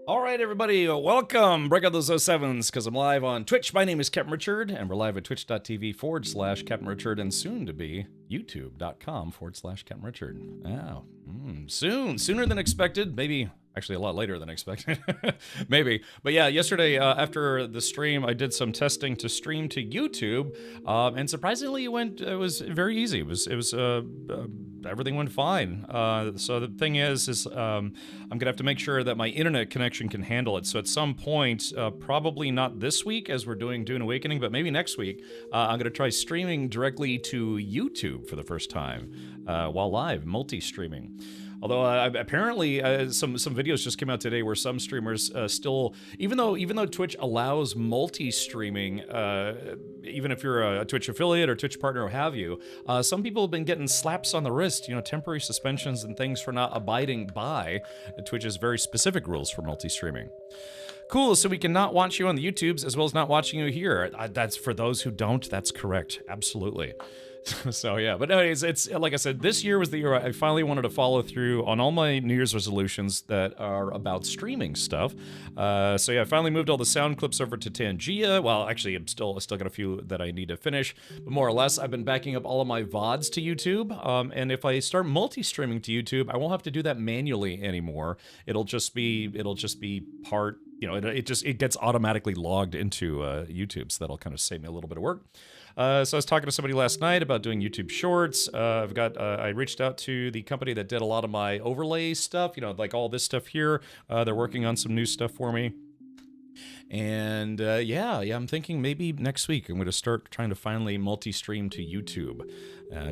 All right, everybody, welcome. Break out those 07s because I'm live on Twitch. My name is Captain Richard, and we're live at twitch.tv/Captain Richard and soon to be youtube.com/Captain Richard. Oh, sooner than expected. Maybe. Actually, a lot later than expected. Maybe. But yeah, yesterday after the stream, I did some testing to stream to YouTube, and surprisingly, it was very easy. Everything went fine. So the thing is I'm gonna have to make sure that my internet connection can handle it. So at some point, probably not this week as we're doing Dune Awakening, but maybe next week, I'm gonna try streaming directly to YouTube for the first time while live, multi-streaming. Although apparently some videos just came out today where some streamers still, even though Twitch allows multi-streaming, even if you're a Twitch affiliate or Twitch partner or have you, some people have been getting slaps on the wrist, temporary suspensions and things for not abiding by Twitch's very specific rules for multi-streaming. Cool, so we can not watch you on the YouTubes as well as not watching you here. That's for those who don't, that's correct, absolutely. So yeah, but anyways, it's like I said, this year was the year I finally wanted to follow through on all my New Year's resolutions that are about streaming stuff. So yeah, I finally moved all the sound clips over to Tangia. Well, actually, I still got a few that I need to finish, but more or less, I've been backing up all of my VODs to YouTube. And if I start multi-streaming to YouTube, I won't have to do that manually anymore. It'll just be part. It gets automatically logged into YouTube, so that'll kind of save me a little bit of work. So I was talking to somebody last night about doing YouTube Shorts. I reached out to the company that did a lot of my overlay stuff, like all this stuff here. They're working on some new stuff for me. And yeah, I'm thinking maybe next week I'm going to start trying to finally multi-stream to YouTube.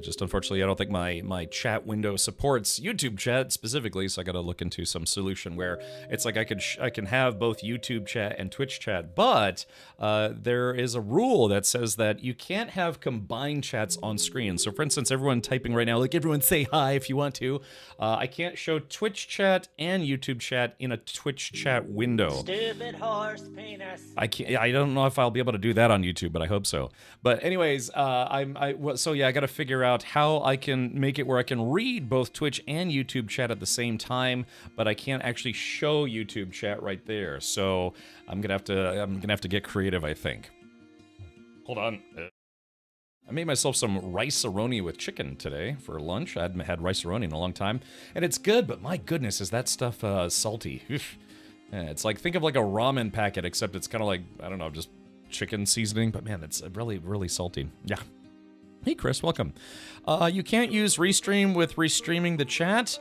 Just unfortunately, I don't think my chat window supports YouTube chat specifically, so I got to look into some solution where it's like I can have both YouTube chat and Twitch chat, but there is a rule that says that you can't have combined chats on screen. So for instance, everyone typing right now, like everyone say hi if you want to. I can't show Twitch chat and YouTube chat in a Twitch chat window. Stupid horse penis. I don't know if I'll be able to do that on YouTube, but I hope so. But anyways, so yeah, I got to figure out how I can make it where I can read both Twitch and YouTube chat at the same time, but I can't actually show YouTube chat right there. So I'm gonna have to get creative, I think. Hold on. I made myself some rice-a-roni with chicken today for lunch. I hadn't had rice-a-roni in a long time, and it's good, but my goodness, is that stuff salty. Yeah, it's like, think of like a ramen packet, except it's kind of like, I don't know, just chicken seasoning, but man, it's really, really salty. Yeah. Hey, Chris, welcome. You can't use Restream with restreaming the chat.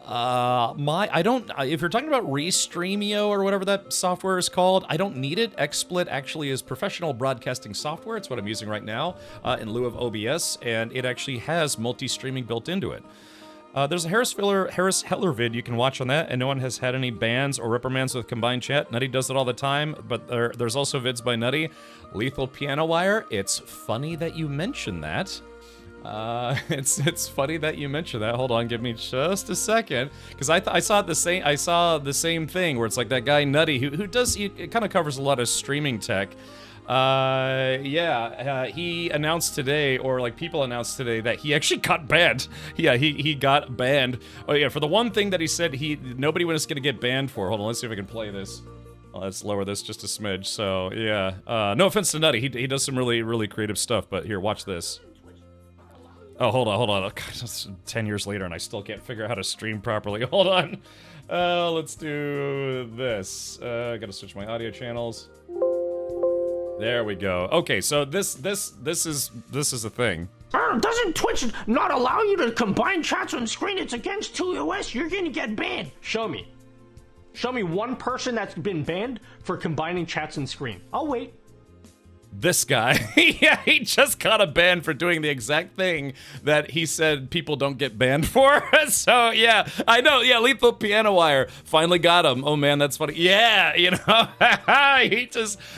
If you're talking about Restreamio or whatever that software is called, I don't need it. XSplit actually is professional broadcasting software. It's what I'm using right now in lieu of OBS, and it actually has multi-streaming built into it. There's a Harris Heller vid you can watch on that, and no one has had any bans or reprimands with combined chat. Nutty does it all the time, but there's also vids by Nutty. Lethal Piano Wire, it's funny that you mention that. It's funny that you mentioned that. Hold on, give me just a second, because I saw the same thing where it's like that guy Nutty who kind of covers a lot of streaming tech. He announced today, or like people announced today, that he actually got banned. Yeah, he got banned. Oh yeah, for the one thing that he said nobody was gonna get banned for. Hold on, let's see if I can play this. Let's lower this just a smidge. So yeah, no offense to Nutty, he does some really, really creative stuff. But here, watch this. Oh, hold on. Oh, God, it's 10 years later and I still can't figure out how to stream properly. Hold on. Let's do this. I gotta switch my audio channels. There we go. Okay, so this is a thing. Doesn't Twitch not allow you to combine chats on screen? It's against TOS. You're gonna get banned. Show me. Show me one person that's been banned for combining chats on screen. I'll wait. This guy, yeah, he just got a ban for doing the exact thing that he said people don't get banned for. So yeah, I know. Yeah, Lethal Piano Wire finally got him. Oh man, that's funny. Yeah,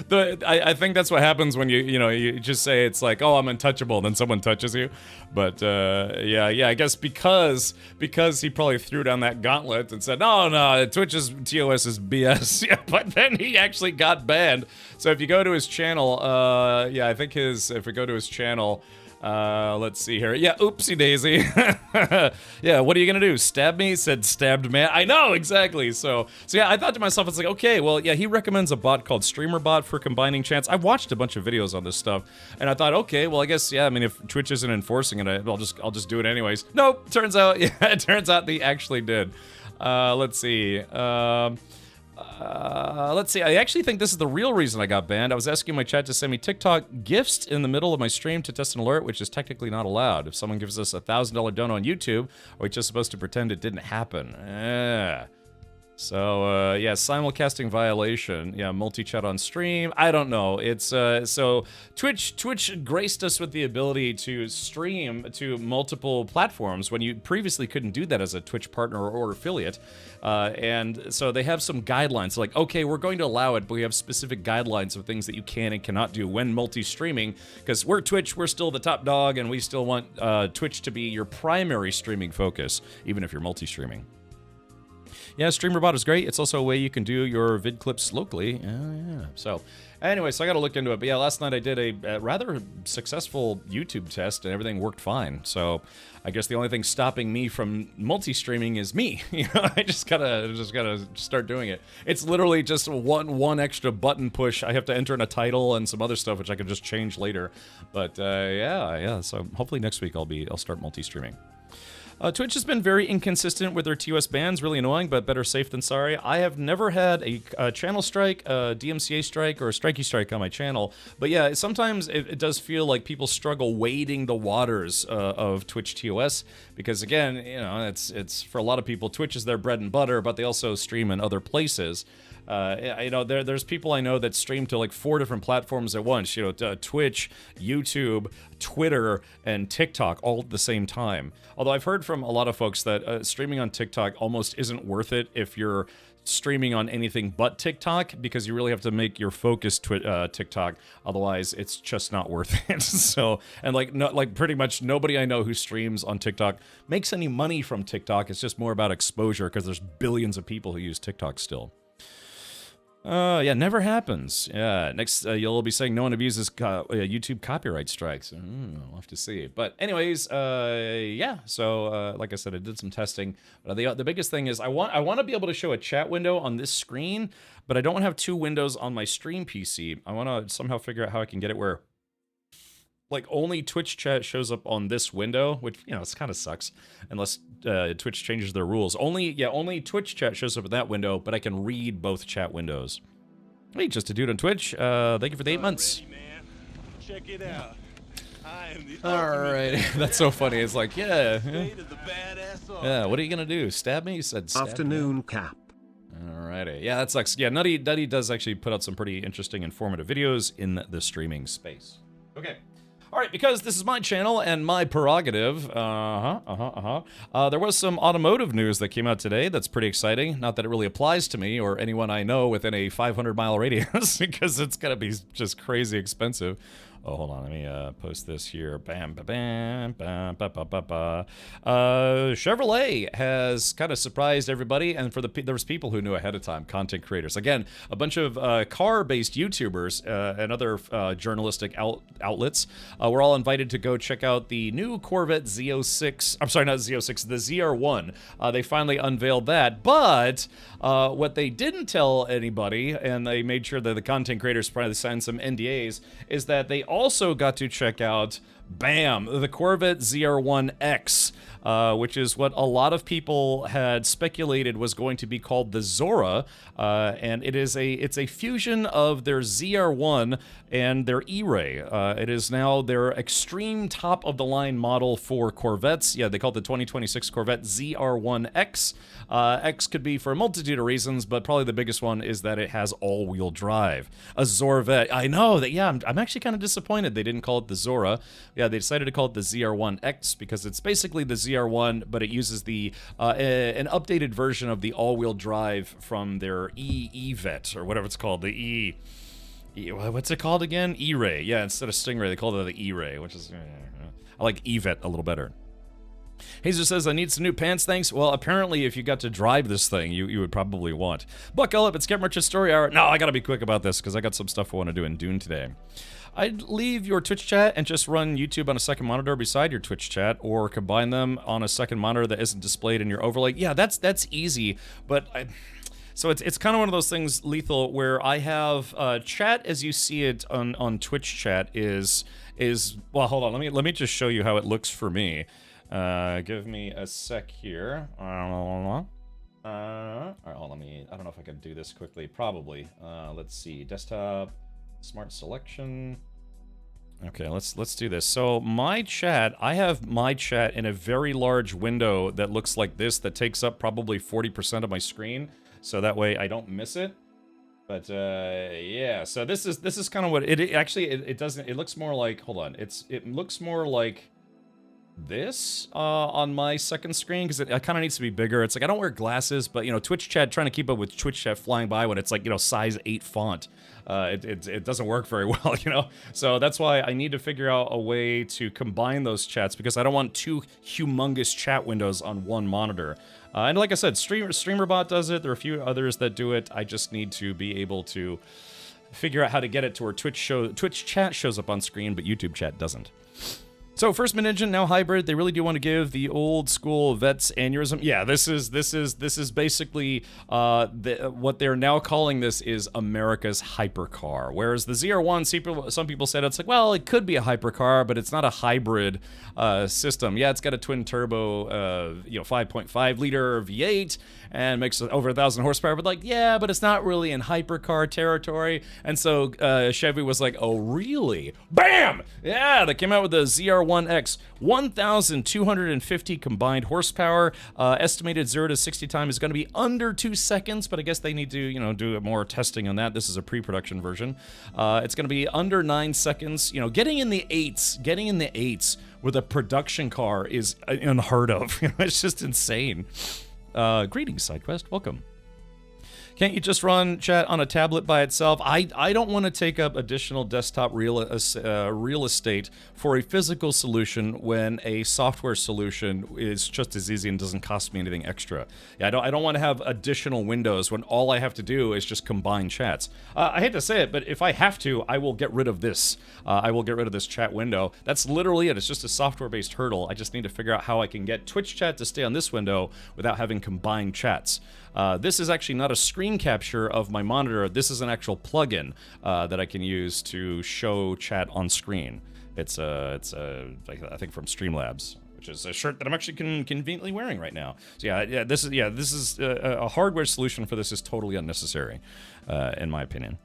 I think that's what happens when you just say it's like, oh, I'm untouchable, then someone touches you. But yeah, I guess because he probably threw down that gauntlet and said, no, Twitch's TOS is BS. Yeah, but then he actually got banned. So if you go to his channel, I think if we go to his channel, Let's see here. Yeah, oopsie daisy. Yeah, what are you gonna do? Stab me? Said stabbed man. I know, exactly. So yeah, I thought to myself, it's like, okay, well, yeah, he recommends a bot called StreamerBot for combining chats. I've watched a bunch of videos on this stuff, and I thought, okay, well, I guess, yeah, I mean, if Twitch isn't enforcing it, I'll just do it anyways. Nope, turns out, yeah, it turns out they actually did. Let's see. Let's see. I actually think this is the real reason I got banned. I was asking my chat to send me TikTok gifts in the middle of my stream to test an alert, which is technically not allowed. If someone gives us $1,000 donut on YouTube, are we just supposed to pretend it didn't happen? So, yeah, simulcasting violation. Yeah, multi-chat on stream. I don't know. It's, so Twitch graced us with the ability to stream to multiple platforms when you previously couldn't do that as a Twitch partner or affiliate. And so they have some guidelines. Like, okay, we're going to allow it, but we have specific guidelines of things that you can and cannot do when multi-streaming. Because we're Twitch, we're still the top dog, and we still want Twitch to be your primary streaming focus, even if you're multi-streaming. Yeah, StreamerBot is great. It's also a way you can do your vid clips locally. Yeah. So, anyway, so I got to look into it. But yeah, last night I did a rather successful YouTube test, and everything worked fine. So, I guess the only thing stopping me from multi-streaming is me. You know, I just gotta start doing it. It's literally just one extra button push. I have to enter in a title and some other stuff, which I can just change later. But yeah. So hopefully next week I'll start multi-streaming. Twitch has been very inconsistent with their TOS bans, really annoying, but better safe than sorry. I have never had a channel strike, a DMCA strike, or a strikey strike on my channel, but yeah, sometimes it does feel like people struggle wading the waters of Twitch TOS, because again, you know, it's for a lot of people, Twitch is their bread and butter, but they also stream in other places. You know, there's people I know that stream to like 4 different platforms at once. You know, Twitch, YouTube, Twitter, and TikTok all at the same time. Although I've heard from a lot of folks that streaming on TikTok almost isn't worth it if you're streaming on anything but TikTok, because you really have to make your focus TikTok. Otherwise, it's just not worth it. So, and like pretty much nobody I know who streams on TikTok makes any money from TikTok. It's just more about exposure, because there's billions of people who use TikTok still. Yeah, never happens. Yeah, next you'll be saying no one abuses YouTube copyright strikes. We'll have to see. But anyways, yeah. So like I said, I did some testing. But the biggest thing is I want to be able to show a chat window on this screen, but I don't want to have 2 windows on my stream PC. I want to somehow figure out how I can get it where, like, only Twitch chat shows up on this window, which, you know, it kind of sucks unless Twitch changes their rules. Only Twitch chat shows up in that window, but I can read both chat windows. Hey, just a dude on Twitch. Thank you for the 8 months. Ready, man. Check it out. I am the All right, that's so funny. It's like, yeah, yeah. What are you gonna do? Stab me? You said stab Afternoon cap. Alrighty. Yeah, that sucks. Yeah, Nutty does actually put out some pretty interesting, informative videos in the streaming space. Okay. All right, because this is my channel and my prerogative, there was some automotive news that came out today that's pretty exciting. Not that it really applies to me or anyone I know within a 500-mile radius, because it's gonna be just crazy expensive. Oh, hold on, let me post this here. Bam, ba, bam, bam, ba, ba, ba, ba. Chevrolet has kind of surprised everybody, and there was people who knew ahead of time, content creators. Again, a bunch of car-based YouTubers and other journalistic outlets were all invited to go check out the new Corvette Z06. I'm sorry, not Z06, the ZR1. They finally unveiled that, but what they didn't tell anybody, and they made sure that the content creators probably signed some NDAs, is that they also got to check out, bam, the Corvette ZR1X, which is what a lot of people had speculated was going to be called the Zora, and it's a fusion of their ZR1 and their E-Ray. It is now their extreme top-of-the-line model for Corvettes. Yeah, they call it the 2026 Corvette ZR1X. X could be for a multitude of reasons, but probably the biggest one is that it has all-wheel drive. A Zorvette. I know that, yeah, I'm actually kind of disappointed they didn't call it the Zora. Yeah, they decided to call it the ZR1X because it's basically the ZR1, but it uses the an updated version of the all-wheel drive from their E-Vet, or whatever it's called, the what's it called again? E-Ray. Yeah, instead of Stingray, they called it the E-Ray, which is, I like E-Vet a little better. Hazer says, I need some new pants, thanks. Well, apparently, if you got to drive this thing, you would probably want. Buckle up, it's Get Merchant Story Hour. No, I gotta be quick about this, because I got some stuff I want to do in Dune today. I'd leave your Twitch chat and just run YouTube on a second monitor beside your Twitch chat, or combine them on a second monitor that isn't displayed in your overlay. Yeah, that's easy, but so it's kind of one of those things, Lethal, where I have chat as you see it on Twitch chat is well, hold on, let me just show you how it looks for me. Give me a sec here. All right, hold on, I don't know if I can do this quickly. Probably. Let's see. Desktop, smart selection. Okay, let's do this. So my chat, I have my chat in a very large window that looks like this, that takes up probably 40% of my screen, so that way I don't miss it. But yeah, so this is kind of what it actually it doesn't. It looks more like, hold on. It looks more like this on my second screen, because it kind of needs to be bigger. It's like I don't wear glasses, but you know, Twitch chat, trying to keep up with Twitch chat flying by when it's like, you know, size 8 font, it doesn't work very well, you know. So that's why I need to figure out a way to combine those chats, because I don't want two humongous chat windows on one monitor. And like I said, StreamerBot does it. There are a few others that do it. I just need to be able to figure out how to get it to where Twitch chat shows up on screen, but YouTube chat doesn't. So first mid-engine, now hybrid. They really do want to give the old school vets aneurysm. Yeah, this is basically what they're now calling this is America's hypercar. Whereas the ZR1, some people said it's like, well, it could be a hypercar, but it's not a hybrid system. Yeah, it's got a twin turbo, 5.5 liter V8 and makes over 1,000 horsepower. But like, yeah, but it's not really in hypercar territory. And so Chevy was like, oh really? Bam! Yeah, they came out with the ZR1X, 1,250 combined horsepower. Estimated 0 to 60 time is going to be under 2 seconds, but I guess they need to, do more testing on that. This is a pre-production version. It's going to be under 9 seconds. Getting in the eights with a production car is unheard of. It's just insane. Greetings, SideQuest. Welcome. Can't you just run chat on a tablet by itself? I don't want to take up additional desktop real estate for a physical solution when a software solution is just as easy and doesn't cost me anything extra. Yeah, I don't want to have additional windows when all I have to do is just combine chats. I hate to say it, but if I have to, I will get rid of this. I will get rid of this chat window. That's literally it. It's just a software-based hurdle. I just need to figure out how I can get Twitch chat to stay on this window without having combined chats. This is actually not a screen capture of my monitor. This is an actual plugin that I can use to show chat on screen. It's I think from Streamlabs, which is a shirt that I'm actually conveniently wearing right now. So this is a hardware solution for this is totally unnecessary, in my opinion.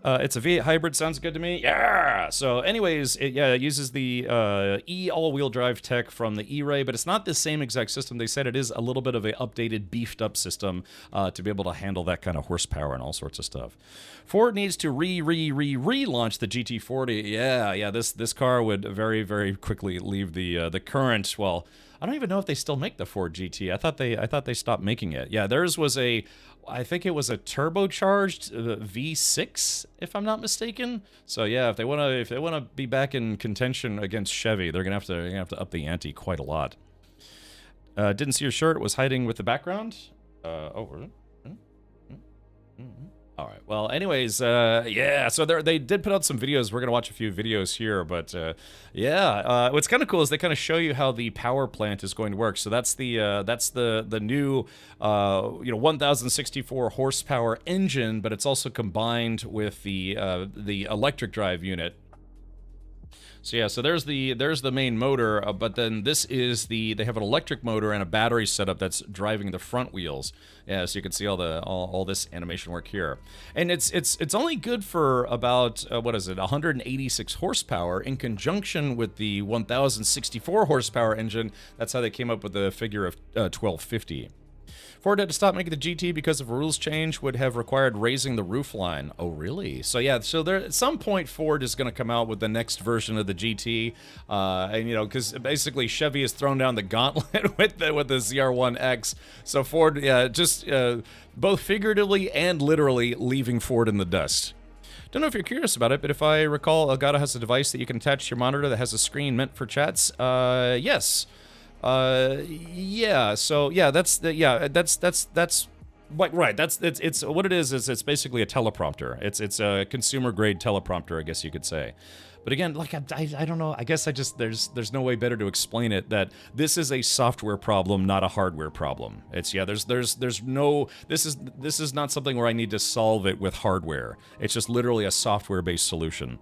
It's a V8 hybrid, sounds good to me. Yeah! So anyways, it uses the E all-wheel drive tech from the E-Ray, but it's not the same exact system. They said it is a little bit of an updated, beefed-up system to be able to handle that kind of horsepower and all sorts of stuff. Ford needs to relaunch the GT40. Yeah, this car would very, very quickly leave the current, well, I don't even know if they still make the Ford GT. I thought they stopped making it. Yeah, theirs was I think it was a turbocharged V6, if I'm not mistaken. So yeah, if they wanna be back in contention against Chevy, they're gonna have to up the ante quite a lot. Didn't see your shirt. Was hiding with the background. All right. Well, anyways, yeah. So they did put out some videos. We're gonna watch a few videos here, but yeah. What's kind of cool is they kind of show you how the power plant is going to work. So that's the new 1,064 horsepower engine, but it's also combined with the electric drive unit. So yeah, so there's the main motor, but then this is they have an electric motor and a battery setup that's driving the front wheels. Yeah, so you can see all this animation work here, and it's only good for about 186 horsepower in conjunction with the 1,064 horsepower engine. That's how they came up with the figure of 1,250. Ford had to stop making the GT because of a rules change would have required raising the roofline. Oh, really? So yeah, so there at some point Ford is going to come out with the next version of the GT, and because basically Chevy has thrown down the gauntlet with the ZR1X. So Ford, just both figuratively and literally leaving Ford in the dust. Don't know if you're curious about it, but if I recall, Elgato has a device that you can attach to your monitor that has a screen meant for chats. Yes. Yeah. So yeah, that's like right. It's what it is it's basically a teleprompter. It's a consumer grade teleprompter, I guess you could say. But again, like I don't know. I guess I just there's no way better to explain it that this is a software problem, not a hardware problem. It's yeah. There's no. This is not something where I need to solve it with hardware. It's just literally a software based solution.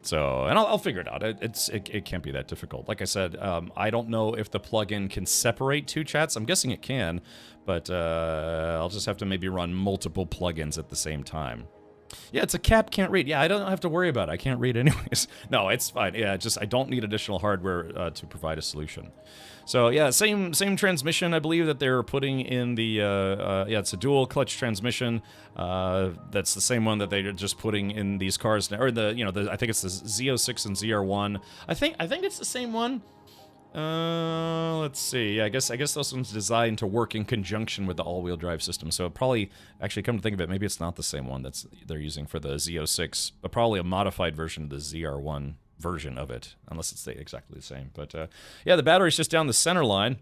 So, and I'll figure it out. It can't be that difficult. Like I said, I don't know if the plugin can separate two chats. I'm guessing it can, but I'll just have to maybe run multiple plugins at the same time. Yeah, it's a cap, can't read. Yeah, I don't have to worry about it. I can't read anyways. No, it's fine. Yeah, just I don't need additional hardware to provide a solution. So yeah, same transmission I believe that they're putting in the yeah, it's a dual clutch transmission. That's the same one that they're just putting in these cars now, or I think it's the Z06 and ZR1. I think it's the same one. Let's see. Yeah, I guess this one's designed to work in conjunction with the all-wheel drive system. So it probably, actually, come to think of it, maybe it's not the same one they're using for the Z06, but probably a modified version of the ZR1 version of it, unless it's exactly the same. But yeah, the battery's just down the center line.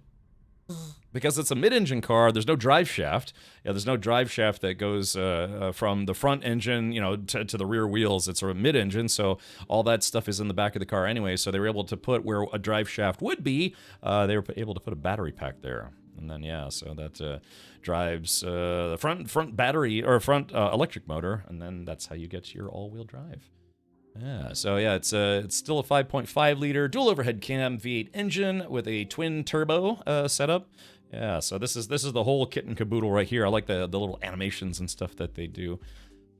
Because it's a mid-engine car, there's no drive shaft. Yeah, there's no drive shaft that goes from the front engine, to the rear wheels. It's a mid-engine, so all that stuff is in the back of the car anyway. So they were able to put where a drive shaft would be. They were able to put a battery pack there, and then yeah, so that drives the front battery or front electric motor, and then that's how you get your all-wheel drive. Yeah, so yeah, it's still a 5.5 liter dual overhead cam V8 engine with a twin turbo setup. Yeah, so this is the whole kit and caboodle right here. I like the little animations and stuff that they do.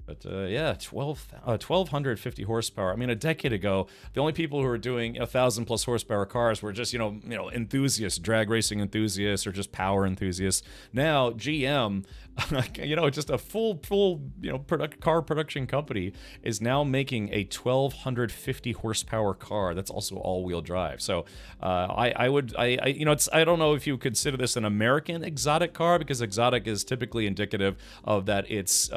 But yeah, 1,250 horsepower. I mean, a decade ago, the only people who were doing 1,000+ horsepower cars were just enthusiasts, drag racing enthusiasts, or just power enthusiasts. Now GM, just a full car production company is now making a 1,250 horsepower car that's also all-wheel drive. So I don't know if you consider this an American exotic car, because exotic is typically indicative of that it's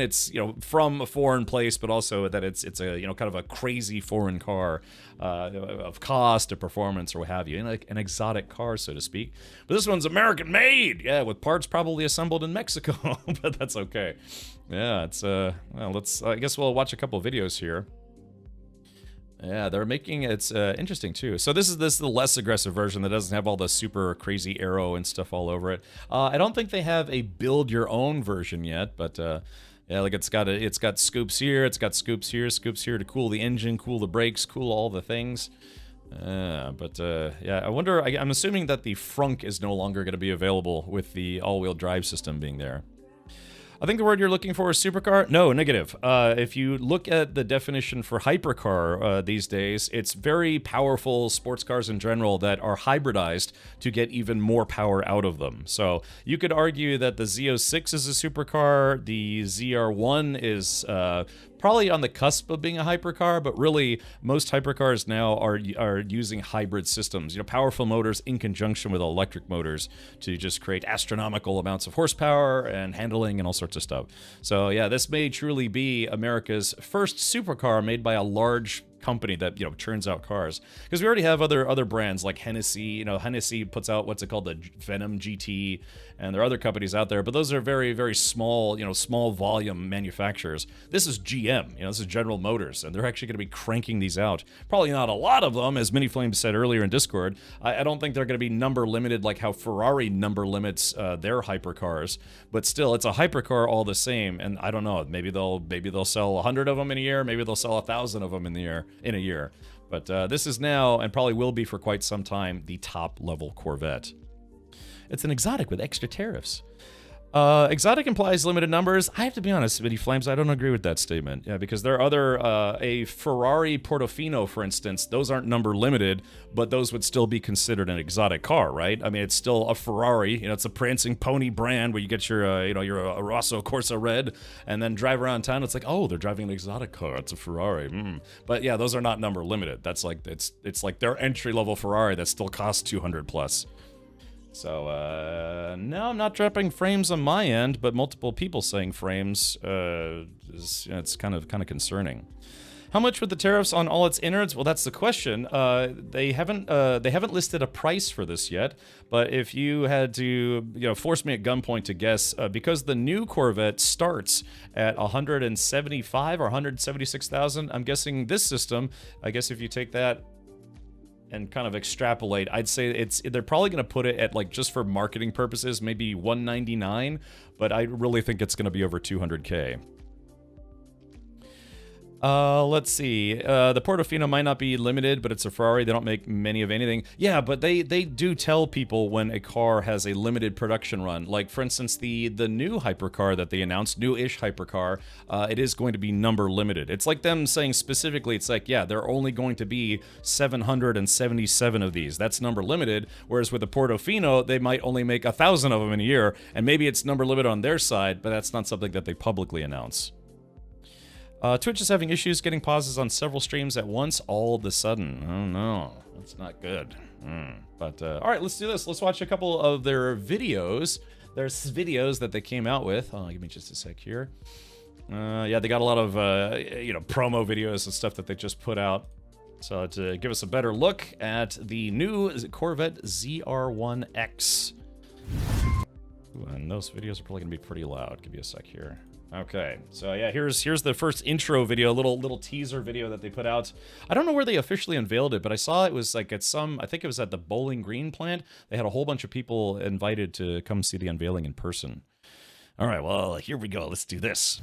it's from a foreign place, but also that it's a kind of a crazy foreign car of cost or performance or what have you, like an exotic car, so to speak. But this one's American made, yeah, with parts probably assembled in Mexico, but that's okay. Yeah, it's well, I guess we'll watch a couple videos here. Yeah, they're making it's interesting too. So this is the less aggressive version that doesn't have all the super crazy arrow and stuff all over it. I don't think they have a build your own version yet, but yeah, like it's got scoops here, scoops here to cool the engine, cool the brakes, cool all the things. But yeah, I wonder. I'm assuming that the frunk is no longer going to be available with the all-wheel drive system being there. I think the word you're looking for is supercar. No, negative. If you look at the definition for hypercar these days, it's very powerful sports cars in general that are hybridized to get even more power out of them. So you could argue that the Z06 is a supercar, the ZR1 is probably on the cusp of being a hypercar, but really most hypercars now are using hybrid systems, powerful motors in conjunction with electric motors to just create astronomical amounts of horsepower and handling and all sorts of stuff. So yeah, this may truly be America's first supercar made by a large company that churns out cars, because we already have other brands like Hennessy. Hennessy puts out what's it called, the Venom GT, and there are other companies out there, but those are very, very small, small volume manufacturers. This is GM, this is General Motors, and they're actually going to be cranking these out. Probably not a lot of them, as Mini Flames said earlier in Discord. I don't think they're going to be number limited like how Ferrari number limits their hypercars, but still, it's a hypercar all the same. And I don't know, maybe they'll sell 100 of them in a year, maybe they'll sell 1,000 of them in a year. But this is now, and probably will be for quite some time, the top level Corvette. It's an exotic with extra tariffs. Exotic implies limited numbers. I have to be honest, Mini Flames, I don't agree with that statement. Yeah, because there are other, a Ferrari Portofino, for instance, those aren't number limited, but those would still be considered an exotic car, right? I mean, it's still a Ferrari, it's a prancing pony brand where you get your, your a Rosso Corsa Red, and then drive around town, it's like, oh, they're driving an exotic car, it's a Ferrari. But yeah, those are not number limited. That's like, it's like their entry-level Ferrari that still costs 200 plus. So, no, I'm not dropping frames on my end, but multiple people saying frames, it's kind of concerning. How much would the tariffs on all its innards? Well, that's the question. They haven't listed a price for this yet. But if you had to, force me at gunpoint to guess, because the new Corvette starts at 175 or 176,000, I'm guessing this system. I guess if you take that and kind of extrapolate, I'd say they're probably going to put it at, like, just for marketing purposes, maybe 199. But I really think it's going to be over 200K. Let's see. The Portofino might not be limited, but it's a Ferrari. They don't make many of anything. Yeah, but they do tell people when a car has a limited production run. Like, for instance, the new hypercar that they announced, new-ish hypercar, it is going to be number limited. It's like them saying specifically, it's like, yeah, there are only going to be 777 of these. That's number limited. Whereas with the Portofino, they might only make 1,000 of them in a year, and maybe it's number limited on their side, but that's not something that they publicly announce. Twitch is having issues getting pauses on several streams at once all of a sudden. Oh no, that's not good. But all right, let's do this. Let's watch a couple of their videos. There's videos that they came out with. Oh, give me just a sec here. Yeah, they got a lot of promo videos and stuff that they just put out. So to give us a better look at the new Corvette ZR1X. Ooh, and those videos are probably gonna be pretty loud. Give me a sec here. Okay, so yeah, here's the first intro video, little teaser video that they put out. I don't know where they officially unveiled it, but I saw it was like at I think it was at the Bowling Green plant. They had a whole bunch of people invited to come see the unveiling in person. All right, well, here we go. Let's do this.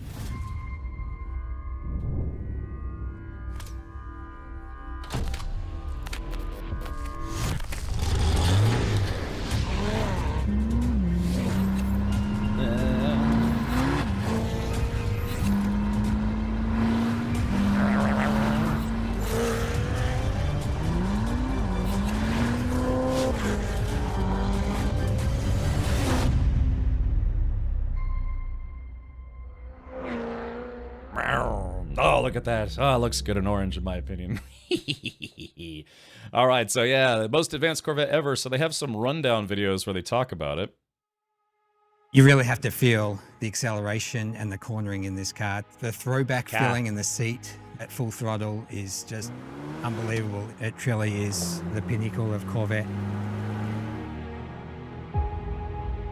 Oh, look at that. Oh, it looks good in orange, in my opinion. All right, so yeah, the most advanced Corvette ever. So they have some rundown videos where they talk about it. You really have to feel the acceleration and the cornering in this car. The throwback feeling in the seat at full throttle is just unbelievable. It truly is the pinnacle of Corvette.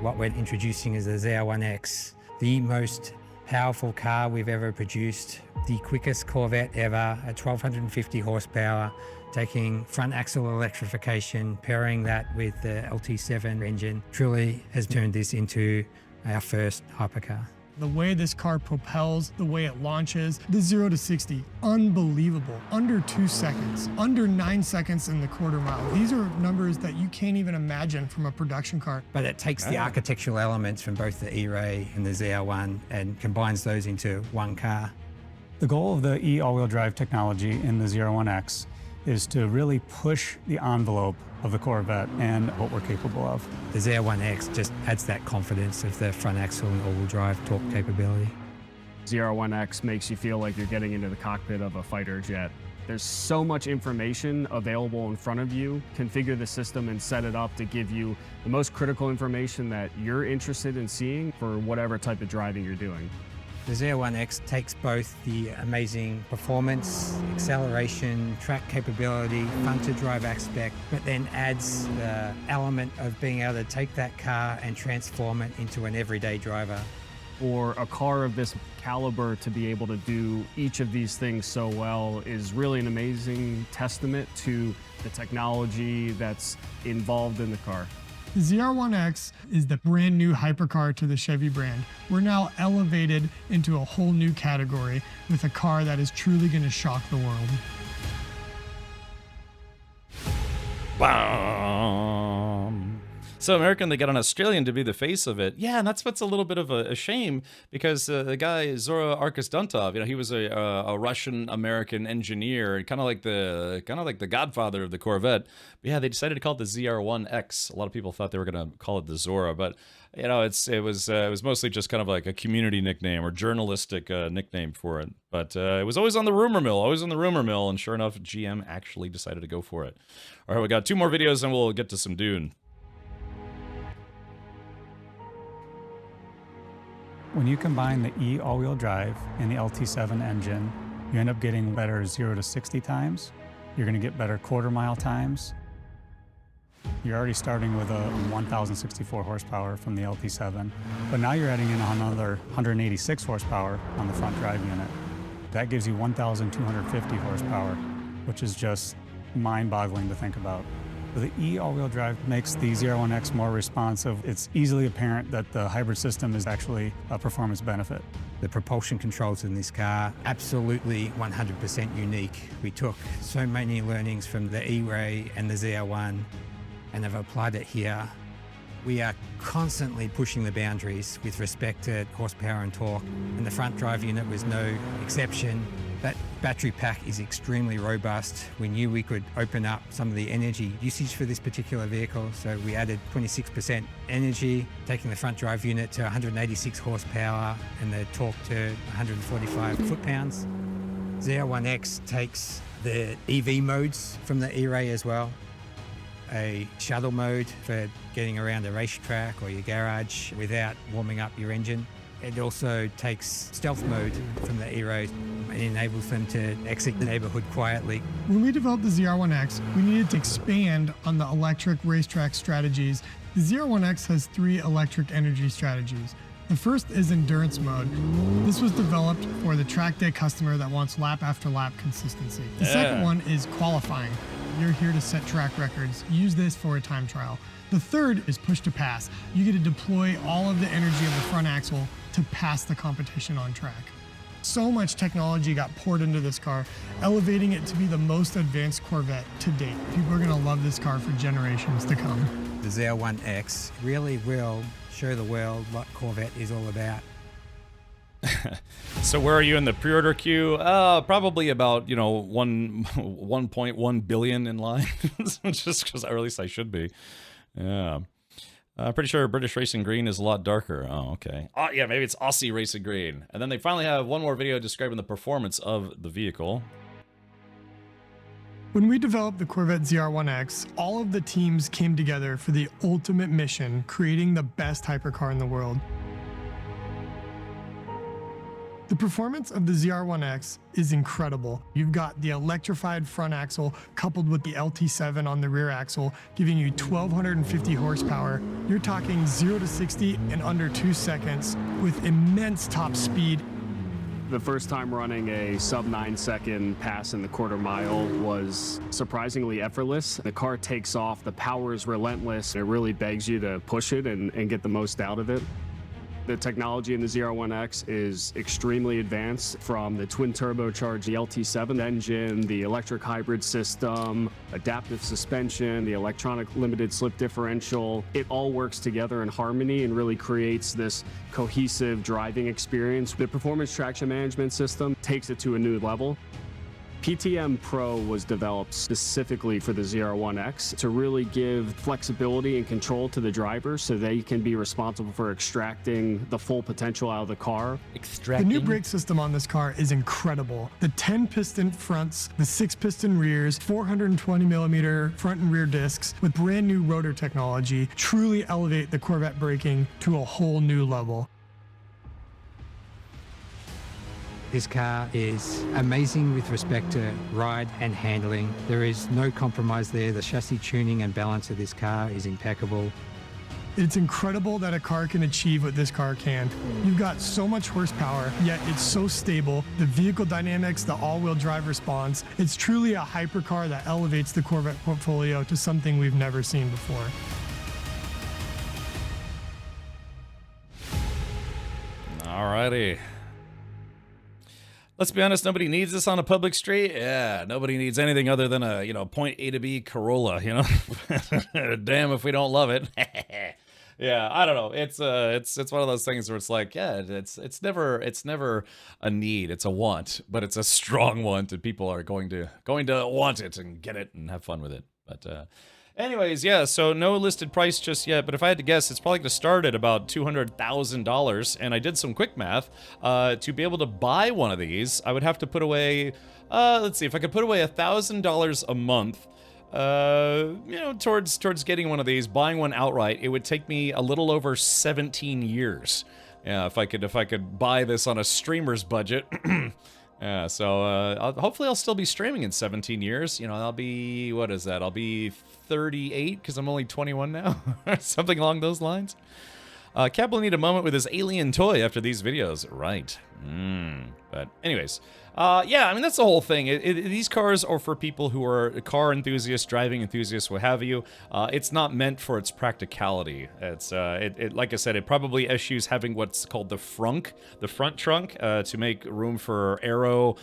What we're introducing is the ZR1X, the most powerful car we've ever produced, the quickest Corvette ever at 1,250 horsepower, taking front axle electrification, pairing that with the LT7 engine, truly has turned this into our first hypercar. The way this car propels, the way it launches, the 0 to 60, unbelievable. Under 2 seconds, under 9 seconds in the quarter mile. These are numbers that you can't even imagine from a production car. But it takes the architectural elements from both the E-Ray and the ZR1 and combines those into one car. The goal of the E-all-wheel drive technology in the ZR1X is to really push the envelope of the Corvette and what we're capable of. The ZR1X just adds that confidence of the front axle and all-wheel drive torque capability. ZR1X makes you feel like you're getting into the cockpit of a fighter jet. There's so much information available in front of you. Configure the system and set it up to give you the most critical information that you're interested in seeing for whatever type of driving you're doing. The ZR1X takes both the amazing performance, acceleration, track capability, fun-to-drive aspect, but then adds the element of being able to take that car and transform it into an everyday driver. For a car of this caliber to be able to do each of these things so well is really an amazing testament to the technology that's involved in the car. The ZR1X is the brand new hypercar to the Chevy brand. We're now elevated into a whole new category with a car that is truly going to shock the world. Bam. So American, they got an Australian to be the face of it. Yeah, and that's what's a little bit of a shame, because the guy Zora Arkus-Duntov, he was a Russian American engineer, kind of like the godfather of the Corvette. But yeah, they decided to call it the ZR1X. A lot of people thought they were gonna call it the Zora, but it was mostly just kind of like a community nickname or journalistic nickname for it. But it was always on the rumor mill, and sure enough, GM actually decided to go for it. All right, we got 2 more videos, and we'll get to some Dune. When you combine the E all-wheel drive and the LT7 engine You end up getting better 0 to 60 times. You're going to get better quarter-mile times. You're already starting with a 1,064 horsepower from the LT7, but now you're adding in another 186 horsepower on the front drive unit. That gives you 1,250 horsepower, which is just mind-boggling to think about. The E all-wheel drive makes the ZR1X more responsive. It's easily apparent that the hybrid system is actually a performance benefit. The propulsion controls in this car, absolutely 100% unique. We took so many learnings from the E-Ray and the ZR1 and have applied it here. We are constantly pushing the boundaries with respect to horsepower and torque, and the front drive unit was no exception. That battery pack is extremely robust. We knew we could open up some of the energy usage for this particular vehicle, so we added 26% energy, taking the front drive unit to 186 horsepower and the torque to 145 foot-pounds. ZR1X takes the EV modes from the E-Ray as well. A shuttle mode for getting around a racetrack or your garage without warming up your engine. It also takes stealth mode from the E-Ray and enables them to exit the neighborhood quietly. When we developed the ZR1X, we needed to expand on the electric racetrack strategies. The ZR1X has 3 electric energy strategies. The first is endurance mode. This was developed for the track day customer that wants lap after lap consistency. The second one is qualifying. You're here to set track records. Use this for a time trial. The third is push to pass. You get to deploy all of the energy of the front axle to pass the competition on track. So much technology got poured into this car, elevating it to be the most advanced Corvette to date. People are gonna love this car for generations to come. The ZR1X really will show the world what Corvette is all about. So where are you in the pre-order queue? Probably about, 1.1 billion in line, just because, or at least I should be. Yeah. I'm pretty sure British Racing Green is a lot darker. Oh, okay. Oh, yeah, maybe it's Aussie Racing Green. And then they finally have one more video describing the performance of the vehicle. When we developed the Corvette ZR1X, all of the teams came together for the ultimate mission, creating the best hypercar in the world. The performance of the ZR1X is incredible. You've got the electrified front axle coupled with the LT7 on the rear axle, giving you 1,250 horsepower. You're talking 0 to 60 in under 2 seconds with immense top speed. The first time running a sub 9 second pass in the quarter mile was surprisingly effortless. The car takes off, the power is relentless. It really begs you to push it and get the most out of it. The technology in the ZR1X is extremely advanced, from the twin turbocharged the LT7 engine, the electric hybrid system, adaptive suspension, the electronic limited slip differential. It all works together in harmony and really creates this cohesive driving experience. The performance traction management system takes it to a new level. PTM Pro was developed specifically for the ZR1X to really give flexibility and control to the driver so they can be responsible for extracting the full potential out of the car. The new brake system on this car is incredible. The 10-piston fronts, the 6-piston rears, 420mm front and rear discs with brand new rotor technology truly elevate the Corvette braking to a whole new level. This car is amazing with respect to ride and handling. There is no compromise there. The chassis tuning and balance of this car is impeccable. It's incredible that a car can achieve what this car can. You've got so much horsepower, yet it's so stable. The vehicle dynamics, the all-wheel drive response, it's truly a hypercar that elevates the Corvette portfolio to something we've never seen before. Alrighty. Let's be honest, nobody needs this on a public street. Yeah, nobody needs anything other than a, point A to B Corolla, Damn if we don't love it. Yeah, I don't know. It's one of those things where it's like, yeah, it's never a need, it's a want, but it's a strong want, and people are going to want it and get it and have fun with it. But anyways, yeah, so no listed price just yet, but if I had to guess, it's probably going to start at about $200,000, and I did some quick math. To be able to buy one of these, I would have to put away, let's see, if I could put away $1,000 a month, towards getting one of these, buying one outright, it would take me a little over 17 years. Yeah, if I could buy this on a streamer's budget, Yeah, so hopefully I'll still be streaming in 17 years. You know, I'll be, what is that? I'll be 38 because I'm only 21 now. Something along those lines. Cap will need a moment with his alien toy after these videos. Right. But anyways, yeah, I mean, that's the whole thing. These cars are for people who are car enthusiasts, driving enthusiasts, what have you. It's not meant for its practicality. It's, like I said, it probably eschews having what's called the front trunk, to make room for aero,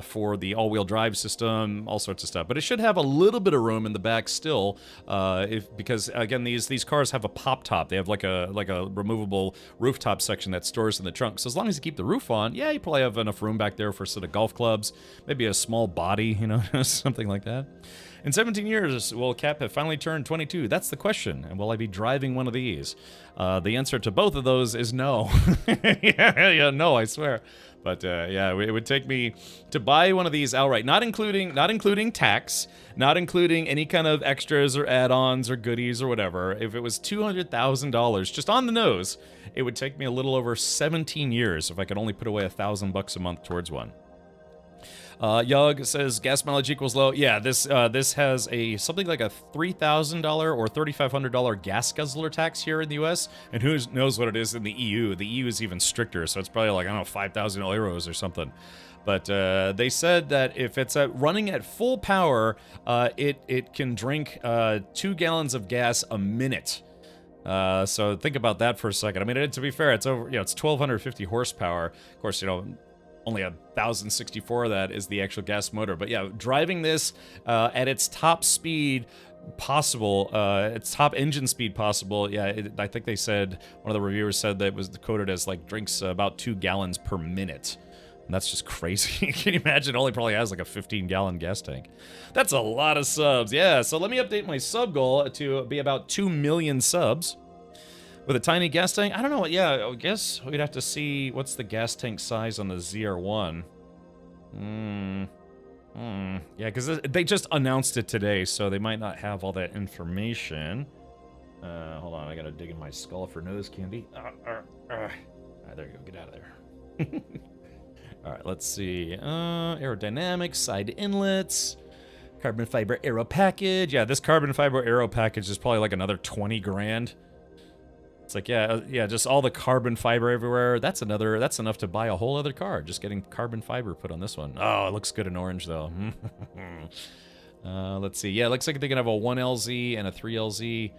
for the all-wheel drive system, all sorts of stuff. But it should have a little bit of room in the back still, because again, these cars have a pop top. They have like a removable rooftop section that stores in the trunk. So as long as you keep the roof on, yeah, you probably have enough room back there for sort of golf clubs, maybe a small body, you know, something like that. In 17 years, will Cap have finally turned 22? That's the question. And will I be driving one of these? The answer to both of those is no. yeah, no, I swear. But yeah, it would take me to buy one of these outright, not including tax, not including any kind of extras or add-ons or goodies or whatever. If it was $200,000 just on the nose, it would take me a little over 17 years if I could only put away $1,000 a month towards one. Yug says gas mileage equals low. Yeah, this has something like a $3,000 or $3,500 gas guzzler tax here in the U.S. and who knows what it is in the EU. The EU is even stricter, so it's probably like, I don't know, 5,000 euros or something. But they said that if it's running at full power, it can drink 2 gallons of gas a minute. So think about that for a second. I mean, to be fair, it's over. You know, it's 1,250 horsepower. Of course, you know, only 1,064 of that is the actual gas motor. But yeah, driving this at its top speed possible, its top engine speed possible. Yeah, I think they said, one of the reviewers said that it was quoted as like drinks about 2 gallons per minute. And that's just crazy. Can you imagine? It only probably has like a 15-gallon gas tank. That's a lot of subs. Yeah, so let me update my sub goal to be about 2 million subs. With a tiny gas tank? I don't know. Yeah, I guess we'd have to see what's the gas tank size on the ZR1. Yeah, because they just announced it today, so they might not have all that information. Hold on, I gotta dig in my skull for nose candy. Alright, there you go. Get out of there. Alright, let's see. Aerodynamics, side inlets, carbon fiber aero package. Yeah, this carbon fiber aero package is probably like another 20 grand. It's like, yeah, just all the carbon fiber everywhere. That's enough to buy a whole other car. Just getting carbon fiber put on this one. Oh, it looks good in orange though. Let's see. Yeah, it looks like they can have a 1LZ and a 3LZ.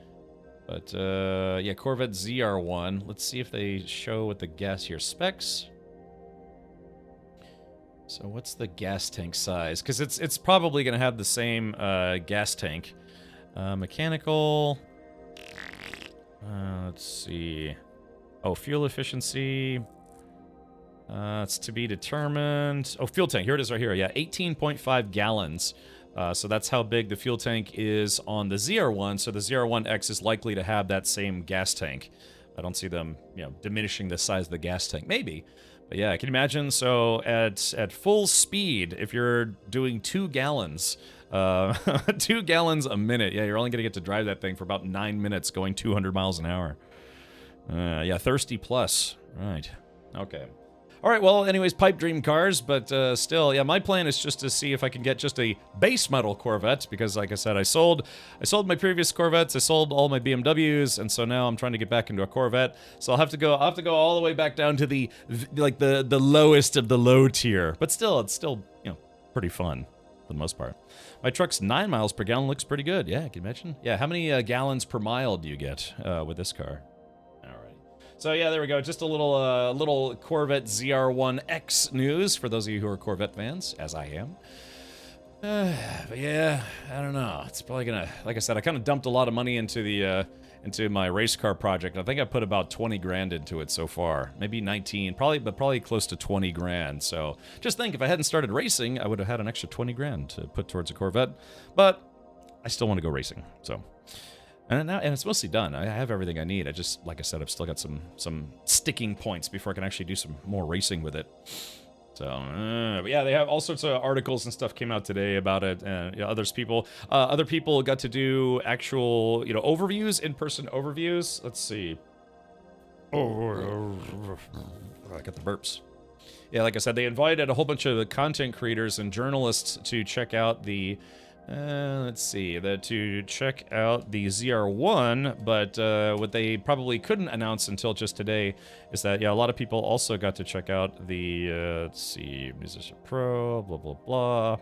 But yeah, Corvette ZR1. Let's see if they show what the gas here specs. So what's the gas tank size? Because it's probably going to have the same gas tank. Mechanical. Let's see. Oh, fuel efficiency. It's to be determined. Oh, fuel tank. Here it is right here. Yeah, 18.5 gallons. So that's how big the fuel tank is on the ZR1. So the ZR1X is likely to have that same gas tank. I don't see them, you know, diminishing the size of the gas tank. Maybe. But yeah, can you imagine? So at full speed, if you're doing 2 gallons... 2 gallons a minute. Yeah, you're only gonna get to drive that thing for about 9 minutes going 200 miles an hour. Yeah, thirsty plus. Right. Okay. All right, well, anyways, pipe dream cars, but still, yeah, my plan is just to see if I can get just a base model Corvette, because like I said, I sold my previous Corvettes, I sold all my BMWs, and so now I'm trying to get back into a Corvette. So I'll have to go all the way back down to the lowest of the low tier. But still, it's still, you know, pretty fun for the most part. My truck's 9 miles per gallon, looks pretty good. Yeah, can you imagine? Yeah, how many gallons per mile do you get with this car? All right. So yeah, there we go. Just a little Corvette ZR1X news for those of you who are Corvette fans, as I am. But yeah, I don't know. It's probably gonna, like I said, I kind of dumped a lot of money into my race car project. I think I put about 20 grand into it so far. Maybe 19, probably close to 20 grand. So just think, if I hadn't started racing, I would have had an extra 20 grand to put towards a Corvette. But I still want to go racing. So, and it's mostly done. I have everything I need. I just, like I said, I've still got some sticking points before I can actually do some more racing with it. So, but yeah, they have all sorts of articles and stuff came out today about it, and you know, other people got to do actual, you know, overviews, in-person overviews. Let's see. Oh, I got the burps. Yeah, like I said, they invited a whole bunch of content creators and journalists to check out the, to check out the ZR1, but what they probably couldn't announce until just today is that, yeah, a lot of people also got to check out the, Musician Pro, blah, blah, blah.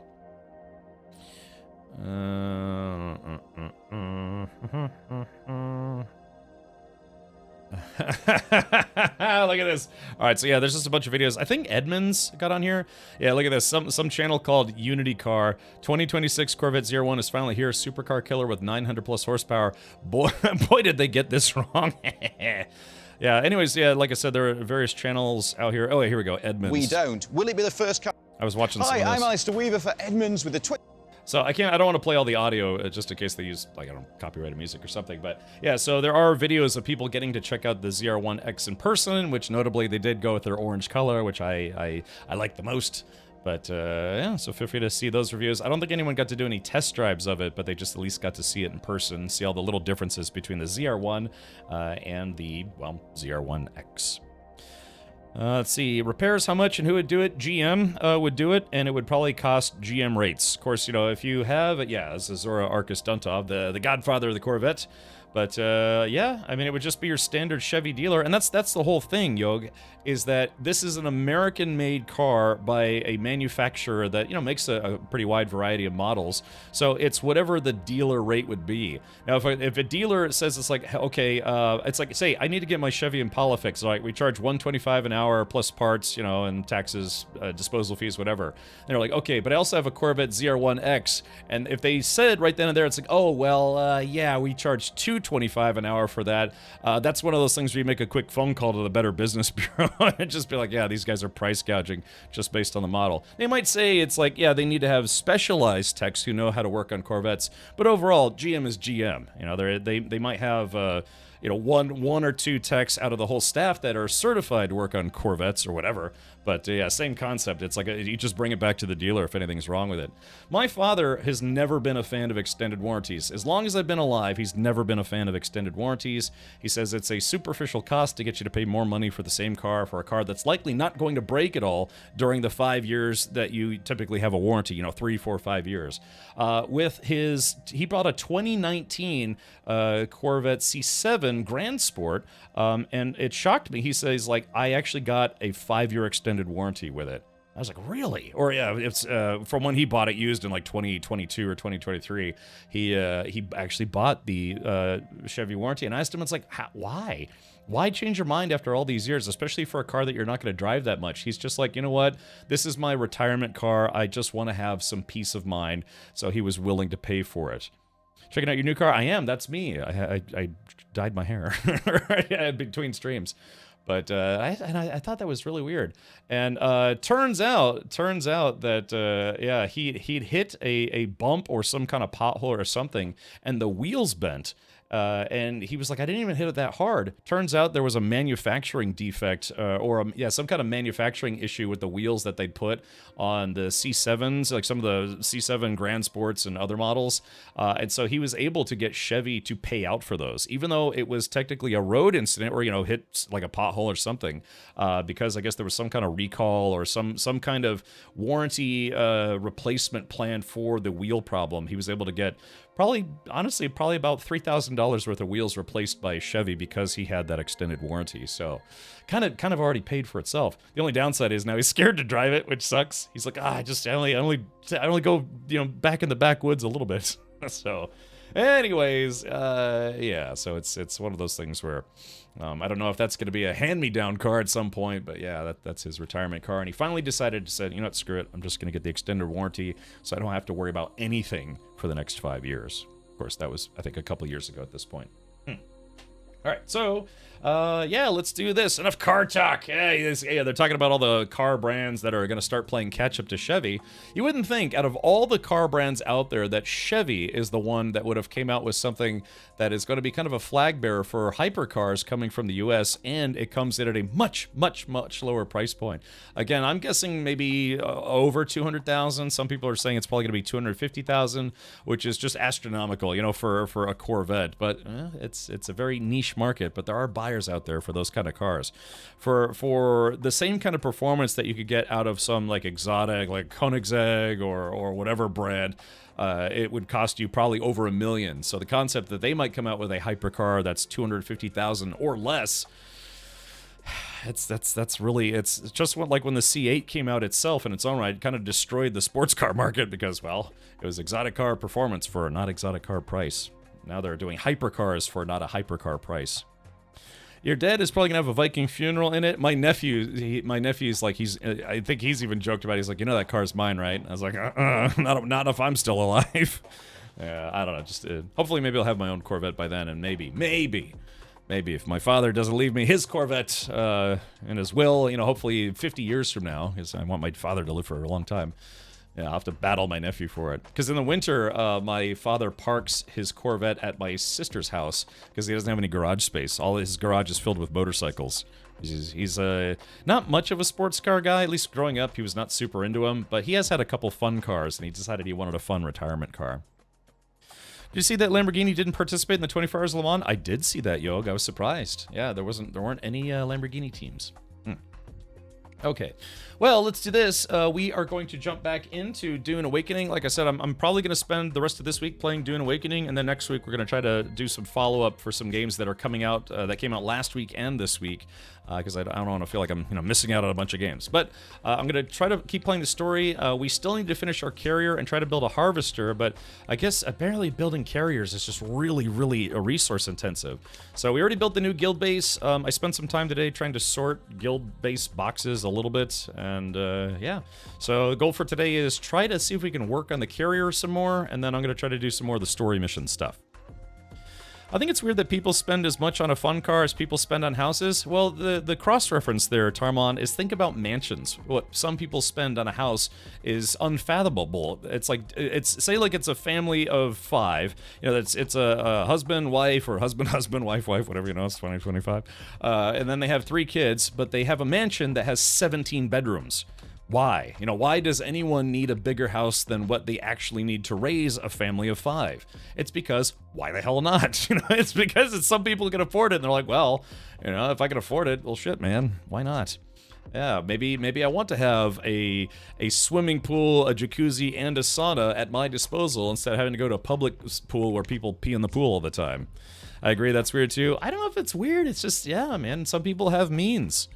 Look at this. All right, so yeah, there's just a bunch of videos. I think Edmonds got on here. Yeah, look at this. Some channel called Unity Car. 2026 Corvette ZR1 is finally here. Supercar killer with 900 plus horsepower. Boy, boy, did they get this wrong. Yeah. Anyways, yeah, like I said, there are various channels out here. Oh, yeah, here we go. Edmonds. We don't. Will it be the first car? I was watching. Some Hi, of this. I'm Alistair Weaver for Edmonds with the Twitch. So I don't want to play all the audio just in case they use, like, I don't know, copyrighted music or something. But yeah, so there are videos of people getting to check out the ZR1X in person, which notably they did go with their orange color, which I like the most. But yeah, so feel free to see those reviews. I don't think anyone got to do any test drives of it, but they just at least got to see it in person, see all the little differences between the ZR1 and the, well, ZR1X. Let's see, repairs, how much and who would do it? GM would do it, and it would probably cost GM rates. Of course, you know, if you have, yeah, this is Zora Arkus Duntov, the godfather of the Corvette. But yeah, I mean, it would just be your standard Chevy dealer, and that's the whole thing, Yog, is that this is an American-made car by a manufacturer that, you know, makes a pretty wide variety of models. So it's whatever the dealer rate would be. Now, if a dealer says it's like, okay, it's like, say, I need to get my Chevy Impala fixed, right? We charge $125 an hour plus parts, you know, and taxes, disposal fees, whatever. And they're like, okay, but I also have a Corvette ZR1X, and if they said right then and there, it's like, oh, well, yeah, we charge $225 an hour for that. That's one of those things where you make a quick phone call to the Better Business Bureau and just be like, yeah, these guys are price gouging just based on the model. They might say it's like, yeah, they need to have specialized techs who know how to work on Corvettes, but overall, GM is GM. You know, they might have you know, one or two techs out of the whole staff that are certified to work on Corvettes or whatever. But yeah, same concept. It's like you just bring it back to the dealer if anything's wrong with it. My father has never been a fan of extended warranties. As long as I've been alive, he's never been a fan of extended warranties. He says it's a superficial cost to get you to pay more money for the same car, for a car that's likely not going to break at all during the 5 years that you typically have a warranty, you know, 3, 4, 5 years. He bought a 2019 Corvette C7 Grand Sport, and it shocked me. He says, like, I actually got a 5-year extended warranty with it. I was like, really? Or yeah, it's from when he bought it used in like 2022 or 2023. He actually bought the Chevy warranty, and I asked him, it's like, why? Why change your mind after all these years, especially for a car that you're not going to drive that much? He's just like, you know what? This is my retirement car. I just want to have some peace of mind. So he was willing to pay for it. Checking out your new car? I am. That's me. I dyed my hair between streams. But I thought that was really weird. And turns out that yeah, he'd hit a bump or some kind of pothole or something, and the wheels bent. And he was like, I didn't even hit it that hard. Turns out there was a manufacturing defect or some kind of manufacturing issue with the wheels that they'd put on the C7s, like some of the C7 Grand Sports and other models. And so he was able to get Chevy to pay out for those, even though it was technically a road incident or, you know, hit like a pothole or something, because I guess there was some kind of recall or some kind of warranty replacement plan for the wheel problem. He was able to get probably about $3,000 worth of wheels replaced by Chevy because he had that extended warranty. So kind of already paid for itself. The only downside is now he's scared to drive it, which sucks. He's like, I only go, you know, back in the backwoods a little bit. So anyways, yeah, so it's one of those things where I don't know if that's going to be a hand-me-down car at some point, but yeah, that's his retirement car. And he finally decided to say, you know what, screw it. I'm just going to get the extended warranty so I don't have to worry about anything for the next 5 years. Of course, that was, I think, a couple years ago at this point. All right, so yeah, let's do this. Enough car talk. Yeah, they're talking about all the car brands that are going to start playing catch-up to Chevy. You wouldn't think, out of all the car brands out there, that Chevy is the one that would have came out with something that is going to be kind of a flag bearer for hypercars coming from the U.S., and it comes in at a much, much, much lower price point. Again, I'm guessing maybe over $200,000. Some people are saying it's probably going to be $250,000, which is just astronomical, you know, for a Corvette. But it's a very niche market, but there are buyers buyers out there for those kind of cars. For the same kind of performance that you could get out of some like exotic, like Koenigsegg or whatever brand, it would cost you probably over $1 million. So the concept that they might come out with a hypercar that's $250,000 or less, that's really, it's just like when the C8 came out itself in its own right, it kind of destroyed the sports car market because, well, it was exotic car performance for a not exotic car price. Now they're doing hypercars for not a hypercar price. Your dad is probably gonna have a Viking funeral in it. My nephew's like, I think he's even joked about it. He's like, you know that car's mine, right? I was like, not if I'm still alive. Yeah, I don't know. Just hopefully maybe I'll have my own Corvette by then, and maybe if my father doesn't leave me his Corvette in his will, you know, hopefully 50 years from now, because I want my father to live for a long time. Yeah, I'll have to battle my nephew for it. Because in the winter, my father parks his Corvette at my sister's house because he doesn't have any garage space. All his garage is filled with motorcycles. He's not much of a sports car guy. At least growing up, he was not super into them. But he has had a couple fun cars, and he decided he wanted a fun retirement car. Did you see that Lamborghini didn't participate in the 24 Hours of Le Mans? I did see that, Yog. I was surprised. Yeah, there weren't any Lamborghini teams. Okay, well, let's do this. We are going to jump back into Dune Awakening. Like I said, I'm probably going to spend the rest of this week playing Dune Awakening, and then next week we're going to try to do some follow-up for some games that are coming out, that came out last week and this week, because I don't want to feel like I'm missing out on a bunch of games. But I'm going to try to keep playing the story. We still need to finish our carrier and try to build a harvester, but I guess apparently building carriers is just really, really resource intensive. So we already built the new guild base. I spent some time today trying to sort guild base boxes a little bit, and yeah. So the goal for today is try to see if we can work on the carrier some more, and then I'm going to try to do some more of the story mission stuff. I think it's weird that people spend as much on a fun car as people spend on houses. Well, the cross-reference there, Tarmon, is think about mansions. What some people spend on a house is unfathomable. It's like, say like it's a family of 5. You know, it's a husband, wife, or husband, wife, whatever, you know, it's 2025. And then they have 3 kids, but they have a mansion that has 17 bedrooms. Why? You know, why does anyone need a bigger house than what they actually need to raise a family of 5? It's because, why the hell not? You know, it's because some people who can afford it, and they're like, well, you know, if I can afford it, well, shit, man, why not? Yeah, maybe I want to have a swimming pool, a jacuzzi, and a sauna at my disposal instead of having to go to a public pool where people pee in the pool all the time. I agree, that's weird too. I don't know if it's weird, it's just, yeah, man, some people have means.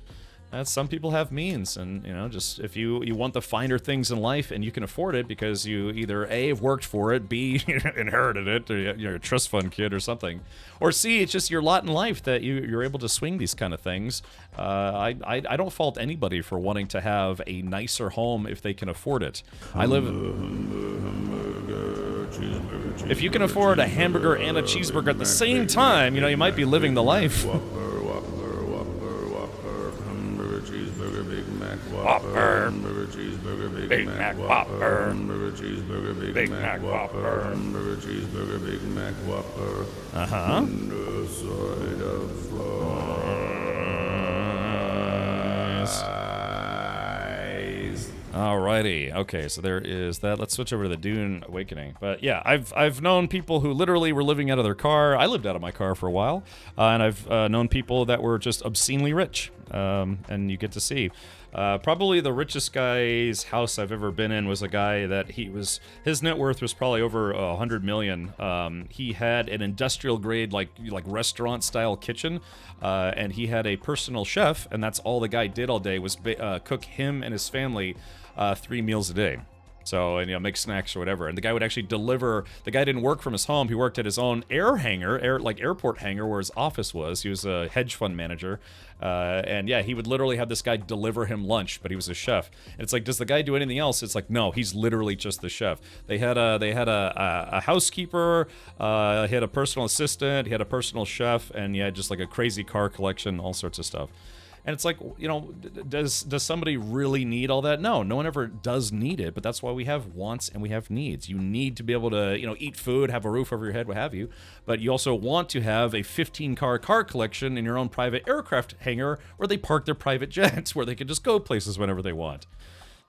Some people have means, and, you know, just if you want the finer things in life and you can afford it because you either A, have worked for it, B, inherited it, or you're a trust fund kid or something, or C, it's just your lot in life that you're able to swing these kind of things. I don't fault anybody for wanting to have a nicer home if they can afford it. If you can afford a hamburger and a cheeseburger at the same time, you know, you might be living the life. Whopper, cheeseburger, Big Mac Whopper, cheeseburger, Big Mac Whopper, cheeseburger, Big Mac Whopper. No side of fries. Alrighty, okay, so there is that. Let's switch over to the Dune Awakening. But yeah, I've known people who literally were living out of their car. I lived out of my car for a while, and I've known people that were just obscenely rich, and you get to see. Probably the richest guy's house I've ever been in was a guy that his net worth was probably over 100 million. He had an industrial grade, like restaurant style kitchen, and he had a personal chef, and that's all the guy did all day was cook him and his family 3 meals a day. So, and, you know, make snacks or whatever. And the guy would actually deliver. The guy didn't work from his home. He worked at his own airport hangar where his office was. He was a hedge fund manager. And yeah, he would literally have this guy deliver him lunch, but he was a chef. And it's like, does the guy do anything else? It's like, no, he's literally just the chef. They had a housekeeper. He had a personal assistant. He had a personal chef, and he had just like a crazy car collection, all sorts of stuff. And it's like, you know, does somebody really need all that? No one ever does need it, but that's why we have wants and we have needs. You need to be able to, you know, eat food, have a roof over your head, what have you, but you also want to have a 15-car collection in your own private aircraft hangar where they park their private jets, where they can just go places whenever they want.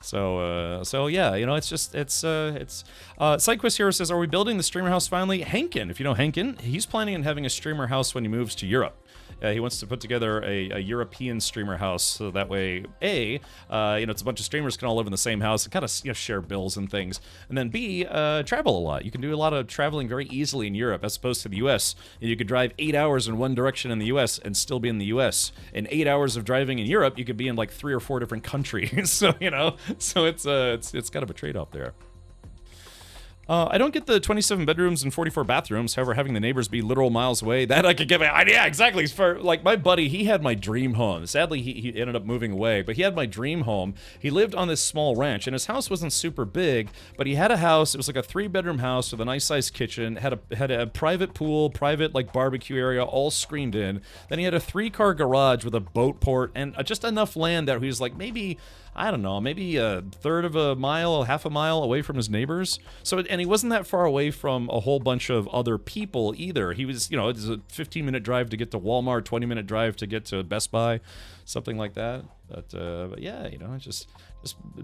So yeah, you know, SideQuest Hero says, are we building the streamer house finally? Henkin, if you know Henkin, he's planning on having a streamer house when he moves to Europe. He wants to put together a European streamer house, so that way, A, it's a bunch of streamers can all live in the same house and kind of share bills and things, and then B, travel a lot. You can do a lot of traveling very easily in Europe as opposed to the U.S. You could drive 8 hours in one direction in the U.S. and still be in the U.S. In 8 hours of driving in Europe, you could be in like 3 or 4 different countries. So it's kind of a trade-off there. I don't get the 27 bedrooms and 44 bathrooms. However, having the neighbors be literal miles away, that I could give. Yeah, exactly. For like my buddy, he had my dream home. Sadly, he ended up moving away, but he had my dream home. He lived on this small ranch, and his house wasn't super big, but he had a house. It was like a 3-bedroom house with a nice sized kitchen. Had a private pool, private like barbecue area, all screened in. Then he had a 3-car garage with a boat port and just enough land that he was like maybe, I don't know, maybe a third of a mile, half a mile away from his neighbors. And he wasn't that far away from a whole bunch of other people either. He was, it's a 15-minute drive to get to Walmart, 20-minute drive to get to Best Buy, something like that. But yeah, just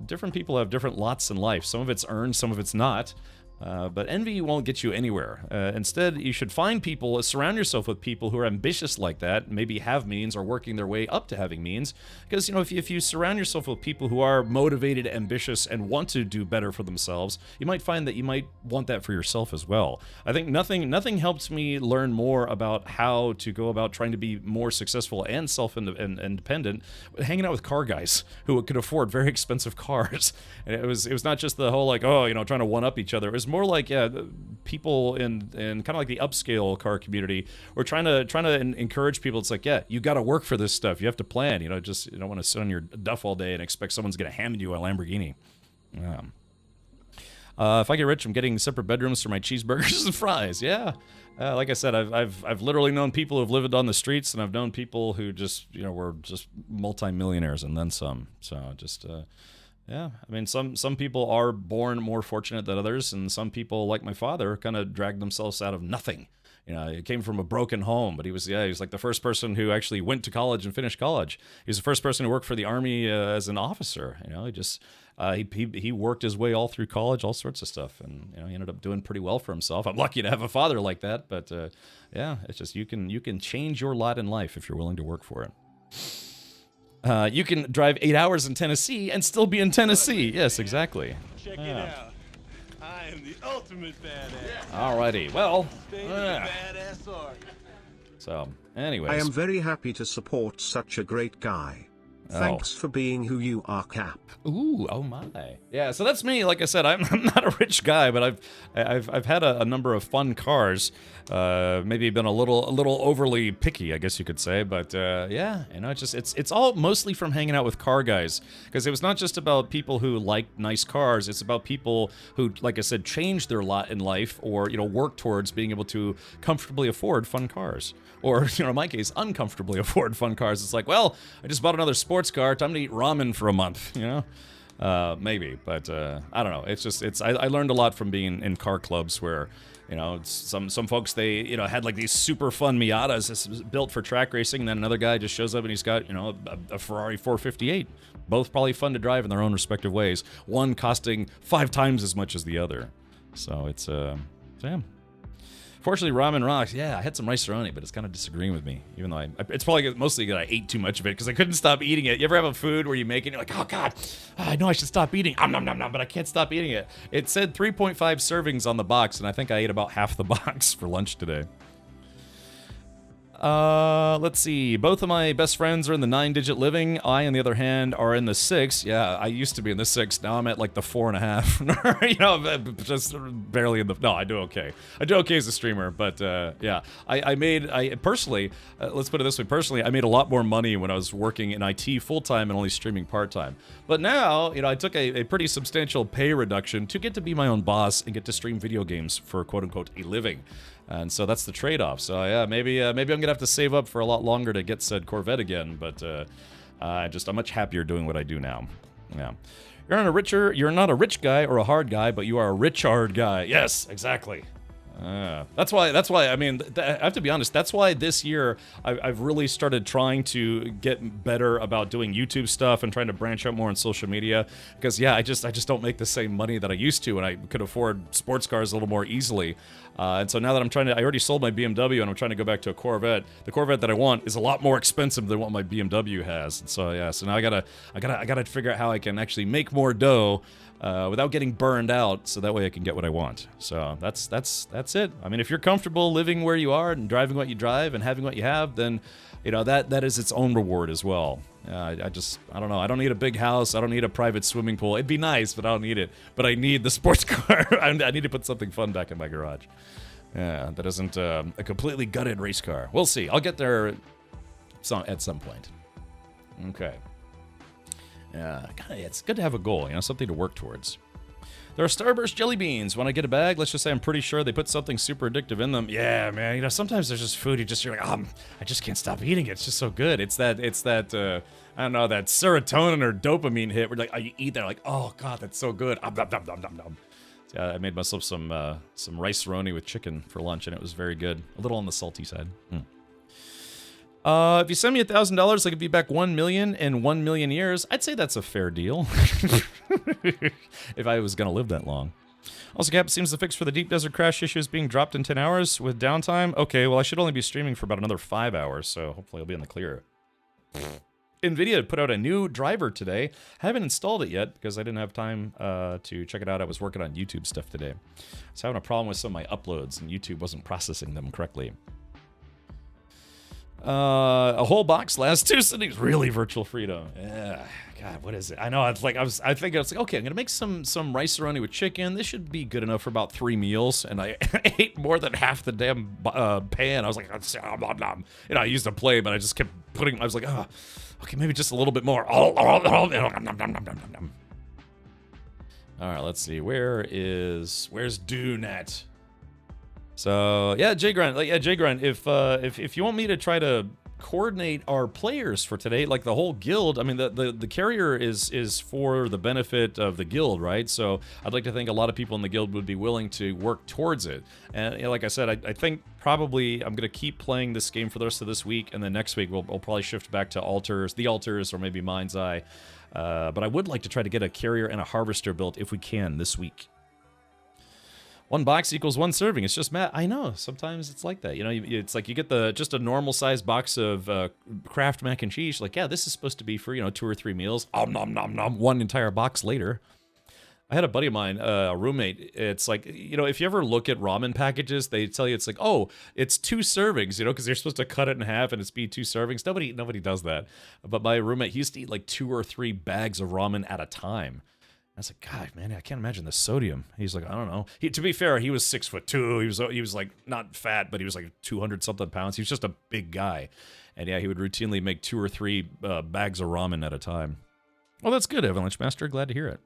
different people have different lots in life. Some of it's earned, some of it's not. But envy won't get you anywhere. Instead, you should find people, surround yourself with people who are ambitious like that, maybe have means or working their way up to having means. Because, if you surround yourself with people who are motivated, ambitious, and want to do better for themselves, you might find that you might want that for yourself as well. I think nothing helped me learn more about how to go about trying to be more successful and self-independent, hanging out with car guys who could afford very expensive cars. And it was not just the whole like, trying to one-up each other. It was more like people in kind of like the upscale car community were trying to encourage people. It's like, you got to work for this stuff. You have to plan. You don't want to sit on your duff all day and expect someone's going to hand you a Lamborghini. Yeah. If I get rich, I'm getting separate bedrooms for my cheeseburgers and fries. Yeah. Like I said, I've literally known people who've lived on the streets, and I've known people who just were just multimillionaires and then some. So just. Yeah, I mean, some people are born more fortunate than others, and some people, like my father, kind of dragged themselves out of nothing. He came from a broken home, but he was like the first person who actually went to college and finished college. He was the first person who worked for the Army as an officer. He worked his way all through college, all sorts of stuff, and he ended up doing pretty well for himself. I'm lucky to have a father like that, but it's just you can change your lot in life if you're willing to work for it. You can drive 8 hours in Tennessee and still be in Tennessee. Yes, exactly. Check it out. I am the ultimate badass. Alrighty, well. Badass art. So, anyways. I am very happy to support such a great guy. Thanks for being who you are, Cap. Ooh, oh my. Yeah, so that's me. Like I said, I'm not a rich guy, but I've had a number of fun cars. Maybe been a little overly picky, I guess you could say. But it's all mostly from hanging out with car guys, because it was not just about people who like nice cars. It's about people who, like I said, change their lot in life, or work towards being able to comfortably afford fun cars, or in my case, uncomfortably afford fun cars. It's like, well, I just bought another sports car. Time to eat ramen for a month. Maybe, but I don't know. I learned a lot from being in car clubs where. Some folks, they, had like these super fun Miatas built for track racing, and then another guy just shows up and he's got, a Ferrari 458. Both probably fun to drive in their own respective ways. One costing 5 times as much as the other. So it's, damn. Fortunately, ramen rocks. Yeah, I had some rice-a-roni, but it's kind of disagreeing with me. Even though it's probably mostly that I ate too much of it because I couldn't stop eating it. You ever have a food where you make it and you're like, oh God, I know I should stop eating. Nom, nom, nom, but I can't stop eating it. It said 3.5 servings on the box, and I think I ate about half the box for lunch today. Let's see. Both of my best friends are in the 9-digit living. I, on the other hand, are in the 6. Yeah, I used to be in the 6. Now I'm at like the 4.5. Just barely in the. No, I do okay. I do okay as a streamer, but yeah, I personally, let's put it this way. Personally, I made a lot more money when I was working in IT full time and only streaming part time. But now, I took a pretty substantial pay reduction to get to be my own boss and get to stream video games for quote unquote a living. And so that's the trade-off. So yeah, maybe I'm gonna have to save up for a lot longer to get said Corvette again. But I'm much happier doing what I do now. Yeah, you're not a rich guy or a hard guy, but you are a rich hard guy. Yes, exactly. That's why. I mean, I have to be honest. That's why this year I've really started trying to get better about doing YouTube stuff and trying to branch out more on social media. Because yeah, I just don't make the same money that I used to, and I could afford sports cars a little more easily. And so now that I already sold my BMW, and I'm trying to go back to a Corvette. The Corvette that I want is a lot more expensive than what my BMW has. And so yeah, so now I gotta figure out how I can actually make more dough. Without getting burned out, so that way I can get what I want. So that's it. I mean, if you're comfortable living where you are and driving what you drive and having what you have, then that is its own reward as well. I don't know. I don't need a big house. I don't need a private swimming pool. It'd be nice, but I don't need it. But I need the sports car. I need to put something fun back in my garage. Yeah, that isn't a completely gutted race car. We'll see. I'll get there at some point. Okay. Yeah, it's good to have a goal, something to work towards. There are Starburst jelly beans. When I get a bag, let's just say I'm pretty sure they put something super addictive in them. Yeah, man. Sometimes there's just food you're like, I just can't stop eating it. It's just so good. It's that I don't know, that serotonin or dopamine hit where like you eat that, like, oh god, that's so good. Yeah, I made myself some rice-a-roni with chicken for lunch, and it was very good. A little on the salty side. If you send me $1,000, I could be back 1 million in 1 million years. I'd say that's a fair deal. If I was going to live that long. Also, Cap, seems the fix for the deep desert crash issue is being dropped in 10 hours with downtime. Okay, well, I should only be streaming for about another 5 hours, so hopefully I'll be in the clear. NVIDIA put out a new driver today. I haven't installed it yet because I didn't have time to check it out. I was working on YouTube stuff today. I was having a problem with some of my uploads, and YouTube wasn't processing them correctly. A whole box lasts 2 sittings. Really, Virtual Freedom. Yeah. God, what is it? I know. I think it's like, okay, I'm gonna make some rice-a-roni with chicken. This should be good enough for about 3 meals. And I ate more than half the damn pan. I was like, I used a plate, but I just kept putting. I was like, okay, maybe just a little bit more. All right, let's see. Where's Dune at? So yeah, J-Grind, if you want me to try to coordinate our players for today, like the whole guild, I mean the carrier is for the benefit of the guild, right? So I'd like to think a lot of people in the guild would be willing to work towards it. And like I said, I think probably I'm gonna keep playing this game for the rest of this week, and then next week we'll probably shift back to the altars, or maybe Mind's Eye. But I would like to try to get a carrier and a harvester built if we can this week. 1 box equals 1 serving. It's just math. I know. Sometimes it's like that. It's like you get just a normal sized box of Kraft mac and cheese. Like, yeah, this is supposed to be for 2 or 3 meals. Nom nom nom. 1 entire box later. I had a buddy of mine, a roommate. It's like, if you ever look at ramen packages, they tell you it's like, oh, it's 2 servings, because you're supposed to cut it in half and it's be 2 servings. Nobody does that. But my roommate, he used to eat like 2 or 3 bags of ramen at a time. I was like, God, man, I can't imagine the sodium. He's like, I don't know. To be fair, he was 6'2". He was like not fat, but he was like 200 something pounds. He was just a big guy, and yeah, he would routinely make 2 or 3 bags of ramen at a time. Well, that's good, Avalanche Master. Glad to hear it.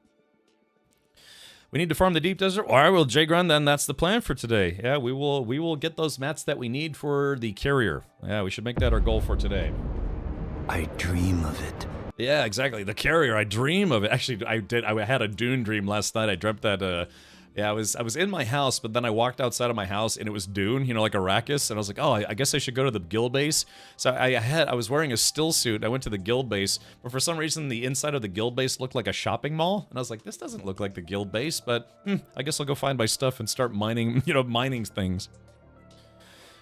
We need to farm the deep desert. All right, well, J-Grun, then that's the plan for today. Yeah, we will get those mats that we need for the carrier. Yeah, we should make that our goal for today. I dream of it. Yeah, exactly. The carrier, I dream of it. Actually, I had a Dune dream last night. I dreamt that, I was in my house, but then I walked outside of my house and it was Dune, like Arrakis, and I was like, oh, I guess I should go to the guild base. So I was wearing a still suit. I went to the guild base, but for some reason the inside of the guild base looked like a shopping mall, and I was like, this doesn't look like the guild base, but I guess I'll go find my stuff and start mining, mining things.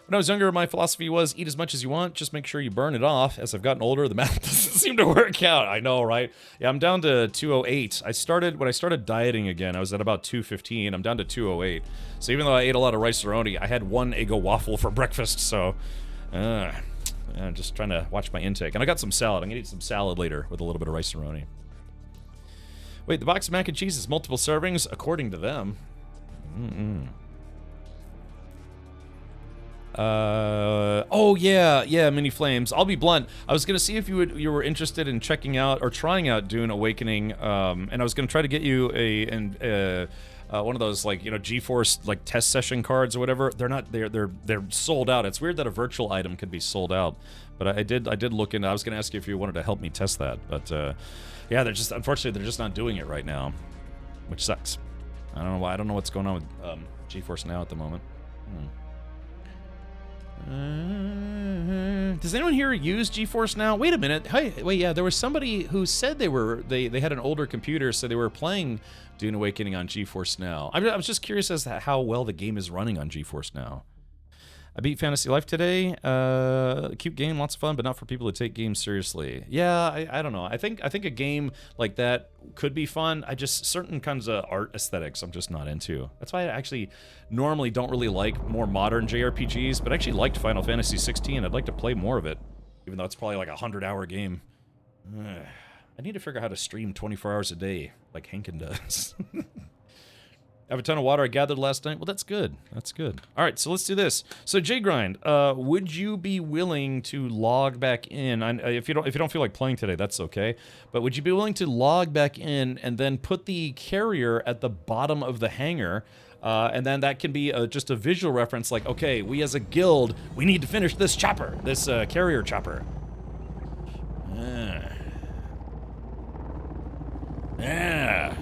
When I was younger, my philosophy was eat as much as you want, just make sure you burn it off. As I've gotten older, the math doesn't seem to work out. I know, right? Yeah, I'm down to 208. When I started dieting again, I was at about 215. I'm down to 208. So even though I ate a lot of rice-a-roni, I had 1 Eggo waffle for breakfast, so I'm just trying to watch my intake. And I got some salad. I'm gonna eat some salad later with a little bit of rice-a-roni. Wait, the box of mac and cheese is multiple servings, according to them. Oh yeah, Mini Flames. I'll be blunt. I was gonna see if you were interested in checking out or trying out Dune Awakening, and I was gonna try to get you one of those like GeForce like test session cards or whatever. They're sold out. It's weird that a virtual item could be sold out, but I did look into. I was gonna ask you if you wanted to help me test that, but yeah, unfortunately they're just not doing it right now, which sucks. I don't know why. I don't know what's going on with GeForce Now at the moment. Does anyone here use GeForce Now? Wait a minute. Hey, wait, yeah, there was somebody who said they had an older computer, so they were playing Dune Awakening on GeForce Now. I was just curious as to how well the game is running on GeForce Now. I beat Fantasy Life today. Cute game, lots of fun, but not for people who take games seriously. Yeah, I don't know. I think a game like that could be fun. I just certain kinds of art aesthetics I'm just not into. That's why I actually normally don't really like more modern JRPGs, but I actually liked Final Fantasy 16. I'd like to play more of it, even though it's probably like a 100-hour game. I need to figure out how to stream 24 hours a day, like Hankin does. I have a ton of water I gathered last night. Well, that's good. That's good. All right, so let's do this. So, J-Grind, would you be willing to log back in? If you don't feel like playing today, that's okay. But would you be willing to log back in and then put the carrier at the bottom of the hangar? And then that can be just a visual reference, like, okay, we as a guild, we need to finish this chopper, this carrier chopper. Yeah,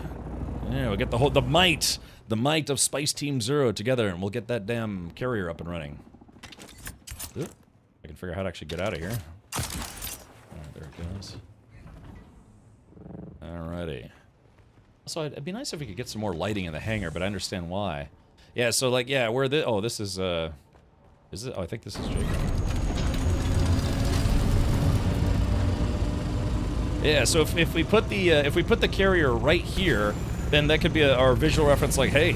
we'll get the might of Spice Team Zero together, and we'll get that damn carrier up and running. Oop. I can figure out how to actually get out of here. Alright, there it goes. Alrighty. So it'd be nice if we could get some more lighting in the hangar, but I understand why. Yeah, so like, yeah, where the this is it? Oh, I think this is Jake. Yeah, so if we put the carrier right here, then that could be our visual reference, like, hey,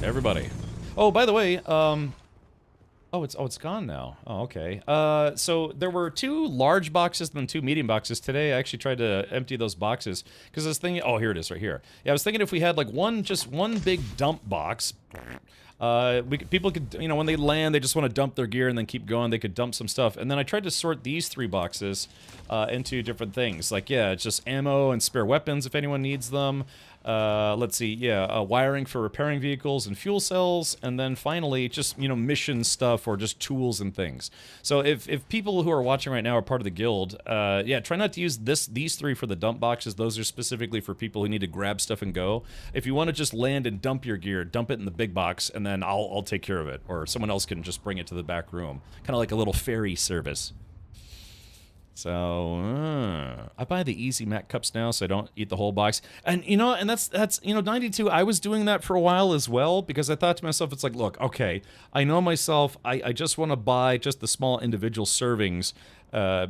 everybody. Oh, by the way, it's gone now. Oh, okay. So there were 2 large boxes and then 2 medium boxes. Today I actually tried to empty those boxes because I was thinking, oh, here it is right here. Yeah, I was thinking if we had like just one big dump box, people could, you know, when they land, they just want to dump their gear and then keep going. They could dump some stuff. And then I tried to sort these 3 boxes into different things. Like, yeah, it's just ammo and spare weapons if anyone needs them. Let's see, yeah, wiring for repairing vehicles and fuel cells, and then finally, just, you know, mission stuff or just tools and things. So if people who are watching right now are part of the guild, yeah, try not to use these 3 for the dump boxes. Those are specifically for people who need to grab stuff and go. If you want to just land and dump your gear, dump it in the big box, and then I'll take care of it, or someone else can just bring it to the back room. Kind of like a little ferry service. So, I buy the Easy Mac cups now so I don't eat the whole box. And, you know, and that's you know, 92, I was doing that for a while as well, because I thought to myself, it's like, look, okay, I know myself, I just want to buy just the small individual servings,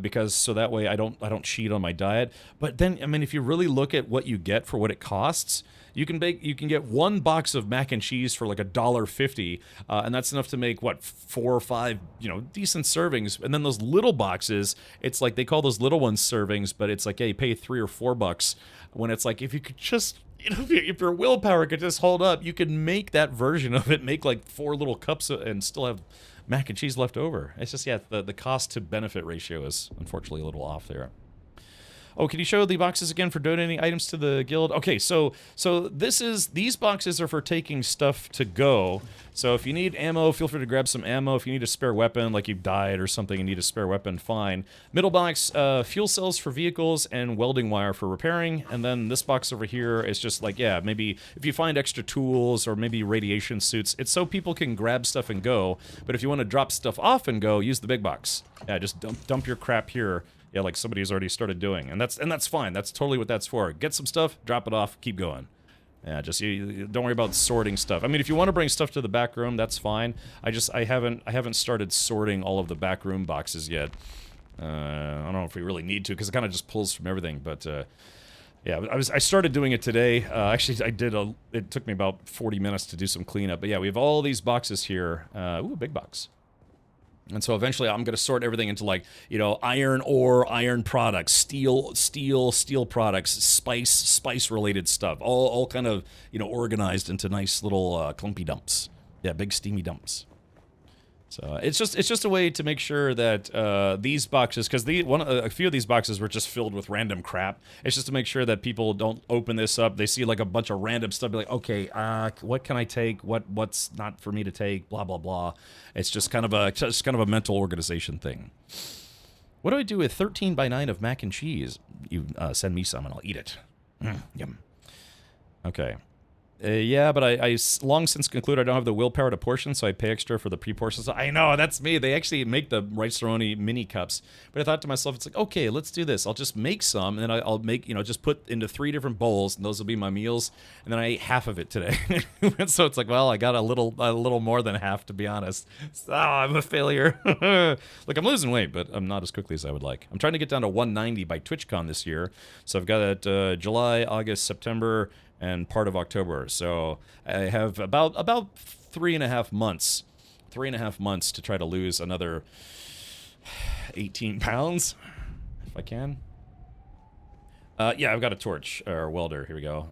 because so that way I don't cheat on my diet. But then, I mean, if you really look at what you get for what it costs, you can get 1 box of mac and cheese for like $1.50, and that's enough to make, what, 4 or 5, you know, decent servings. And then those little boxes, it's like they call those little ones servings, but it's like, hey, pay $3 or $4. When it's like, if you could just, you know, if your willpower could just hold up, you could make that version of it, make like 4 little cups and still have mac and cheese left over. It's just, yeah, the cost to benefit ratio is unfortunately a little off there. Oh, can you show the boxes again for donating items to the guild? Okay, so these boxes are for taking stuff to go. So if you need ammo, feel free to grab some ammo. If you need a spare weapon, like you've died or something and need a spare weapon, fine. Middle box, fuel cells for vehicles and welding wire for repairing. And then this box over here is just like, yeah, maybe if you find extra tools or maybe radiation suits, it's so people can grab stuff and go. But if you want to drop stuff off and go, use the big box. Yeah, just dump your crap here. Yeah, like somebody's already started doing, and that's fine. That's totally what that's for. Get some stuff, drop it off, keep going. Yeah, just you don't worry about sorting stuff. I mean, if you want to bring stuff to the back room, that's fine. I haven't started sorting all of the back room boxes yet. I don't know if we really need to, because it kind of just pulls from everything. But yeah, I started doing it today. Actually, it took me about 40 minutes to do some cleanup. But yeah, we have all these boxes here. Ooh, a big box. And so eventually I'm going to sort everything into, like, you know, iron ore, iron products, steel products, spice related stuff, all kind of, you know, organized into nice little clumpy dumps. Yeah, big steamy dumps. So it's just a way to make sure that these boxes, because a few of these boxes were just filled with random crap. It's just to make sure that people don't open this up. They see like a bunch of random stuff, be like, okay, what can I take? What's not for me to take? Blah blah blah. It's just kind of a mental organization thing. What do I do with 13 by 9 of mac and cheese? You send me some and I'll eat it. Yum. Okay. Yeah, but I long since concluded I don't have the willpower to portion, so I pay extra for the pre-portions. I know, that's me. They actually make the rice-a-roni mini cups. But I thought to myself, it's like, okay, let's do this. I'll just make some, and then I'll make, you know, just put into 3 different bowls, and those will be my meals. And then I ate half of it today. So it's like, well, I got a little more than half, to be honest. So, I'm a failure. Look, I'm losing weight, but I'm not as quickly as I would like. I'm trying to get down to 190 by TwitchCon this year. So I've got July, August, September, and part of October. So I have about 3.5 months. 3.5 months to try to lose another 18 pounds, if I can. Yeah, I've got a torch, or welder. Here we go.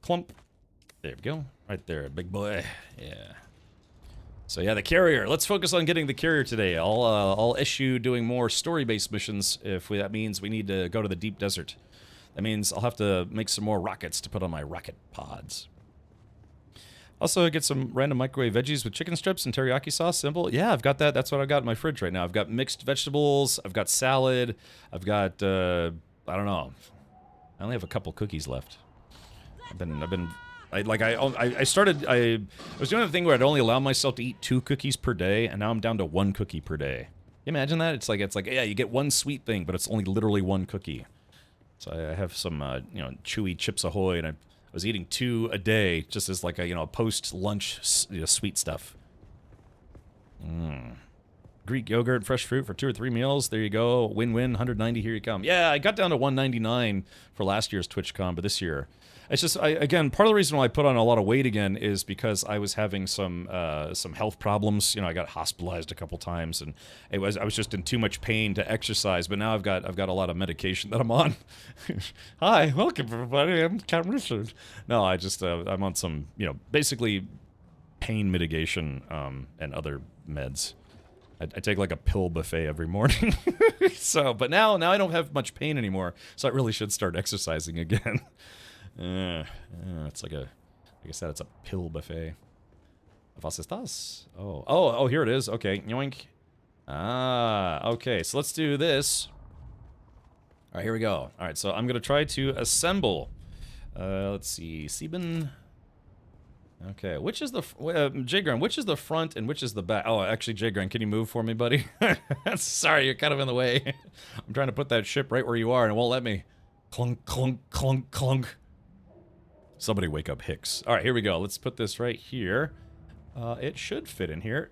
Clump. There we go. Right there, big boy. Yeah. So yeah, the carrier. Let's focus on getting the carrier today. I'll issue doing more story-based missions if that means we need to go to the deep desert. That means I'll have to make some more rockets to put on my rocket pods. Also, get some random microwave veggies with chicken strips and teriyaki sauce. Simple. Yeah, I've got that. That's what I've got in my fridge right now. I've got mixed vegetables. I've got salad. I've got, I don't know. I only have a couple cookies left. I was doing the thing where I'd only allow myself to eat 2 cookies per day, and now I'm down to 1 cookie per day. Can you imagine that? It's like, yeah, you get 1 sweet thing, but it's only literally 1 cookie. So I have some, you know, chewy Chips Ahoy, and I was eating 2 a day, just as like a, you know, post-lunch, sweet stuff. Greek yogurt, fresh fruit for 2 or 3 meals. There you go. Win-win. 190. Here you come. Yeah, I got down to 199 for last year's TwitchCon, but this year, it's just again, part of the reason why I put on a lot of weight again is because I was having some health problems. You know, I got hospitalized a couple times, and I was just in too much pain to exercise. But now I've got a lot of medication that I'm on. Hi, welcome everybody. I'm Captain Richard. No, I just I'm on some, you know, basically pain mitigation and other meds. I take like a pill buffet every morning. So, but now I don't have much pain anymore, so I really should start exercising again. It's like like I said, it's a pill buffet. Was estás? Oh, here it is. Okay, yoink. Okay, so let's do this. All right, here we go. All right, so I'm gonna try to assemble. Let's see, Sieben. Okay, which is the Jgren? Which is the front and which is the back? Oh, actually, Jgren, can you move for me, buddy? Sorry, you're kind of in the way. I'm trying to put that ship right where you are, and it won't let me. Clunk, clunk, clunk, clunk. Somebody wake up Hicks. All right, here we go. Let's put this right here. It should fit in here.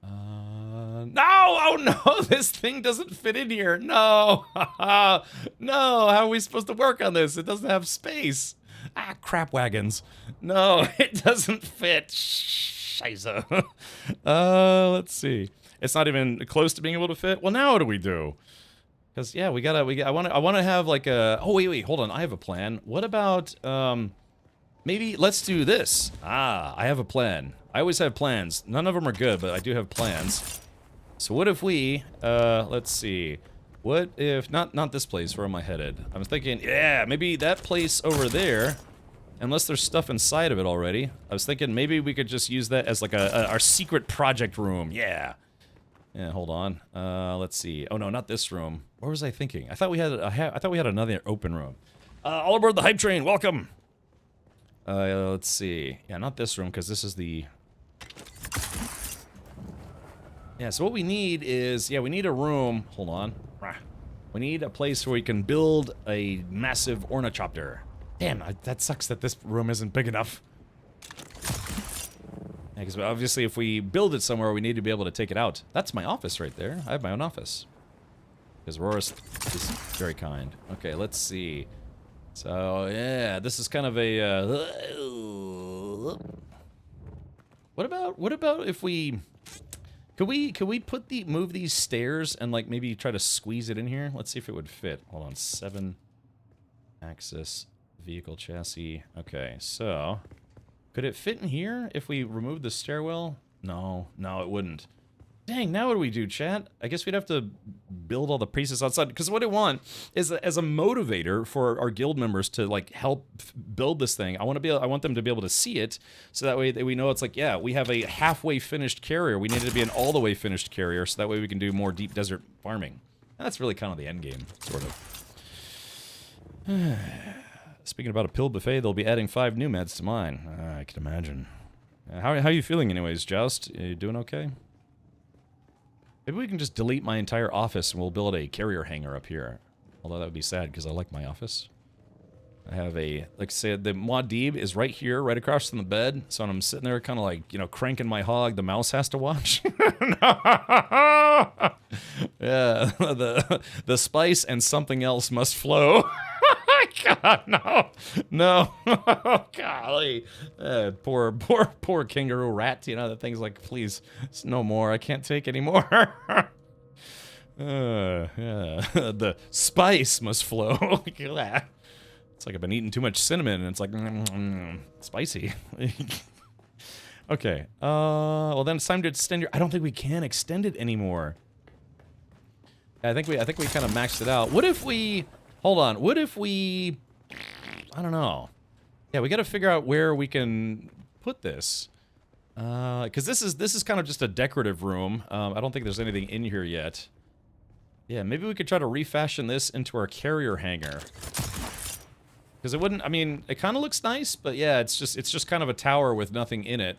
No! Oh no! This thing doesn't fit in here. No! No! How are we supposed to work on this? It doesn't have space. Ah, crap wagons. No, it doesn't fit. Scheiße. Let's see. It's not even close to being able to fit. Well, now what do we do? Because yeah, I want to have like a. Oh wait, hold on. I have a plan. What about maybe let's do this. I have a plan. I always have plans. None of them are good, but I do have plans. So what if we let's see. What if not this place? Where am I headed? I was thinking, yeah, maybe that place over there. Unless there's stuff inside of it already. I was thinking maybe we could just use that as like our secret project room. Yeah. Yeah, hold on. Let's see. Oh no, not this room. Where was I thinking? I thought we had another open room. All aboard the hype train. Welcome. Let's see. Yeah, not this room because this is the. Yeah. So what we need is we need a room. Hold on. We need a place where we can build a massive ornithopter. Damn, that sucks that this room isn't big enough. Yeah, because obviously if we build it somewhere, we need to be able to take it out. That's my office right there. I have my own office. Because Roris is very kind. Okay, let's see. So, yeah, this is kind of a... What about if we... Could we move these stairs and like maybe try to squeeze it in here? Let's see if it would fit. Hold on, 7 axis vehicle chassis. Okay, so could it fit in here if we remove the stairwell? No, it wouldn't. Dang, now what do we do, chat? I guess we'd have to build all the pieces outside, because what I want is as a motivator for our guild members to like help build this thing. I want them to be able to see it, so that way we know it's like, yeah, we have a halfway finished carrier. We need it to be an all the way finished carrier, so that way we can do more deep desert farming. And that's really kind of the end game, sort of. Speaking about a pill buffet, they'll be adding 5 new meds to mine. I can imagine. How are you feeling anyways, Joust? You doing okay? Maybe we can just delete my entire office and we'll build a carrier hangar up here. Although that would be sad because I like my office. I have a, like I said, the Muad'Dib is right here, right across from the bed. So when I'm sitting there kind of like, you know, cranking my hog, the mouse has to watch. Yeah, the spice and something else must flow. God, no. No. Golly. Poor kangaroo rat, you know, that thing's like, please, no more. I can't take any more. Yeah. The spice must flow. It's like I've been eating too much cinnamon, and it's like, spicy. Okay. Well, then it's time to extend your... I don't think we can extend it anymore. I think we kind of maxed it out. What if we... Hold on. What if we... I don't know. Yeah, we got to figure out where we can put this. Because this is kind of just a decorative room. I don't think there's anything in here yet. Yeah, maybe we could try to refashion this into our carrier hangar. Because it wouldn't, I mean, it kind of looks nice, but yeah, it's just kind of a tower with nothing in it.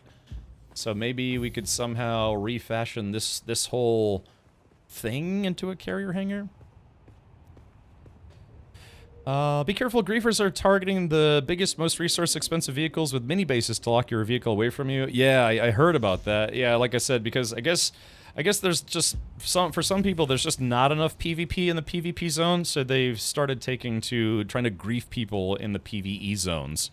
So maybe we could somehow refashion this whole thing into a carrier hangar. Be careful, griefers are targeting the biggest, most resource-expensive vehicles with mini bases to lock your vehicle away from you. Yeah, I heard about that. Yeah, like I said, because I guess there's just for some people there's just not enough PvP in the PvP zone, so they've started trying to grief people in the PvE zones.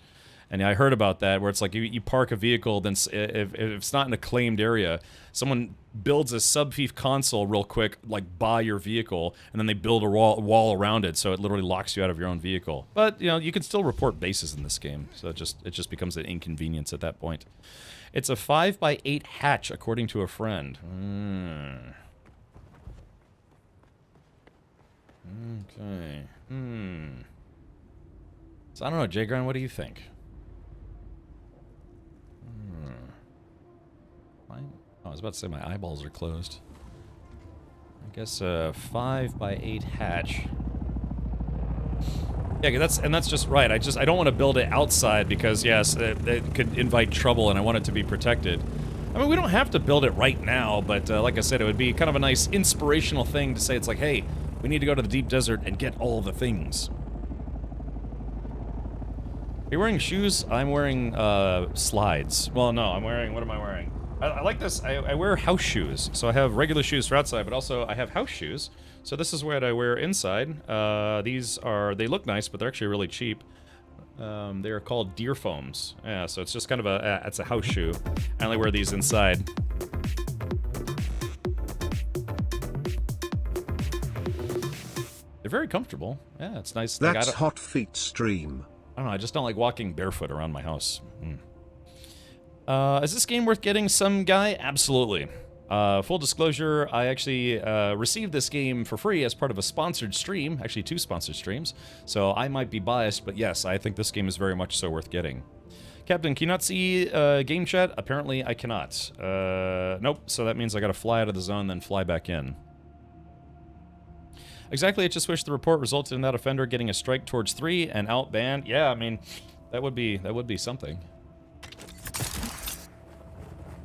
And yeah, I heard about that, where it's like you park a vehicle, then if it's not in a claimed area, someone builds a sub-fief console real quick, like by your vehicle, and then they build a wall around it, so it literally locks you out of your own vehicle. But you know, you can still report bases in this game, so it just becomes an inconvenience at that point. It's a 5x8 hatch, according to a friend. Okay. So I don't know, Jgrind, what do you think? Oh, I was about to say my eyeballs are closed. I guess a 5x8 hatch. Yeah, that's just right. I don't want to build it outside because yes, it could invite trouble, and I want it to be protected. I mean, we don't have to build it right now, but like I said, it would be kind of a nice inspirational thing to say. It's like, hey, we need to go to the deep desert and get all the things. Are you wearing shoes? I'm wearing slides. Well, no, I'm wearing. What am I wearing? I like this. I wear house shoes. So I have regular shoes for outside, but also I have house shoes. So this is what I wear inside. They look nice, but they're actually really cheap. They are called deer foams. Yeah, so it's just kind of it's a house shoe. I only wear these inside. They're very comfortable. Yeah, it's nice. That's like, Hot Feet Stream. I don't know, I just don't like walking barefoot around my house. Is this game worth getting, some guy? Absolutely. Full disclosure, I actually received this game for free as part of a sponsored stream, actually 2 sponsored streams, so I might be biased, but yes, I think this game is very much so worth getting. Captain, can you not see game chat? Apparently I cannot. Nope, so that means I gotta fly out of the zone, then fly back in. Exactly, I just wish the report resulted in that offender getting a strike towards 3 and out banned. Yeah, I mean, that would be something.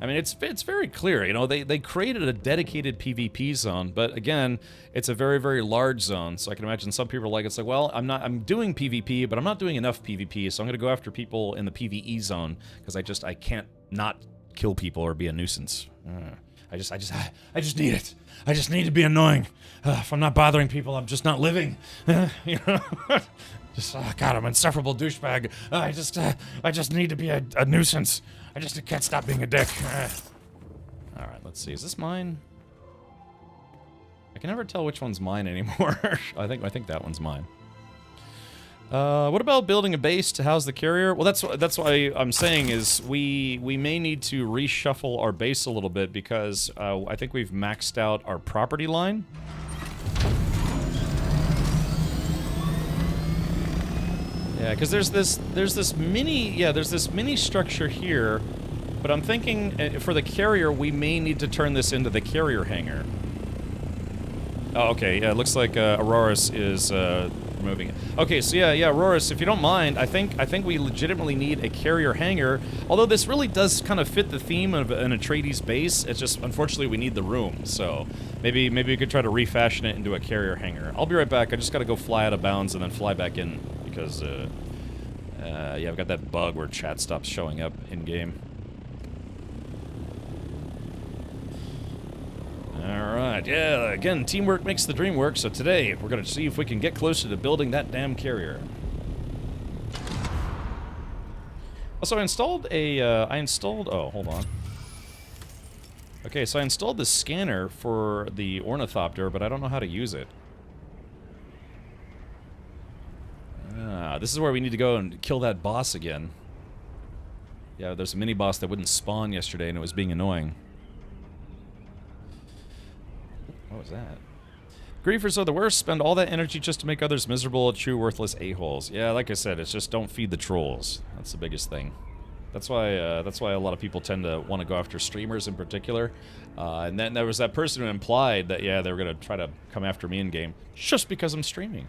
I mean, it's very clear, you know, they created a dedicated PvP zone, but again, it's a very, very large zone, so I can imagine some people are like, it's like, well, I'm doing PvP, but I'm not doing enough PvP, so I'm gonna go after people in the PvE zone, because I can't not kill people or be a nuisance. I just need it. I just need to be annoying. If I'm not bothering people, I'm just not living. You know? Just, oh God, I'm an insufferable douchebag. I just need to be a nuisance. I just can't stop being a dick. Alright, let's see. Is this mine? I can never tell which one's mine anymore. I think that one's mine. What about building a base to house the carrier? Well, that's why I'm saying is we may need to reshuffle our base a little bit because I think we've maxed out our property line. Yeah, because there's this mini structure here, but I'm thinking for the carrier we may need to turn this into the carrier hangar. Oh, okay. Yeah, it looks like Auroras is removing it. Okay, so yeah, Roris, if you don't mind, I think we legitimately need a carrier hangar. Although this really does kind of fit the theme of an Atreides base. It's just unfortunately we need the room. So maybe we could try to refashion it into a carrier hangar. I'll be right back. I just got to go fly out of bounds and then fly back in because yeah, I've got that bug where chat stops showing up in game. Alright, yeah, again, teamwork makes the dream work, so today we're gonna see if we can get closer to building that damn carrier. Also, I installed a, oh, hold on. Okay, so I installed the scanner for the ornithopter, but I don't know how to use it. This is where we need to go and kill that boss again. Yeah, there's a mini-boss that wouldn't spawn yesterday and it was being annoying. What was that? Griefers are the worst. Spend all that energy just to make others miserable, true worthless a-holes. Yeah, like I said, it's just don't feed the trolls. That's the biggest thing. That's why a lot of people tend to want to go after streamers in particular. And then there was that person who implied that, yeah, they were going to try to come after me in-game just because I'm streaming.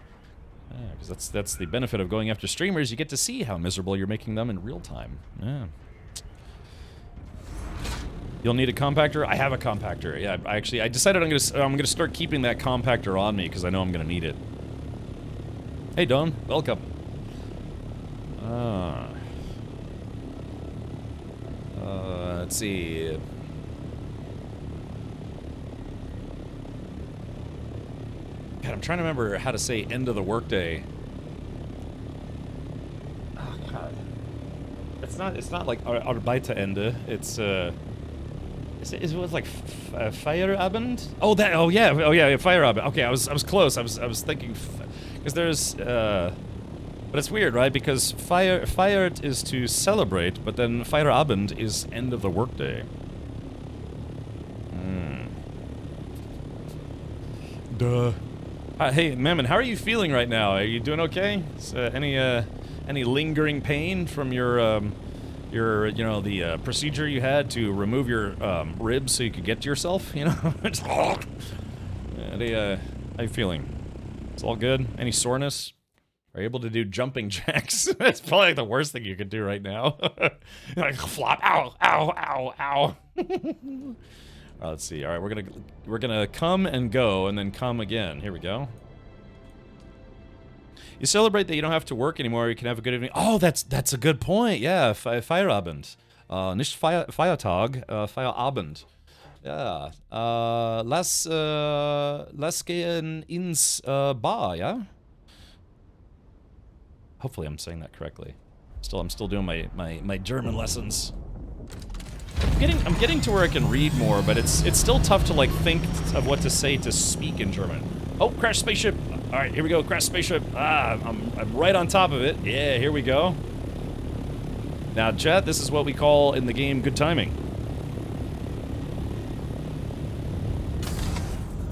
Yeah, because that's the benefit of going after streamers. You get to see how miserable you're making them in real time. Yeah. You'll need a compactor? I have a compactor. Yeah, I decided I'm gonna start keeping that compactor on me because I know I'm gonna need it. Hey Don, welcome. Let's see. God, I'm trying to remember how to say end of the workday. Oh God. It's not like Arbeiterende. It's Is it like Feierabend? Oh yeah, Feierabend. Okay, I was close. I was thinking because there's but it's weird, right? Because Feiert is to celebrate, but then Feierabend is end of the workday. Duh. Hey, Mammon, how are you feeling right now? Are you doing okay? Any lingering pain from your you know, the procedure you had to remove your ribs so you could get to yourself, you know? How you feeling? It's all good? Any soreness? Are you able to do jumping jacks? That's probably like the worst thing you could do right now. Like flop, ow, ow, ow, ow. Let's see. All right, we're gonna come and go, and then come again. Here we go. You celebrate that you don't have to work anymore. You can have a good evening. Oh, that's a good point. Yeah, Feierabend. Nicht Feiertag, Feierabend. Yeah. Lass gehen ins Bar. Yeah. Hopefully, I'm saying that correctly. I'm still doing my German lessons. I'm getting to where I can read more, but it's still tough to like think of what to say to speak in German. Oh, crash spaceship! All right, here we go, crash spaceship. I'm right on top of it. Yeah, here we go. Now, chat, this is what we call in the game good timing.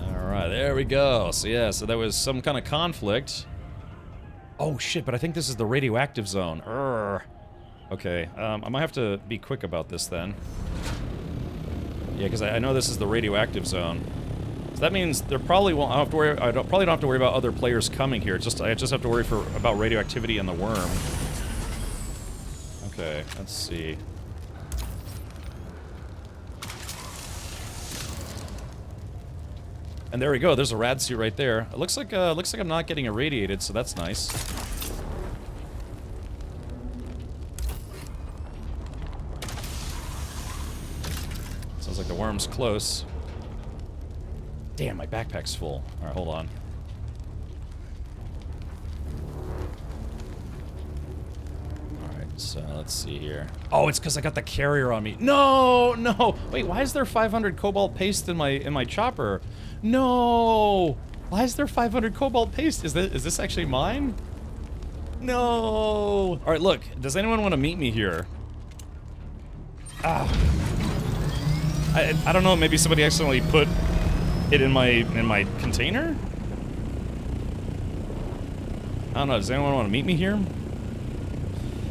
All right, there we go. So yeah, so there was some kind of conflict. Oh shit! But I think this is the radioactive zone. Urgh. Okay, I might have to be quick about this then. Yeah, because I know this is the radioactive zone. So that means there probably won't have to worry. Probably don't have to worry about other players coming here. I just have to worry about radioactivity and the worm. Okay, let's see. And there we go. There's a rad suit right there. It looks like I'm not getting irradiated, so that's nice. Sounds like the worm's close. Damn, my backpack's full. Alright, hold on. Alright, so let's see here. Oh, it's because I got the carrier on me. No! No! Wait, why is there 500 cobalt paste in my chopper? No! Why is there 500 cobalt paste? Is this actually mine? No! Alright, look. Does anyone want to meet me here? Ah. I don't know, maybe somebody accidentally put it in my container? I don't know, does anyone want to meet me here?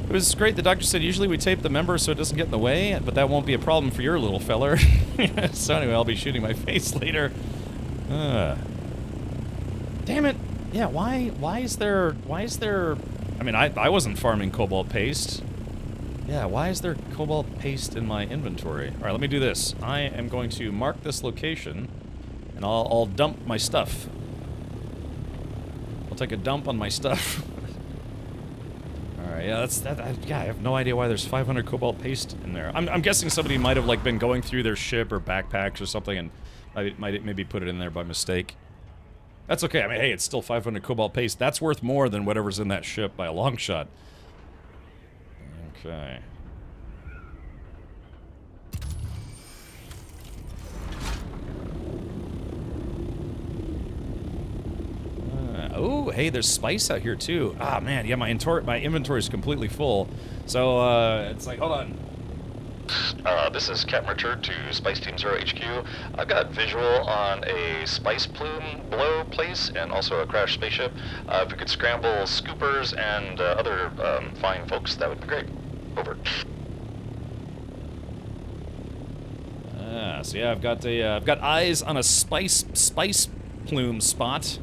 It was great, the doctor said usually we tape the member so it doesn't get in the way, but that won't be a problem for your little feller. So anyway, I'll be shooting my face later. Damn it! Yeah, why is there, I mean, I wasn't farming cobalt paste. Yeah, why is there cobalt paste in my inventory? Alright, let me do this. I am going to mark this location, and I'll dump my stuff. I'll take a dump on my stuff. Alright, yeah, yeah, I have no idea why there's 500 cobalt paste in there. I'm guessing somebody might have, like, been going through their ship or backpacks or something and might maybe put it in there by mistake. That's okay. I mean, hey, it's still 500 cobalt paste. That's worth more than whatever's in that ship by a long shot. Okay. Oh, hey, there's spice out here too. Ah, man, yeah, my inventory is completely full. So, it's like, hold on. This is Captain Richard to Spice Team 0 HQ. I've got visual on a spice plume below place and also a crashed spaceship. If we could scramble scoopers and other fine folks, that would be great. Over. So yeah, I've got eyes on a spice plume spot.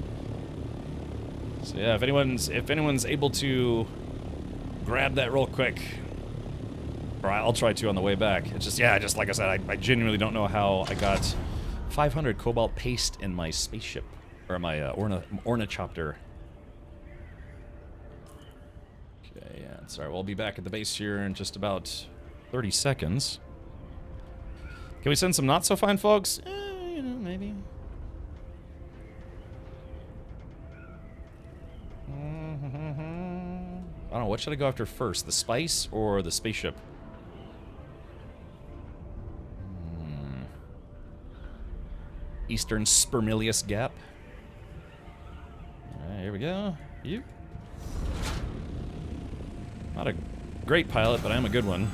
So yeah, if anyone's able to grab that real quick. Or I'll try to on the way back. It's just, yeah, just like I said, I genuinely don't know how I got 500 cobalt paste in my spaceship. Or my ornithopter. Okay, yeah, it's alright. We'll be back at the base here in just about 30 seconds. Can we send some not-so-fine folks? You know, maybe. I don't know, what should I go after first? The spice or the spaceship? Eastern Spermilius Gap. Alright, here we go. You. Not a great pilot, but I am a good one.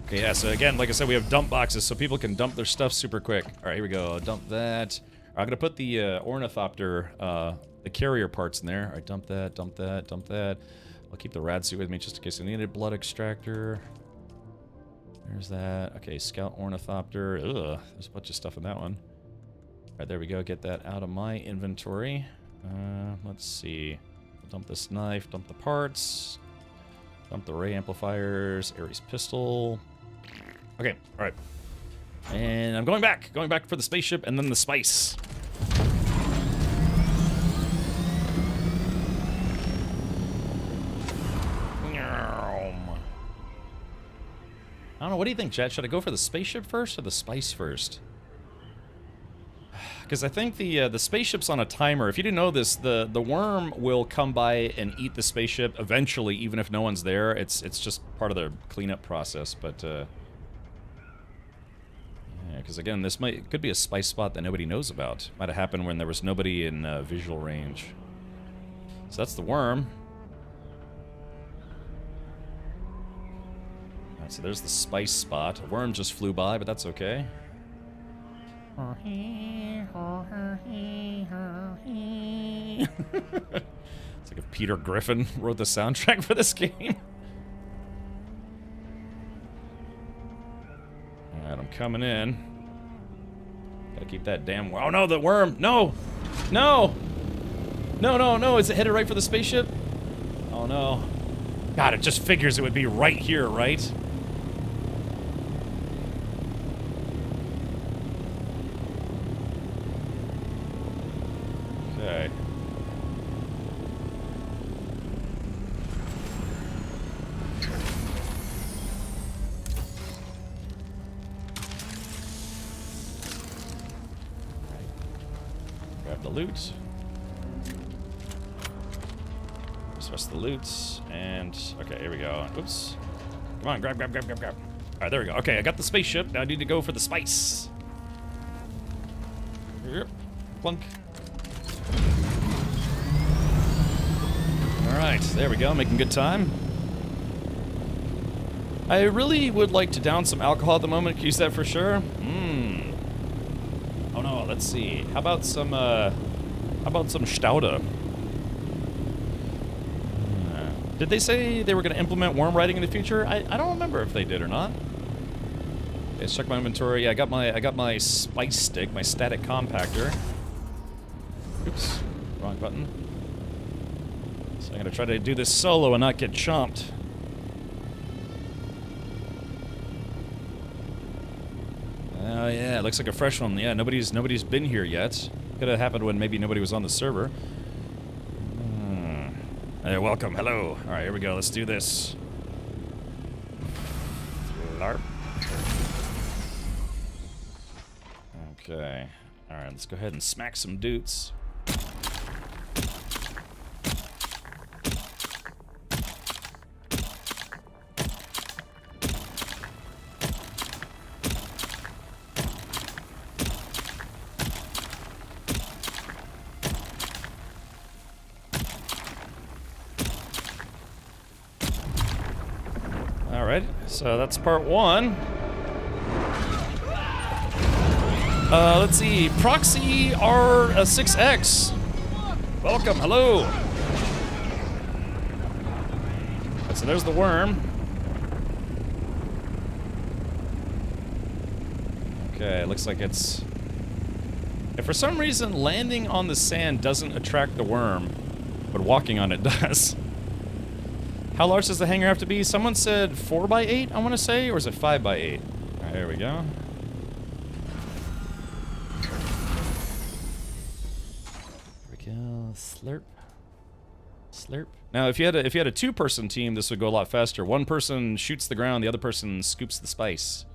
Okay, yeah, so again, like I said, we have dump boxes so people can dump their stuff super quick. Alright, here we go. Dump that. I'm gonna put the ornithopter, the carrier parts in there. Alright, dump that, dump that, dump that. I'll keep the rad suit with me just in case I need a blood extractor. There's that. Okay, scout ornithopter. Ugh, there's a bunch of stuff in that one. Alright, there we go. Get that out of my inventory. Let's see. Dump this knife, dump the parts. Dump the ray amplifiers, Ares pistol. Okay, alright. And I'm going back for the spaceship and then the spice. I don't know, what do you think, chat? Should I go for the spaceship first or the spice first? Because I think the spaceship's on a timer. If you didn't know this, the worm will come by and eat the spaceship eventually, even if no one's there. It's just part of the cleanup process, but yeah, because again, this could be a spice spot that nobody knows about. Might have happened when there was nobody in visual range. So that's the worm. Alright, so there's the spice spot. A worm just flew by, but that's okay. It's like if Peter Griffin wrote the soundtrack for this game. Alright, I'm coming in. Gotta keep that damn... Oh no, the worm! No! No! No, no, no! Is it headed right for the spaceship? Oh no. God, it just figures it would be right here, right? Okay. Grab the loot. Rest of the loot, and okay, here we go. Oops. Come on, grab. Alright, there we go. Okay, I got the spaceship. Now I need to go for the spice. Yep. Plunk. Alright, there we go, making good time. I really would like to down some alcohol at the moment. Can you use that for sure? Oh no, let's see. How about some Staude? Did they say they were going to implement worm riding in the future? I don't remember if they did or not. Okay, let's check my inventory. Yeah, I got my spice stick, my static compactor. Oops. Wrong button. So I'm gonna try to do this solo and not get chomped. Oh yeah, it looks like a fresh one. Yeah, nobody's been here yet. Could have happened when maybe nobody was on the server. Hey, welcome, hello. Alright, here we go, let's do this. LARP. Okay. Alright, let's go ahead and smack some doots. Alright, so that's part one. Let's see, Proxy R6X. Welcome, hello. So there's the worm. Okay, looks like it's... If for some reason landing on the sand doesn't attract the worm, but walking on it does. How large does the hangar have to be? Someone said 4x8, I want to say, or is it 5x8? Alright, there we go. Slurp. Slurp. Now, if you had a two-person team, this would go a lot faster. One person shoots the ground, the other person scoops the spice.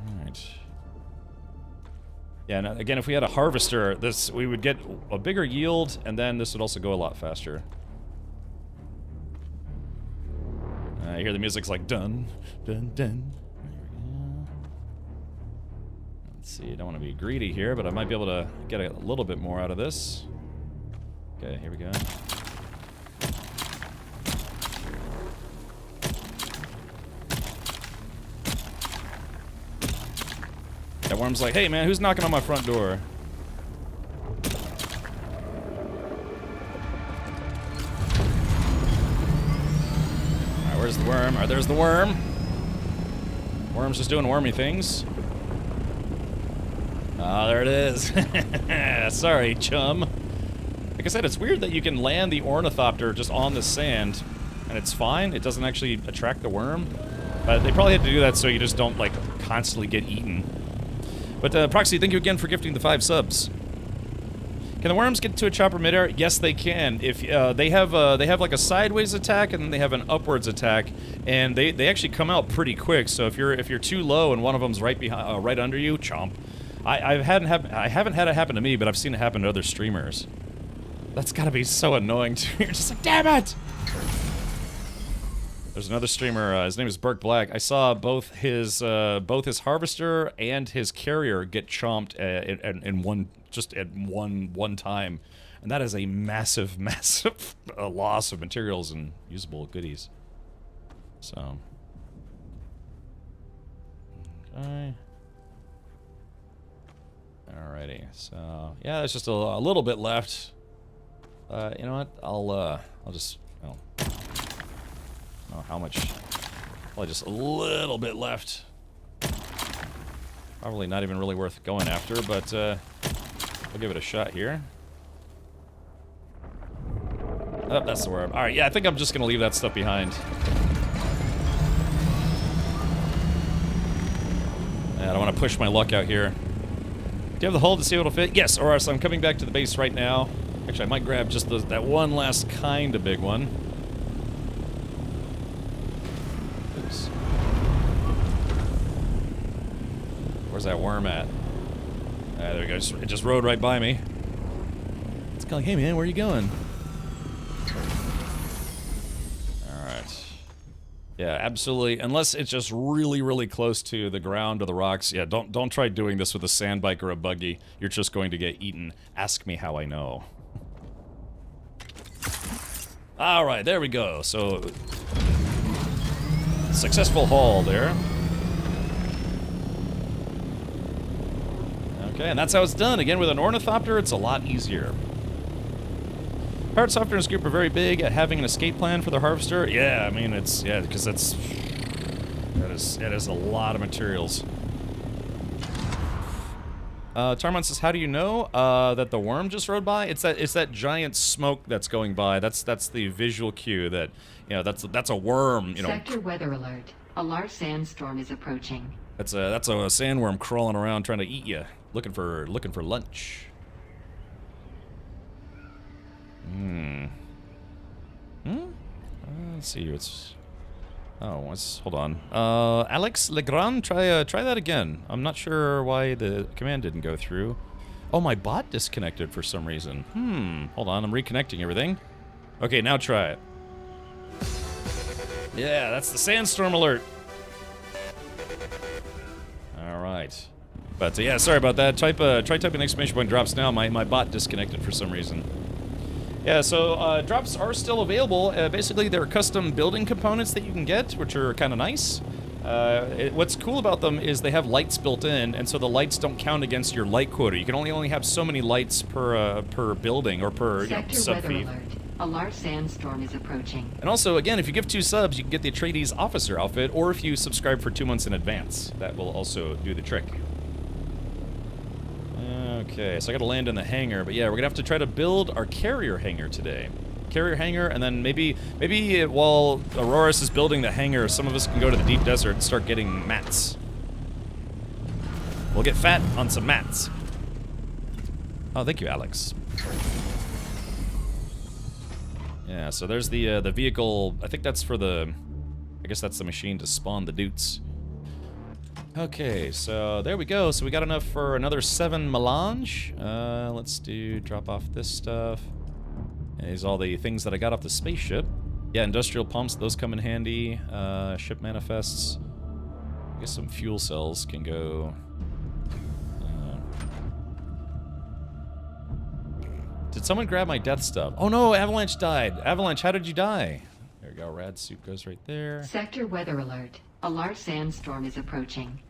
Alright. Yeah, now, again, if we had a harvester, we would get a bigger yield, and then this would also go a lot faster. I hear the music's like dun, dun, dun. Let's see, I don't want to be greedy here, but I might be able to get a little bit more out of this. Okay, here we go. That worm's like, hey man, who's knocking on my front door? Alright, where's the worm? Alright, there's the worm. Worm's just doing wormy things. Ah, there it is. Sorry, chum. Like I said, it's weird that you can land the ornithopter just on the sand, and it's fine. It doesn't actually attract the worm. But they probably had to do that so you just don't, like, constantly get eaten. But, Proxy, thank you again for gifting the 5 subs. Can the worms get to a chopper midair? Yes, they can. If they have like a sideways attack and then they have an upwards attack, and they actually come out pretty quick. So if you're too low and one of them's right behind, right under you, chomp. I haven't had it happen to me, but I've seen it happen to other streamers. That's gotta be so annoying too. You're just like, damn it! There's another streamer. His name is Burke Black. I saw both his harvester and his carrier get chomped in one time, and that is a massive loss of materials and usable goodies. So, okay. Alrighty. So yeah, there's just a little bit left. You know what? I'll just, well, I don't know how much. Probably just a little bit left. Probably not even really worth going after, but I'll give it a shot here. Oh, that's the worm. Alright, yeah, I think I'm just gonna leave that stuff behind. Yeah, I don't want to push my luck out here. Do you have the hull to see what'll fit? Yes, or else I'm coming back to the base right now. Actually, I might grab just that one last kind of big one. Oops. Where's that worm at? There we go. It just rode right by me. It's kind of like, hey man, where are you going? Alright. Yeah, absolutely. Unless it's just really, really close to the ground or the rocks. Yeah, don't try doing this with a sand bike or a buggy. You're just going to get eaten. Ask me how I know. Alright, there we go. So, successful haul there. Okay, and that's how it's done. Again, with an ornithopter, it's a lot easier. Pirate Software and Scoop are very big at having an escape plan for their harvester. Yeah, I mean, it's, yeah, because it is a lot of materials. Tarmon says, how do you know that the worm just rode by? It's that giant smoke that's going by. That's the visual cue that, you know, that's a worm, you know. Sector weather alert. A large sandstorm is approaching. That's a sandworm crawling around trying to eat you, looking for lunch. Let's see. Hold on. Alex Legrand, try that again. I'm not sure why the command didn't go through. Oh, my bot disconnected for some reason. Hold on, I'm reconnecting everything. Okay, now try it. Yeah, that's the sandstorm alert. All right. But yeah, sorry about that. Try typing exclamation point drops now. My bot disconnected for some reason. Yeah, so drops are still available. Basically, they're custom building components that you can get, which are kind of nice. What's cool about them is they have lights built in, and so the lights don't count against your light quota. You can only have so many lights per building or per sub feed. Alert. A large sandstorm is approaching. And also, again, if you give 2 subs, you can get the Atreides officer outfit, or if you subscribe for 2 months in advance, that will also do the trick. Okay, so I gotta land in the hangar, but yeah, we're gonna have to try to build our carrier hangar today. Carrier hangar, and then maybe while Auroras is building the hangar, some of us can go to the deep desert and start getting mats. We'll get fat on some mats. Oh, thank you, Alex. Yeah, so there's the vehicle. I think that's for the... I guess that's the machine to spawn the dudes. Okay, so there we go. So we got enough for another 7 melange. Let's drop off this stuff. Here's all the things that I got off the spaceship. Yeah, industrial pumps, those come in handy. Ship manifests. I guess some fuel cells can go... Did someone grab my death stuff? Oh no, Avalanche died. Avalanche, how did you die? There we go, rad suit goes right there. Sector weather alert. A large sandstorm is approaching.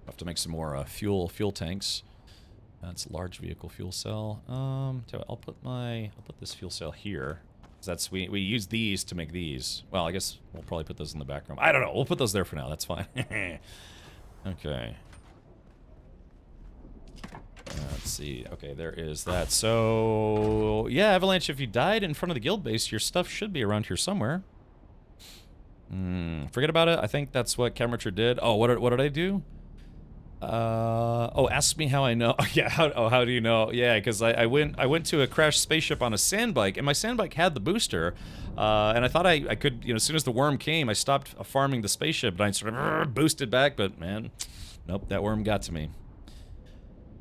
Have to make some more fuel tanks. That's a large vehicle fuel cell. I'll put this fuel cell here. That's we use these to make these. Well, I guess we'll probably put those in the back room. I don't know. We'll put those there for now. That's fine. Okay. Let's see. Okay, there is that. So yeah, Avalanche. If you died in front of the guild base, your stuff should be around here somewhere. Forget about it. I think that's what Camerature did. Oh, what did I do? Ask me how I know. Yeah, how do you know? Yeah, because I went to a crashed spaceship on a sandbike, and my sandbike had the booster, and I thought I could, as soon as the worm came, I stopped farming the spaceship, and I sort of boosted back, but man, nope, that worm got to me.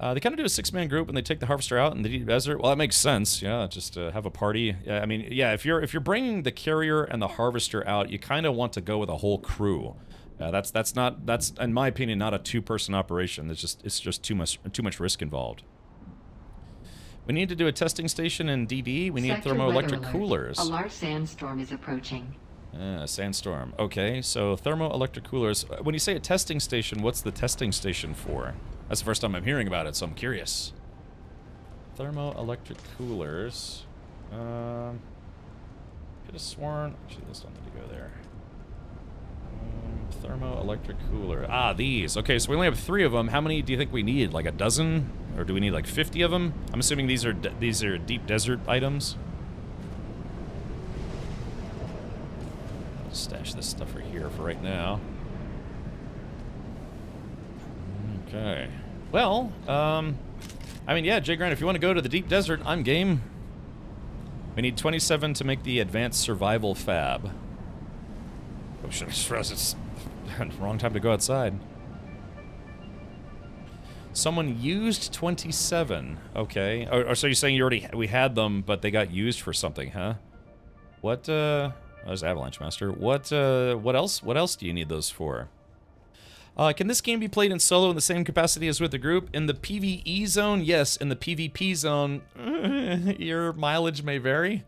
They kind of do a 6-man group, and they take the harvester out in the deep desert. Well, that makes sense. Yeah, just have a party. Yeah, I mean, yeah, if you're bringing the carrier and the harvester out, you kind of want to go with a whole crew. That's in my opinion not a 2-person operation. It's just too much risk involved. We need to do a testing station in DD. We need thermoelectric coolers. A large sandstorm is approaching. Sandstorm. Okay, so thermoelectric coolers. When you say a testing station, what's the testing station for? That's the first time I'm hearing about it, so I'm curious. Thermoelectric coolers. Could have sworn... Actually, this don't need to go there. Thermoelectric cooler. Ah, these. Okay, so we only have 3 of them. How many do you think we need? Like a dozen? Or do we need like 50 of them? I'm assuming these are deep desert items. I'll stash this stuff right here for right now. Okay. Well, I mean, yeah, Jay Grant, if you want to go to the deep desert, I'm game. We need 27 to make the advanced survival fab. Oh, it's wrong time to go outside. Someone used 27. Okay. Or so you're saying we had them, but they got used for something, huh? What, there's Avalanche Master. What else? What else do you need those for? Can this game be played in solo in the same capacity as with the group? In the PvE zone, yes. In the PvP zone, your mileage may vary.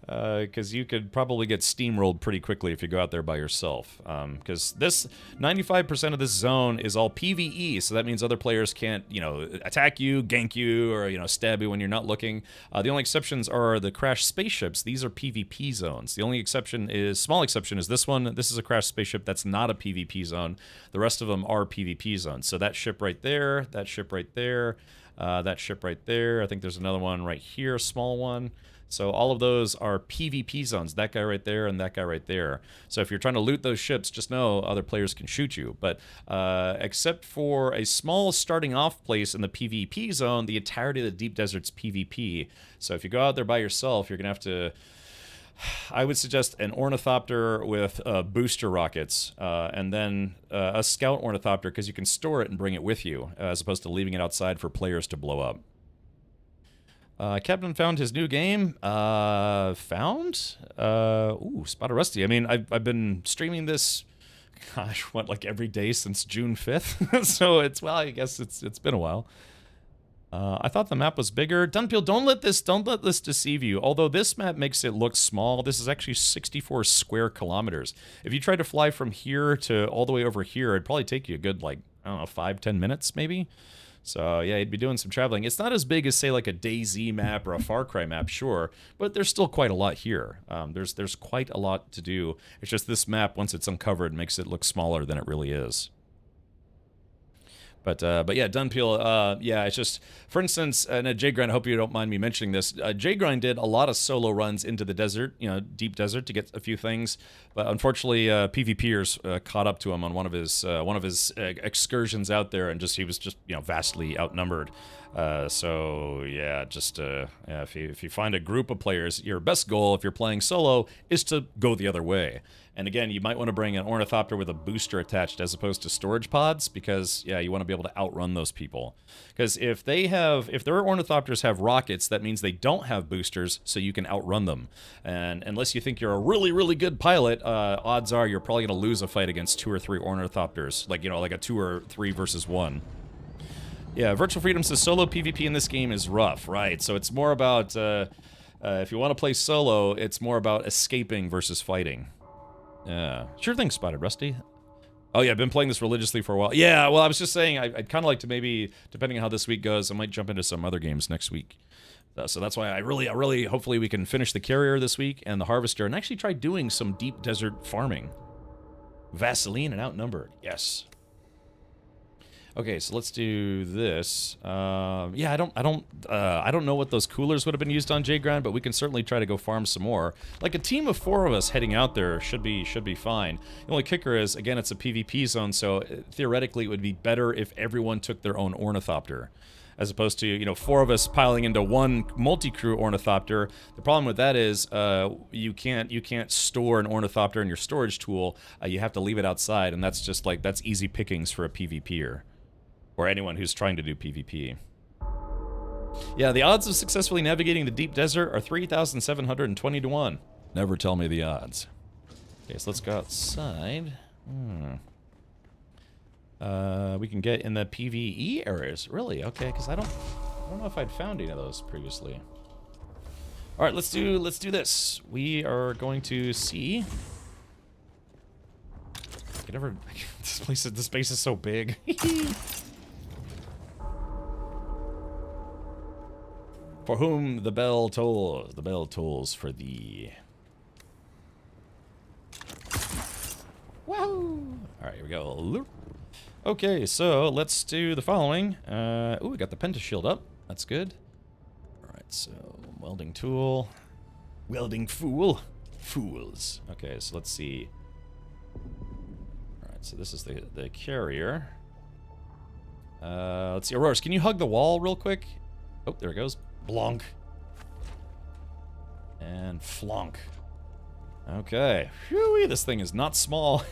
Because you could probably get steamrolled pretty quickly if you go out there by yourself. Because this 95% of this zone is all PvE, so that means other players can't, attack you, gank you, or stab you when you're not looking. The only exceptions are the crashed spaceships. These are PvP zones. The only small exception is this one. This is a crashed spaceship that's not a PvP zone. The rest of them are PvP zones. So that ship right there, that ship right there. That ship right there. I think there's another one right here, a small one. So all of those are PvP zones, that guy right there and that guy right there. So if you're trying to loot those ships, just know other players can shoot you. But except for a small starting off place in the PvP zone, the entirety of the deep desert's PvP. So if you go out there by yourself, you're going to have to... I would suggest an ornithopter with booster rockets, and then a scout ornithopter because you can store it and bring it with you, as opposed to leaving it outside for players to blow up. Captain found his new game. Found? Ooh, Spotted Rusty. I mean, I've been streaming this, gosh, what, like every day since June 5th? So it's, well, I guess it's been a while. I thought the map was bigger. Dunpeel, don't let this deceive you. Although this map makes it look small, this is actually 64 square kilometers. If you try to fly from here to all the way over here, it'd probably take you a good, like, I don't know, 5-10 minutes maybe. So yeah, you'd be doing some traveling. It's not as big as, say, like a DayZ map or a Far Cry map, sure, but there's still quite a lot here. There's quite a lot to do. It's just this map, once it's uncovered, makes it look smaller than it really is. But yeah, Dunpeel, yeah, it's just, for instance, and J-Grind, I hope you don't mind me mentioning this, J-Grind did a lot of solo runs into the desert, you know, deep desert, to get a few things, but unfortunately, PvPers caught up to him on one of his excursions out there, and he was just, you know, vastly outnumbered. So yeah, just yeah, if you find a group of players, your best goal if you're playing solo is to go the other way. And again, you might want to bring an ornithopter with a booster attached as opposed to storage pods, because yeah, you want to be able to outrun those people. Because if their ornithopters have rockets, that means they don't have boosters, so you can outrun them. And unless you think you're a really, really good pilot, odds are you're probably going to lose a fight against 2 or 3 ornithopters, like, you know, like a 2 or 3 versus 1. Yeah, Virtual Freedom says solo PvP in this game is rough, right? So it's more about, if you want to play solo, it's more about escaping versus fighting. Yeah, sure thing, Spotted Rusty. Oh yeah, I've been playing this religiously for a while. Yeah, well, I was just saying, I'd kind of like to maybe, depending on how this week goes, I might jump into some other games next week. So that's why I really, hopefully we can finish the Carrier this week and the Harvester, and actually try doing some deep desert farming. Vaseline and outnumbered, yes. Okay, so let's do this. Yeah, I don't know what those coolers would have been used on J-Ground, but we can certainly try to go farm some more. Like a team of 4 of us heading out there should be fine. The only kicker is, again, it's a PvP zone, so theoretically it would be better if everyone took their own ornithopter, as opposed to, you know, 4 of us piling into one multi-crew ornithopter. The problem with that is you can't store an ornithopter in your storage tool. You have to leave it outside, and that's just like, that's easy pickings for a PvPer. Or anyone who's trying to do PvP. Yeah, the odds of successfully navigating the deep desert are 3,720 to 1. Never tell me the odds. Okay, so let's go outside. We can get in the PvE areas. Really? Okay, because I don't know if I'd found any of those previously. All right, let's do this. We are going to see. This space is so big. For whom the bell tolls for thee. Woohoo! Alright, here we go. Okay, so let's do the following. Ooh, we got the pentashield up. That's good. Alright, so welding tool. Welding fool. Fools. Okay, so let's see. Alright, so this is the carrier. Let's see, Auroras, can you hug the wall real quick? Oh, there it goes. Blonk. And flonk. Okay. Whew, this thing is not small.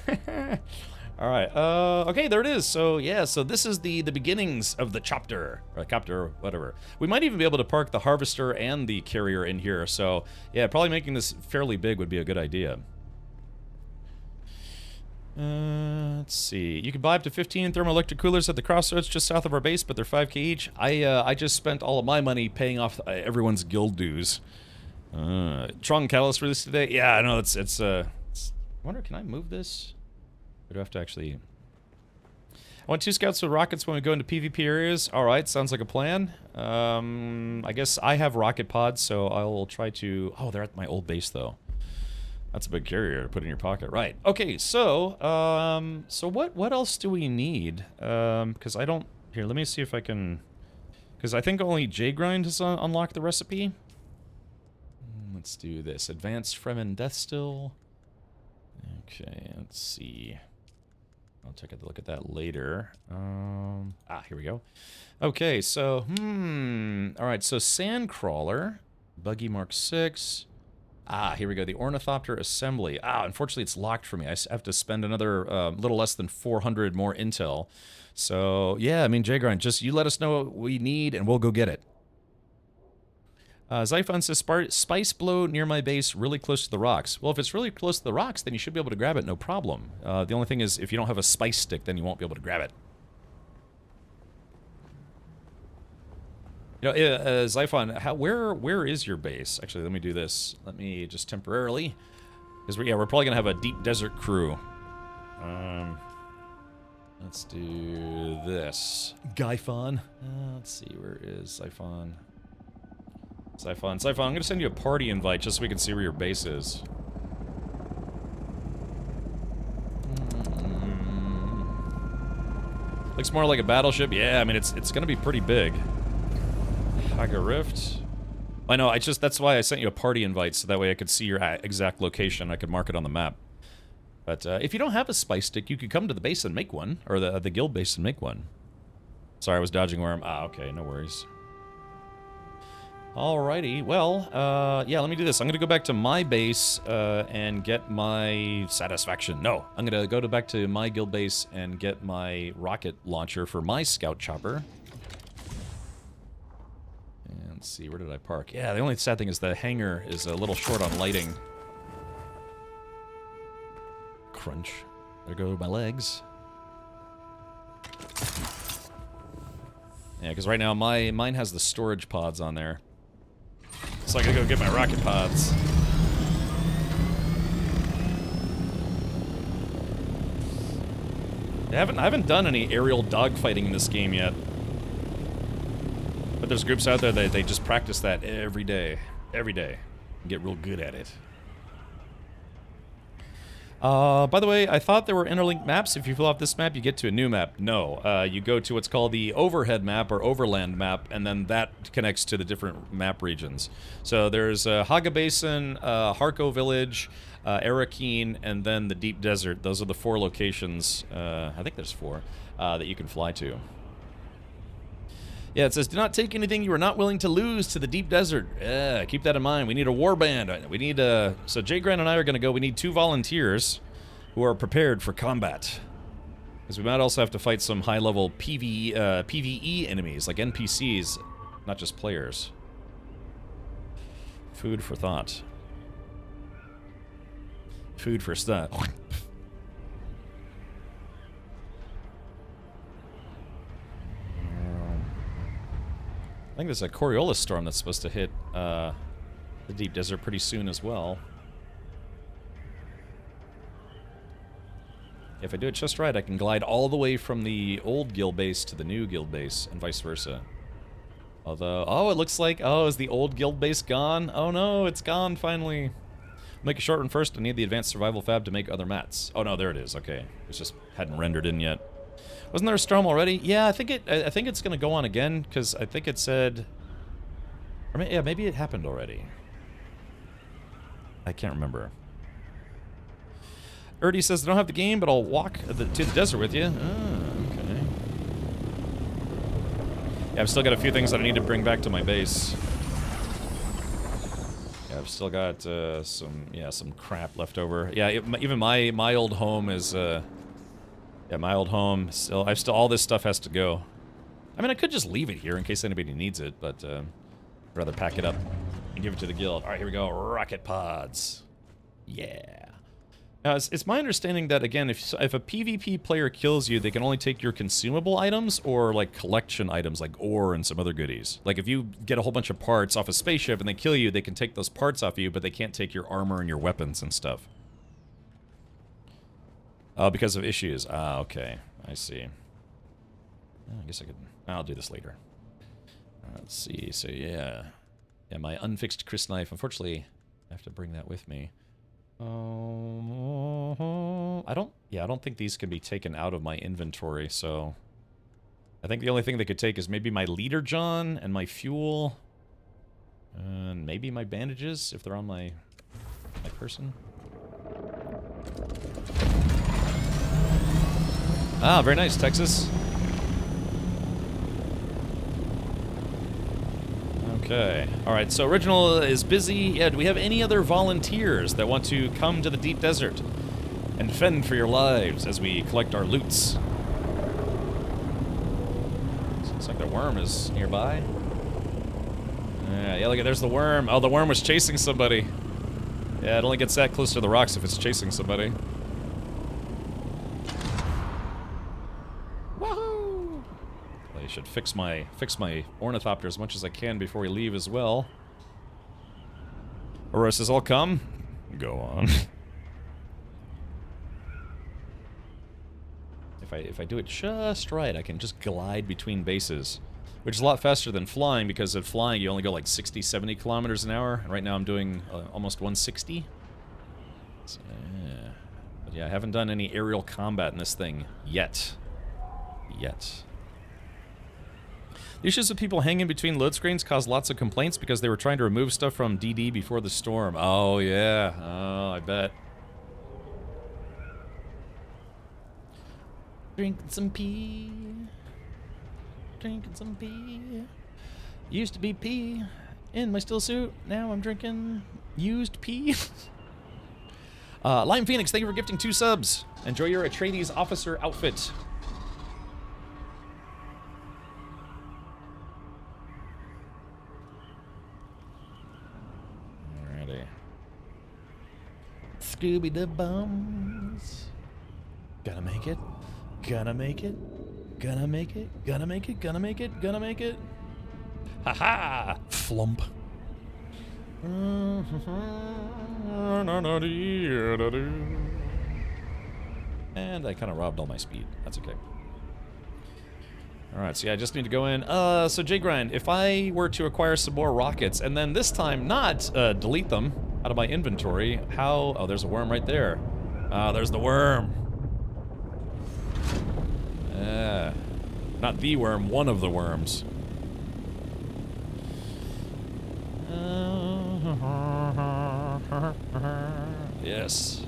Alright, okay, there it is. So, yeah, so this is the beginnings of the chopper, or copter, whatever. We might even be able to park the harvester and the carrier in here, so, yeah, probably making this fairly big would be a good idea. Let's see. You can buy up to 15 thermoelectric coolers at the crossroads just south of our base, but they're 5k each. I just spent all of my money paying off everyone's guild dues. Trong Catalyst released today. Yeah, I know it's I wonder, can I move this? Or do I have to actually? I want 2 scouts with rockets when we go into PvP areas. All right, sounds like a plan. I guess I have rocket pods, so I will try to. Oh, they're at my old base though. That's a big carrier to put in your pocket, right? Okay, so what else do we need? Because I don't. Here, let me see if I can. Because I think only J-Grind has unlocked the recipe. Let's do this. Advanced Fremen Death Still. Okay, let's see. I'll take a look at that later. Here we go. Okay, so, alright, so Sandcrawler, Buggy Mark 6. Here we go, the Ornithopter Assembly. Unfortunately it's locked for me. I have to spend another little less than 400 more intel. So, yeah, I mean, J-Grind, just you let us know what we need and we'll go get it. Zyphon says, Spice Blow near my base, really close to the rocks. Well, if it's really close to the rocks, then you should be able to grab it, no problem. The only thing is, if you don't have a spice stick, then you won't be able to grab it. You know, Zyphon, where is your base? Actually, let me do this. Let me just temporarily, because we're probably gonna have a deep desert crew. Let's do this. Guyphon. Let's see, where is Zyphon? Zyphon, I'm gonna send you a party invite just so we can see where your base is. Looks more like a battleship. Yeah, I mean it's gonna be pretty big. Haga Rift. I know. That's why I sent you a party invite so that way I could see your exact location. I could mark it on the map. But if you don't have a spice stick, you could come to the base and make one, or the guild base and make one. Sorry, I was dodging worm. Okay, no worries. Alrighty, well, yeah, let me do this. I'm gonna go back to my base, and get my satisfaction. No, I'm gonna go back to my guild base and get my rocket launcher for my scout chopper. And let's see, where did I park? Yeah, the only sad thing is the hangar is a little short on lighting. Crunch. There go my legs. Yeah, because right now mine has the storage pods on there. So I gotta go get my rocket pods. I haven't done any aerial dogfighting in this game yet. But there's groups out there that they just practice that every day. Every day. And get real good at it. By the way, I thought there were interlinked maps. If you fill out this map, you get to a new map. No, you go to what's called the overhead map or overland map, and then that connects to the different map regions. So there's Haga Basin, Harko Village, Arakeen, and then the Deep Desert. Those are the 4 locations, I think there's 4, that you can fly to. Yeah, it says, do not take anything you are not willing to lose to the Deep Desert. Keep that in mind. We need a war band. We need so Jay Grant and I are going to go. We need 2 volunteers who are prepared for combat. Because we might also have to fight some high-level PvE enemies, like NPCs, not just players. Food for thought. Food for stuff. I think there's a Coriolis storm that's supposed to hit the Deep Desert pretty soon as well. If I do it just right, I can glide all the way from the old guild base to the new guild base, and vice versa. Although, oh, it looks like, oh, is the old guild base gone? Oh no, it's gone finally. Make a short one first. I need the advanced survival fab to make other mats. Oh no, there it is. Okay, it just hadn't rendered in yet. Wasn't there a storm already? Yeah, I think it's gonna go on again because I think it said, or yeah, maybe it happened already. I can't remember. Erdy says, I don't have the game, but I'll walk to the desert with you. Oh, okay. Yeah, I've still got a few things that I need to bring back to my base. Yeah, I've still got some crap left over. Yeah, even my old home is yeah, my old home still. All this stuff has to go. I mean, I could just leave it here in case anybody needs it, but I'd rather pack it up and give it to the guild. All right, here we go. Rocket pods. Yeah. Now, it's my understanding that, again, if a PvP player kills you, they can only take your consumable items or, like, collection items, like ore and some other goodies. Like, if you get a whole bunch of parts off a spaceship and they kill you, they can take those parts off you, but they can't take your armor and your weapons and stuff. Oh, because of issues. Ah, okay. I see. I guess I'll do this later. Let's see. So, yeah. Yeah, my unfixed Chris knife. Unfortunately, I have to bring that with me. I don't think these can be taken out of my inventory, so I think the only thing they could take is maybe my leader John and my fuel. And maybe my bandages, if they're on my person. Ah, very nice, Texas. Okay. Alright, so Original is busy. Yeah, do we have any other volunteers that want to come to the deep desert and fend for your lives as we collect our loots? Looks like the worm is nearby. Yeah, look at, there's the worm. Oh, the worm was chasing somebody. Yeah, it only gets that close to the rocks if it's chasing somebody. Woohoo! I should fix my ornithopter as much as I can before we leave as well. Aurora says, I'll come. Go on. If I do it just right, I can just glide between bases. Which is a lot faster than flying, because at flying you only go like 60, 70 kilometers an hour. And right now I'm doing almost 160. So, yeah. But yeah, I haven't done any aerial combat in this thing yet. The issues of people hanging between load screens caused lots of complaints because they were trying to remove stuff from DD before the storm. Oh, yeah. Oh, I bet. Drinking some pee. Drinking some pee. Used to be pee in my still suit. Now I'm drinking used pee. Lime Phoenix, thank you for gifting 2 subs. Enjoy your Atreides officer outfit. Alrighty. Scooby the Bums. Gonna make it. Gonna make it. Gonna make it. Gonna make it. Gonna make it. Gonna make it. Ha-ha! Flump. And I kind of robbed all my speed. That's okay. Alright, so yeah, I just need to go in. So J-Grind, if I were to acquire some more rockets, and then this time not delete them out of my inventory, how... Oh, there's a worm right there. There's the worm. Not the worm, one of the worms. Yes.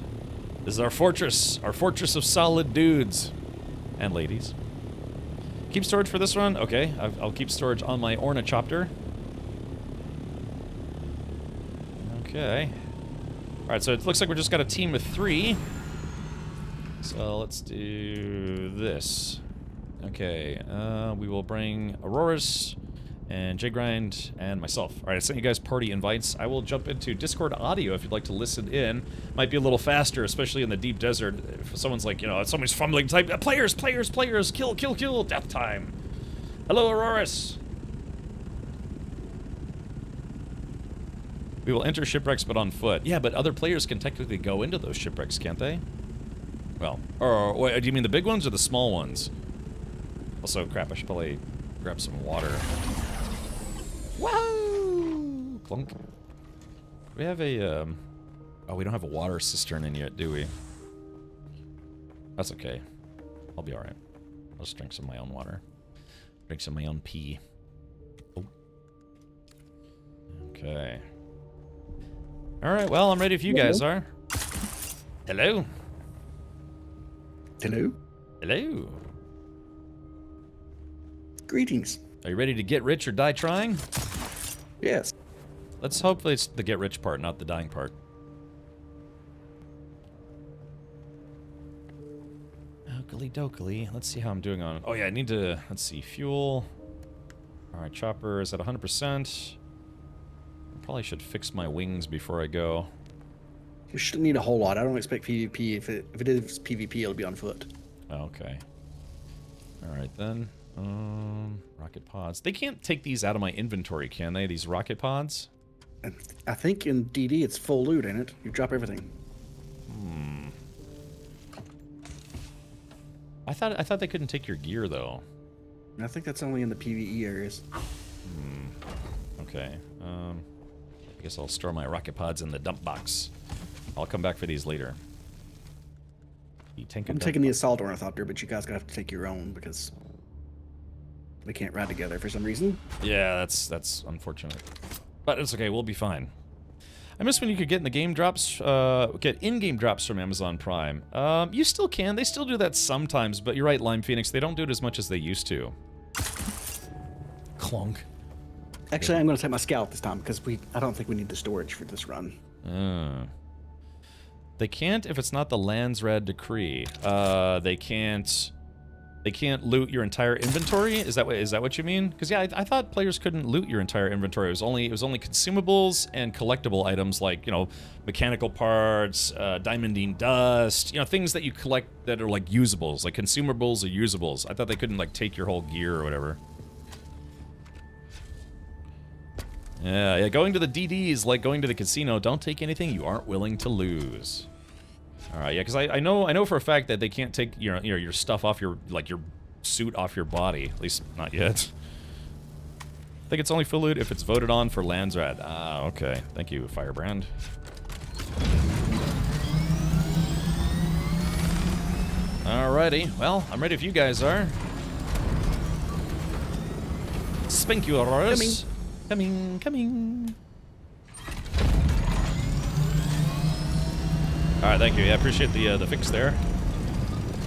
This is our fortress of solid dudes. And ladies. Keep storage for this one? Okay, I'll keep storage on my ornithopter. Okay. Alright, so it looks like we just got a team of 3. So let's do this. Okay, we will bring Auroras and J-Grind and myself. Alright, I sent you guys party invites. I will jump into Discord audio if you'd like to listen in. Might be a little faster, especially in the deep desert. If someone's like, you know, somebody's fumbling, type, players, kill, death time. Hello, Auroras. We will enter shipwrecks, but on foot. Yeah, but other players can technically go into those shipwrecks, can't they? Well, or wait, do you mean the big ones or the small ones? Also, crap, I should probably grab some water. Whoa! Clunk. Do we have a, oh, we don't have a water cistern in yet, do we? That's okay. I'll be alright. I'll just drink some of my own water. Drink some of my own pee. Oh. Okay. Alright, well, I'm ready if you guys are. Hello? Hello? Hello? Greetings. Are you ready to get rich or die trying? Yes. Let's hope it's the get rich part, not the dying part. Oakley dokely. Let's see how I'm doing on... Oh yeah, I need to... Let's see. Fuel. Alright, chopper is at 100%. Probably should fix my wings before I go. You shouldn't need a whole lot. I don't expect PvP. If it is PvP, it'll be on foot. Okay. Alright then. Rocket pods. They can't take these out of my inventory, can they? These rocket pods? I think in DD it's full loot, ain't it? You drop everything. I thought they couldn't take your gear though. I think that's only in the PvE areas. Okay. I guess I'll store my rocket pods in the dump box. I'll come back for these later. I'm taking the assault ornithopter, but you guys gonna have to take your own because we can't ride together for some reason. Yeah, that's unfortunate. But it's okay, we'll be fine. I miss when you could get in the game drops, get in-game drops from Amazon Prime. You still can. They still do that sometimes, but you're right, Lime Phoenix. They don't do it as much as they used to. Clunk. Actually, I'm going to take my Scout this time because I don't think we need the storage for this run. They can't if it's not the Landsrad decree. They can't loot your entire inventory. Is that what you mean? Because yeah, I thought players couldn't loot your entire inventory. It was only consumables and collectible items like, you know, mechanical parts, diamondine dust, you know, things that you collect that are like usables, like consumables or usables. I thought they couldn't like take your whole gear or whatever. Yeah, going to the DD is like going to the casino. Don't take anything you aren't willing to lose. All right, yeah, because I know for a fact that they can't take your stuff off your suit off your body. At least not yet. I think it's only full loot if it's voted on for Landsrad. Ah, okay. Thank you, Firebrand. Alrighty, well, I'm ready if you guys are. Spinkurus. Coming. Alright, thank you. Yeah, I appreciate the fix there.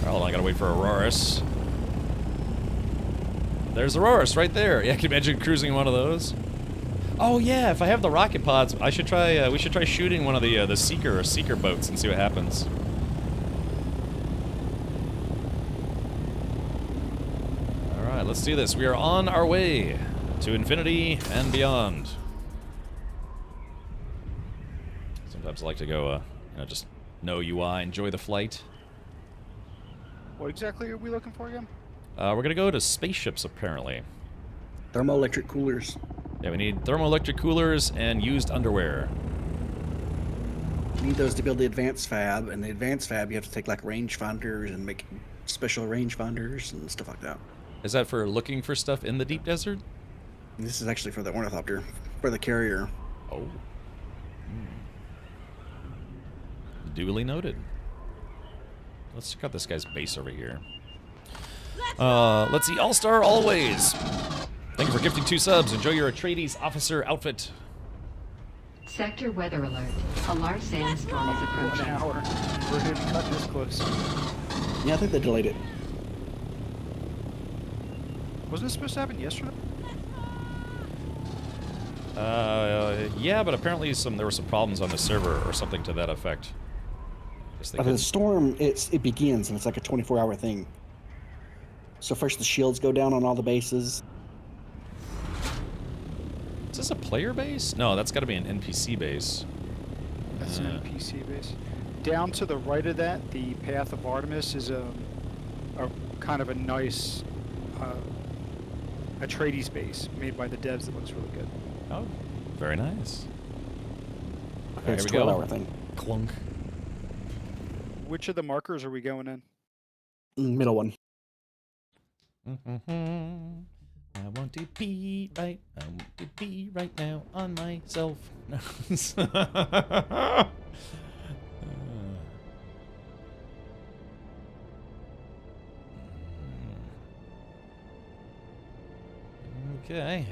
Hold on, I gotta wait for Aurorus. There's Aurorus right there. Yeah, can you imagine cruising one of those? Oh yeah, if I have the rocket pods, I should try. We should try shooting one of the seeker boats and see what happens. All right, let's do this. We are on our way to infinity and beyond. Sometimes I like to go, just no UI, enjoy the flight. What exactly are we looking for again? We're gonna go to spaceships, apparently. Thermoelectric coolers. Yeah, we need thermoelectric coolers and used underwear. You need those to build the advanced fab, and the advanced fab you have to take like rangefinders and make special rangefinders and stuff like that. Is that for looking for stuff in the deep desert? This is actually for the ornithopter, for the carrier. Oh. Duly noted. Let's check out this guy's base over here. Let's see, All-Star Always. Thank you for gifting 2 subs. Enjoy your Atreides officer outfit. Sector weather alert. A large sandstorm is approaching. 1 hour. We're going to be cutting this close. Yeah, I think they delayed it. Wasn't it supposed to happen yesterday? Yeah, but apparently there were some problems on the server or something to that effect. The storm, it begins, and it's like a 24-hour thing. So first the shields go down on all the bases. Is this a player base? No, that's got to be an NPC base. That's an NPC base. Down to the right of that, the Path of Artemis is a kind of a nice Atreides base made by the devs that looks really good. Oh, very nice. Okay, it's a 12-hour thing. Clunk. Which of the markers are we going in? Middle one. I want to be right. I want to be right now on myself. Okay.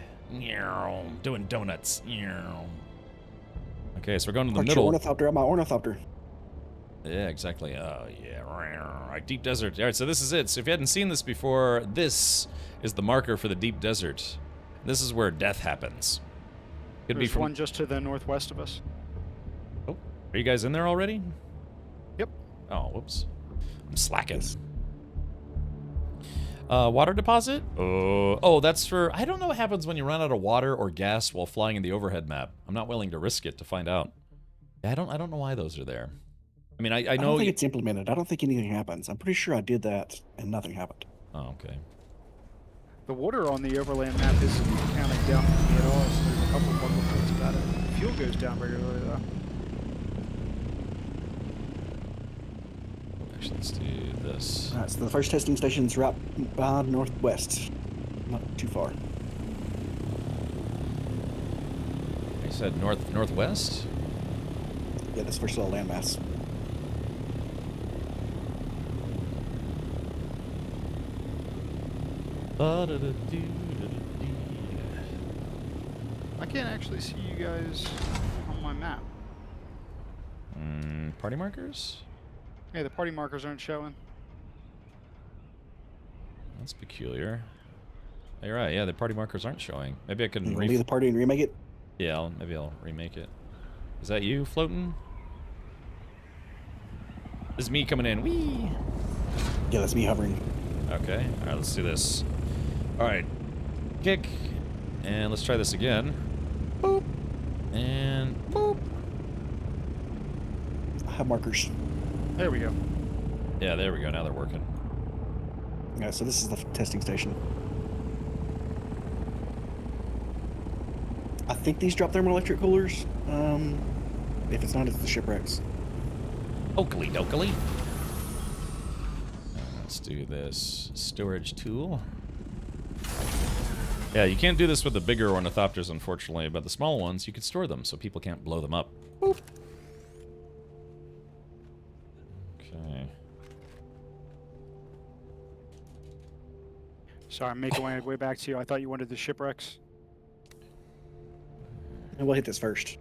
Doing donuts. Okay, so we're going to the middle. Ornithopter, I'm my ornithopter. Yeah, exactly. Oh, yeah. All right, deep desert. All right, so this is it. So if you hadn't seen this before, this is the marker for the deep desert. This is where death happens. There's one just to the northwest of us. Oh, are you guys in there already? Yep. Oh, whoops. I'm slacking. Water deposit? Oh, that's for... I don't know what happens when you run out of water or gas while flying in the overhead map. I'm not willing to risk it to find out. Yeah, I don't know why those are there. I mean, I know... I don't think it's implemented. I don't think anything happens. I'm pretty sure I did that and nothing happened. Oh, okay. The water on the overland map isn't counting down for me at all, so there's a couple of bug reports about it. Fuel goes down regularly, though. Actually, let's do this. Alright, so the first testing station's right northwest. Not too far. You said northwest? Yeah, this first little landmass. I can't actually see you guys on my map. Party markers? Yeah, the party markers aren't showing. That's peculiar. Oh, you're right. Yeah, the party markers aren't showing. Maybe I can leave the party and remake it. Yeah, maybe I'll remake it. Is that you floating? This is me coming in. Whee! Yeah, that's me hovering. Okay. All right, let's do this. All right. Kick. And let's try this again. Boop. And boop. I have markers. There we go. Yeah, there we go. Now they're working. Yeah, so this is the testing station. I think these drop thermoelectric coolers. If it's not, it's the shipwrecks. Oakley dokily. Let's do this. Storage tool. Yeah, you can't do this with the bigger ornithopters, unfortunately, but the small ones, you can store them so people can't blow them up. Boop. Okay. Sorry, I'm making my way back to you. I thought you wanted the shipwrecks. And we'll hit this first.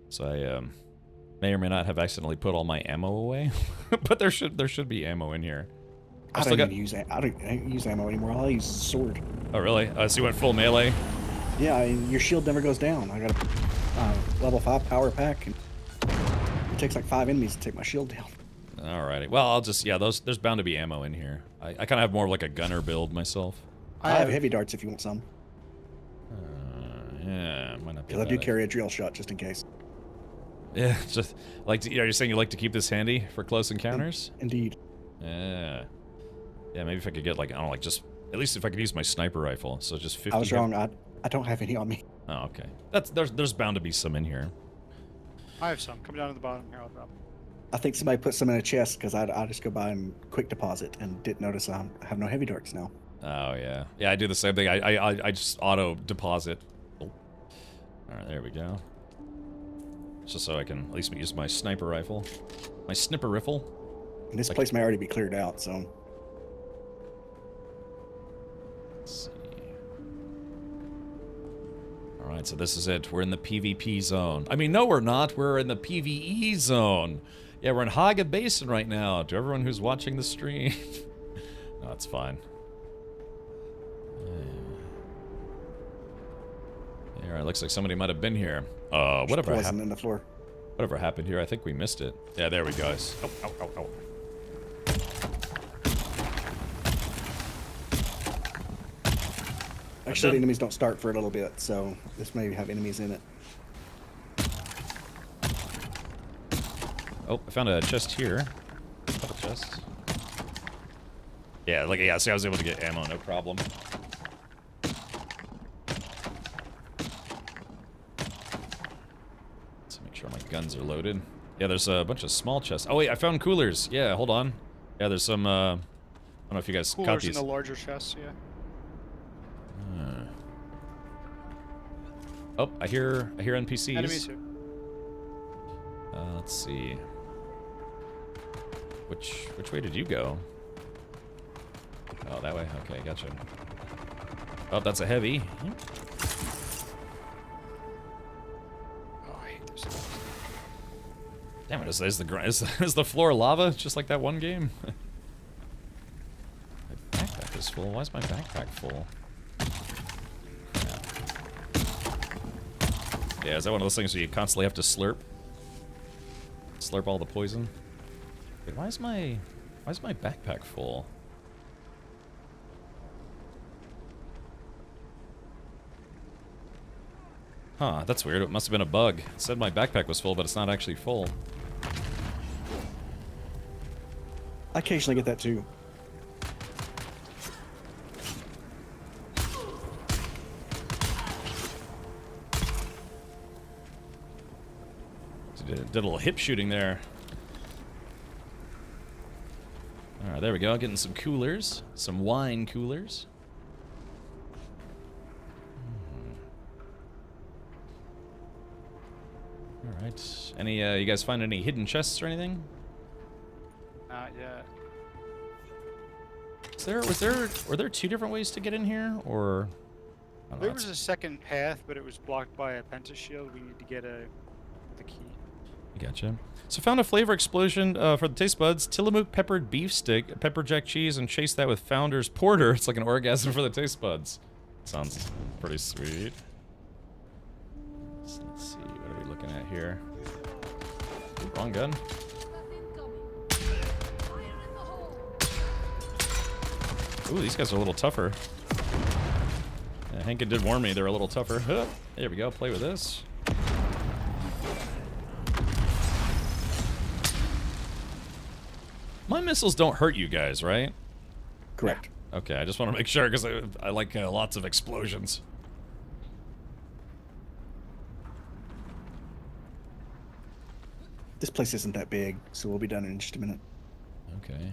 So I may or may not have accidentally put all my ammo away, but there should be ammo in here. I don't use ammo anymore. All I use is a sword. Oh really? So you went full melee? Yeah, your shield never goes down. I got a level 5 power pack, and it takes like 5 enemies to take my shield down. Alrighty. Well, I'll just there's bound to be ammo in here. I kind of have more of like a gunner build myself. I have heavy darts if you want some. Yeah, might not be. Because I do carry a drill shot just in case. Yeah, just like are you saying you like to keep this handy for close encounters? Indeed. Yeah. Yeah, maybe if I could get like I don't know, like just at least if I could use my sniper rifle. So just 50. I was wrong. I don't have any on me. Oh, okay. There's bound to be some in here. I have some. Come down to the bottom here. I'll drop. I think somebody put some in a chest because I just go by and quick deposit and didn't notice I have no heavy darts now. Oh yeah, yeah. I do the same thing. I just auto deposit. Oh. All right, there we go. Just so I can at least use my sniper rifle, my snipper rifle. And this place may already be cleared out, so. Let's see. All right, so this is it. We're in the PvP zone. I mean, no, we're not. We're in the PvE zone. Yeah, we're in Haga Basin right now. To everyone who's watching the stream. No, it's fine. All right, looks like somebody might have been here. Whatever happened in the floor. Whatever happened here, I think we missed it. Yeah, there we go. Oh, ow, ow, ow. Actually, the enemies don't start for a little bit, so this may have enemies in it. Oh, I found a chest here. A couple chests. Yeah, see, I was able to get ammo, no problem. Let's make sure my guns are loaded. Yeah, there's a bunch of small chests. Oh wait, I found coolers. Yeah, hold on. Yeah, there's some. I don't know if you guys caught Coolers these. in the larger chests, yeah. Oh, I hear NPCs. Enemies here. Let's see. Which way did you go? Oh, that way. Okay, gotcha. Oh, that's a heavy. Oh, I hate this. Damn it! Is the floor lava just like that one game? My backpack is full. Why is my backpack full? Yeah, is that one of those things where you constantly have to slurp all the poison? Wait, why is my backpack full? Huh, that's weird. It must have been a bug. It said my backpack was full, but it's not actually full. I occasionally get that too. Did a little hip shooting there. Alright, there we go. Getting some coolers. Some wine coolers. Alright. Any, you guys find any hidden chests or anything? Not yet. Were there two different ways to get in here, or? I don't know, There was a second path, but it was blocked by a pentashield. We need to get the key. Gotcha. So found a flavor explosion for the taste buds. Tillamook peppered beef stick, pepper jack cheese, and chased that with Founder's Porter. It's like an orgasm for the taste buds. Sounds pretty sweet. So let's see, what are we looking at here? Ooh, wrong gun. Ooh, these guys are a little tougher. Yeah, Hankin did warn me they're a little tougher. Huh. There we go, play with this. My missiles don't hurt you guys, right? Correct. Okay, I just want to make sure because I like lots of explosions. This place isn't that big, so we'll be done in just a minute. Okay.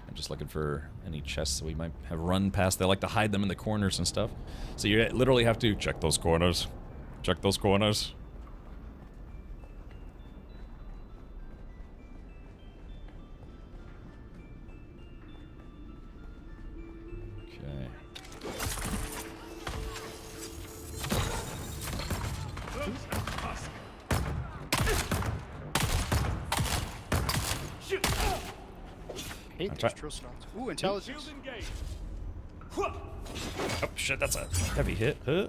I'm just looking for any chests that we might have run past. They like to hide them in the corners and stuff. So you literally have to check those corners. Check those corners. Okay. Hate these drill stones. Ooh, intelligence. Oh shit, that's a heavy hit. Huh?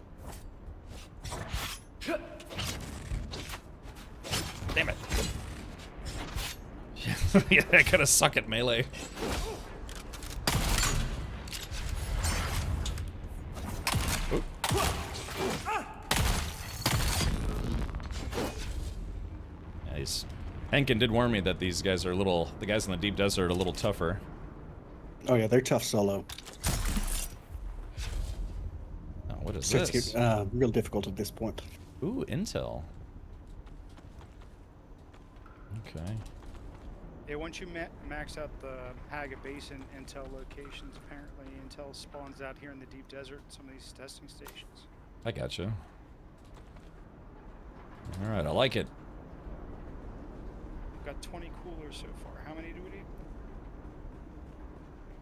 Damn it. Yeah, I gotta suck at melee. Oop. Nice. Henkin did warn me that these guys are the guys in the deep desert are a little tougher. Oh yeah, they're tough solo. Oh, what is Starts this? to get real difficult at this point. Ooh, intel. Okay. Yeah, once you max out the Haga Basin intel locations, apparently intel spawns out here in the deep desert at some of these testing stations. I gotcha. Alright, I like it. We've got 20 coolers so far. How many do we need?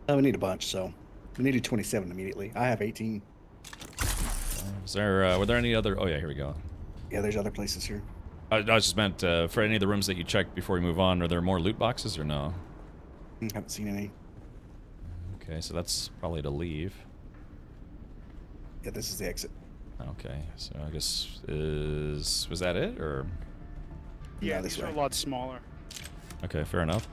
We need a bunch, so we needed 27 immediately. I have 18. Is there, were there any other? Oh yeah, here we go. Yeah, there's other places here. I just meant for any of the rooms that you checked before we move on. Are there more loot boxes or no? Haven't seen any. Okay, so that's probably to leave. Yeah, this is the exit. Okay, so I guess was that it or? Yeah, these are a lot smaller. Okay, fair enough.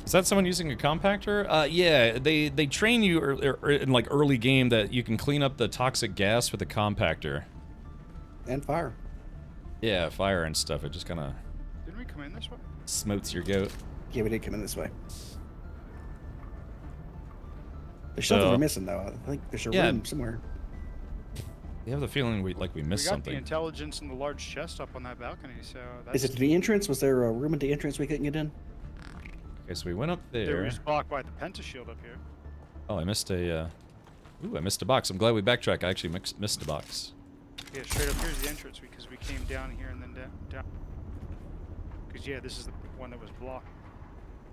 Is that someone using a compactor? Yeah, they train you in like early game that you can clean up the toxic gas with a compactor. And fire. Yeah, fire and stuff. It just kind of Didn't we come in this way? smotes your goat. Yeah, we did come in this way. There's something we're missing though. I think there's a room somewhere. You have the feeling we missed something. We got the intelligence and the large chest up on that balcony, so that's... Is it the entrance? Was there a room at the entrance we couldn't get in? Okay, so we went up there. There was blocked by the pentashield up here. Oh, I missed a. Ooh, I missed a box. I'm glad we backtracked. I actually missed a box. Yeah, straight up here's the entrance because we came down here and then down. Because yeah, this is the one that was blocked.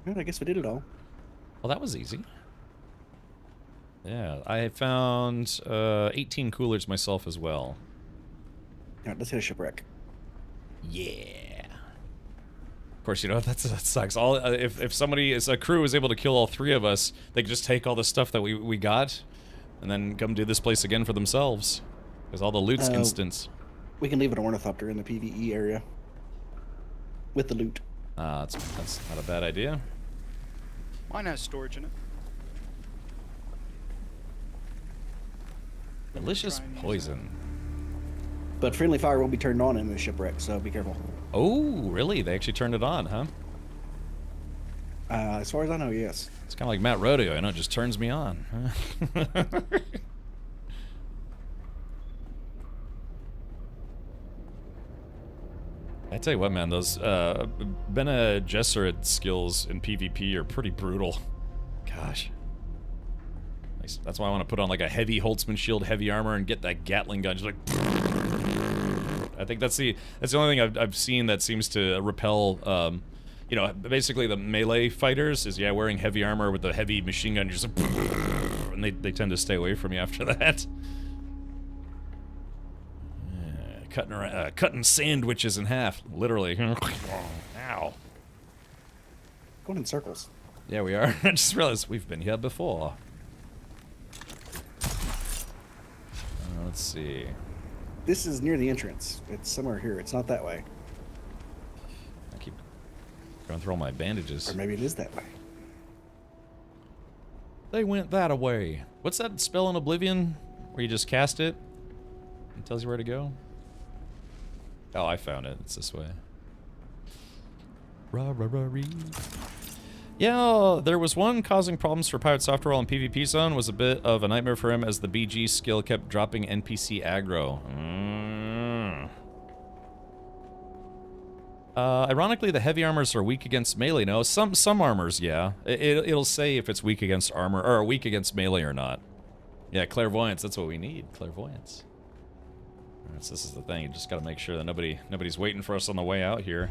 Well, I guess we did it all. Well, that was easy. Yeah, I found 18 coolers myself as well. All right, let's hit a shipwreck. Yeah. Of course, you know that sucks. All if somebody a crew is able to kill all three of us, they can just take all the stuff that we got, and then come do this place again for themselves. Because all the loot's instant. We can leave an ornithopter in the PvE area with the loot. That's not a bad idea. Mine has storage in it. Delicious poison. But friendly fire will be turned on in the shipwreck, so be careful. Oh, really? They actually turned it on, huh? As far as I know, yes. It's kind of like Matt Rodeo, you know, it just turns me on. I tell you what, man, those Bene Gesserit skills in PvP are pretty brutal. Gosh. Nice. That's why I want to put on like a heavy Holtzman shield, heavy armor, and get that Gatling gun. Just like, I think that's the only thing I've seen that seems to repel you know, basically the melee fighters is, yeah, wearing heavy armor with the heavy machine gun, just and they tend to stay away from you after that. Cutting sandwiches in half, literally. Ow. Going in circles. Yeah, we are. I just realized we've been here before. Let's see. This is near the entrance. It's somewhere here. It's not that way. I keep going through all my bandages. Or maybe it is that way. They went that away. What's that spell in Oblivion where you just cast it? It tells you where to go? Oh, I found it. It's this way. Rah-rah-rah-ree. Yeah, there was one causing problems for Pirate Software on PvP Zone. Was a bit of a nightmare for him as the BG skill kept dropping NPC aggro. Ironically, the heavy armors are weak against melee. No, some armors, yeah. It'll say if it's weak against armor or weak against melee or not. Yeah, clairvoyance. That's what we need. Clairvoyance. Alright, so this is the thing. You just got to make sure that nobody's waiting for us on the way out here.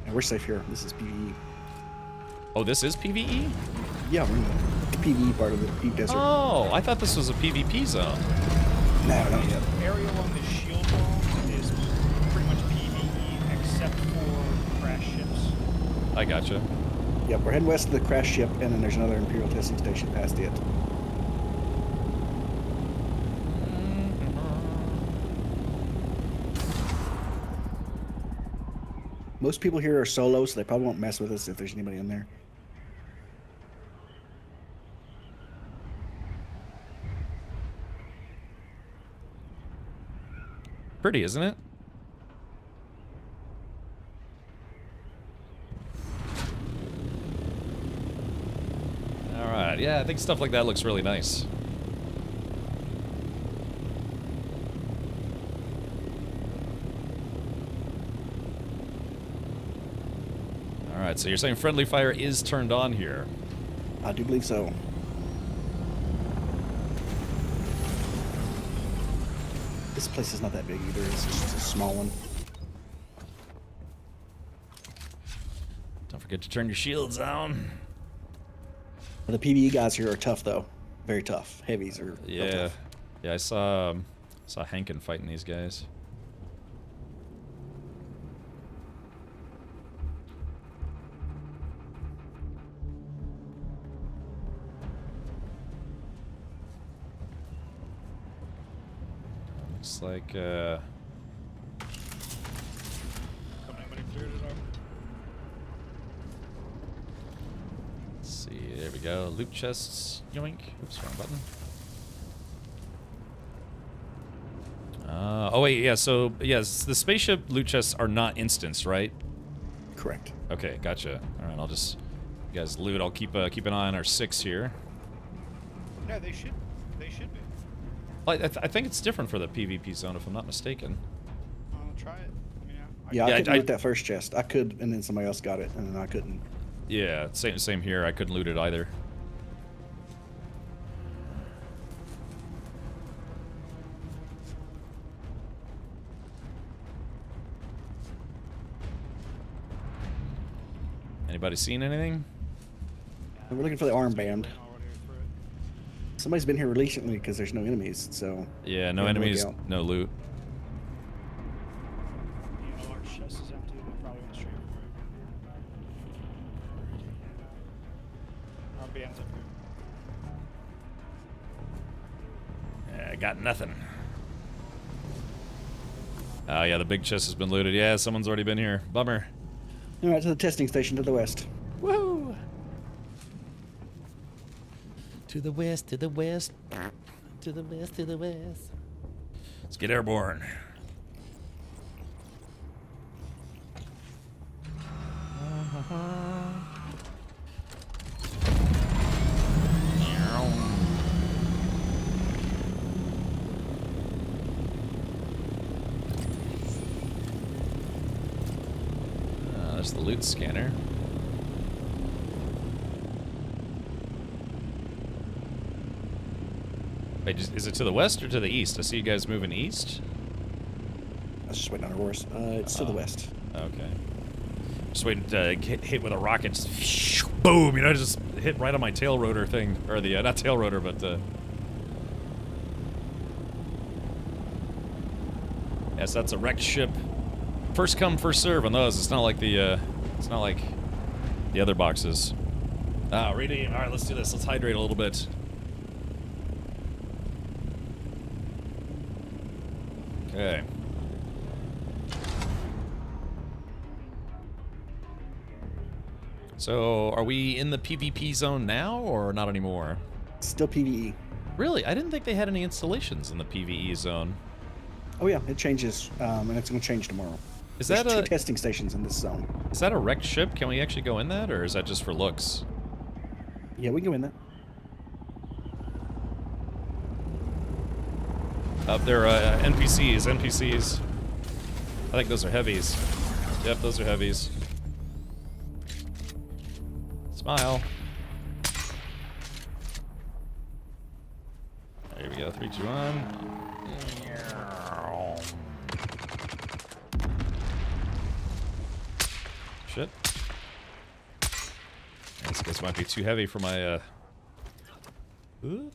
Yeah, we're safe here. This is PvE. Oh, this is PvE? Yeah, we're in the PvE part of the deep desert. Oh, I thought this was a PvP zone. No, not yet. The area along the shield wall is pretty much PvE except for crash ships. I gotcha. Yep, we're heading west to the crash ship, and then there's another Imperial testing station past it. Most people here are solo, so they probably won't mess with us if there's anybody in there. Pretty, isn't it? Alright, yeah, I think stuff like that looks really nice. Alright, so you're saying friendly fire is turned on here? I do believe so. This place is not that big either. It's just a small one. Don't forget to turn your shields on. The PvE guys here are tough, though. Very tough. Heavies are real Yeah. tough. Yeah, I saw Hankin fighting these guys. Looks like, let's see, there we go. Loot chests, yoink. Oops, wrong button. Oh wait, yeah, so, yes, the spaceship loot chests are not instants, right? Correct. Okay, gotcha. Alright, I'll just, you guys loot, I'll keep an eye on our 6 here. No, they should be. Well, I think it's different for the PvP zone, if I'm not mistaken. I'll try it. I mean, Yeah, I couldn't loot that first chest. I could, and then somebody else got it, and then I couldn't. Yeah, same here. I couldn't loot it either. Anybody seen anything? We're looking for the armband. Somebody's been here recently because there's no enemies, so... Yeah, no enemies, no loot. The large chest is empty. They're probably on the street. Armband's up here. Yeah, I got nothing. Oh yeah, the big chest has been looted. Yeah, someone's already been here. Bummer. Alright, to the testing station to the west. Woo! To the west, to the west, to the west, to the west. Let's get airborne. There's the loot scanner. Wait, is it to the west or to the east? I see you guys moving east. I was just waiting on Aurora's. It's to the west. Okay. Just waiting to get hit with a rocket. Just boom, you know, just hit right on my tail rotor thing. Or the, not tail rotor, but, yes, that's a wrecked ship. First come, first serve on those. It's not like the, it's not like the other boxes. Ah, redeem. Alright, let's do this. Let's hydrate a little bit. Okay. So, are we in the PvP zone now, or not anymore? Still PvE. Really? I didn't think they had any installations in the PvE zone. Oh yeah, it changes, and it's going to change tomorrow. Is There's that two a testing stations in this zone? Is that a wrecked ship? Can we actually go in that, or is that just for looks? Yeah, we can go in that. Up there, NPCs. I think those are heavies. Yep, those are heavies. Smile. There we go. 3, 2, 1. Shit. This guess might be too heavy for my Ooh.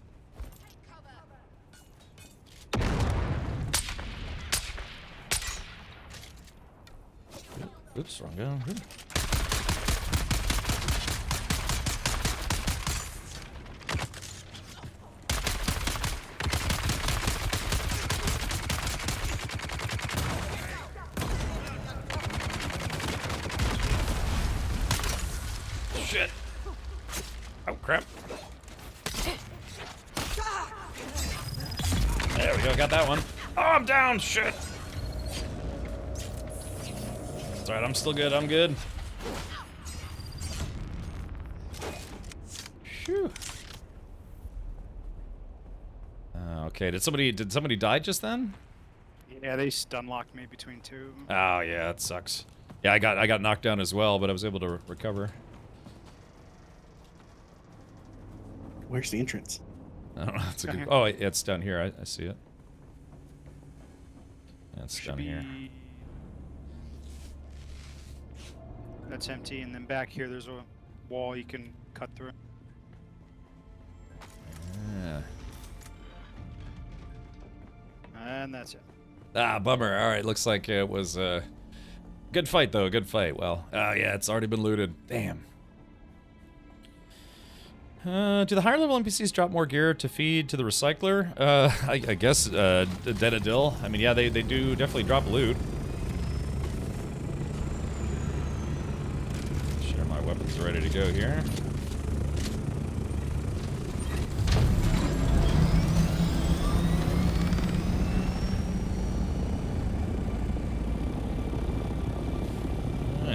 Oops, wrong gun. Shit. Oh, crap. There we go, got that one. Oh, I'm down, shit. It's alright, I'm still good, I'm good. Phew. Okay, did somebody die just then? Yeah, they stun locked me between two. Oh yeah, that sucks. Yeah, I got knocked down as well, but I was able to recover. Where's the entrance? I don't know. It's a good. Oh, yeah, it's down here. I see it. Yeah, it's down here. That's empty, and then back here there's a wall you can cut through. Yeah. And that's it. Ah, bummer. All right, looks like it was a good fight, though. Good fight. Well, yeah, it's already been looted. Damn. Do the higher level NPCs drop more gear to feed to the recycler? I guess, Dead Dill. I mean, yeah, they do definitely drop loot. Sure, my weapons are ready to go here.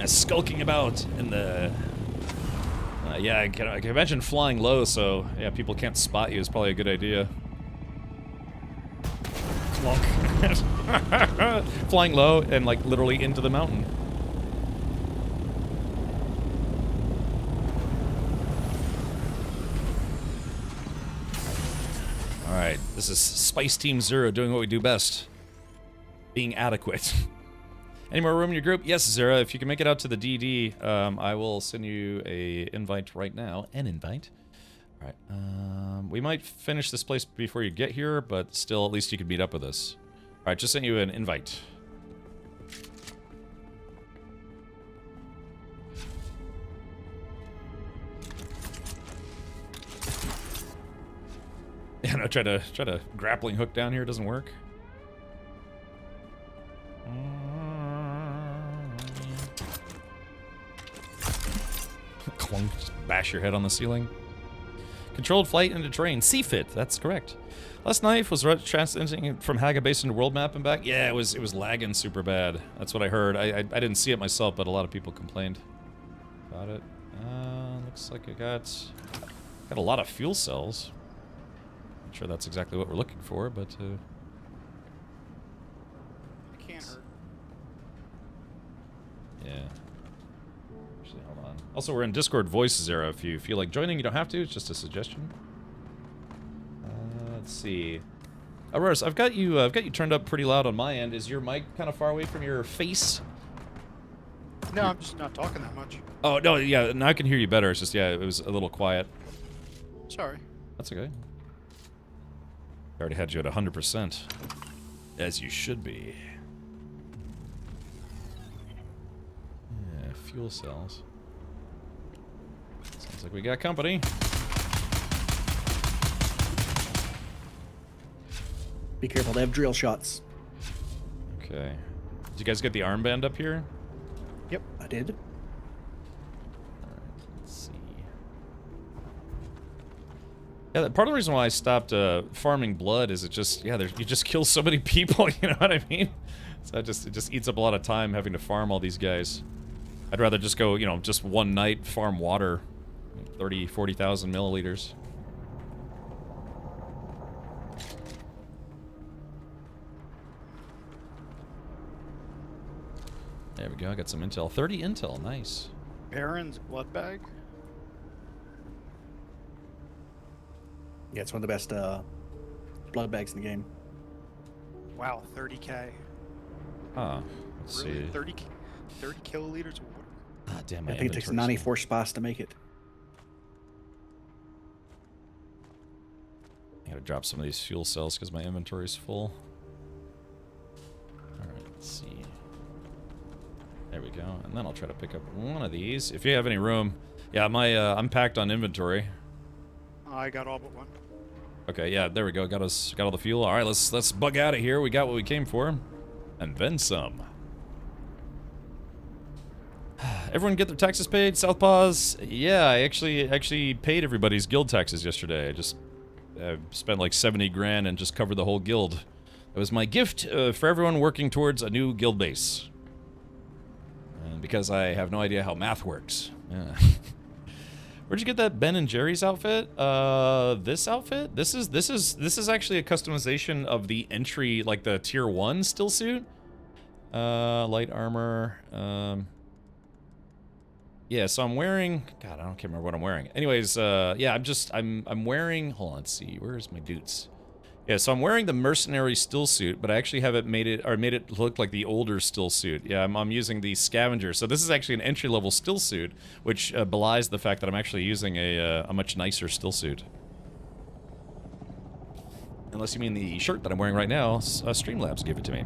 Skulking about in the... yeah, I can imagine flying low, so yeah, people can't spot you is probably a good idea. Clunk. Flying low and like literally into the mountain. Alright, this is Spice Team Zero doing what we do best. Being adequate. Any more room in your group? Yes, Zera. If you can make it out to the DD, I will send you a invite right now. An invite. All right. We might finish this place before you get here, but still, at least you could meet up with us. All right, just sent you an invite. Yeah, no, try to grappling hook down here. Doesn't work. Clunk, just bash your head on the ceiling. Controlled flight into terrain. C-fit, that's correct. Last knife was transiting from Haga Basin to world map and back. Yeah, it was lagging super bad. That's what I heard. I didn't see it myself, but a lot of people complained about it. Looks like I got a lot of fuel cells. Not sure that's exactly what we're looking for, but It can't hurt. yeah. Actually, hold on. Also, we're in Discord Voice Zero. If you feel like joining, you don't have to. It's just a suggestion. Let's see. Auroras, I've got you turned up pretty loud on my end. Is your mic kind of far away from your face? No, I'm just not talking that much. Oh, no, yeah, now I can hear you better. It's just, yeah, it was a little quiet. Sorry. That's okay. I already had you at 100%. As you should be. Yeah, fuel cells. Sounds like we got company. Be careful, they have drill shots. Okay. Did you guys get the armband up here? Yep, I did. Alright, let's see. Yeah, part of the reason why I stopped farming blood is it just, yeah, you just kill so many people, you know what I mean? So it just eats up a lot of time having to farm all these guys. I'd rather just go, you know, just one night farm water. 30, 40,000 milliliters. There we go, I got some intel. 30 intel, nice. Baron's blood bag. Yeah, it's one of the best blood bags in the game. Wow, 30k. Huh. Let's Really? see. 30 kiloliters of water. Ah, damn, my I think it takes inventory's 94 spots to make it. I gotta drop some of these fuel cells because my inventory's full. Alright, let's see. There we go. And then I'll try to pick up one of these. If you have any room. Yeah, I'm packed on inventory. I got all but one. Okay, yeah, there we go. Got all the fuel. Alright, let's bug out of here. We got what we came for. And then some. Everyone get their taxes paid? Southpaws? Yeah, I actually paid everybody's guild taxes yesterday. I just spent like 70 grand and just covered the whole guild. It was my gift for everyone working towards a new guild base. And because I have no idea how math works. Yeah. Where'd you get that Ben and Jerry's outfit? This outfit? This is actually a customization of the entry, like the tier 1 still suit. Light armor. Yeah, so I'm wearing, God, I can't remember what I'm wearing. Anyways, yeah, I'm wearing, hold on, let's see, where's my dudes? Yeah, so I'm wearing the mercenary still suit, but I actually have it made it look like the older still suit. Yeah, I'm using the scavenger. So this is actually an entry-level still suit, which belies the fact that I'm actually using a much nicer still suit. Unless you mean the shirt that I'm wearing right now, Streamlabs gave it to me.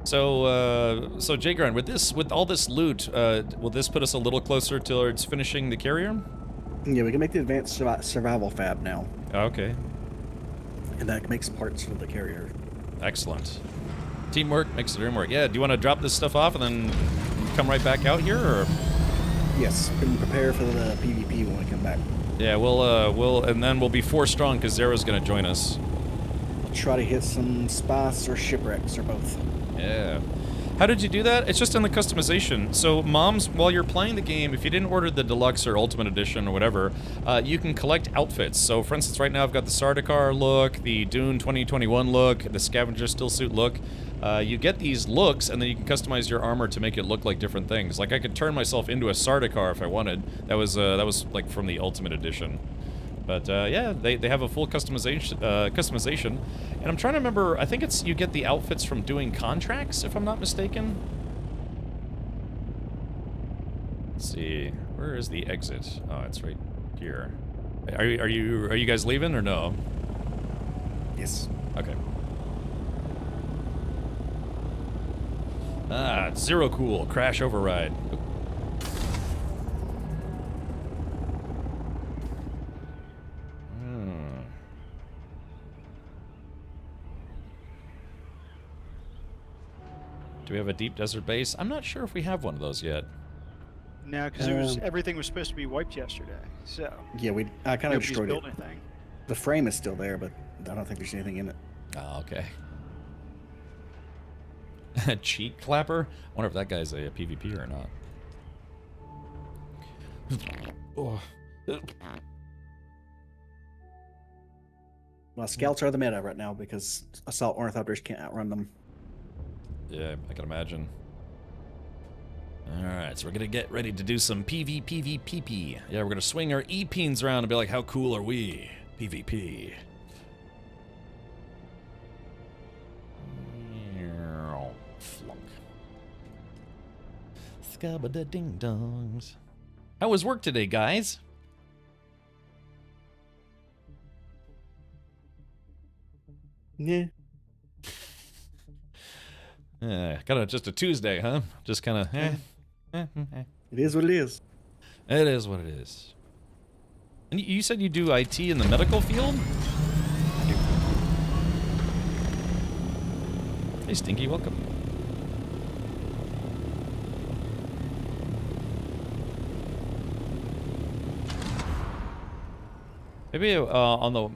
So Jay Grind, with all this loot, will this put us a little closer towards finishing the carrier? Yeah, we can make the advanced survival fab now. Okay. And that makes parts for the carrier. Excellent. Teamwork makes the dream work. Yeah, do you want to drop this stuff off and then come right back out here, or? Yes, and prepare for the PvP when we come back. Yeah, and then we'll be 4 strong because Zero's gonna join us. Try to hit some spots or shipwrecks or both. Yeah. How did you do that? It's just in the customization. So, moms, while you're playing the game, if you didn't order the deluxe or ultimate edition or whatever, you can collect outfits. So, for instance, right now I've got the Sardaukar look, the Dune 2021 look, the Scavenger still suit look. You get these looks, and then you can customize your armor to make it look like different things. Like, I could turn myself into a Sardaukar if I wanted. That was like from the ultimate edition. But yeah, they have a full customization, and I'm trying to remember. I think it's you get the outfits from doing contracts, if I'm not mistaken. Let's see, where is the exit? Oh, it's right here. Are you guys leaving or no? Yes. Okay. Ah, Zero Cool crash override. Do we have a deep desert base? I'm not sure if we have one of those yet. No, because everything was supposed to be wiped yesterday. So yeah, I kind of nobody's destroyed built it. anything. The frame is still there, but I don't think there's anything in it. Oh, okay. Cheek clapper? I wonder if that guy's a PvP or not. Oh. Well, scouts are the meta right now because assault ornithopters can't outrun them. Yeah, I can imagine. Alright, so we're gonna get ready to do some PvPvPP. Yeah, we're gonna swing our E-Peens around and be like, how cool are we? PvP. Flunk. Scabba ding dongs. How was work today, guys? Yeah. Just a Tuesday, huh? Just kind of, It is what it is. It is what it is. And you said you do IT in the medical field? Hey, Stinky, welcome. Maybe on the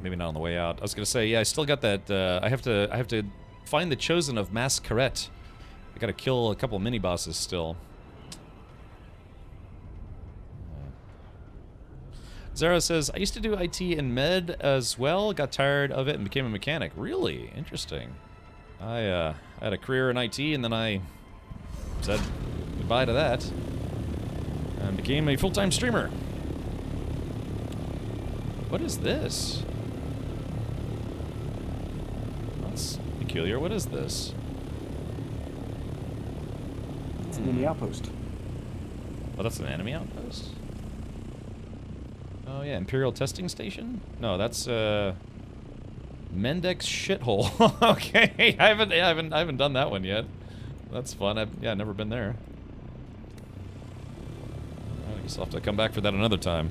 maybe not on the way out. I was gonna say, yeah, I still got that. I have to find the chosen of Masquerette. I gotta kill a couple mini bosses still. Zara says, I used to do IT in med as well, got tired of it and became a mechanic. Really? Interesting. I had a career in IT and then I said goodbye to that and became a full-time streamer. What is this? That's peculiar. What is this? It's an enemy outpost. Oh, that's an enemy outpost? Oh yeah, Imperial Testing Station? No, that's Mendex shithole. Okay, I haven't done that one yet. That's fun. I've never been there. I guess I'll have to come back for that another time.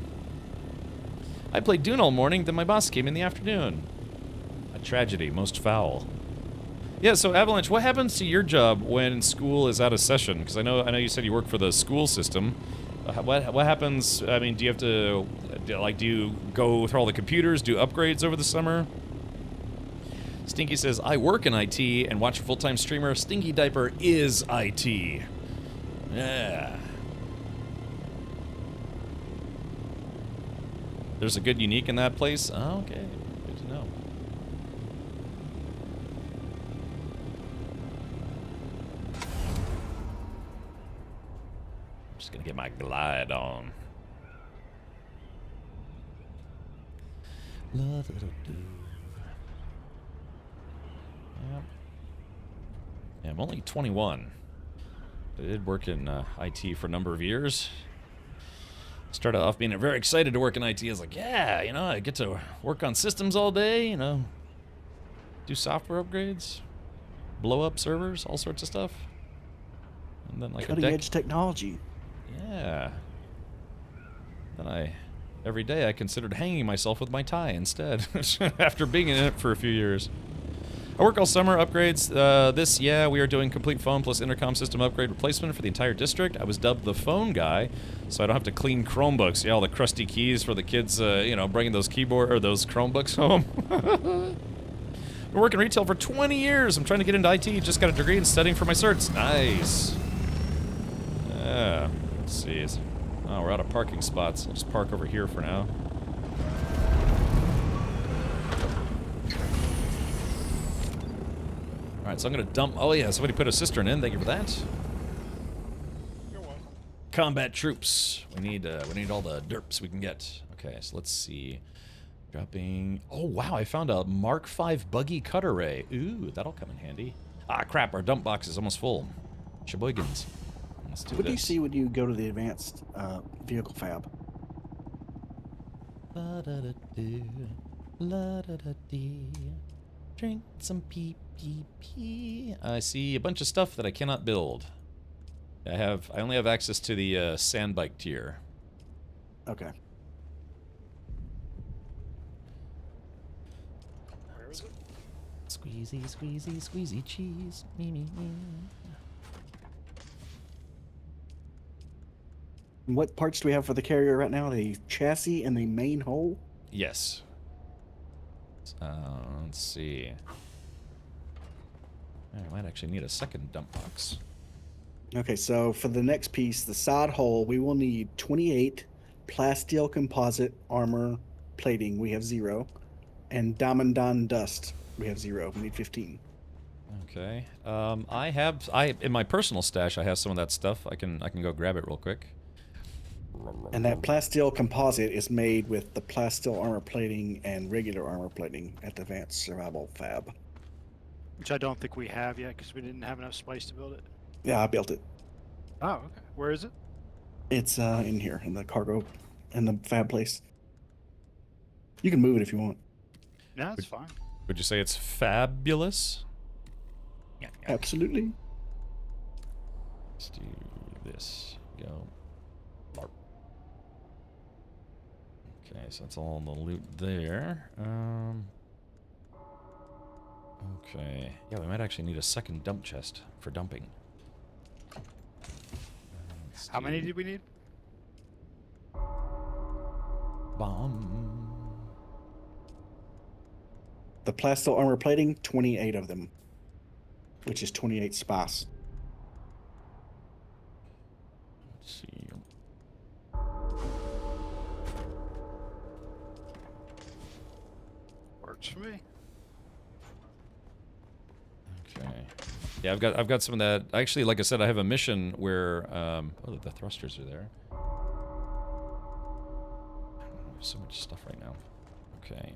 I played Dune all morning, then my boss came in the afternoon. A tragedy, most foul. Yeah, so Avalanche, what happens to your job when school is out of session? Because I know you said you work for the school system. What happens? I mean, do you have to do you go through all the computers, do upgrades over the summer? Stinky says, I work in IT and watch a full-time streamer. Stinky Diaper is IT. Yeah. There's a good unique in that place? Oh, okay. Good to know. I'm just gonna get my glide on. Yep. Yeah, I'm only 21. I did work in IT for a number of years. Started off being very excited to work in IT. I was like, yeah, you know, I get to work on systems all day, you know, do software upgrades, blow up servers, all sorts of stuff. And then like cutting edge technology. Yeah. Then every day I considered hanging myself with my tie instead, after being in it for a few years. I work all summer, upgrades. We are doing complete phone plus intercom system upgrade replacement for the entire district. I was dubbed the phone guy, so I don't have to clean Chromebooks. Yeah, all the crusty keys for the kids, you know, bringing those those Chromebooks home. Been working retail for 20 years. I'm trying to get into IT. Just got a degree in studying for my certs. Nice. Yeah. Let's see. Oh, we're out of parking spots. I'll just park over here for now. Alright, so I'm gonna dump. Oh, yeah, somebody put a cistern in. Thank you for that. You're welcome. Combat troops. We need all the derps we can get. Okay, so let's see. Dropping. Oh, wow, I found a Mark V buggy cut array. Ooh, that'll come in handy. Ah, crap, our dump box is almost full. Sheboygans. Let's do What this. do you see when you go to the advanced vehicle fab? La-da-da-doo, la-da-da-dee. Drink some pee. I see a bunch of stuff that I cannot build. I only have access to the sand bike tier. Okay. Where is it? Squeezy cheese. Me. What parts do we have for the carrier right now? The chassis and the main hull? Yes. Let's see. I might actually need a second dump box. Okay, so for the next piece, the side hull, we will need 28 plasteel composite armor plating. We have 0. And Damandon dust. We have 0. We need 15. Okay. In my personal stash, I have some of that stuff. I can go grab it real quick. And that plasteel composite is made with the plasteel armor plating and regular armor plating at the Advanced Survival Fab. Which I don't think we have yet because we didn't have enough spice to build it. Yeah, I built it. Oh, okay. Where is it? It's in here in the cargo, in the fab place. You can move it if you want. No, that's fine. Would you say it's fabulous? Absolutely. Let's do this. Go. Larp. Okay, so that's all the loot there. Okay. Yeah, we might actually need a second dump chest for dumping. How many did we need? Bomb. The plasteel armor plating, 28 of them, which is 28 spice. Let's see. Works for me. Okay. Yeah, I've got some of that. Actually, like I said, I have a mission where oh, the thrusters are there. There's so much stuff right now. Okay.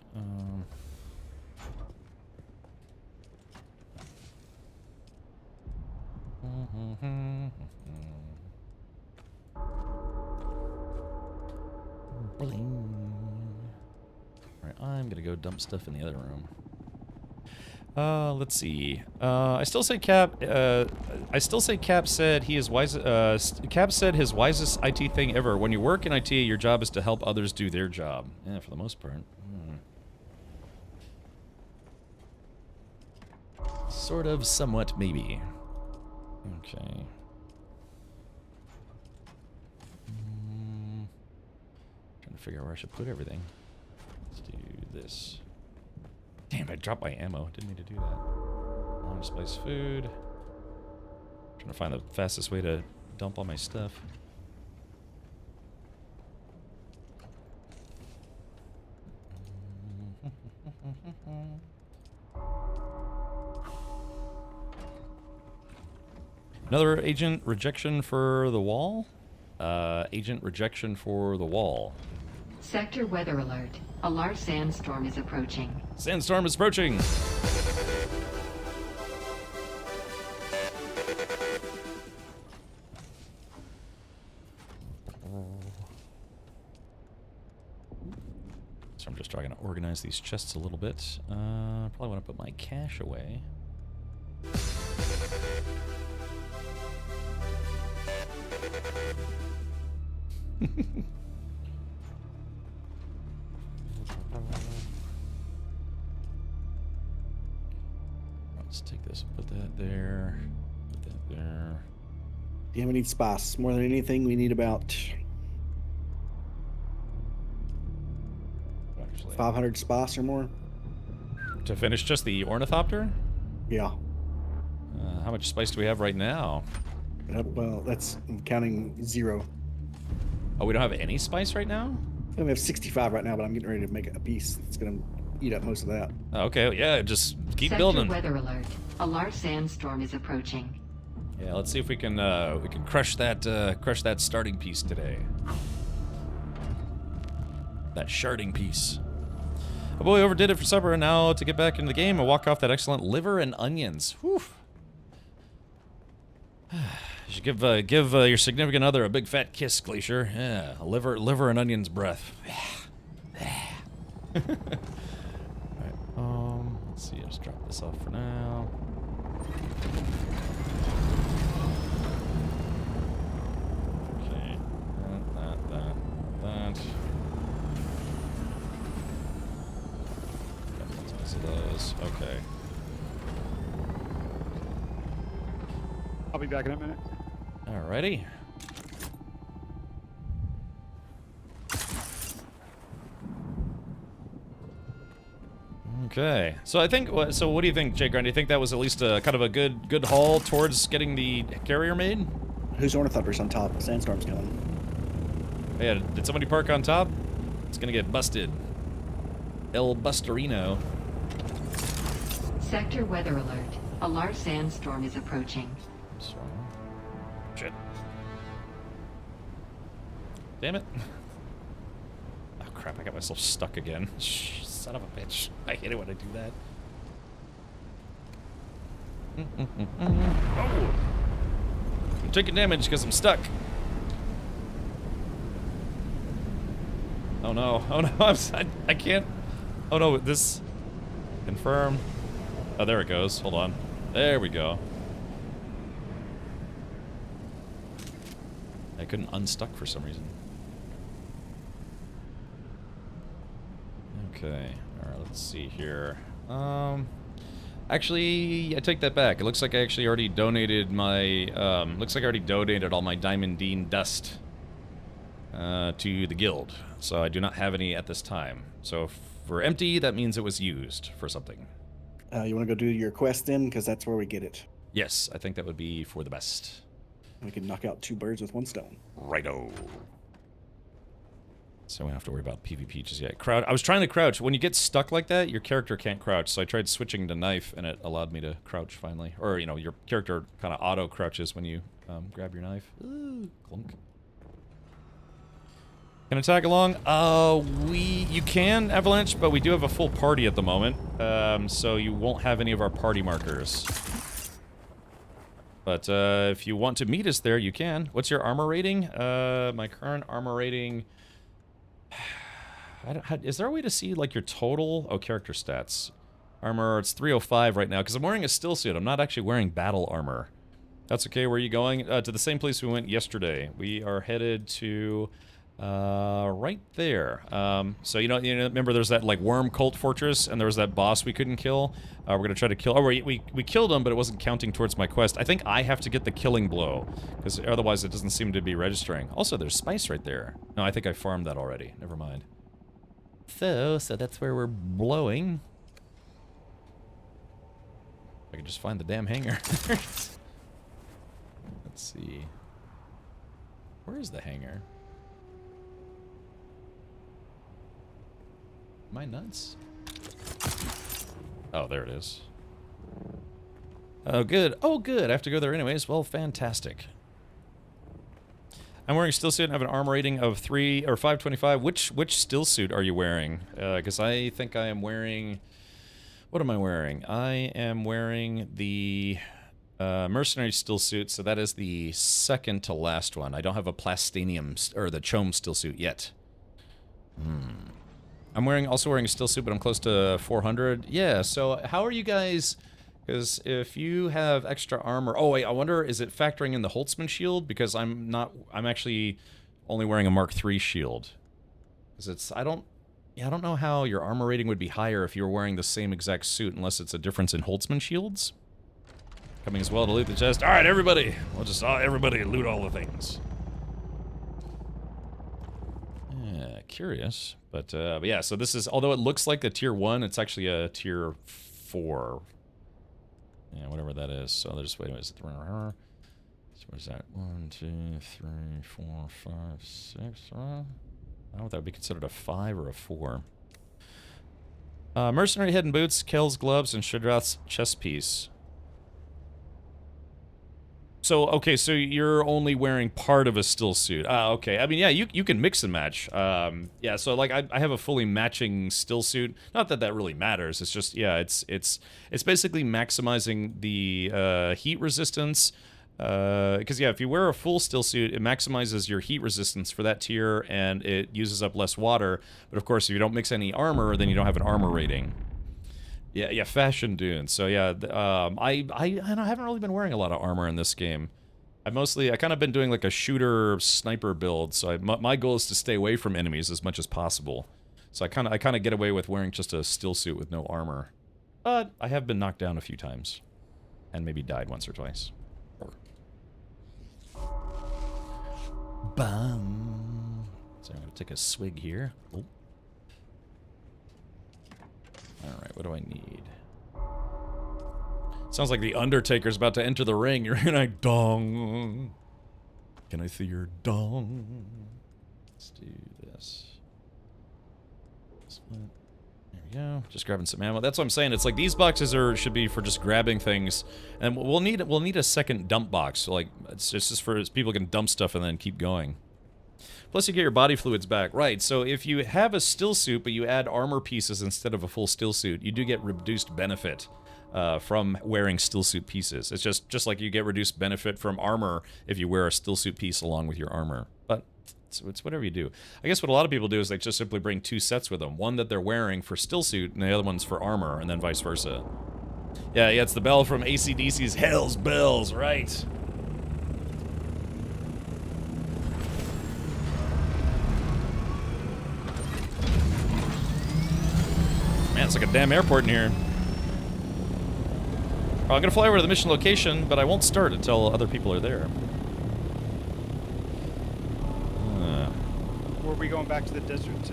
Alright, I'm gonna go dump stuff in the other room. Let's see. I still say Cap said he is wise. Cap said his wisest IT thing ever. When you work in IT, your job is to help others do their job. Yeah, for the most part. Sort of, somewhat, maybe. Okay. Trying to figure out where I should put everything. Let's do this. Damn, I dropped my ammo. Didn't mean to do that. Non-spice food. Trying to find the fastest way to dump all my stuff. Another agent rejection for the wall? Agent rejection for the wall. Sector weather alert. A large sandstorm is approaching. Sandstorm is approaching! So I'm just trying to organize these chests a little bit. Probably want to put my cash away. Let's take this, put that there, put that there. Yeah, we need spice. More than anything, we need about 500 spice or more. To finish just the ornithopter? Yeah. How much spice do we have right now? Well, that's I'm counting 0. Oh, we don't have any spice right now? We have 65 right now, but I'm getting ready to make a piece that's going to eat up most of that. Okay, yeah, just keep Sector building. weather alert. A large sandstorm is approaching. Yeah, let's see if we can crush that starting piece today. That sharding piece. Oh boy, overdid it for supper, and now to get back into the game, I walk off that excellent liver and onions. Whew. You should give your significant other a big fat kiss, Glacier. Yeah, a liver and onions breath. Alright, let's see, I'll just drop this off for now. Okay, that. Got lots of those. Okay. I'll be back in a minute. Alrighty. Okay, so I think. So what do you think, Jake? Do you think that was at least a kind of a good haul towards getting the carrier made? Whose ornithopter's on top? Sandstorm's coming. Yeah, did somebody park on top? It's gonna get busted. El Busterino. Sector weather alert. A large sandstorm is approaching. Shit. Damn it. Oh crap, I got myself stuck again. Son of a bitch. I hate it when I do that. Oh! I'm taking damage because I'm stuck. Oh no, oh no, I can't. Oh no, this... Confirm. Oh, there it goes. Hold on. There we go. I couldn't unstuck for some reason. Okay, alright, let's see here. Actually, I take that back. It looks like I actually already donated my, looks like I already donated all my Diamondine dust to the guild. So I do not have any at this time. So if we're empty, that means it was used for something. You want to go do your quest then? Because that's where we get it. Yes, I think that would be for the best. We can knock out 2 birds with 1 stone. Righto. So we don't have to worry about PvP just yet. Crouch. I was trying to crouch. When you get stuck like that, your character can't crouch. So I tried switching to knife, and it allowed me to crouch finally. Or, you know, your character kind of auto-crouches when you grab your knife. Ooh, clunk. Can I tag along? You can, Avalanche, but we do have a full party at the moment. So you won't have any of our party markers. But if you want to meet us there, you can. What's your armor rating? My current armor rating... is there a way to see, like, your total? Oh, character stats. Armor, it's 305 right now, because I'm wearing a still suit. I'm not actually wearing battle armor. That's okay. Where are you going? To the same place we went yesterday. We are headed to... right there. So you know, remember there's that like worm cult fortress, and there was that boss we couldn't kill. We're gonna try to kill. Oh, we killed him, but it wasn't counting towards my quest. I think I have to get the killing blow, because otherwise it doesn't seem to be registering. Also, there's spice right there. No, I think I farmed that already. Never mind. So that's where we're blowing. I can just find the damn hangar. Let's see. Where is the hangar? Am I nuts? Oh, there it is. Oh, good. Oh, good. I have to go there anyways. Well, fantastic. I'm wearing a still suit and have an armor rating of 3 or 525. Which still suit are you wearing? Because I think I am wearing... What am I wearing? I am wearing the mercenary still suit, so that is the second to last one. I don't have a plastinium or the chome still suit yet. I'm also wearing a still suit, but I'm close to 400. Yeah, so how are you guys... Because if you have extra armor... Oh, wait, I wonder, is it factoring in the Holtzman shield? Because I'm actually only wearing a Mark III shield. Because it's... I don't know how your armor rating would be higher if you were wearing the same exact suit, unless it's a difference in Holtzman shields. Coming as well to loot the chest. Alright, everybody! We'll just... everybody loot all the things. Yeah, curious. But yeah, so this is... Although it looks like a tier 1, it's actually a tier 4. Yeah, whatever that is. So there's... Wait a minute. So what is that? 1, 2, 3, 4, 5, 6... I don't know if that would be considered a 5 or a 4. Mercenary head and boots, Kel's gloves, and Shadrath's chest piece. So, okay, so you're only wearing part of a still suit. Okay. I mean, yeah, you can mix and match. Yeah, so, like, I have a fully matching still suit. Not that that really matters. It's just, yeah, it's basically maximizing the heat resistance. Because, yeah, if you wear a full still suit, it maximizes your heat resistance for that tier, and it uses up less water. But, of course, if you don't mix any armor, then you don't have an armor rating. Yeah, fashion Dune. So yeah, I haven't really been wearing a lot of armor in this game. I kind of been doing like a shooter sniper build. So my goal is to stay away from enemies as much as possible. So I kind of get away with wearing just a still suit with no armor. But I have been knocked down a few times, and maybe died once or twice. Bum. So I'm gonna take a swig here. Oh. Alright, what do I need? Sounds like the Undertaker's about to enter the ring. You're in a dong. Can I see your dong? Let's do this. This one. There we go. Just grabbing some ammo. That's what I'm saying. It's like these boxes should be for just grabbing things, and we'll need a second dump box. So like it's just for people can dump stuff and then keep going. Plus you get your body fluids back. Right, so if you have a still suit but you add armor pieces instead of a full still suit, you do get reduced benefit from wearing still suit pieces. It's just like you get reduced benefit from armor if you wear a still suit piece along with your armor. But it's whatever you do. I guess what a lot of people do is they just simply bring 2 sets with them. One that they're wearing for still suit and the other one's for armor, and then vice versa. Yeah, it's the bell from AC/DC's Hell's Bells, right. Man, it's like a damn airport in here. Oh, I'm gonna fly over to the mission location, but I won't start until other people are there. Were we going back to the desert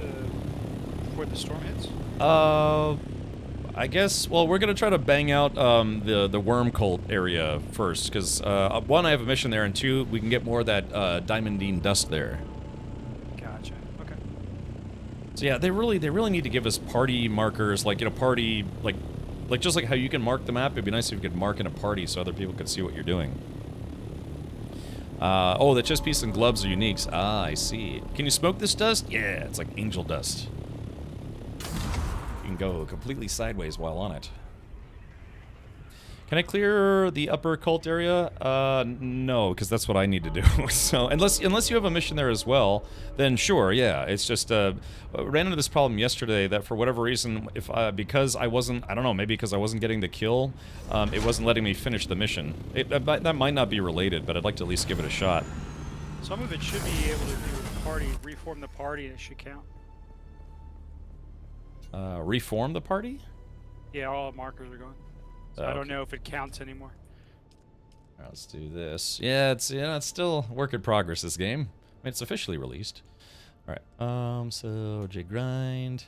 before the storm hits? I guess, well, we're gonna try to bang out the worm cult area first, because one, I have a mission there, and 2, we can get more of that diamondine dust there. Gotcha. Okay. So yeah, they really need to give us party markers, like, you know, party, like just like how you can mark the map. It'd be nice if you could mark in a party so other people could see what you're doing. Oh, the chest piece and gloves are uniques. Ah, I see. Can you smoke this dust? Yeah, it's like angel dust. You can go completely sideways while on it. Can I clear the upper cult area? No, because that's what I need to do. So, unless you have a mission there as well, then sure, yeah. It's just, ran into this problem yesterday that for whatever reason, because I wasn't, I don't know, maybe because I wasn't getting the kill, it wasn't letting me finish the mission. That might not be related, but I'd like to at least give it a shot. Some of it should be able to do with the party, reform the party, and it should count. Reform the party? Yeah, all the markers are gone. So I don't know if it counts anymore. Alright, let's do this. Yeah, it's still work in progress, this game. I mean, it's officially released. Alright, so J Grind,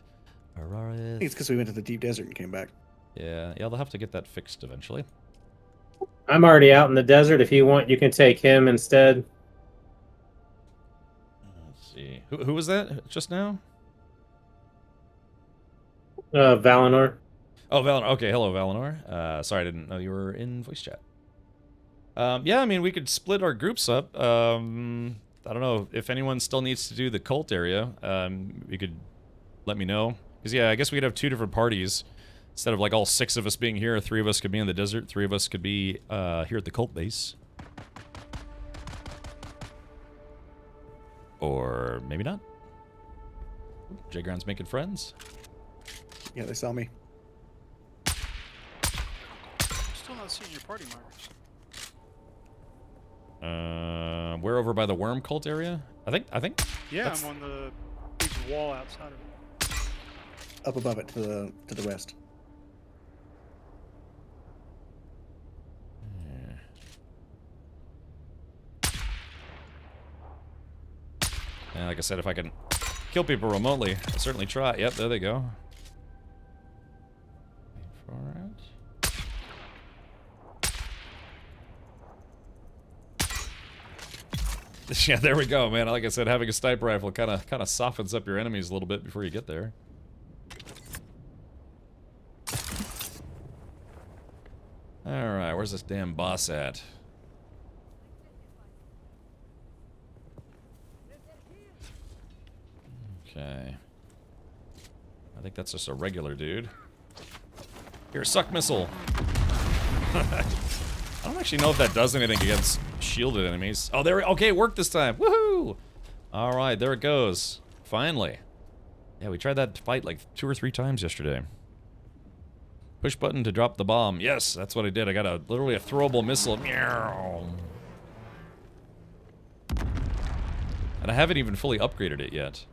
I Araris. think it's because we went to the deep desert and came back. Yeah, they'll have to get that fixed eventually. I'm already out in the desert. If you want, you can take him instead. Let's see. Who was that just now? Valinor. Oh, Valinor. Okay, hello, Valinor. Sorry, I didn't know you were in voice chat. Yeah, I mean, we could split our groups up. I don't know if anyone still needs to do the cult area. You could let me know. Because, yeah, I guess we could have 2 different parties. Instead of, like, all 6 of us being here, 3 of us could be in the desert, 3 of us could be here at the cult base. Or maybe not. J-Ground's making friends. Yeah, they saw me. Still not seeing your party markers. We're over by the worm cult area. I think. Yeah, I'm on the big wall outside of it. Up above it to the west. Yeah, like I said, if I can kill people remotely, I'll certainly try. Yep, there they go. Wait for it. Yeah, there we go, man. Like I said, having a sniper rifle kind of softens up your enemies a little bit before you get there. All right, where's this damn boss at? Okay. I think that's just a regular dude. Here, suck missile. I don't actually know if that does anything against shielded enemies. Oh, there. Okay, it worked this time. Woohoo! All right, there it goes. Finally. Yeah, we tried that fight like 2 or 3 times yesterday. Push button to drop the bomb. Yes, that's what I did. I got literally a throwable missile. Meow. And I haven't even fully upgraded it yet.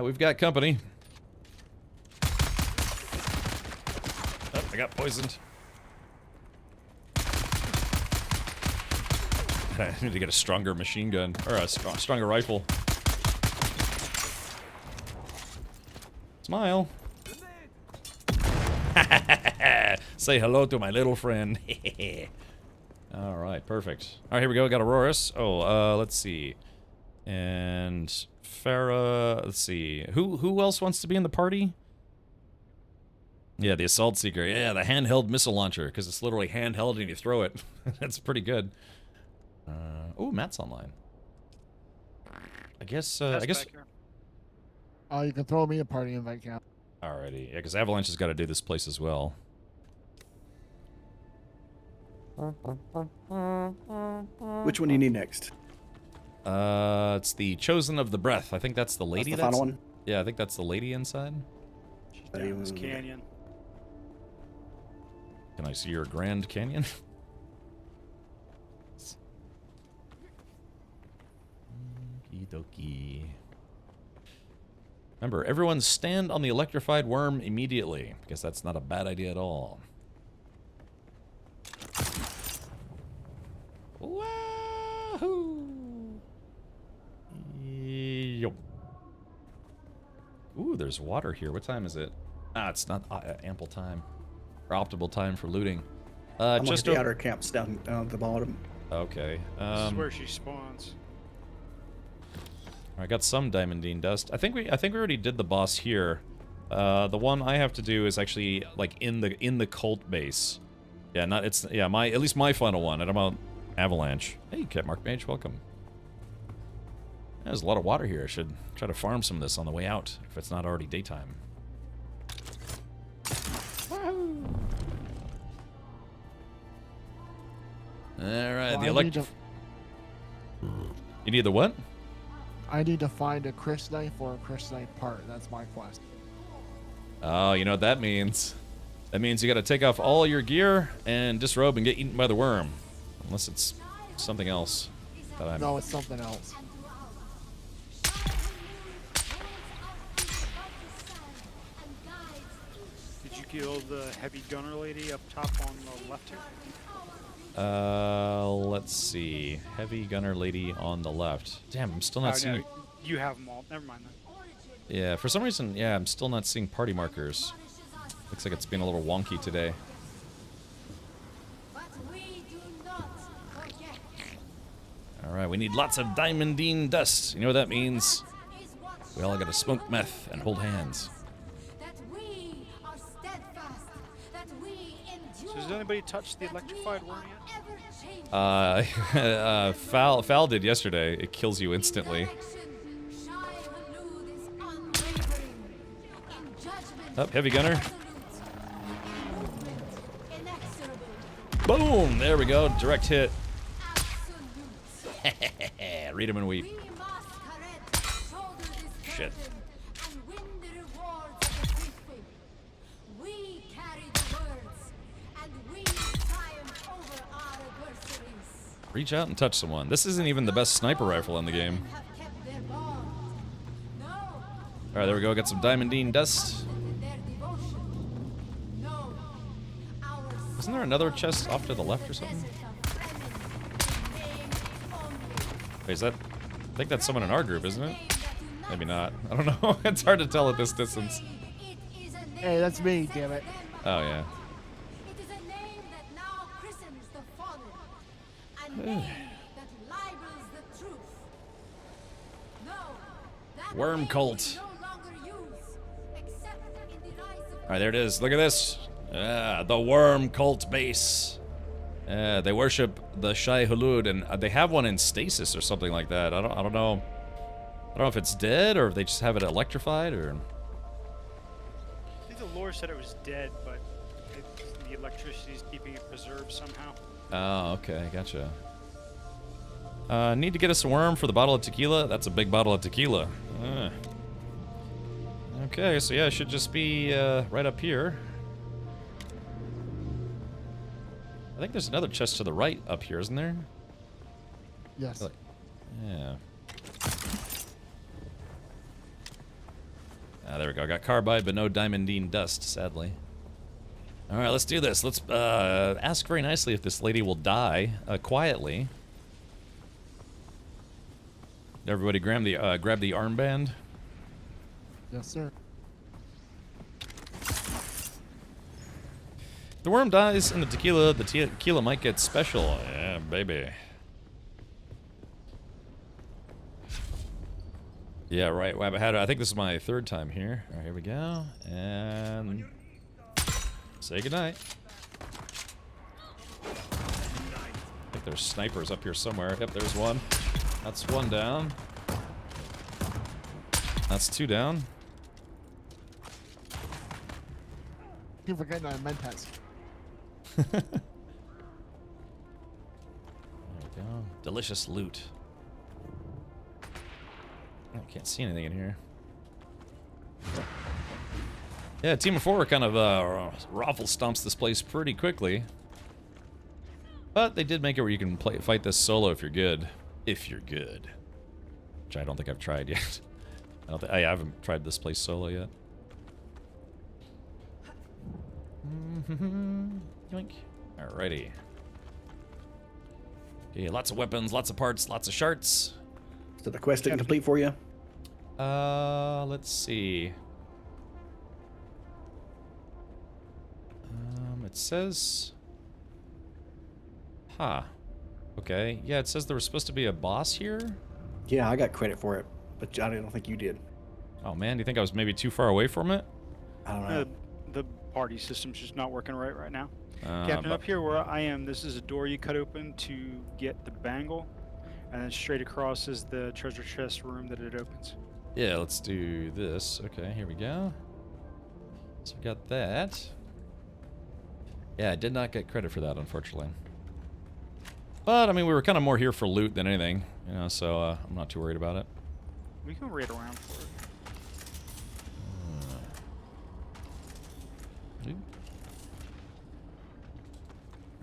We've got company. Oh, I got poisoned. I need to get a stronger machine gun, or a stronger rifle. Smile. Say hello to my little friend. All right, perfect. All right, here we go. Got Auroras. Oh, let's see. And Farah. Let's see. Who else wants to be in the party? Yeah, the Assault Seeker. Yeah, the handheld missile launcher, because it's literally handheld and you throw it. That's pretty good. Oh, Matt's online. I guess. You can throw me a party invite count. Alrighty. Yeah, because Avalanche has got to do this place as well. Which one do you need next? It's the Chosen of the Breath. I think that's the lady. That's the final one? Yeah, I think that's the lady inside. She's down this canyon. Can I see your Grand Canyon? Okie dokie. Remember, everyone stand on the electrified worm immediately, because that's not a bad idea at all. Wahoo! Yo. Ooh, there's water here. What time is it? Ah, it's not ample time. Or optimal time for looting. I'm just the outer camps down at the bottom. Okay. This is where she spawns. I got some diamondine dust. I think we already did the boss here. The one I have to do is actually like in the cult base. Yeah, at least my final one at about Avalanche. Hey, Cat Mark Mage, welcome. There's a lot of water here. I should try to farm some of this on the way out if it's not already daytime. Alright, Well, You need the what? I need to find a Chris knife or a Chris knife part. That's my quest. Oh, you know what that means? That means you gotta take off all your gear and disrobe and get eaten by the worm. Unless it's something else. No, it's something else. Did you kill the heavy gunner lady up top on the left here? Let's see. Heavy gunner lady on the left. Damn, I'm still not seeing... No, you have them all. Never mind then. Yeah, for some reason, yeah, I'm still not seeing party markers. Looks like it's been a little wonky today. Alright, we need lots of diamondine dust. You know what that means? We all gotta smoke meth and hold hands. So has anybody touched the electrified worm yet? Foul did yesterday. It kills you instantly. Up, heavy gunner. Boom! There we go. Direct hit. Read him and weep. Shit. Reach out and touch someone. This isn't even the best sniper rifle in the game. Alright, there we go. Got some diamondine dust. Isn't there another chest off to the left or something? Wait, is that... I think that's someone in our group, isn't it? Maybe not. I don't know. It's hard to tell at this distance. Hey, that's me, damn it. Oh, yeah. Worm cult. Alright, there it is. Look at this. The worm cult base. They worship the Shai Hulud, and they have one in stasis or something like that. I don't know. I don't know if it's dead or if they just have it electrified or. I think the lore said it was dead, but the electricity is keeping it preserved somehow. Oh, okay, gotcha. Need to get us a worm for the bottle of tequila. That's a big bottle of tequila. Okay, so yeah, it should just be right up here. I think there's another chest to the right up here, isn't there? Yes. Yeah. There we go. Got carbide, but no diamondine dust, sadly. All right, let's do this. Let's ask very nicely if this lady will die quietly. Everybody grab the armband. Yes, sir. The worm dies in the tequila might get special. Yeah, baby. Yeah, right. I think this is my third time here. All right, here we go. And say goodnight. I think there's snipers up here somewhere. Yep, there's one. That's one down. That's two down. Keep forgetting I meant that. There we go. Delicious loot. I can't see anything in here. Yeah, Team of 4 kind of raffle stomps this place pretty quickly. But they did make it where you can fight this solo if you're good. If you're good. Which I don't think I've tried yet. I haven't tried this place solo yet. Yoink. Alrighty. Okay, lots of weapons, lots of parts, lots of shards. Is that the quest to complete for you? Let's see. It says... Huh. Okay. Yeah, it says there was supposed to be a boss here? Yeah, I got credit for it, but I don't think you did. Oh man, do you think I was maybe too far away from it? I don't know. The party system's just not working right now. Captain, up here where I am, this is a door you cut open to get the bangle, and then straight across is the treasure chest room that it opens. Yeah, let's do this. Okay, here we go. So we got that. Yeah, I did not get credit for that, unfortunately. But, I mean, we were kind of more here for loot than anything, you know, so I'm not too worried about it. We can raid around for it.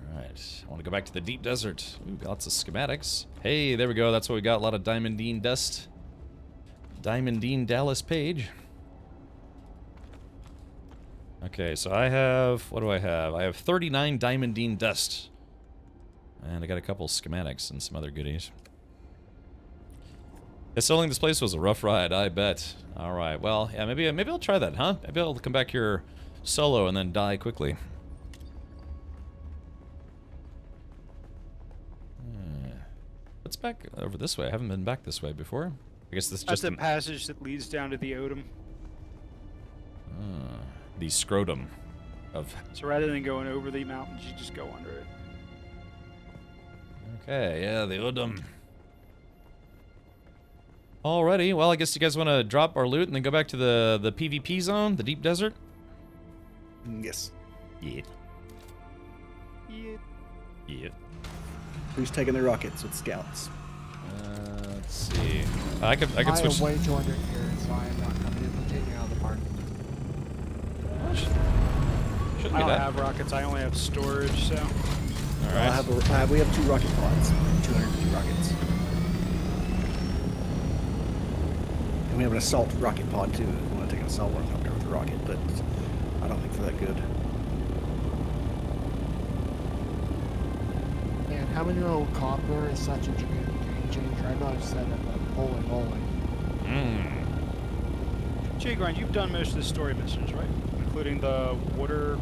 Alright, I want to go back to the deep desert. Ooh, lots of schematics. Hey, there we go, that's what we got, a lot of diamondine dust. Diamondine Dallas Page. Okay, so I have, what do I have? I have 39 diamondine dust. And I got a couple schematics and some other goodies. Yeah, selling this place was a rough ride, I bet. Alright, well, yeah, maybe I'll try that, huh? Maybe I'll come back here solo and then die quickly. What's back over this way? I haven't been back this way before. I guess this is That's just the passage that leads down to the Odom. the scrotum of... So rather than going over the mountains, you just go under it. Okay, yeah, the Odom. Alrighty, well, I guess you guys want to drop our loot and then go back to the PvP zone, the deep desert? Yes. Yeah. Yeah. Yeah. Who's taking the rockets with scouts? Let's see. I could switch. I am way too under here, so I am not coming in and taking out of the party. I don't have rockets. I only have storage, so. All right. We have 2 rocket pods. 250 rockets. And we have an assault rocket pod too. If we want to take an assault one up there with a rocket, but I don't think they're that good. Man, having your own copter is such a game changer. I know I've said it, but holy moly. Jay Grind, you've done most of the story missions, right? Including the water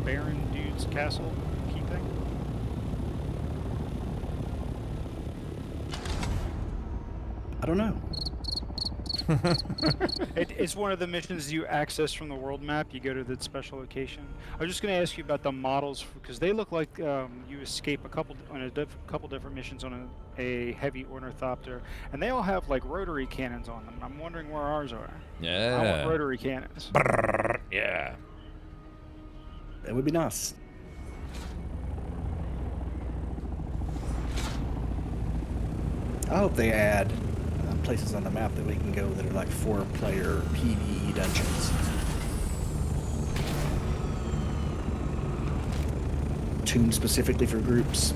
baron dude's castle key thing? I don't know. It's one of the missions you access from the world map. You go to the special location. I was just going to ask you about the models because they look like you escape a couple different missions on a heavy ornithopter, and they all have like rotary cannons on them. I'm wondering where ours are. Yeah. I want rotary cannons. Brrr, yeah. That would be nice. I hope they add places on the map that we can go that are like 4-player PvE dungeons. Tuned specifically for groups.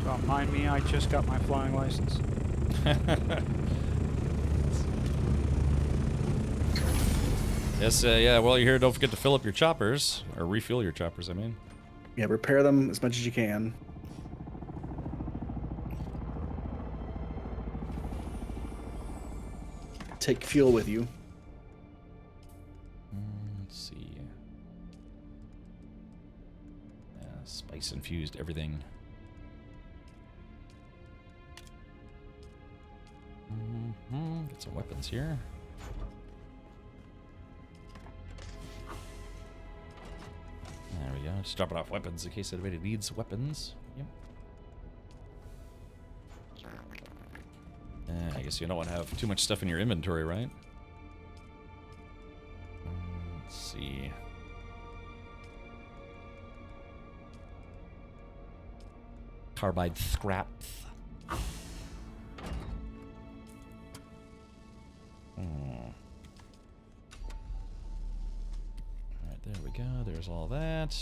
Don't mind me, I just got my flying license. Yes, yeah, while you're here, don't forget to fill up your choppers. Or refuel your choppers, I mean. Yeah, repair them as much as you can. take fuel with you. Let's see. Spice infused everything. Get some weapons here. There we go. Just dropping off weapons in case anybody needs weapons. Yep. I guess you don't want to have too much stuff in your inventory, right? Let's see. Carbide scraps. Alright, there we go. There's all that.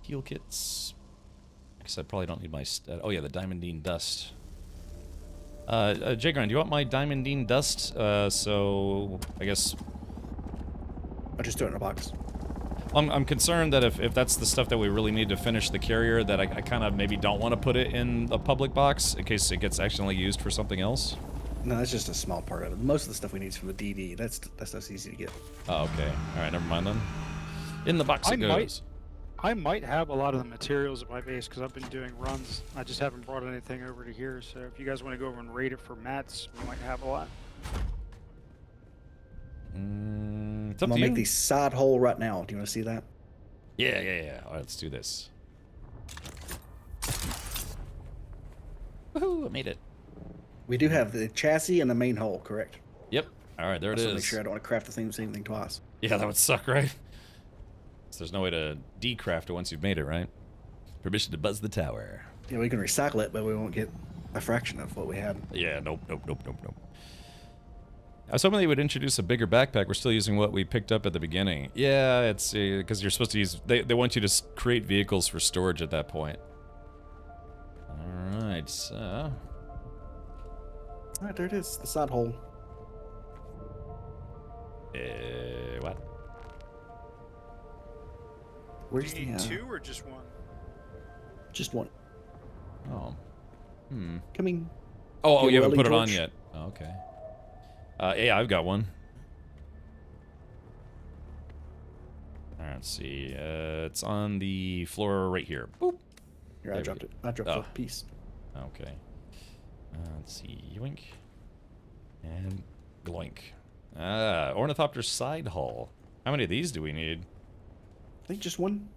Heal kits. I guess I probably don't need my... oh yeah, the diamondine dust. Jagron, do you want my diamondine dust? So, I guess... I'll just throw it in a box. I'm concerned that if that's the stuff that we really need to finish the carrier, that I kind of maybe don't want to put it in a public box in case it gets accidentally used for something else. No, that's just a small part of it. Most of the stuff we need is from the DD. That stuff's easy to get. Oh, okay. All right, never mind then. In the box it goes. I might have a lot of the materials at my base because I've been doing runs. I just haven't brought anything over to here. So if you guys want to go over and raid it for mats, we might have a lot. It's up I'm to gonna you. make the side hole right now. Do you want to see that? Yeah. All right, let's do this. Woohoo! I made it. We do have the chassis and the main hole, correct? Yep. All right, there it is. Make sure I don't want to craft the same thing twice. Yeah, that would suck, right? So there's no way to decraft it once you've made it, right? Permission to buzz the tower. Yeah, we can recycle it, but we won't get a fraction of what we had. Yeah, nope. I was hoping they would introduce a bigger backpack. We're still using what we picked up at the beginning. Yeah, it's because you're supposed to use... They want you to create vehicles for storage at that point. Alright, so... Alright, there it is. The side hole. What? Where's Do you need the, two or just one? Just one. Oh. Coming. Oh, you haven't Welly put it on torch? yet. Oh, okay. Yeah, I've got one. Alright, let's see. It's on the floor right here. Boop. Here, I dropped it. I dropped a piece. Okay. Let's see. Yoink. And gloink. Ornithopter side hull. How many of these do we need? I think just one.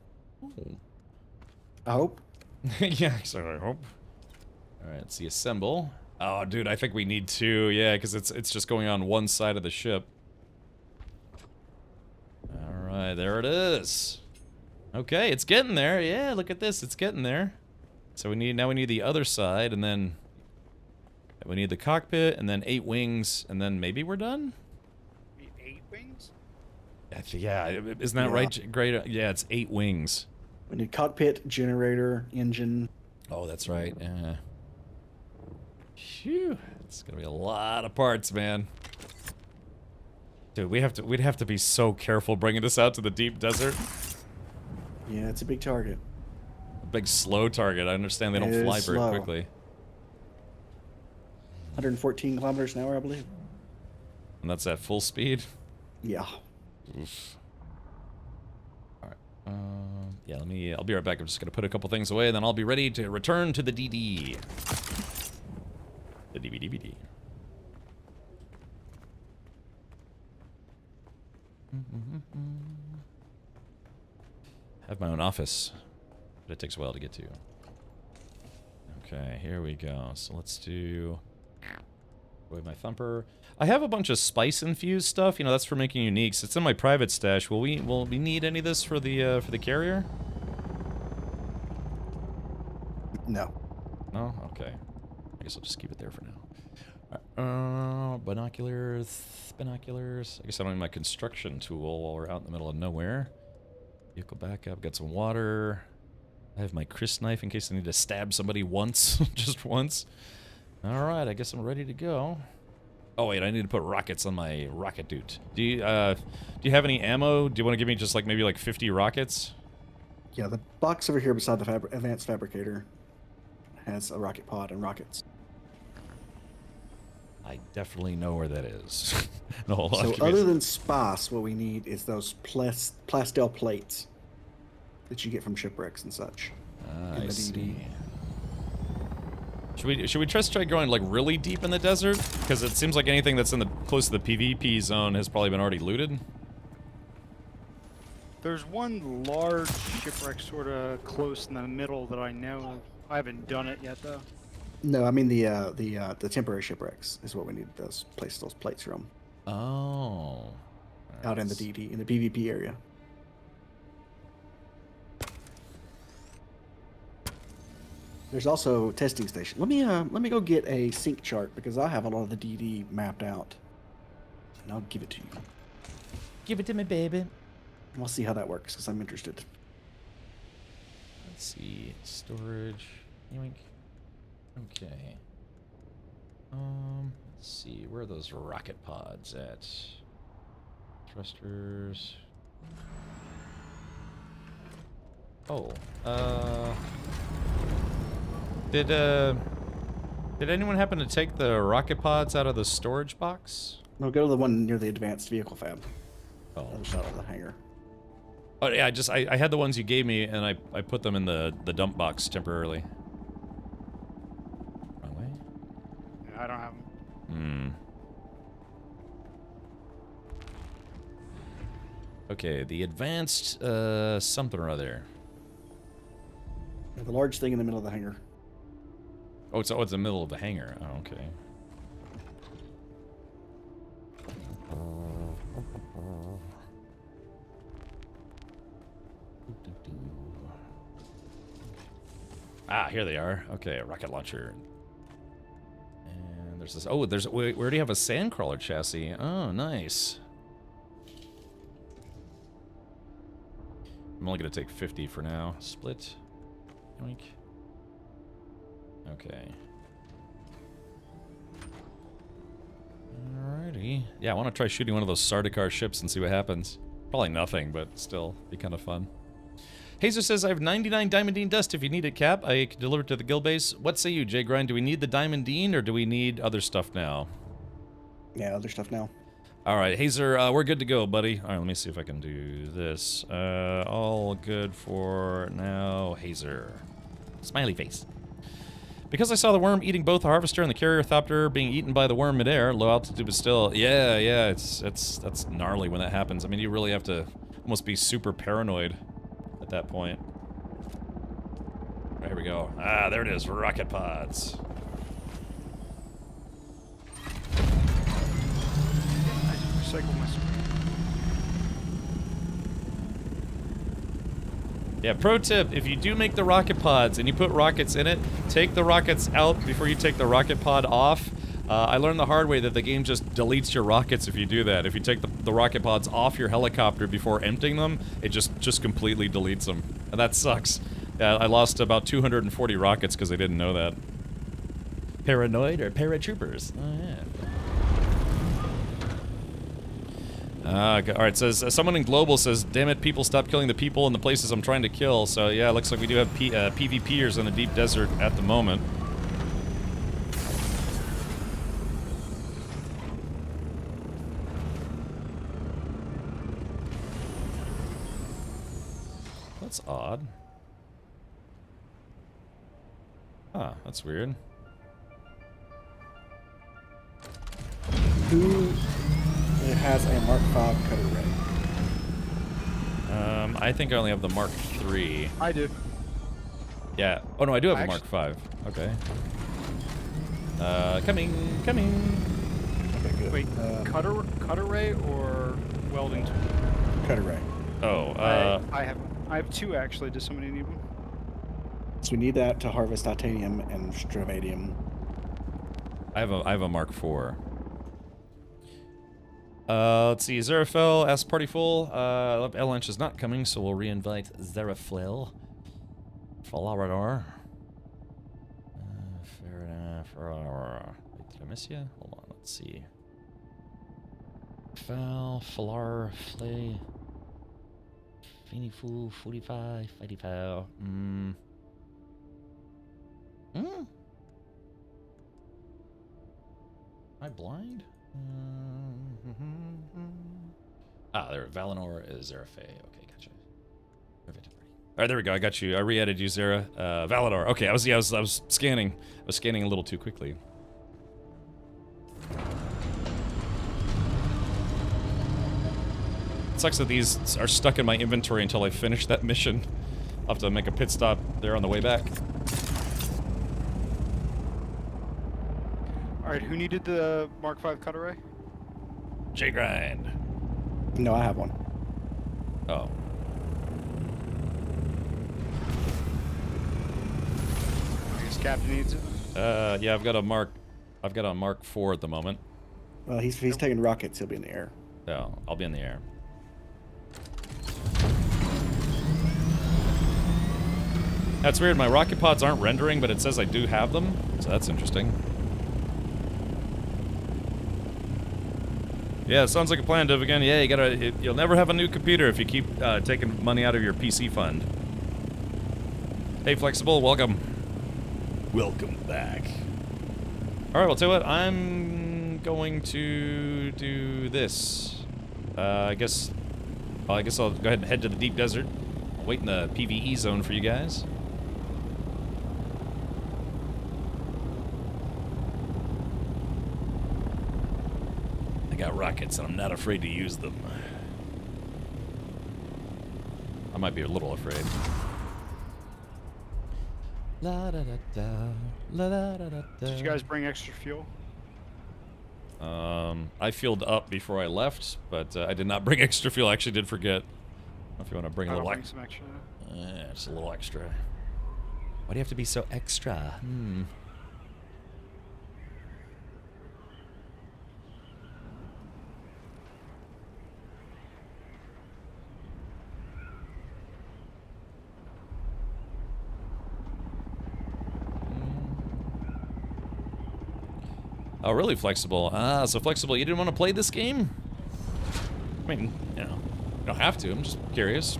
Oh. I hope. Yeah, so I hope. Alright, let's see. Assemble. Oh, dude, I think we need two. Yeah, because it's just going on one side of the ship. Alright, there it is. Okay, it's getting there. Yeah, look at this. It's getting there. So we need the other side, and then we need the cockpit, and then 8 wings, and then maybe we're done? 8 wings? Yeah, isn't that right? Great. Yeah, it's 8 wings. We need cockpit, generator, engine. Oh, that's right. Yeah. Phew. It's gonna be a lot of parts, man. Dude, we'd have to be so careful bringing this out to the deep desert. Yeah, it's a big target. A big slow target. I understand they don't fly very quickly. 114 kilometers an hour, I believe. And that's at full speed? Yeah. Oof. Alright. Yeah, I'll be right back. I'm just gonna put a couple things away, and then I'll be ready to return to the DD. The DVD. Have my own office, but it takes a while to get to. Okay, here we go. So let's do... With my thumper. I have a bunch of spice infused stuff. You know, that's for making uniques. It's in my private stash. Will we need any of this for the carrier? No. No? Okay. I guess I'll just keep it there for now. Binoculars. I guess I don't need my construction tool while we're out in the middle of nowhere. Vehicle backup. Got some water. I have my Chris knife in case I need to stab somebody once. Just once. Alright, I guess I'm ready to go. Oh wait, I need to put rockets on my rocket dude. Do you have any ammo? Do you want to give me just like maybe like 50 rockets? Yeah, the box over here beside the advanced fabricator has a rocket pod and rockets. I definitely know where that is. No, hold on, So give me a other sec. than spas, what we need is those plastel plates that you get from shipwrecks and such. Ah, in I the see. Should we try going like really deep in the desert? Because it seems like anything that's in the close to the PvP zone has probably been already looted. There's one large shipwreck sort of close in the middle that I know of. I haven't done it yet though. No, I mean the temporary shipwrecks is what we need those plates from. Oh. Out in the DD in the PvP area. There's also testing station. Let me go get a sync chart because I have a lot of the DD mapped out, and I'll give it to you. Give it to me, baby. And we'll see how that works because I'm interested. Let's see. Storage. Yoink. Okay. Let's see. Where are those rocket pods at? Thrusters. Oh. Did anyone happen to take the rocket pods out of the storage box? No, go to the one near the advanced vehicle fab. Oh. Other side of the hangar. Oh yeah, I had the ones you gave me and I put them in the dump box temporarily. Wrong way? Yeah, I don't have them. Hmm. Okay, the advanced something or other. The large thing in the middle of the hangar. Oh, it's in the middle of the hangar. Oh, okay. Ah, here they are. Okay, rocket launcher. And there's this. Oh, we already have a sandcrawler chassis. Oh, nice. I'm only gonna take 50 for now. Split. Yoink. Okay. Alrighty. Yeah, I want to try shooting one of those Sardaukar ships and see what happens. Probably nothing, but still, be kind of fun. Hazer says, I have 99 Diamondine dust if you need it, Cap. I can deliver it to the guild base. What say you, Jay Grind? Do we need the Diamondine or do we need other stuff now? Yeah, other stuff now. Alright, Hazer, we're good to go, buddy. Alright, let me see if I can do this. All good for now, Hazer. Smiley face. Because I saw the worm eating both the harvester and the carrier thopter being eaten by the worm midair, low altitude, but still, yeah, that's gnarly when that happens. I mean, you really have to almost be super paranoid at that point. There we go. Ah, there it is, rocket pods. I just recycled my screen. Yeah, pro tip, if you do make the rocket pods and you put rockets in it, take the rockets out before you take the rocket pod off. I learned the hard way that the game just deletes your rockets if you do that. If you take the rocket pods off your helicopter before emptying them, it just completely deletes them. And that sucks. Yeah, I lost about 240 rockets because I didn't know that. Paranoid or paratroopers? Oh, yeah. Alright, says, someone in Global says, damn it, people stop killing the people in the places I'm trying to kill. So yeah, it looks like we do have PvPers in the deep desert at the moment. That's odd. Huh, that's weird. Who has a Mark V cutter ray? I think I only have the Mark III. I do. Yeah. Oh no, I do have a Mark V. Okay. Coming. Okay, good. Wait, cutter ray or welding tool? Cutter ray. Oh, I have two actually. Does somebody need one? So we need that to harvest titanium and stramadium. I have a Mark IV. Let's see. Zerafel asks party full. Avalanche is not coming, so we'll reinvite Zerafel. Falarador. Fair enough. Wait, did I miss you? Hold on. Let's see. Falar, Flay. Finifu, 45, 55. Am I blind? Ah, there. Valinor is Zerafe. Okay, gotcha. Alright, there we go. I got you. I re-added you, Zera. Valinor. Okay, I was scanning. I was scanning a little too quickly. It sucks that these are stuck in my inventory until I finish that mission. I'll have to make a pit stop there on the way back. Alright, who needed the Mark V cutter? J-Grind. No, I have one. Oh. I guess Captain needs it. Yeah, I've got a Mark IV at the moment. Well, he's taking rockets. He'll be in the air. Yeah, I'll be in the air. That's weird. My rocket pods aren't rendering, but it says I do have them, so that's interesting. Yeah, sounds like a plan, Divigan. Yeah, you'll never have a new computer if you keep taking money out of your PC fund. Hey, Flexible, welcome. Welcome back. Alright, well, tell you what, I'm going to do this. I guess I'll go ahead and head to the deep desert. I'll wait in the PvE zone for you guys. I got rockets and I'm not afraid to use them. I might be a little afraid. La da da da, la da da da da. Did you guys bring extra fuel? I fueled up before I left, but I did not bring extra fuel. I actually did forget. If you want to bring a little bring some extra. Just a little extra. Why do you have to be so extra? Oh, really, Flexible? Ah, so Flexible, you didn't want to play this game? I mean, you know, you don't have to. I'm just curious.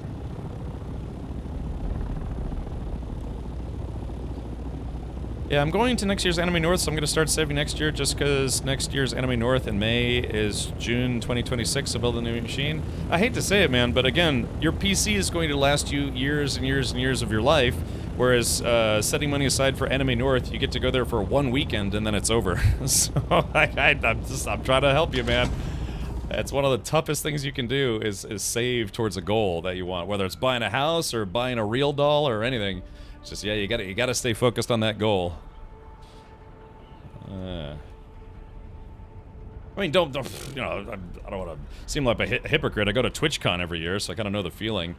Yeah, I'm going to next year's Anime North, so I'm going to start saving next year just because next year's Anime North in May is June 2026, so build a new machine. I hate to say it, man, but again, your PC is going to last you years and years and years of your life, whereas setting money aside for Anime North, you get to go there for one weekend and then it's over. So I'm trying to help you, man. It's one of the toughest things you can do is save towards a goal that you want, whether it's buying a house or buying a real doll or anything. It's just, yeah, you gotta stay focused on that goal. I mean, don't you know? I don't want to seem like a hypocrite. I go to TwitchCon every year, so I kind of know the feeling.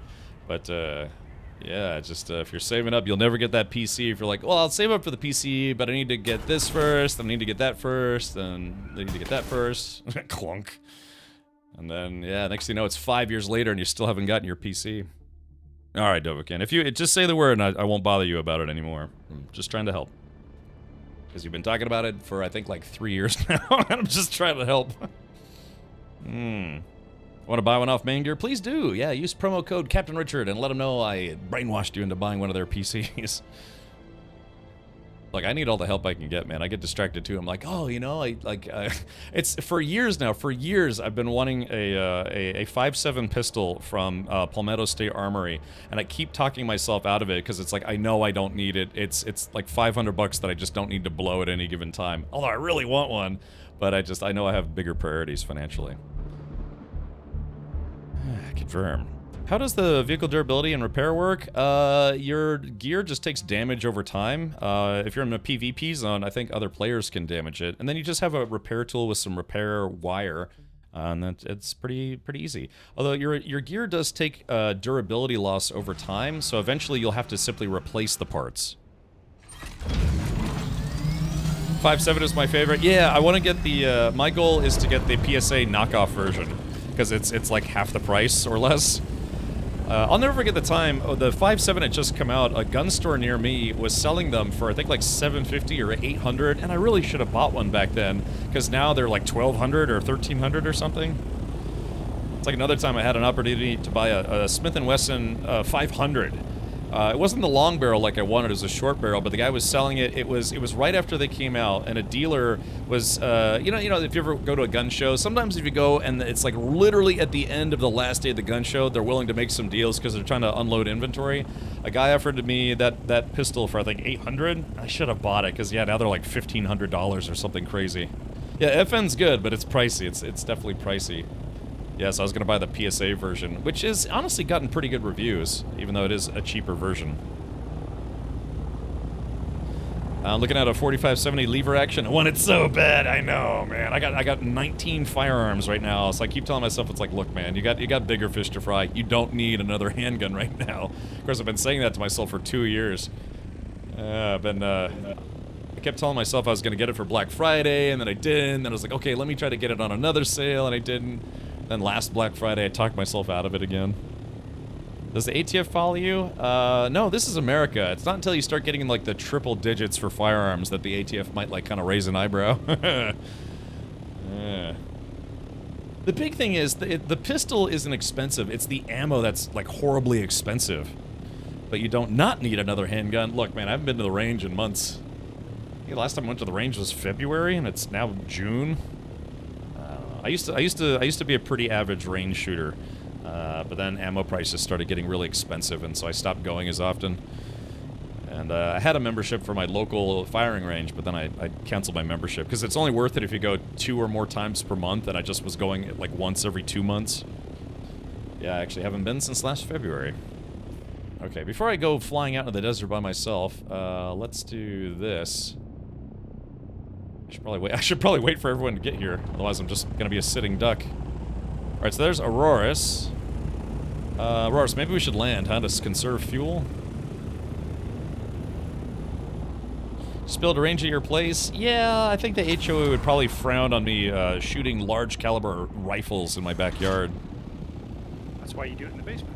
But yeah, just if you're saving up, you'll never get that PC. If you're like, well, I'll save up for the PC, but I need to get this first. I need to get that first, and I need to get that first. Clunk. And then, yeah, next thing you know, it's 5 years later, and you still haven't gotten your PC. All right, Dovakin. If you just say the word, and I won't bother you about it anymore. I'm just trying to help. Because you've been talking about it for, I think, like 3 years now, and I'm just trying to help. Want to buy one off Main Gear? Please do. Yeah, use promo code Captain Richard and let them know I brainwashed you into buying one of their PCs. Like, I need all the help I can get, man. I get distracted too. I'm like, oh, you know, it's for years now. For years, I've been wanting a 5.7 pistol from Palmetto State Armory, and I keep talking myself out of it because it's like I know I don't need it. It's like $500 that I just don't need to blow at any given time. Although I really want one, but I know I have bigger priorities financially. Confirm. How does the vehicle durability and repair work? Your gear just takes damage over time. If you're in a PvP zone, I think other players can damage it. And then you just have a repair tool with some repair wire. And it's pretty easy. Although your gear does take durability loss over time, so eventually you'll have to simply replace the parts. 5.7 is my favorite. Yeah, I want to get the, my goal is to get the PSA knockoff version. Because it's like half the price or less. I'll never forget the time, the 5.7 had just come out, a gun store near me was selling them for I think like $750 or $800, and I really should have bought one back then, because now they're like $1,200 or $1,300 or something. It's like another time I had an opportunity to buy a Smith & Wesson 500, It wasn't the long barrel like I wanted, it was a short barrel, but the guy was selling it. It was right after they came out, and a dealer was, you know, if you ever go to a gun show, sometimes if you go and it's like literally at the end of the last day of the gun show, they're willing to make some deals because they're trying to unload inventory. A guy offered me that pistol for I think $800. I should have bought it because yeah, now they're like $1,500 or something crazy. Yeah, FN's good, but it's pricey. It's definitely pricey. Yeah, so I was going to buy the PSA version, which has honestly gotten pretty good reviews, even though it is a cheaper version. Looking at a 4570 lever action. I want it so bad, I know, man. I got 19 firearms right now, so I keep telling myself, it's like, look, man, you got bigger fish to fry. You don't need another handgun right now. Of course, I've been saying that to myself for 2 years. I kept telling myself I was going to get it for Black Friday, and then I didn't. Then I was like, okay, let me try to get it on another sale, and I didn't. Then last Black Friday, I talked myself out of it again. Does the ATF follow you? No, this is America. It's not until you start getting, like, the triple digits for firearms that the ATF might, like, kind of raise an eyebrow. Yeah. The big thing is, the pistol isn't expensive. It's the ammo that's, like, horribly expensive. But you don't not need another handgun. Look, man, I haven't been to the range in months. I think the last time I went to the range was February, and it's now June. I used to be a pretty average range shooter, but then ammo prices started getting really expensive, and so I stopped going as often. And I had a membership for my local firing range, but then I canceled my membership because it's only worth it if you go 2 or more times per month, and I just was going like once every 2 months. Yeah, I actually haven't been since last February. Okay, before I go flying out into the desert by myself, let's do this. I should probably wait for everyone to get here, otherwise I'm just gonna be a sitting duck. Alright, so there's Auroras. Auroras, maybe we should land, huh, to conserve fuel? Just build a range at your place? Yeah, I think the HOA would probably frown on me shooting large caliber rifles in my backyard. That's why you do it in the basement.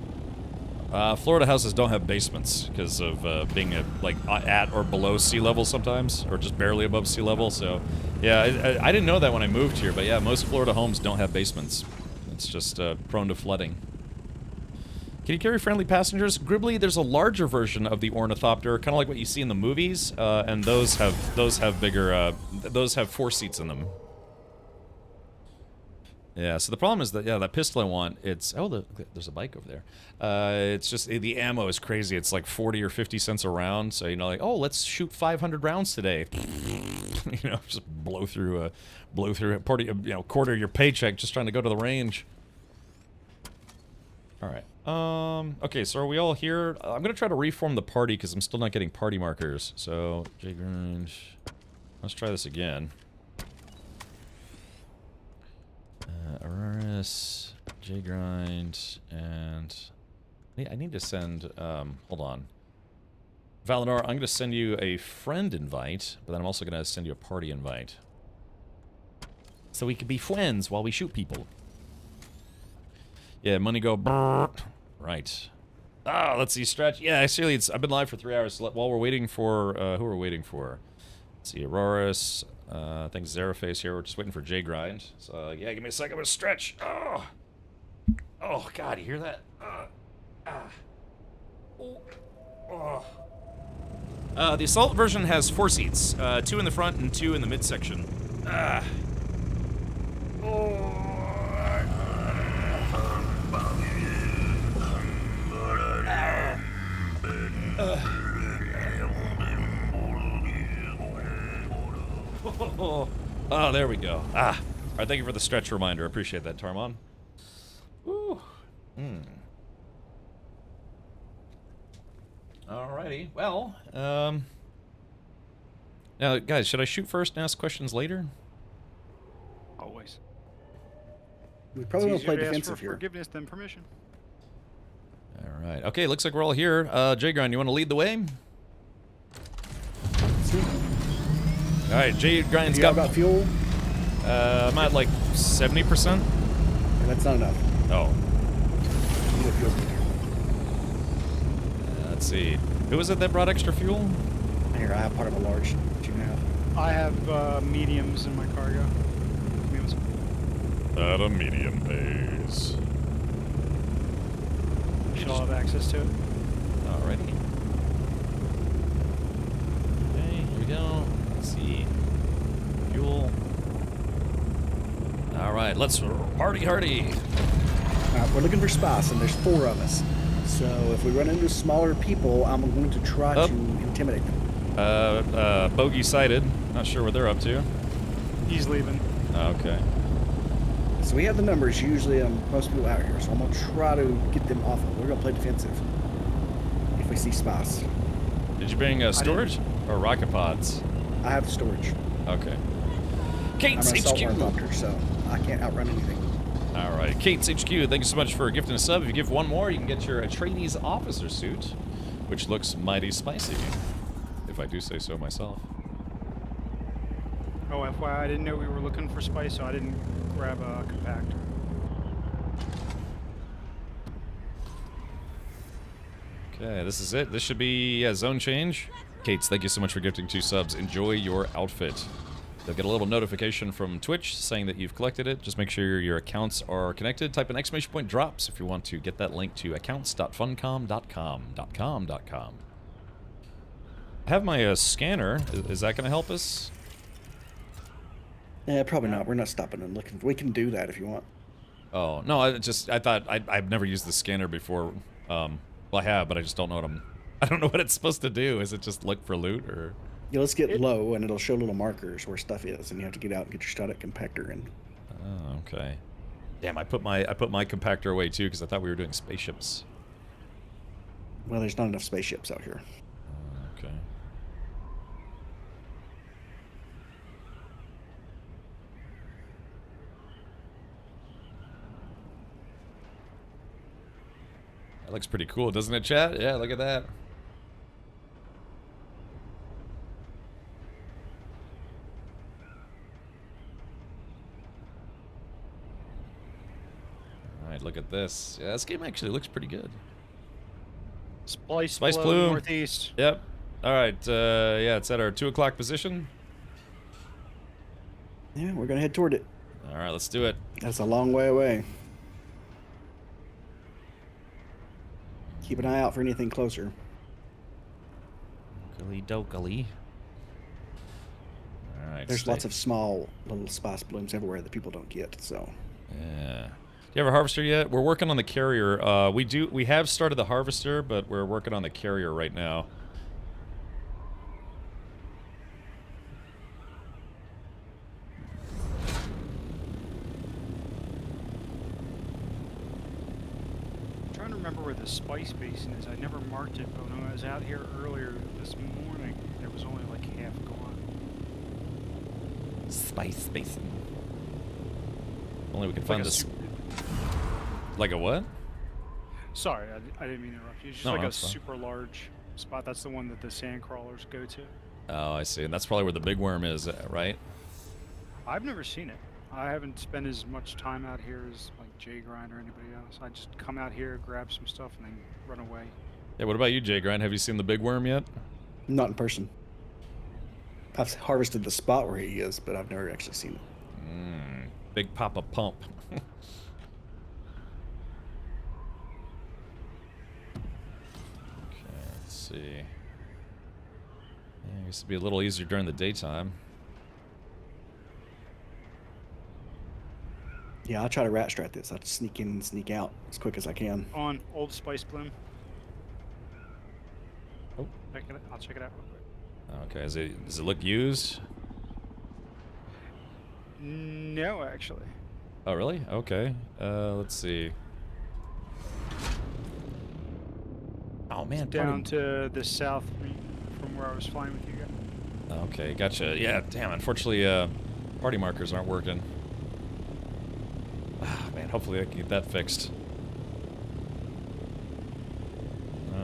Florida houses don't have basements because of being at or below sea level sometimes, or just barely above sea level. So, yeah, I didn't know that when I moved here, but yeah, most Florida homes don't have basements. It's just prone to flooding. Can you carry friendly passengers? Gribbly, there's a larger version of the ornithopter, kind of like what you see in the movies, and those have bigger, those have 4 seats in them. Yeah, so the problem is that, yeah, that pistol I want, it's... Oh, there's a bike over there. It's just, the ammo is crazy. It's like 40 or 50 cents a round, so, you know, like, oh, let's shoot 500 rounds today. You know, just blow through a quarter of your paycheck just trying to go to the range. Alright. Okay, so are we all here? I'm gonna try to reform the party because I'm still not getting party markers. So, J-Grind... Let's try this again. Auroras, J-Grind, and... I need to send, hold on. Valinor, I'm going to send you a friend invite, but then I'm also going to send you a party invite. So we could be friends while we shoot people. Yeah, money go brrr. Right. Ah, let's see, stretch. Yeah, actually, I've been live for 3 hours. So while we're waiting for, who are we waiting for? Let's see, Auroras. I think Zeraface here. We're just waiting for J-Grind. So, yeah, give me a second. I'm going to stretch. Oh. Oh, God, you hear that? The assault version has 4 seats. 2 in the front and 2 in the midsection. Oh, there we go. Alright, thank you for the stretch reminder. Appreciate that, Tarmon. Woo. Alrighty, well, now, guys, should I shoot first and ask questions later? Always. We probably won't play It's easier to ask defensive for here. forgiveness than permission. Alright, okay, looks like we're all here. J-Grind, you want to lead the way? Alright, J-Grind's got... about fuel? I'm at like 70%. Yeah, that's not enough. Oh. You need fuel. Let's see. Who was it that brought extra fuel? Here, I have part of a large 2.5. I have mediums in my cargo. Mediums. At a medium base. We should all have access to it. Alrighty. go. Let's see. Fuel. All right, let's party hardy. We're looking for spots, and there's 4 of us. So if we run into smaller people, I'm going to try to intimidate them. Bogey sighted. Not sure what they're up to. He's leaving. Okay. So we have the numbers usually on most people out here, so I'm going to try to get them off. We're going to play defensive if we see spots. Did you bring storage or rocket pods? I have storage. Okay. Kate's I'm an assault HQ. ornithopter, so I can't outrun anything. All right, Kate's HQ. Thank you so much for gifting a sub. If you give one more, you can get your Atreides officer suit, which looks mighty spicy, if I do say so myself. Oh, FYI, I didn't know we were looking for spice, so I didn't grab a compactor. Okay, this is it. This should be a zone change. Kate's, thank you so much for gifting 2 subs. Enjoy your outfit. You'll get a little notification from Twitch saying that you've collected it. Just make sure your accounts are connected. Type an exclamation point drops if you want to get that link to accounts.funcom.com. I have my scanner. Is that going to help us? Yeah, probably not. We're not stopping and looking. We can do that if you want. Oh, no, I thought I've never used the scanner before. Well, I have, but I just don't know what I don't know what it's supposed to do. Is it just look for loot or? Yeah, let's get low, and it'll show little markers where stuff is, and you have to get out and get your static compactor in. Oh, okay. Damn, I put my compactor away too because I thought we were doing spaceships. Well, there's not enough spaceships out here. Okay. That looks pretty cool, doesn't it, chat? Yeah, look at that. Alright, look at this. Yeah, this game actually looks pretty good. Spice Plume. northeast. Yep. Alright, yeah, it's at our 2 o'clock position. Yeah, we're gonna head toward it. Alright, let's do it. That's a long way away. Keep an eye out for anything closer. Gully dokily. Alright. There's lots of small little spice blooms everywhere that people don't get, so. Yeah. Do you have a harvester yet? We're working on the carrier. We have started the harvester, but we're working on the carrier right now. I'm trying to remember where the spice basin is. I never marked it, but when I was out here earlier this morning, there was only like half gone. Spice basin. Only we can Like find a this. super- Like a what? Sorry, I didn't mean to interrupt you. It's just No, like a that's fine. super large spot. That's the one that the sand crawlers go to. Oh, I see. And that's probably where the big worm is, right? I've never seen it. I haven't spent as much time out here as like Jay Grind or anybody else. I just come out here, grab some stuff, and then run away. Yeah, what about you, Jay Grind? Have you seen the big worm yet? Not in person. I've harvested the spot where he is, but I've never actually seen it. Big Papa Pump. Let's see. Yeah, it used to be a little easier during the daytime. Yeah, I'll try to rat strat this. I'll just sneak in and sneak out as quick as I can. On Old Spice Bloom. Oh. I'll check it out real quick. Okay, does it look used? No, actually. Oh, really? Okay. Let's see. Oh, man. Down to the south from where I was flying with you guys. Okay, gotcha. Yeah, damn. Unfortunately, party markers aren't working. Ah, man, hopefully I can get that fixed.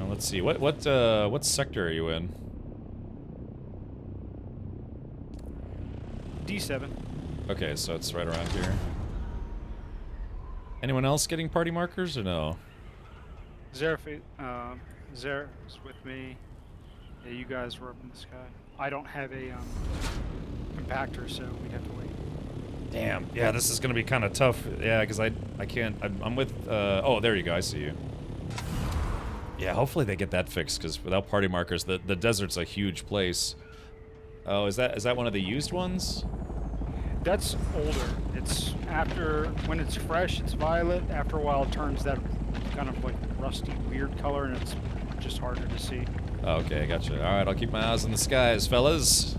Let's see. What sector are you in? D7. Okay, so it's right around here. Anyone else getting party markers or no? Zer was with me. Yeah, you guys were up in the sky. I don't have a compactor, so we'd have to wait. Damn. Yeah, this is gonna be kind of tough. Yeah, because I can't. I'm with. Oh, there you go. I see you. Yeah, hopefully they get that fixed, because without party markers, the desert's a huge place. Oh, is that one of the used ones? That's older. It's after, when it's fresh, it's violet. After a while, it turns that kind of like rusty, weird color, and it's just harder to see. Okay, I gotcha. Alright, I'll keep my eyes on the skies, fellas.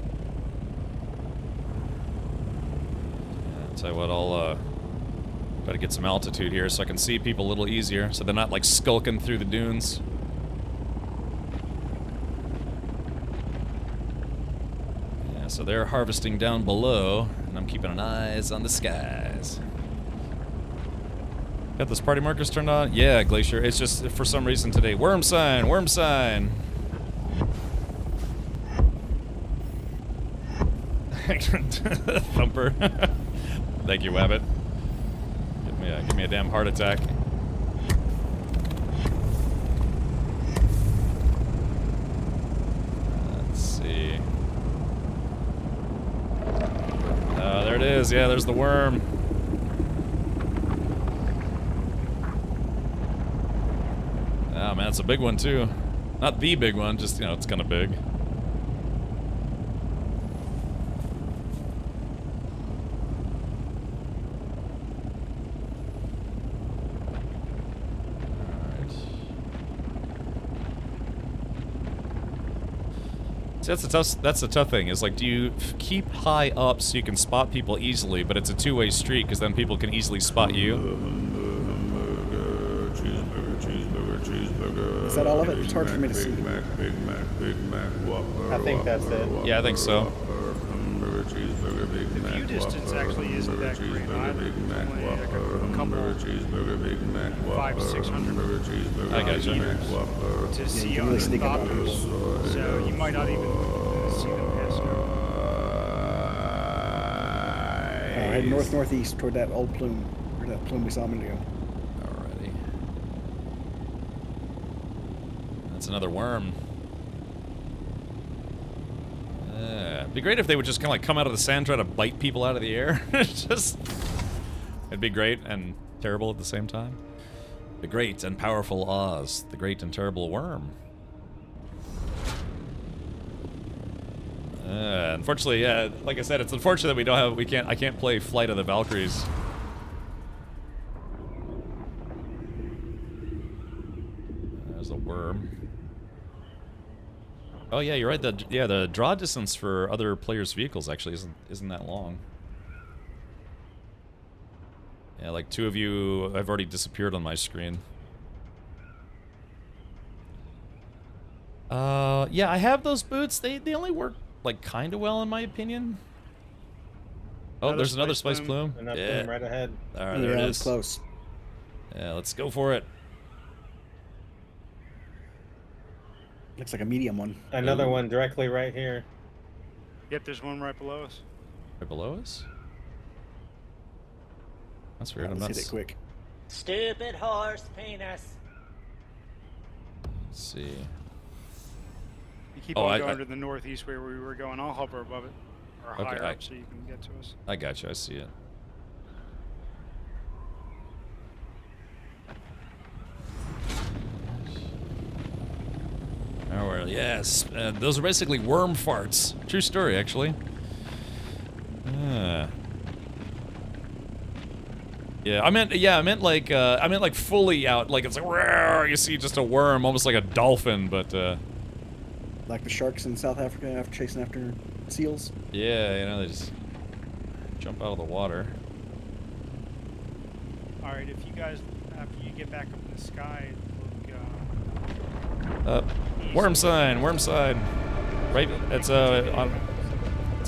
I'll tell you what, I'll try to get some altitude here so I can see people a little easier, so they're not like skulking through the dunes. Yeah, so they're harvesting down below, and I'm keeping an eyes on the skies. Got those party markers turned on? Yeah, Glacier. It's just, for some reason today, worm sign, worm sign. Thumper. Thank you, Wabbit. Give me a damn heart attack. Let's see. Oh, there it is. Yeah, there's the worm. Oh man, it's a big one too. Not the big one, just, you know, it's kind of big. See, that's the tough thing, is like, do you keep high up so you can spot people easily, but it's a two-way street because then people can easily spot you? Is that all of it? It's hard for me to see. I think that's it. Yeah, I think so. The view distance actually isn't that great either. Only like a couple, 500-600 I got you. meters to see other thoughts. So you might not even see them pass through. Head north-northeast toward that old plume, or that plume we saw a minute ago. Alrighty. That's another worm. It'd be great if they would just kind of like come out of the sand, try to bite people out of the air. It'd be great and terrible at the same time. The great and powerful Oz, the great and terrible worm. Unfortunately, yeah, like I said, it's unfortunate that I can't play Flight of the Valkyries. There's a worm. Oh yeah, you're right. The draw distance for other players' vehicles actually isn't that long. Yeah, like two of you have already disappeared on my screen. Yeah, I have those boots. They only work like kind of well in my opinion. Oh, there's another spice plume. Yeah, right ahead. All right, there it is. It's close. Yeah, let's go for it. Looks like a medium one. Another one directly right here. Yep, there's one right below us. Right below us? That's weird. I'm not. Let's hit it quick. Stupid horse penis. Let's see. You keep on going to the northeast where we were going. I'll hover above it, or higher up, so you can get to us. I got you. I see it. Oh, well, yes. Those are basically worm farts. True story, actually. Yeah, I meant like fully out. Like it's like, rawr, you see just a worm, almost like a dolphin, but like the sharks in South Africa after chasing after seals. Yeah, you know, they just jump out of the water. All right, if you guys, after you get back up in the sky, look. Worm sign, worm sign. Right, it's on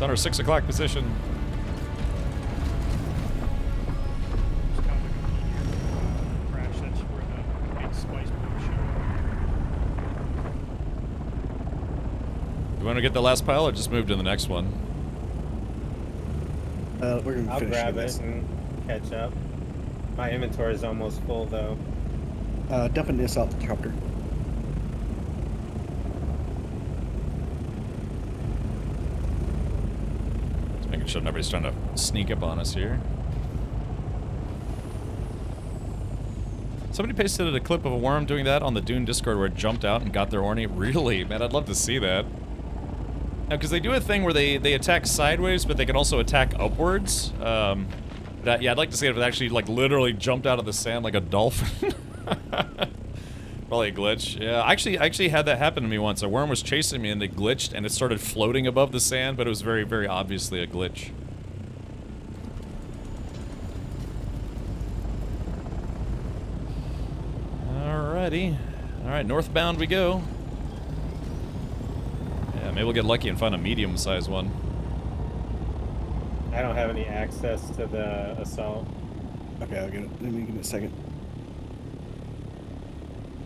our 6 o'clock position. You want to get the last pile or just move to the next one? We're gonna I'll finish grab this. it and catch up. My inventory is almost full though. Dumping this out the chopper. Just making sure nobody's trying to sneak up on us here. Somebody pasted a clip of a worm doing that on the Dune Discord where it jumped out and got their ornate. Really? Man, I'd love to see that. Now, because they do a thing where they attack sideways, but they can also attack upwards. Yeah, I'd like to see if it actually, like, literally jumped out of the sand like a dolphin. Probably a glitch. Yeah, I actually had that happen to me once. A worm was chasing me and it glitched and it started floating above the sand, but it was very, very obviously a glitch. Alrighty. Alright, northbound we go. Yeah, maybe we'll get lucky and find a medium-sized one. I don't have any access to the assault. Okay, I'll get it. Let me give it a second.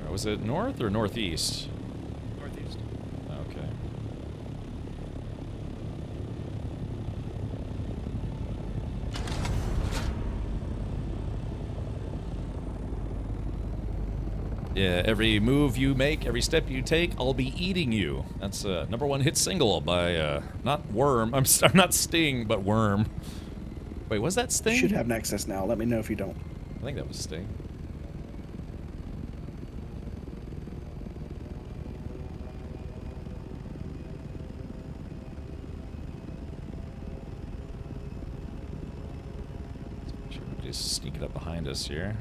Was it north or northeast? Northeast. Okay. Yeah, every move you make, every step you take, I'll be eating you. That's a #1 hit single by, not Worm. I'm not Sting, but Worm. Wait, was that Sting? Should have an access now. Let me know if you don't. I think that was Sting. Just sneak it up behind us here.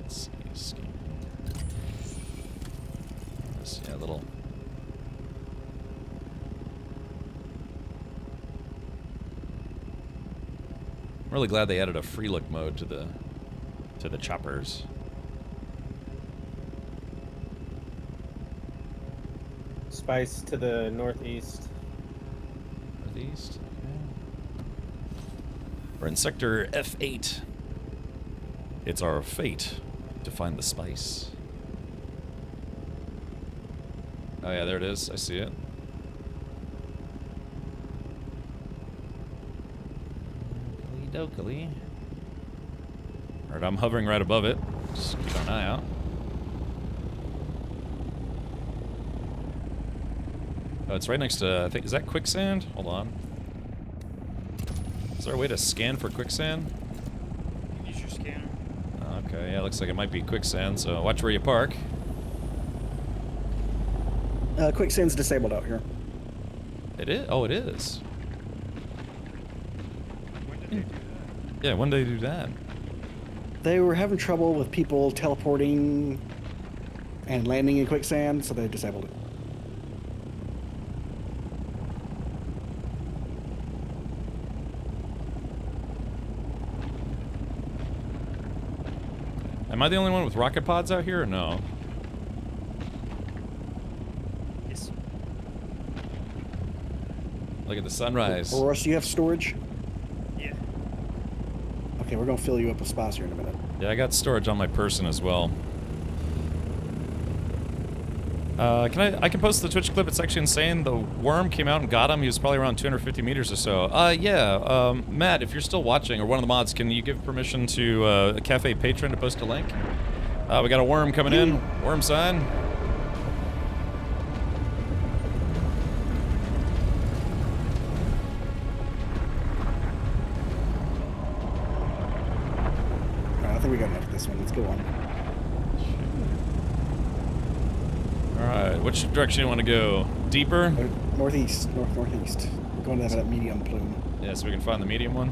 Let's see, yeah, little. I'm really glad they added a free look mode to the choppers. Spice to the northeast. Northeast? Okay. We're in sector F8. It's our fate to find the spice. Oh yeah, there it is. I see it. Dokily. Alright, I'm hovering right above it. Just keep an eye out. Oh, it's right next to, I think, is that quicksand? Hold on. Is there a way to scan for quicksand? Use your scanner. Okay, yeah, looks like it might be quicksand, so watch where you park. Quicksand's disabled out here. It is? Oh, it is. When did they do that? Yeah, when did they do that? They were having trouble with people teleporting and landing in quicksand, so they disabled it. Am I the only one with rocket pods out here, or no? Yes. Look at the sunrise. Ross, do you have storage? Yeah. Okay, we're gonna fill you up with spots here in a minute. Yeah, I got storage on my person as well. I can post the Twitch clip. It's actually insane. The worm came out and got him. He was probably around 250 meters or so. Matt, if you're still watching, or one of the mods, can you give permission to a cafe patron to post a link? We got a worm coming in. Worm sign. Alright, I think we got enough of this one. Let's go on. Alright, which direction do you want to go? Deeper? Northeast. Northeast. We're going to that medium plume. Yeah, so we can find the medium one.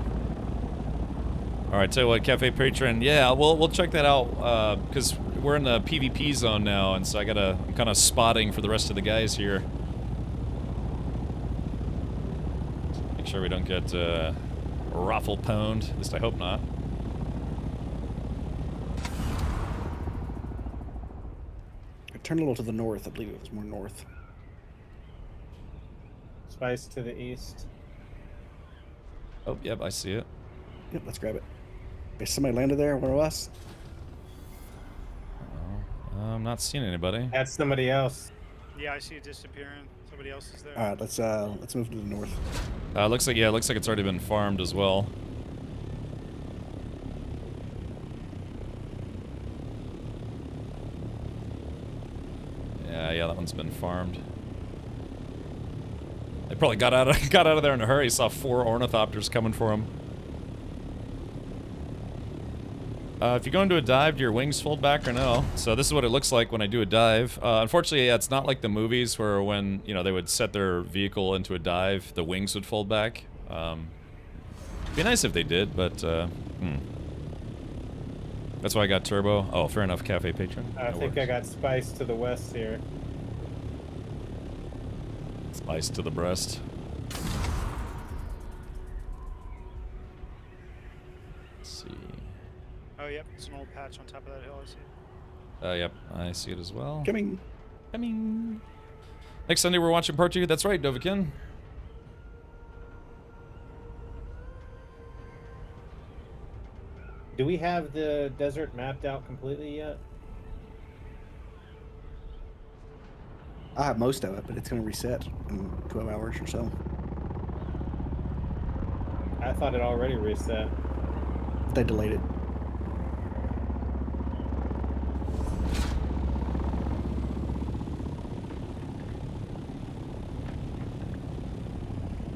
Alright, tell you what, Cafe Patron, yeah, we'll check that out, because we're in the PvP zone now, and so I'm kind of spotting for the rest of the guys here. Make sure we don't get, raffle-pwned, at least I hope not. Turn a little to the north. I believe it was more north. Spice to the east. Oh, yep, I see it. Yep, let's grab it. Okay, somebody landed there, one of us? I'm not seeing anybody. That's somebody else. Yeah, I see it disappearing. Somebody else is there. Alright, let's move to the north. Looks like it's already been farmed as well. Yeah, that one's been farmed. They probably got out of there in a hurry. Saw 4 ornithopters coming for him. If you go into a dive, do your wings fold back or no? So this is what it looks like when I do a dive. Unfortunately, yeah, it's not like the movies where when, you know, they would set their vehicle into a dive, the wings would fold back. It'd be nice if they did, but, That's why I got turbo. Oh, fair enough, Cafe Patron. I think I got spice to the west here. Spice to the breast. Let's see. Oh, yep, it's an old patch on top of that hill, I see. Yep, I see it as well. Coming. Next Sunday we're watching part 2. That's right, Dovakin. Do we have the desert mapped out completely yet? I have most of it, but it's going to reset in 12 hours or so. I thought it already reset. They delayed it.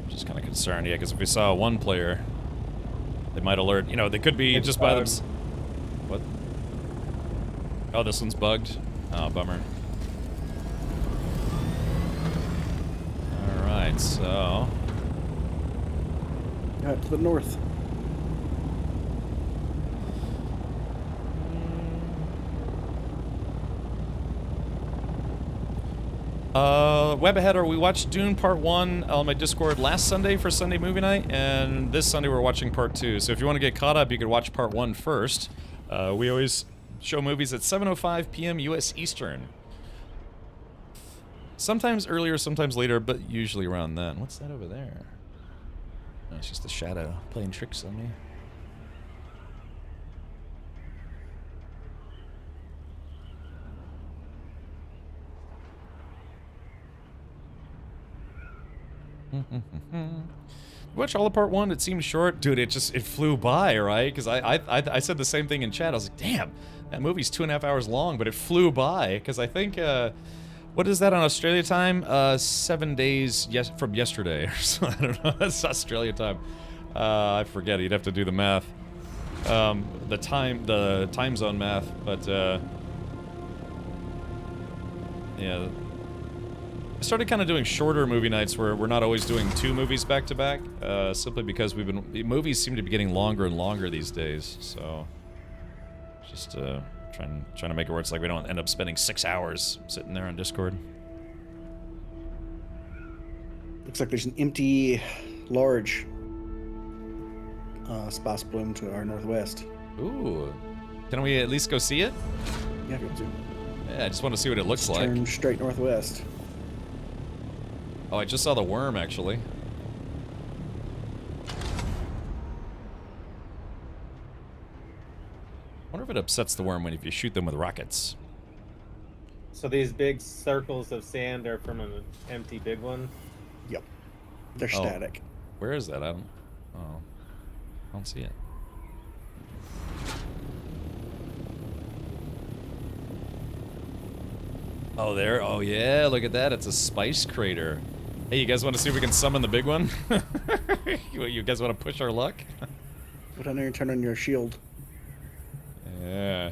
Just kind of concerned, yeah, because if we saw one player, they might alert. You know, they could be It's just by them. bugged. What? Oh, this one's bugged. Oh, bummer. All right, so To the north. web header, we watched Dune Part 1 on my Discord last Sunday for Sunday movie night, and this Sunday we're watching Part 2. So if you want to get caught up, you could watch Part 1 first. We always show movies at 7:05 p.m. U.S. Eastern. Sometimes earlier, sometimes later, but usually around then. What's that over there? Oh, it's just the shadow playing tricks on me. Watch all of part 1. It seemed short, dude. It flew by, right? Because I said the same thing in chat. I was like, damn, that movie's 2.5 hours long, but it flew by. Because I think, what is that on Australia time? 7 days from yesterday, or so. I don't know. That's Australia time. I forget. You'd have to do the math. The time zone math, but yeah. I started kind of doing shorter movie nights where we're not always doing 2 movies back to back, simply because movies seem to be getting longer and longer these days. So just trying to make it where it's like we don't end up spending 6 hours sitting there on Discord. Looks like there's an empty, large spice bloom to our northwest. Ooh, can we at least go see it? Yeah, go to. Yeah, I just want to see what it looks like. Turn straight northwest. Oh, I just saw the worm, actually. Wonder if it upsets the worm if you shoot them with rockets. So these big circles of sand are from an empty big one? Yep. They're static. Where is that? I don't see it. Oh, there. Oh, yeah. Look at that. It's a spice crater. Hey, you guys want to see if we can summon the big one? You guys want to push our luck? Go down there and turn on your shield. Yeah.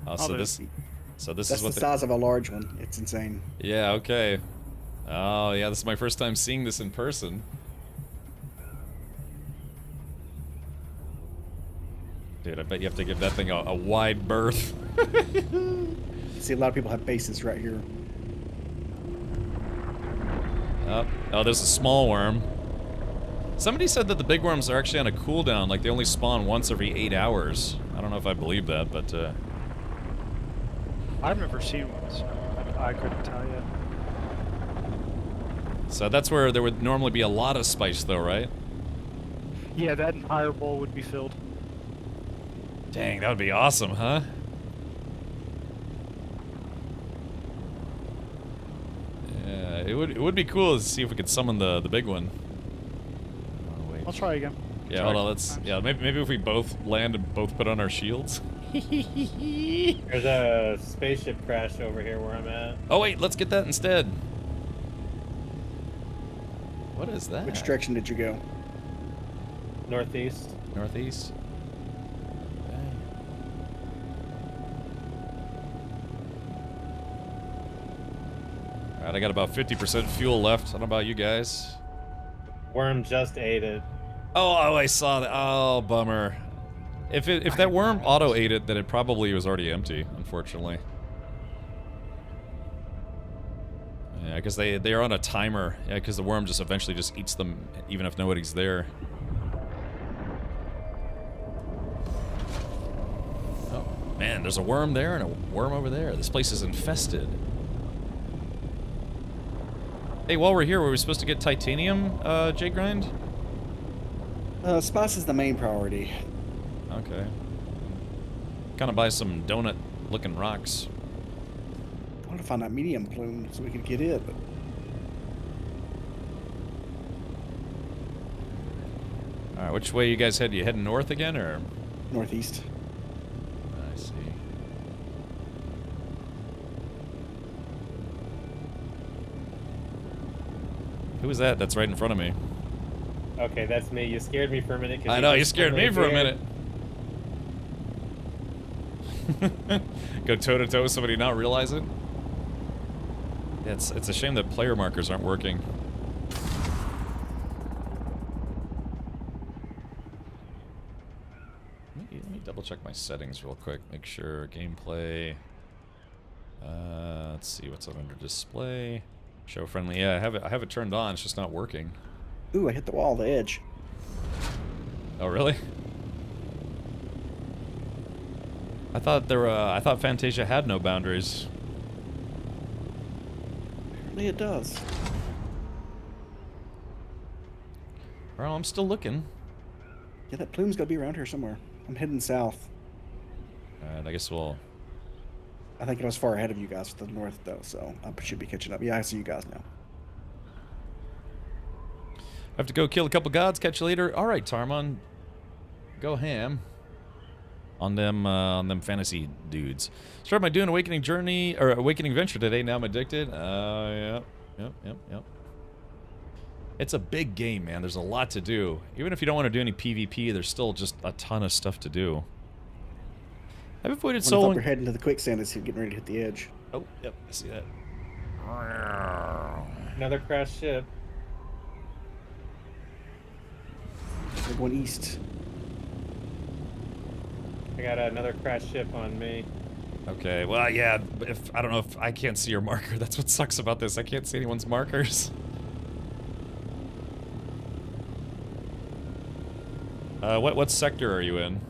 Oh, so this That's is what the size of a large one. It's insane. Yeah, okay. Oh, yeah, this is my first time seeing this in person. Dude, I bet you have to give that thing a wide berth. See, a lot of people have bases right here. Oh, there's a small worm. Somebody said that the big worms are actually on a cooldown, like they only spawn once every 8 hours. I don't know if I believe that, but I've never seen one, so I couldn't tell you. So that's where there would normally be a lot of spice, though, right? Yeah, that entire bowl would be filled. Dang, that would be awesome, huh? Yeah, it would be cool to see if we could summon the big one. Oh, wait. I'll try again. Yeah, hold on. Maybe if we both land and both put on our shields. There's a spaceship crash over here where I'm at. Oh wait, let's get that instead. What is that? Which direction did you go? Northeast. Northeast. Alright, I got about 50% fuel left. I don't know about you guys. Worm just ate it. Oh, I saw that. Oh, bummer. If that worm auto ate it, then it probably was already empty, unfortunately. Yeah, because they're on a timer. Yeah, because the worm just eventually just eats them, even if nobody's there. Oh, man, there's a worm there and a worm over there. This place is infested. Hey, while we're here, were we supposed to get titanium, J-Grind? Spice is the main priority. Okay. Kind of buy some donut-looking rocks. I want to find that medium plume so we can get it. But... Alright, which way you guys head? You heading north again, or? Northeast. I see. Who is that? That's right in front of me. Okay, that's me. You scared me for a minute. I know, you scared me for a minute. Go toe-to-toe with somebody not realize it? Yeah, it's a shame that player markers aren't working. Let me double check my settings real quick. Make sure gameplay. Let's see what's under display. Show friendly. Yeah, I have it turned on. It's just not working. Ooh, I hit the wall, the edge. Oh, really? I thought I thought Fantasia had no boundaries. Apparently it does. Well, I'm still looking. Yeah, that plume's gotta be around here somewhere. I'm heading south. Alright, I guess we'll... I think I was far ahead of you guys to the north, though, so I should be catching up. Yeah, I see you guys now. I have to go kill a couple gods, catch you later. Alright, Tarmon. Go ham. On them fantasy dudes. Started my Dune Awakening journey, or Awakening Venture today, now I'm addicted. Yep. It's a big game, man. There's a lot to do. Even if you don't want to do any PvP, there's still just a ton of stuff to do. I've avoided soloing. We're heading to the quicksand as he's getting ready to hit the edge. Oh, yep, I see that. Another crashed ship. We're going east. I got another crashed ship on me. Okay, well, yeah, if I don't know if I can't see your marker. That's what sucks about this. I can't see anyone's markers. What sector are you in?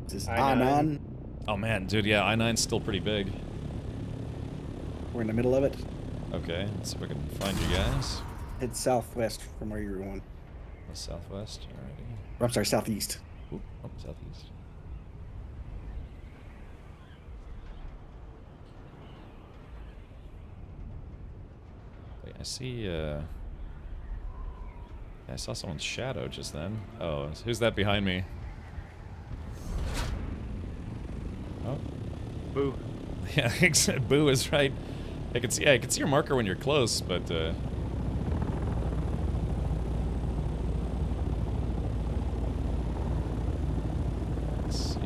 This is I-9. Oh man, dude, yeah, I-9's still pretty big. We're in the middle of it. Okay, let's see if I can find you guys. Head southwest from where you were going. The southwest, alrighty. I'm sorry, southeast. Ooh, oh, southeast. Wait, I see, I saw someone's shadow just then. Oh, who's that behind me? Oh. Boo. Yeah, Boo is right. I can see your marker when you're close, but let's see.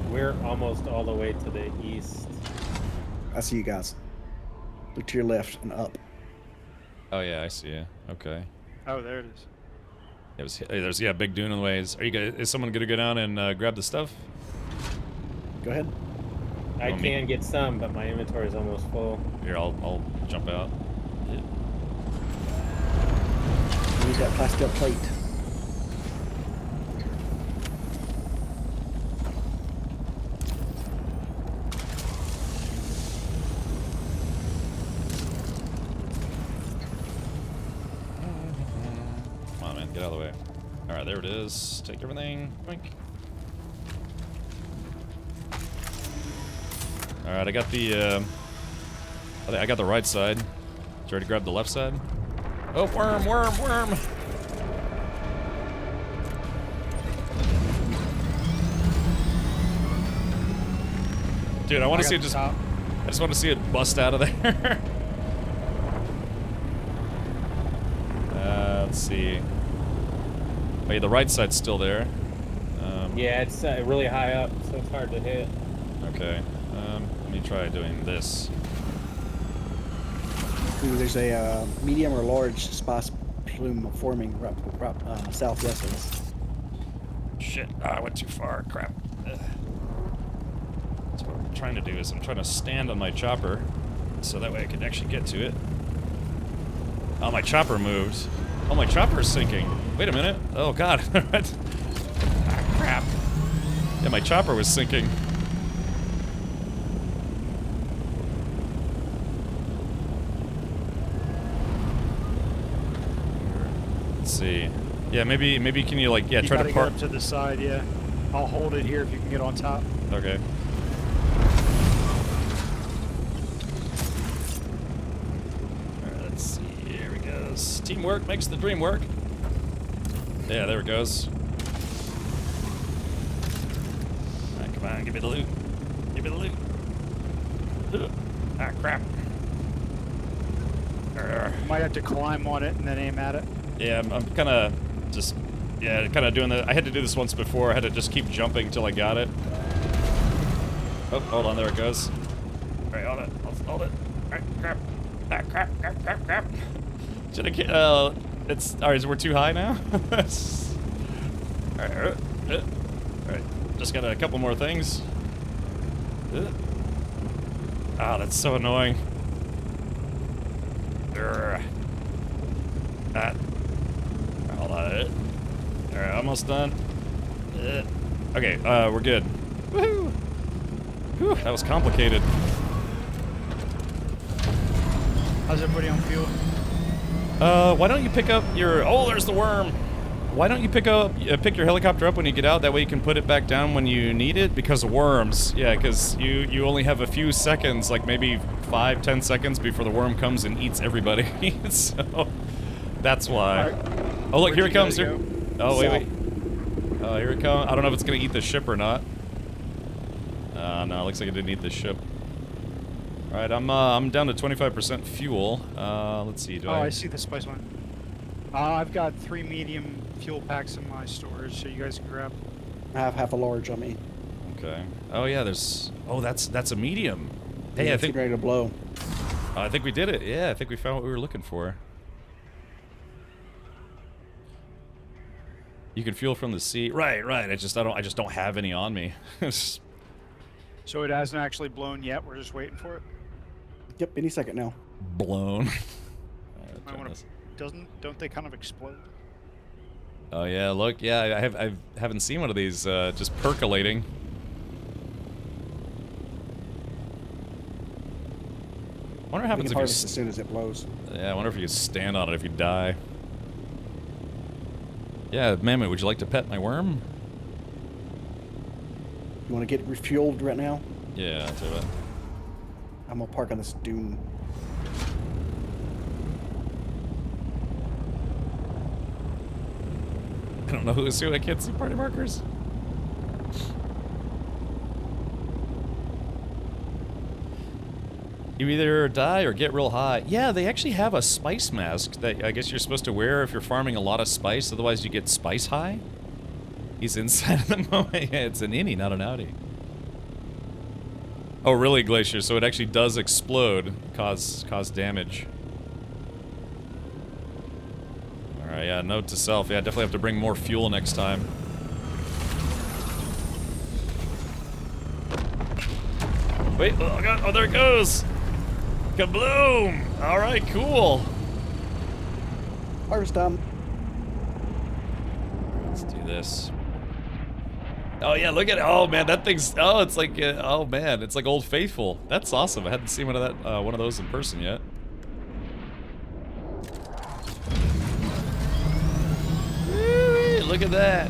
We're almost all the way to the east. I see you guys. Look to your left and up. Oh yeah, I see you. Okay. Oh, there it is. There's big Dune in the way. Is someone gonna go down and grab the stuff? Go ahead. I can get some, but my inventory is almost full. Here, I'll jump out. Yeah. Need that plastic plate. Come on, man, get out of the way. All right, there it is. Take everything. Boink. All right, I got the I got the right side. Did you already grab the left side? Oh, worm! Dude, I want to see it just. I just want to see it bust out of there. let's see. Wait, the right side's still there. Yeah, it's really high up, so it's hard to hit. Okay. Let me try doing this. Ooh, there's a medium or large spice plume forming southwest of us. Shit, I went too far. Crap. So what I'm trying to do is I'm trying to stand on my chopper so that way I can actually get to it. Oh, my chopper moved. Oh, my chopper is sinking. Wait a minute. Oh, God. Ah, crap. Yeah, my chopper was sinking. Let's see. Yeah, maybe can you, like, yeah, try to get park. up to the side, yeah. I'll hold it here if you can get on top. Okay. Alright, let's see. Here we go. Teamwork makes the dream work. Yeah, there it goes. Alright, come on, give me the loot. Give me the loot. Ah, crap. You might have to climb on it and then aim at it. Yeah, I'm kind of just, yeah, kind of doing the, I had to do this once before. I had to just keep jumping till I got it. Oh, hold on, there it goes. Alright, hold it. Let's hold it. Alright, crap. Ah, crap. Should I, it's, alright, so we're too high now? Alright, just got a couple more things. Ah, that's so annoying. Hold on. Alright, almost done. Okay, we're good. Woohoo! Whew, that was complicated. How's everybody on fuel? Why don't you pick up your... Oh, there's the worm! Why don't you pick your helicopter up when you get out? That way you can put it back down when you need it. Because of worms. Yeah, because you only have a few seconds, like maybe 5-10 seconds before the worm comes and eats everybody. So, that's why. Right. Oh, look, here it comes. Here. Oh, wait. Oh, here it comes. I don't know if it's going to eat the ship or not. No, it looks like it didn't eat the ship. Alright, I'm down to 25% fuel. Let's see, I see the spice one. I've got 3 medium fuel packs in my storage, so you guys can grab. I have half a large on me. Okay. Oh yeah, there's. Oh, that's a medium. Hey, yeah, I think ready to blow. I think we did it. Yeah, I think we found what we were looking for. You can fuel from the sea. Right. I just don't have any on me. So it hasn't actually blown yet. We're just waiting for it. Yep, any second now. Blown. Don't they kind of explode? Oh yeah, look, yeah, I haven't seen one of these just percolating. I wonder what happens if you as soon as it blows. Yeah, I wonder if you stand on it if you die. Yeah, Mammoth, would you like to pet my worm? You want to get refueled right now? Yeah, I'll do it. I'm gonna park on this dune. I don't know who's who. I can't see party markers. You either die or get real high. Yeah, they actually have a spice mask that I guess you're supposed to wear if you're farming a lot of spice, otherwise you get spice high. He's inside of the moment. Yeah, it's an innie, not an outie. Oh, really, Glacier? So it actually does explode, cause damage. Alright, yeah, note to self. Yeah, definitely have to bring more fuel next time. Wait, oh god, oh there it goes! Kabloom! Alright, cool. Harvest time. Let's do this. Oh yeah, look at it. Oh man, that thing's, oh, it's like, oh man, it's like Old Faithful. That's awesome. I hadn't seen one of those in person yet. Woo-wee, look at that.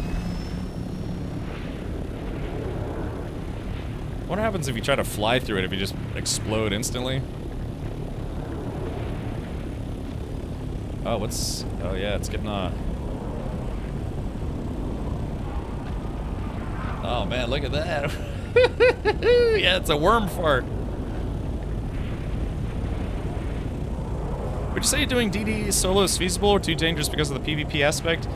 What happens if you try to fly through it, if you just explode instantly? Oh, oh yeah, it's getting, oh man, look at that. Yeah, it's a worm fart. Would you say doing DD solo is feasible or too dangerous because of the PvP aspect?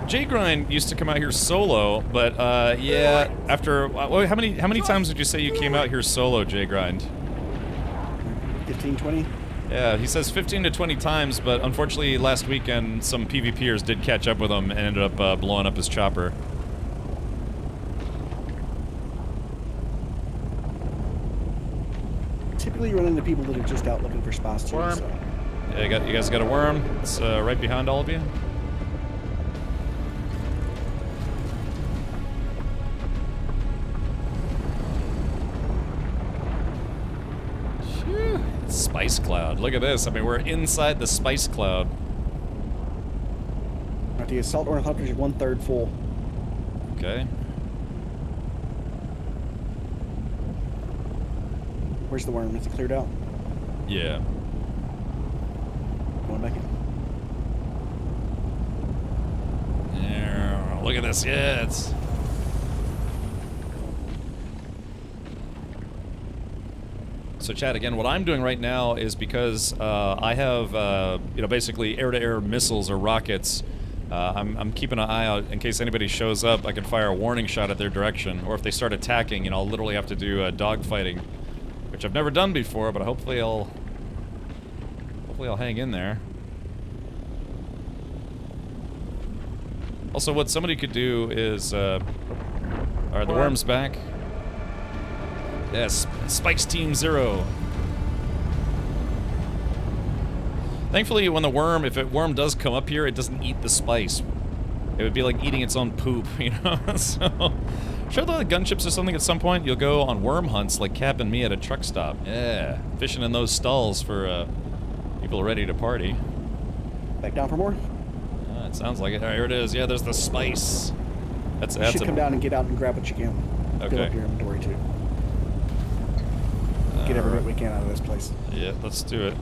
J-Grind used to come out here solo, but yeah, after how many times would you say you came out here solo, J-Grind? 15, 20. Yeah, he says 15 to 20 times, but unfortunately last weekend some PvPers did catch up with him and ended up blowing up his chopper. Typically, you run into people that are just out looking for spots too. Worm. So. Yeah, you guys got a worm. It's right behind all of you. Phew. Spice cloud. Look at this. I mean, we're inside the spice cloud. Right, the assault ornithopters are 1/3 full. Okay. Where's the worm? Is it cleared out? Yeah. Going back in. Yeah, look at this. Yeah, it's... So chat, again, what I'm doing right now is because I have, you know, basically air-to-air missiles or rockets. I'm keeping an eye out in case anybody shows up. I can fire a warning shot at their direction, or if they start attacking, you know, I'll literally have to do dogfighting, which I've never done before, but hopefully I'll hang in there. Also, what somebody could do is, alright, the worm's back. Yes, Spikes Team 0. Thankfully, when the worm, if a worm does come up here, it doesn't eat the spice. It would be like eating its own poop, you know? So, sure, the gunships or something at some point, you'll go on worm hunts like Cap and me at a truck stop. Yeah, fishing in those stalls for people ready to party. Back down for more? It sounds like it. Here it is. Yeah, there's the spice. That's You should come down and get out and grab what you can. Okay. Fill up your inventory too. Get every bit we can out of this place. Yeah, let's do it.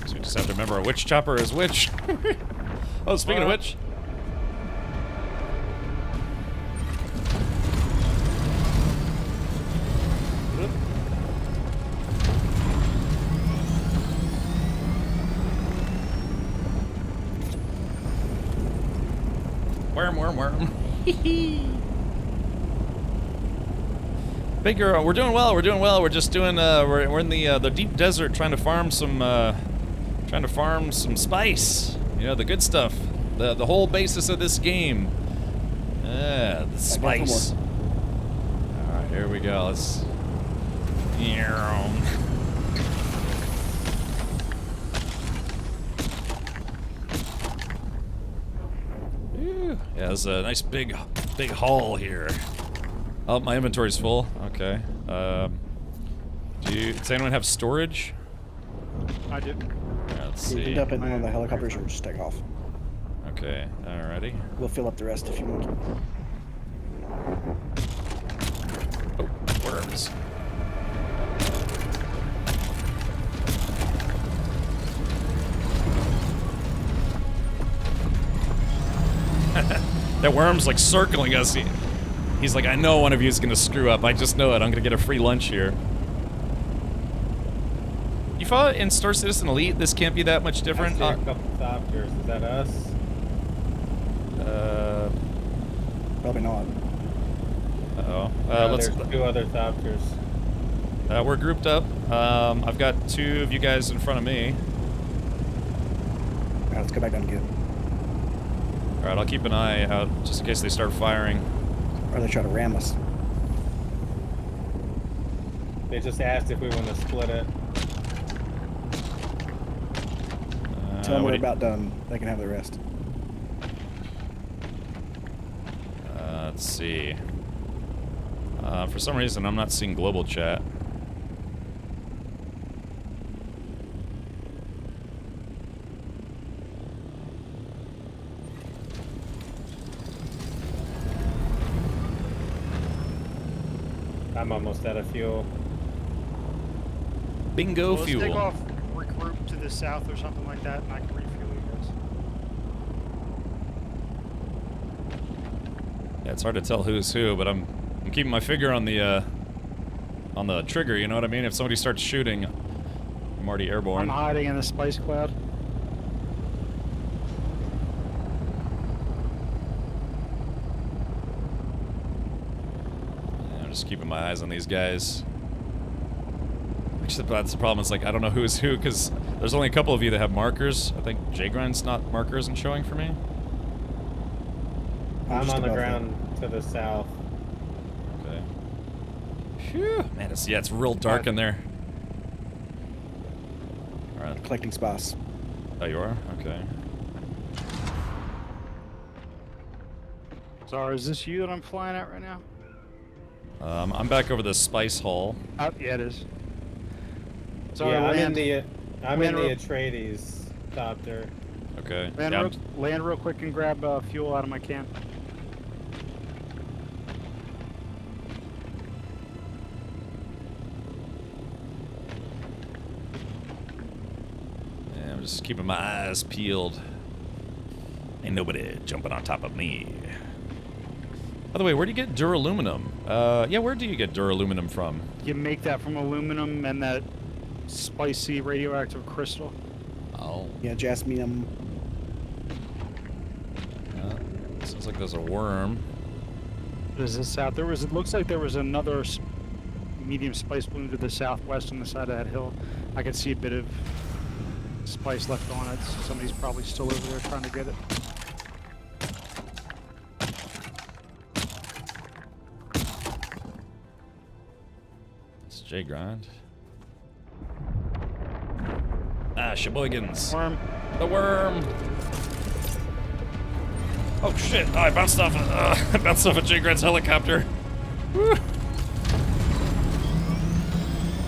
So we just have to remember which chopper is which. Oh, speaking of which. Worm. Big girl, we're doing well. We're just doing. We're in the deep desert trying to farm some spice. You know, the good stuff. The whole basis of this game. The spice. All right, here we go. Let's. Yeah, there's a nice big haul here. Oh, my inventory's full. Okay. Does anyone have storage? I do. Let's You see. can dump it in one of the helicopters or just take off. Okay, alrighty. We'll fill up the rest if you want. Oh, worms. That worm's like circling us. He's like, I know one of you is gonna screw up. I just know it. I'm gonna get a free lunch here. You fought in Star Citizen Elite. This can't be that much different. I see a couple Thopters. Is that us? Probably not. Uh-oh. There's two other Thopters. We're grouped up. I've got two of you guys in front of me. Alright, let's go back down and get it. Alright, I'll keep an eye out just in case they start firing. Or they try to ram us. They just asked if we want to split it. Tell them we're about done. They can have the rest. Let's see. For some reason, I'm not seeing global chat. I'm almost out of fuel. Bingo Well, fuel. Let's take off, regroup to the south or something like that, and I can refuel you guys. Yeah, it's hard to tell who's who, but I'm keeping my finger on the trigger. You know what I mean? If somebody starts shooting, I'm already airborne. I'm hiding in the spice cloud. Yeah, I'm just keeping my eyes on these guys. Actually, that's the problem. It's like I don't know who's who because there's only a couple of you that have markers. I think J-Grind's marker isn't showing for me. I'm on the ground to the south. Okay. Phew. Man, it's real dark in there. All right. Collecting spots. Oh, you are? Okay. Sorry, is this you that I'm flying at right now? I'm back over the spice hall. Oh, yeah, it is. Sorry, Yeah, land. I'm in the Atreides copter. Okay. Land real quick and grab fuel out of my can. Yeah, I'm just keeping my eyes peeled. Ain't nobody jumping on top of me. By the way, where do you get duraluminum? Yeah, where do you get duraluminum from? You make that from aluminum and that spicy radioactive crystal. Oh. Yeah, jasmine. Sounds like there's a worm. What is this out? It looks like there was another medium spice bloom to the southwest on the side of that hill. I could see a bit of spice left on it. So somebody's probably still over there trying to get it. It's J-Grind. Ah, Sheboygans. Worm. The worm. Oh shit! Oh, I bounced off a J-Grind's helicopter. Woo.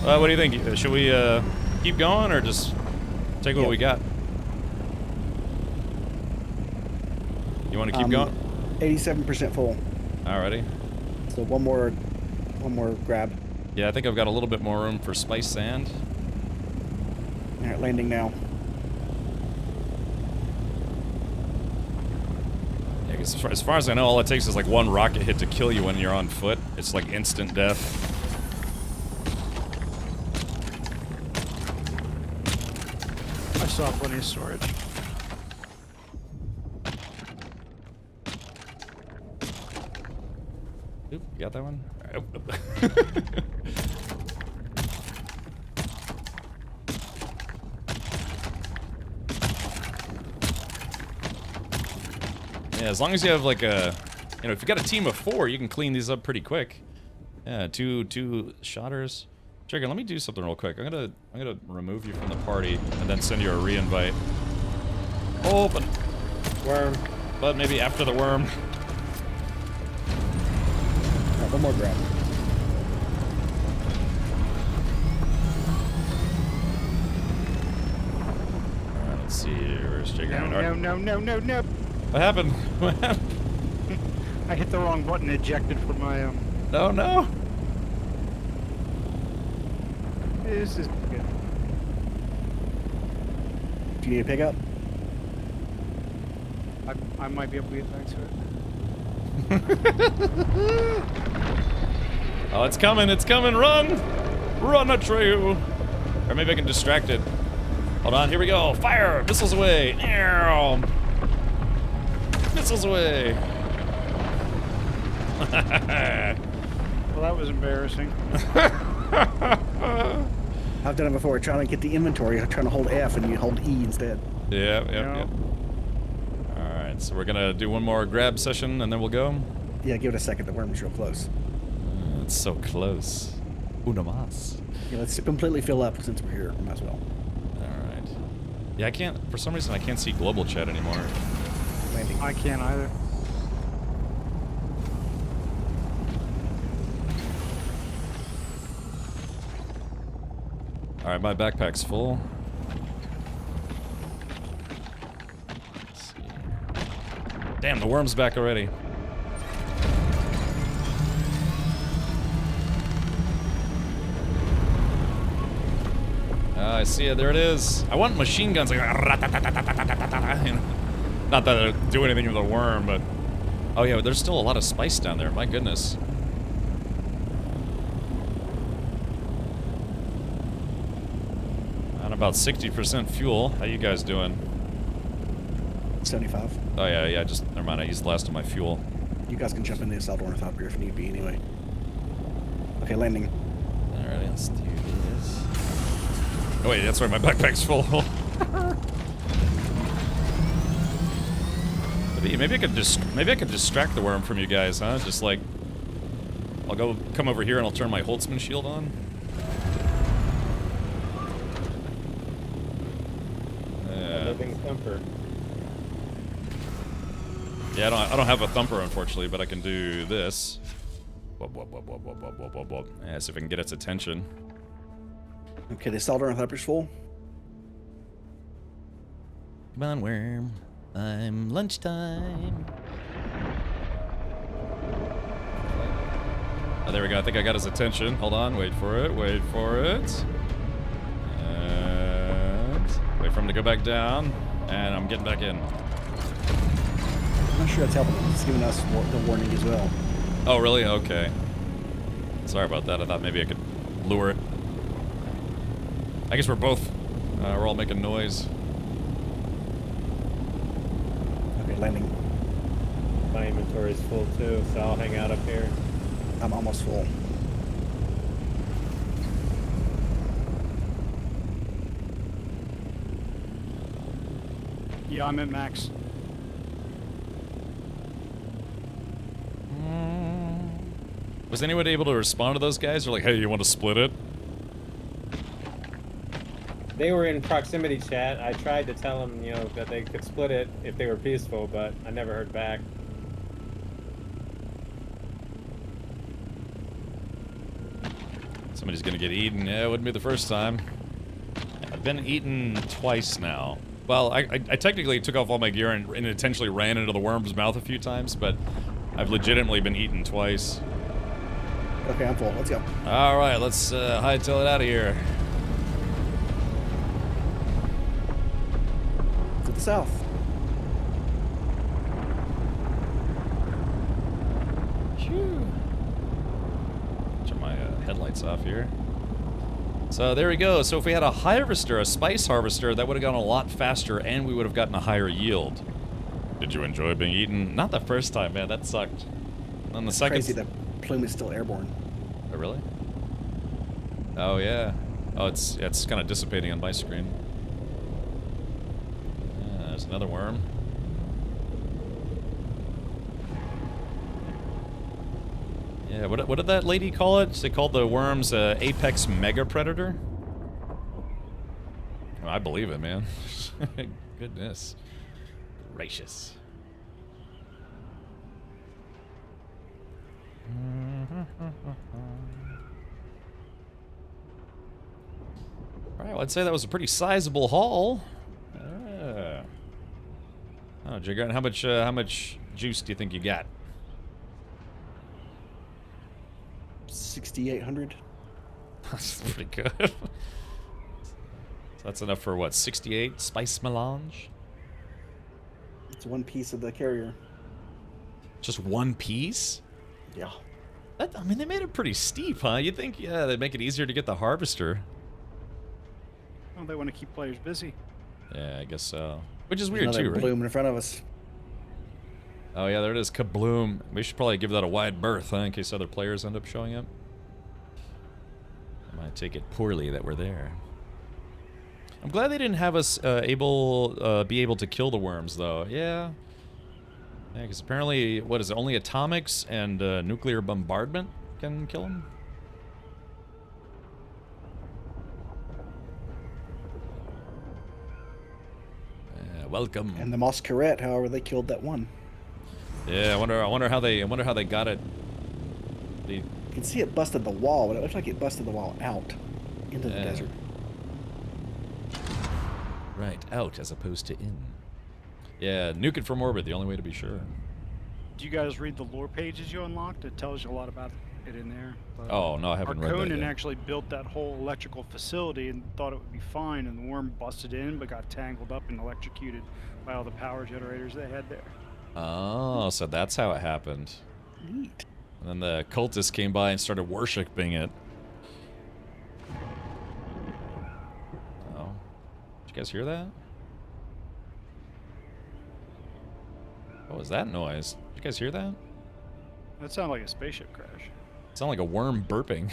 What do you think? Should we keep going or just take what we got? You want to keep going? 87% full. Alrighty. So one more grab. Yeah, I think I've got a little bit more room for spice sand. Alright, landing now. Yeah, 'cause as far as I know, all it takes is like one rocket hit to kill you when you're on foot. It's like instant death. I still have plenty of storage. Oop, you got that one? All right. Yeah, as long as you have like a, if you got a team of 4, you can clean these up pretty quick. Yeah, two shotters. Jigger, let me do something real quick. I'm gonna remove you from the party and then send you a re-invite. Open. Worm. But maybe after the worm. One more grab. Alright, let's see. Where's Jigger? No. What happened? What happened? I hit the wrong button, ejected from my Oh no! This is good. Do you need a pickup? I might be able to get back to it. Oh, it's coming, run! Run, Atreyu! Or maybe I can distract it. Hold on, here we go. Fire! Missiles away! Ow. Missiles away! Well, that was embarrassing. I've done it before, trying to get the inventory, trying to hold F and you hold E instead. Yep. Alright, so we're gonna do one more grab session and then we'll go? Yeah, give it a second, the worm's real close. It's so close. Una mas. Yeah, let's completely fill up since we're here, might as well. Alright. Yeah, I can't, for some reason I can't see global chat anymore. Landing. I can't either. Alright, my backpack's full. Let's see. Damn, the worm's back already. I see it. There it is. I want machine guns like you know, not that it'll do anything to the worm, but oh yeah, there's still a lot of spice down there. My goodness. On about 60% fuel. How you guys doing? 75. Oh yeah. Just never mind. I used the last of my fuel. You guys can jump in the assault ornithopter if need be. Anyway. Okay, landing. Alright, let's do this. Oh wait, that's right. My backpack's full. Maybe I could distract the worm from you guys, huh? Just like, I'll come over here and I'll turn my Holtzman shield on. Living thumper. Yeah, I don't have a thumper unfortunately, but I can do this. Yeah, see if I can get its attention. Okay, the assault ornithopter's full. Come on, worm. I'm lunchtime. Oh, there we go. I think I got his attention. Hold on. Wait for it. Wait for it. And wait for him to go back down. And I'm getting back in. I'm not sure that's helping. It's giving us the warning as well. Oh, really? Okay. Sorry about that. I thought maybe I could lure it. I guess we're both. We're all making noise. Okay, landing. My inventory is full too, so I'll hang out up here. I'm almost full. Yeah, I'm at max. Was anybody able to respond to those guys? They're like, hey, you want to split it? They were in proximity chat. I tried to tell them, you know, that they could split it if they were peaceful, but I never heard back. Somebody's gonna get eaten. Yeah, it wouldn't be the first time. I've been eaten twice now. Well, I technically took off all my gear and intentionally ran into the worm's mouth a few times, but I've legitimately been eaten twice. Okay, I'm full. Let's go. All right, let's hightail it out of here. To the south. Phew. Turn my headlights off here. So there we go. So if we had a harvester, a spice harvester, that would have gone a lot faster and we would have gotten a higher yield. Did you enjoy being eaten? Not the first time, man. That sucked. On the second... Crazy, the plume is still airborne. Oh, really? Oh, yeah. Oh, it's kind of dissipating on my screen. Yeah, there's another worm. Yeah, what did that lady call it? They called the worms apex mega predator? Oh, I believe it, man. Goodness gracious. Alright, well, I'd say that was a pretty sizable haul. Oh, Jigger, how much juice do you think you got? 6,800. That's pretty good. So that's enough for what, 68 spice melange? It's one piece of the carrier. Just one piece? Yeah. I mean, they made it pretty steep, huh? You'd think, yeah, they'd make it easier to get the harvester. Well, they want to keep players busy. Yeah, I guess so. Which is weird too, right? Bloom in front of us. Oh yeah, there it is, kabloom. We should probably give that a wide berth, huh, in case other players end up showing up. I might take it poorly that we're there. I'm glad they didn't have us be able to kill the worms, though. Yeah. Yeah, because apparently, what is it? Only atomics and nuclear bombardment can kill them. Welcome. And the Mosquerette, however, they killed that one. Yeah, I wonder how they got it. You can see it busted the wall, but it looks like it busted the wall out into the desert. Right, out as opposed to in. Yeah, nuke it from orbit, the only way to be sure. Do you guys read the lore pages you unlocked? It tells you a lot about it in there. But Oh, no, I haven't read that Conan yet. actually built that whole electrical facility and thought it would be fine, and the worm busted in but got tangled up and electrocuted by all the power generators they had there. Oh, so that's how it happened. Neat. And then the cultists came by and started worshipping it. Oh. Did you guys hear that? What was that noise? Did you guys hear that? That sounded like a spaceship crash. It sounded like a worm burping.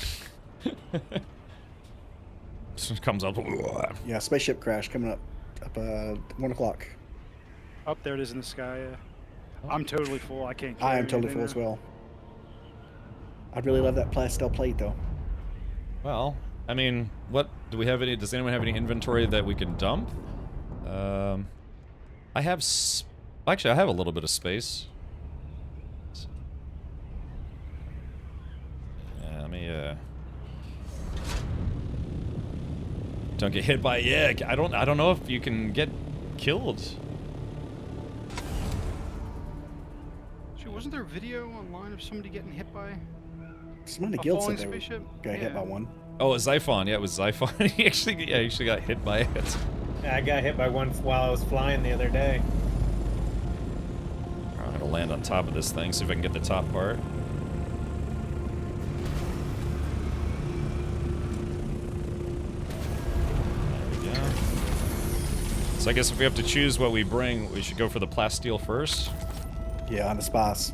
Just comes up. Yeah, spaceship crash coming up 1 o'clock. Up there it is in the sky. I'm totally full. I can't. I am carry totally full anything as well. I'd really love that pastel plate though. Well, I mean, what do we have any? Does anyone have any inventory that we can dump? I have. Actually, I have a little bit of space. Yeah, let me. Don't get hit by. Yeah, I don't know if you can get killed. Shoot, wasn't there a video online of somebody getting hit by Somebody a guild falling said they spaceship? got hit by one. Oh, Xiphon. Yeah, it was Xiphon. he actually got hit by it. Yeah, I got hit by one while I was flying the other day. I'm gonna land on top of this thing, see if I can get the top part. There we go. So I guess if we have to choose what we bring, we should go for the plasteel first. Yeah, on the spice.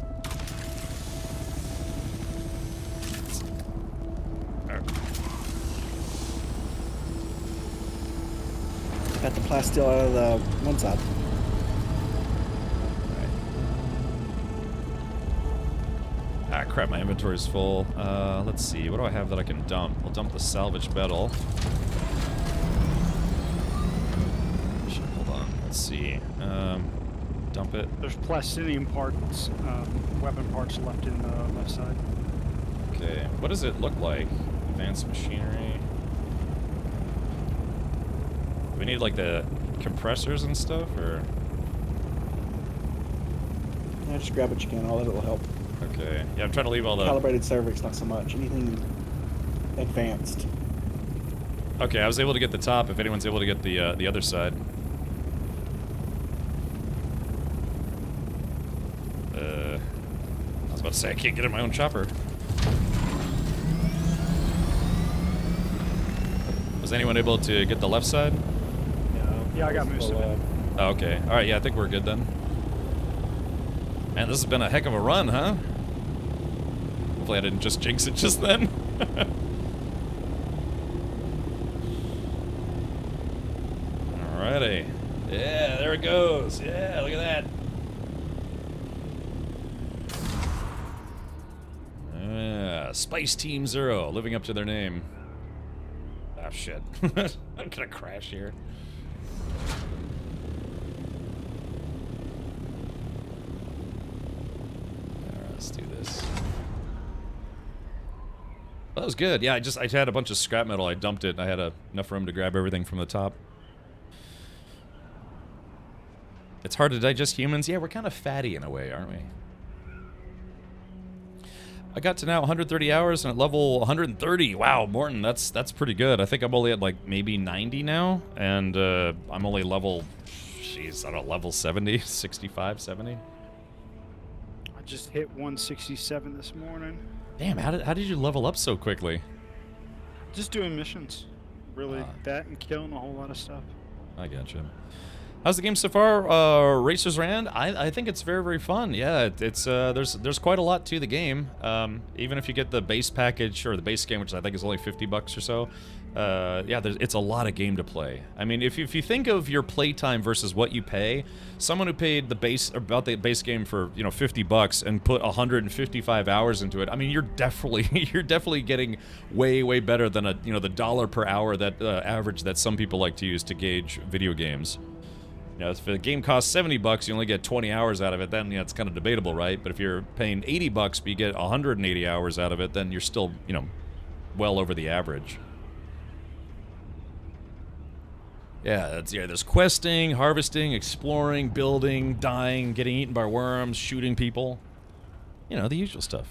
Got the plasteel out of the one side. Ah, crap, my inventory's full. Let's see, what do I have that I can dump? I'll dump the salvage metal. Shit, hold on, let's see. Dump it. There's plastinium parts, weapon parts left in the left side. Okay, what does it look like? Advanced machinery. Do we need like the compressors and stuff, or? Yeah, just grab what you can. All that will help. Okay. Yeah, I'm trying to leave all the. Calibrated cervix, not so much. Anything advanced. Okay, I was able to get the top. If anyone's able to get the other side. I was about to say I can't get in my own chopper. Was anyone able to get the left side? No. Yeah, I got most of it. Oh, okay. All right. Yeah, I think we're good then. Man, this has been a heck of a run, huh? Hopefully I didn't just jinx it just then. Alrighty. Yeah, there it goes. Yeah, look at that. Yeah, Spice Team Zero, living up to their name. Oh, shit. I'm gonna crash here. Let's do this. Well, that was good. Yeah, I had a bunch of scrap metal. I dumped it. I had enough room to grab everything from the top. It's hard to digest humans. Yeah, we're kind of fatty in a way, aren't we? I got to now 130 hours and at level 130. Wow, Morton, that's pretty good. I think I'm only at like maybe 90 now, and I'm only level, jeez, I don't know, level 70, 65, 70. I just hit 167 this morning. Damn, how did you level up so quickly? Just doing missions. Really, that and killing a whole lot of stuff. I gotcha. How's the game so far? Racers Rand? I think it's very, very fun. Yeah, it's there's quite a lot to the game. Even if you get the base package or the base game, which I think is only $50 or so. Yeah, it's a lot of game to play. I mean, if you think of your playtime versus what you pay, someone who paid the base game for $50 and put 155 hours into it, I mean, you're definitely getting way better than the dollar per hour that average that some people like to use to gauge video games. If the game costs $70, you only get 20 hours out of it, then it's kind of debatable, right? But if you're paying $80, but you get 180 hours out of it, then you're still, well over the average. Yeah, there's questing, harvesting, exploring, building, dying, getting eaten by worms, shooting people. The usual stuff.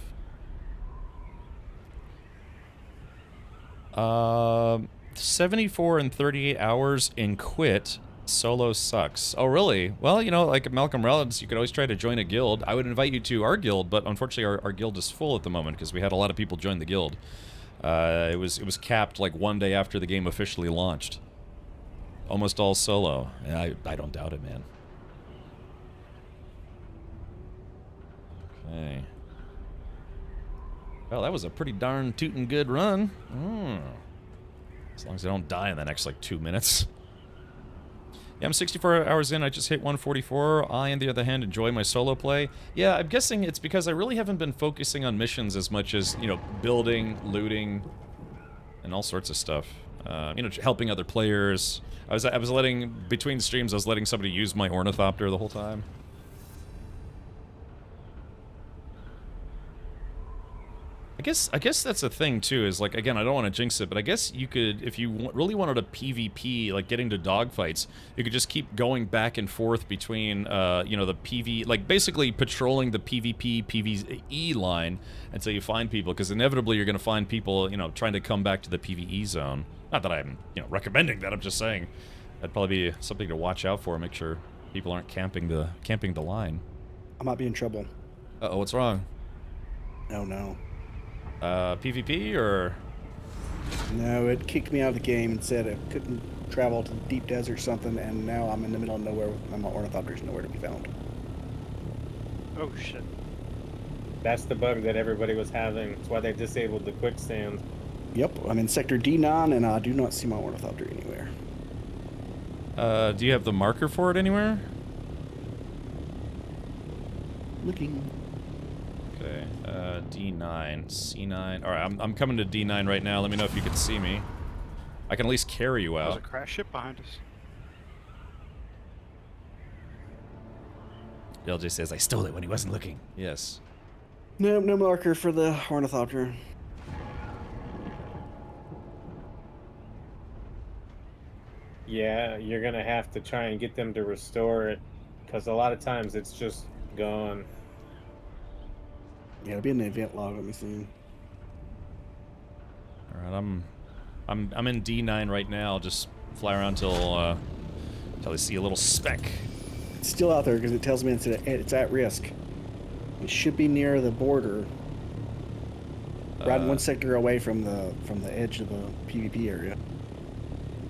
74 and 38 hours in quit. Solo sucks. Oh, really? Well, you know, like Malcolm Rollins, you could always try to join a guild. I would invite you to our guild, but unfortunately our guild is full at the moment because we had a lot of people join the guild. It was capped like one day after the game officially launched. Almost all solo. I don't doubt it, man. Okay. Well, that was a pretty darn tootin' good run. As long as I don't die in the next, like, 2 minutes. Yeah, I'm 64 hours in. I just hit 144. I, on the other hand, enjoy my solo play. Yeah, I'm guessing it's because I really haven't been focusing on missions as much as, you know, building, looting, and all sorts of stuff. You know, helping other players. I was letting, between streams, I was letting somebody use my ornithopter the whole time. I guess that's the thing too, is like, again, I don't want to jinx it, but I guess you could, if you really wanted a PvP, like getting to dogfights, you could just keep going back and forth between, you know, the PV, like basically patrolling the PvP, PvE line until you find people, because inevitably you're going to find people, you know, trying to come back to the PvE zone. Not that I'm, you know, recommending that, I'm just saying that'd probably be something to watch out for, make sure people aren't camping the line. I might be in trouble. Uh-oh, what's wrong? Oh no. PvP or? No, it kicked me out of the game and said I couldn't travel to the deep desert or something, and now I'm in the middle of nowhere and my ornithopter's nowhere to be found. Oh shit. That's the bug that everybody was having. That's why they disabled the quicksand. Yep, I'm in sector D9 and I do not see my ornithopter anywhere. Do you have the marker for it anywhere? Looking. Okay, D9, C9. Alright, I'm coming to D9 right now. Let me know if you can see me. I can at least carry you out. There's a crash ship behind us. LJ says, I stole it when he wasn't looking. Yes. No, no marker for the ornithopter. Yeah, you're gonna have to try and get them to restore it, because a lot of times it's just gone. Yeah, it'll be in the event log. Let me see. All right, I'm in D9 right now. Just fly around till I see a little speck. It's still out there because it tells me it's at risk. It should be near the border, right one sector away from the edge of the PvP area.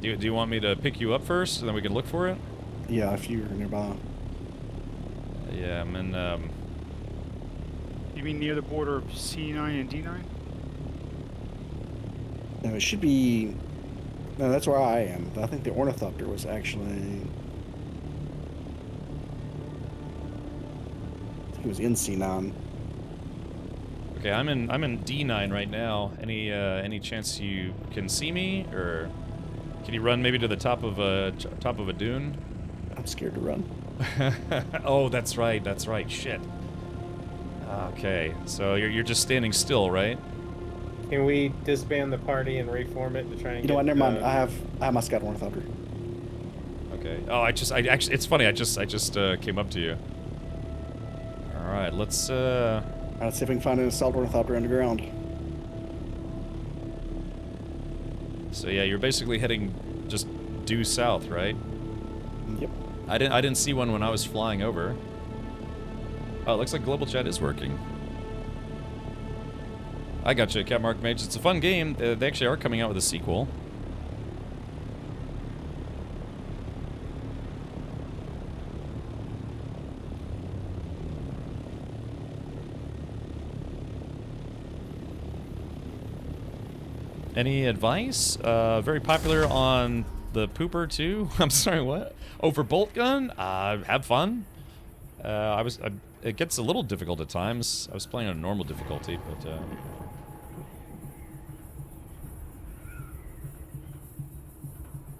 Do you want me to pick you up first, and then we can look for it? Yeah, if you're nearby. Yeah, I'm in. You mean near the border of C9 and D9? No, it should be. No, that's where I am. I think the ornithopter was actually. I think it was in C9. Okay, I'm in D9 right now. Any chance you can see me, or can you run maybe to the top of a dune? I'm scared to run. Oh, that's right. Shit. Okay, so you're just standing still, right? Can we disband the party and reform it to try and You know what? Never mind. I have my scout ornithopter. Okay. Oh, I actually, it's funny. I just came up to you. All right, let's. All right, let's see if we can find an assault ornithopter underground. So yeah, you're basically heading just due south, right? Yep. I didn't see one when I was flying over. Oh, it looks like global chat is working. I got you, Cat Mark Mage. It's a fun game. They actually are coming out with a sequel. Any advice? Very popular on the pooper too. I'm sorry, what? Over bolt gun? Have fun. It gets a little difficult at times. I was playing on normal difficulty, but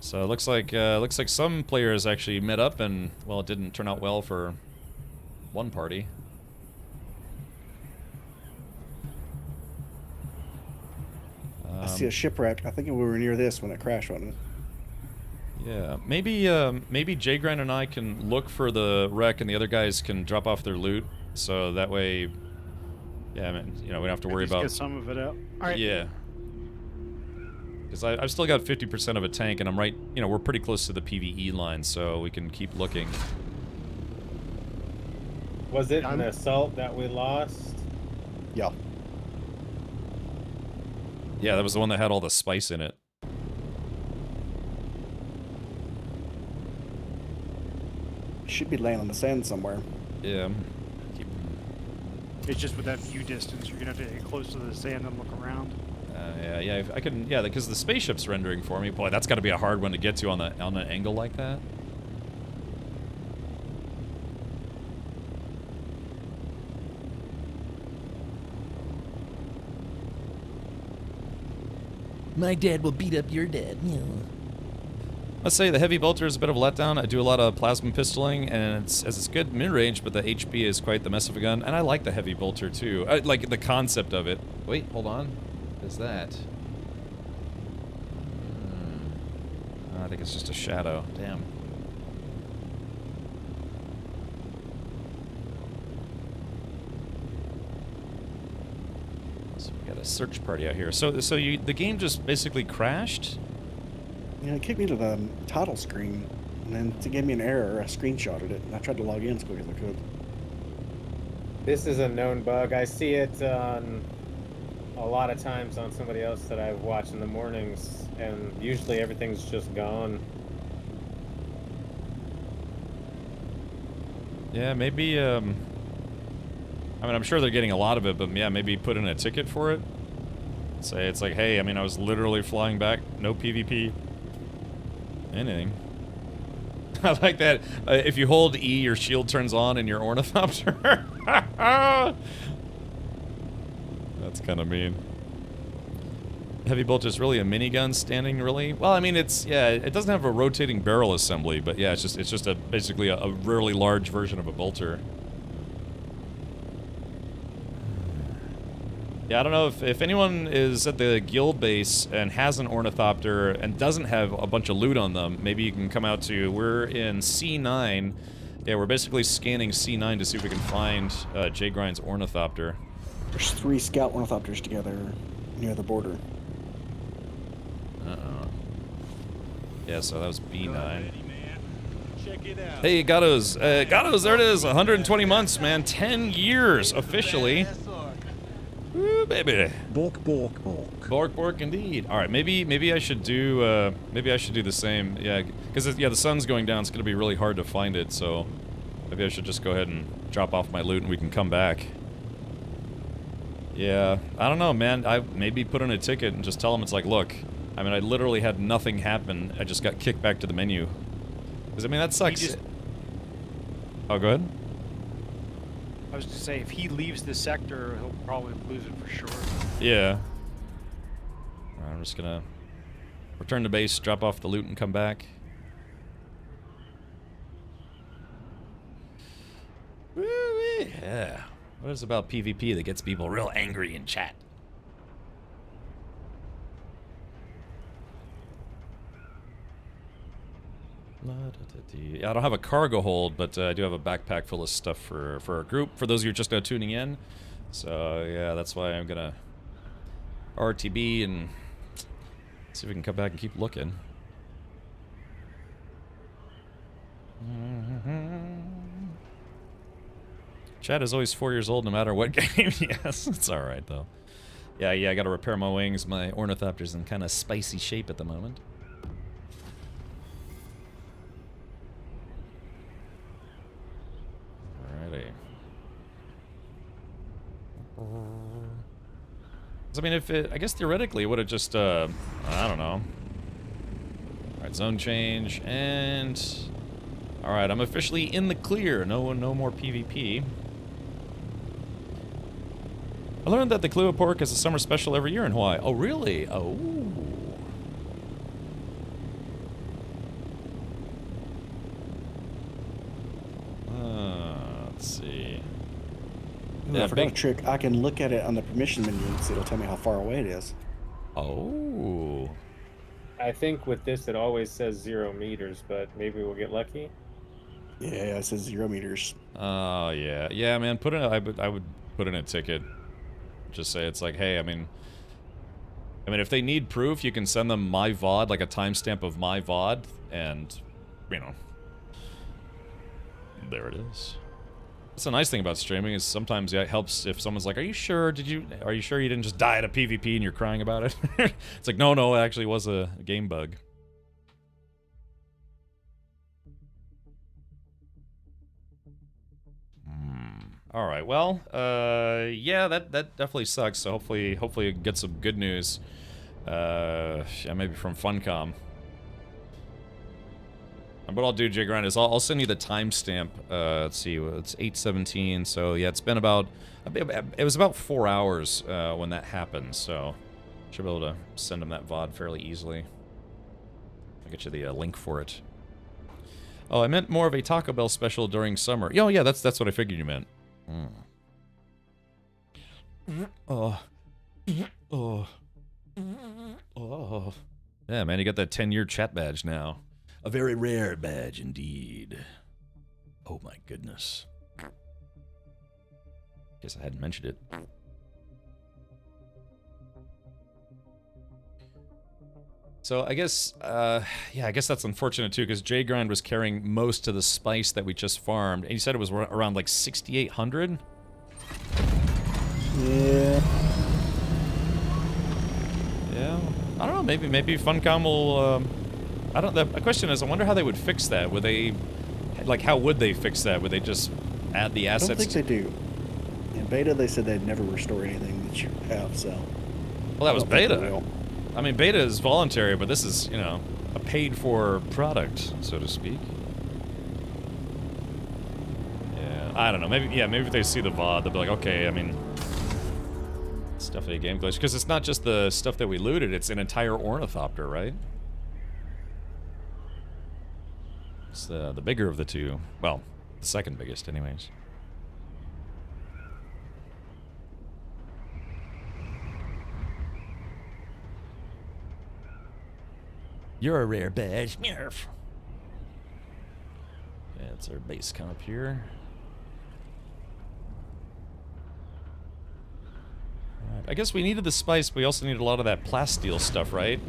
so it looks like some players actually met up, and well, it didn't turn out well for one party. I see a shipwreck. I think we were near this when it crashed on us. Yeah, maybe Jay Grind and I can look for the wreck, and the other guys can drop off their loot, so that way, yeah, I mean, you know, we don't have to worry about. Get some of it out. All right. Yeah. Because I've still got 50% of a tank, and I'm right, you know, we're pretty close to the PvE line, so we can keep looking. Was it an assault that we lost? Yeah. Yeah, that was the one that had all the spice in it. Should be laying on the sand somewhere. Yeah. It's just with that view distance, you're gonna have to get close to the sand and look around. Yeah, I can, yeah, because the spaceship's rendering for me. Boy, that's got to be a hard one to get to on an angle like that. My dad will beat up your dad. Yeah. Let's say the heavy bolter is a bit of a letdown. I do a lot of plasma pistoling, and it's good mid-range, but the HP is quite the mess of a gun. And I like the heavy bolter too. I like the concept of it. Wait, hold on. What is that? I think it's just a shadow. Damn. So we got a search party out here. So the game just basically crashed? Yeah, it kicked me to the title screen, and then it gave me an error. I screenshotted it, and I tried to log in as quick as I could. This is a known bug. I see it on a lot of times on somebody else that I watch in the mornings, and usually everything's just gone. Yeah, maybe, I mean, I'm sure they're getting a lot of it, but yeah, maybe put in a ticket for it. Say it's like, hey, I mean, I was literally flying back, no PvP. Anything. I like that. If you hold E, your shield turns on and your ornithopter. That's kind of mean. Heavy bolt is really a minigun standing, really? Well, I mean, it's, yeah, it doesn't have a rotating barrel assembly, but yeah, it's just basically a really large version of a bolter. Yeah, I don't know if anyone is at the guild base and has an ornithopter and doesn't have a bunch of loot on them, maybe you can come out to, we're in C9. Yeah, we're basically scanning C9 to see if we can find Jay Grind's ornithopter. There's 3 scout ornithopters together near the border. Uh-oh. Yeah, so that was B9. Check it out. Hey, Gatos. Gatos, there it is. 120 months, man. 10 years, officially. Woo, baby. Bork, bork, bork. Bork, bork, indeed. All right, maybe I should do the same. Yeah, because yeah, the sun's going down. It's gonna be really hard to find it. So maybe I should just go ahead and drop off my loot, and we can come back. Yeah, I don't know, man. I maybe put in a ticket and just tell them it's like, look, I mean, I literally had nothing happen. I just got kicked back to the menu. Because I mean, that sucks. Oh, go ahead. I was to say, if he leaves the sector, he'll probably lose it for sure. Yeah. I'm just gonna return to base, drop off the loot, and come back. Woo-wee. Yeah. What is it about PvP that gets people real angry in chat? I don't have a cargo hold, but I do have a backpack full of stuff for our group, for those of you just now tuning in. So, yeah, that's why I'm gonna RTB and see if we can come back and keep looking. Chad is always 4 years old no matter what game. Yes, it's alright, though. Yeah, I gotta repair my wings. My ornithopter's in kind of spicy shape at the moment. Alrighty. I mean, if it, I guess theoretically it would have just, I don't know. Alright, zone change, and... Alright, I'm officially in the clear. No more PvP. I learned that the Kahlua pork is a summer special every year in Hawaii. Oh, really? Oh. Let's see. Ooh, I forgot a trick. I can look at it on the permission menu and it'll tell me how far away it is. Oh. I think with this it always says 0 meters, but maybe we'll get lucky. Yeah, it says 0 meters. Oh, yeah. Yeah, man, I would put in a ticket. Just say it's like, hey, I mean, I mean, if they need proof, you can send them my VOD, like a timestamp of my VOD, and, you know, there it is. That's the nice thing about streaming is sometimes it helps if someone's like, are you sure you didn't just die at a PvP and you're crying about it? It's like, no, it actually was a game bug. All right, well, yeah, that definitely sucks. So hopefully we get some good news. Yeah, maybe from Funcom. And what I'll do, Jay Grind, is I'll send you the timestamp. Let's see, it's 8:17. So yeah, it's been about, it was about 4 hours when that happened. So should be able to send them that VOD fairly easily. I'll get you the link for it. Oh, I meant more of a Taco Bell special during summer. Oh yeah, that's what I figured you meant. Oh. Yeah, man, you got that 10-year chat badge now. A very rare badge indeed. Oh my goodness. Guess I hadn't mentioned it. So I guess, yeah, I guess that's unfortunate too, because J Grind was carrying most of the spice that we just farmed, and he said it was around like 6,800. Yeah. Yeah. I don't know. Maybe Funcom will. I don't. The question is, I wonder how they would fix that. Would they, like, how would they fix that? Would they just add the assets? I don't think they do. In beta, they said they'd never restore anything that you have. So. Well, that was beta. I mean, beta is voluntary, but this is, you know, a paid-for product, so to speak. Yeah, I don't know. Maybe if they see the VOD, they'll be like, okay, I mean, it's definitely a game glitch. Because it's not just the stuff that we looted, it's an entire ornithopter, right? It's the bigger of the two. Well, the second biggest, anyways. You're a rare badge. Nerf. Yeah, it's our base comp here. Right. I guess we needed the spice, but we also needed a lot of that plasteel stuff, right?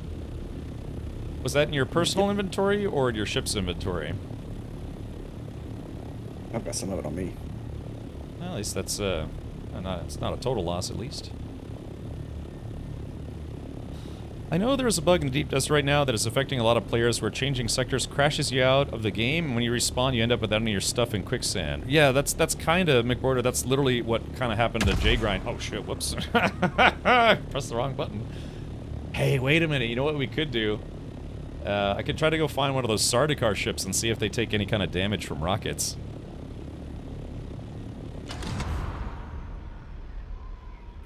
Was that in your personal inventory or in your ship's inventory? I've got some of it on me. Well, at least that's it's not a total loss, at least. I know there's a bug in Deep Dust right now that is affecting a lot of players where changing sectors crashes you out of the game, and when you respawn you end up without any of your stuff in quicksand. Yeah, that's kind of, McBorder, that's literally what kind of happened to J-Grind. Oh shit, whoops. Pressed the wrong button. Hey, wait a minute, you know what we could do? I could try to go find one of those Sardaukar ships and see if they take any kind of damage from rockets.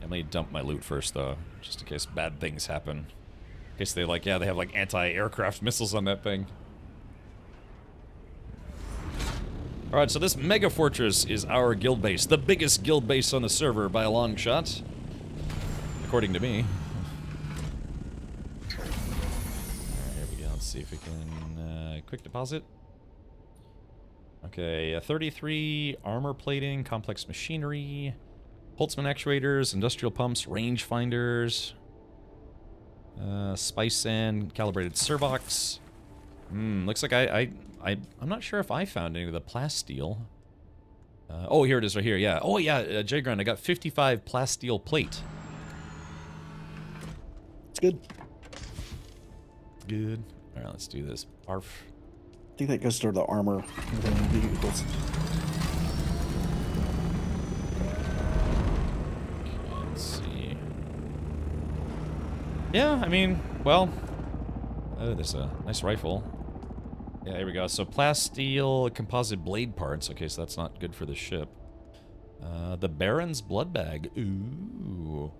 Let me dump my loot first, though, just in case bad things happen. In case they they have like anti-aircraft missiles on that thing. Alright, so this mega fortress is our guild base. The biggest guild base on the server by a long shot. According to me. Alright, here we go. Let's see if we can quick deposit. Okay, 33 armor plating, complex machinery, Holtzman actuators, industrial pumps, range finders, spice sand, calibrated servox. Looks like I'm not sure if I found any of the plasteel. Oh, here it is right here, yeah. Oh, yeah, J-Grind, I got 55 plasteel plate. It's good. Good. All right, let's do this. Arf. I think that goes toward the armor within the vehicles. Let's see. Yeah, I mean, well, oh, there's a nice rifle. Yeah, here we go. So plasteel composite blade parts. Okay, so that's not good for the ship. The Baron's blood bag. Ooh.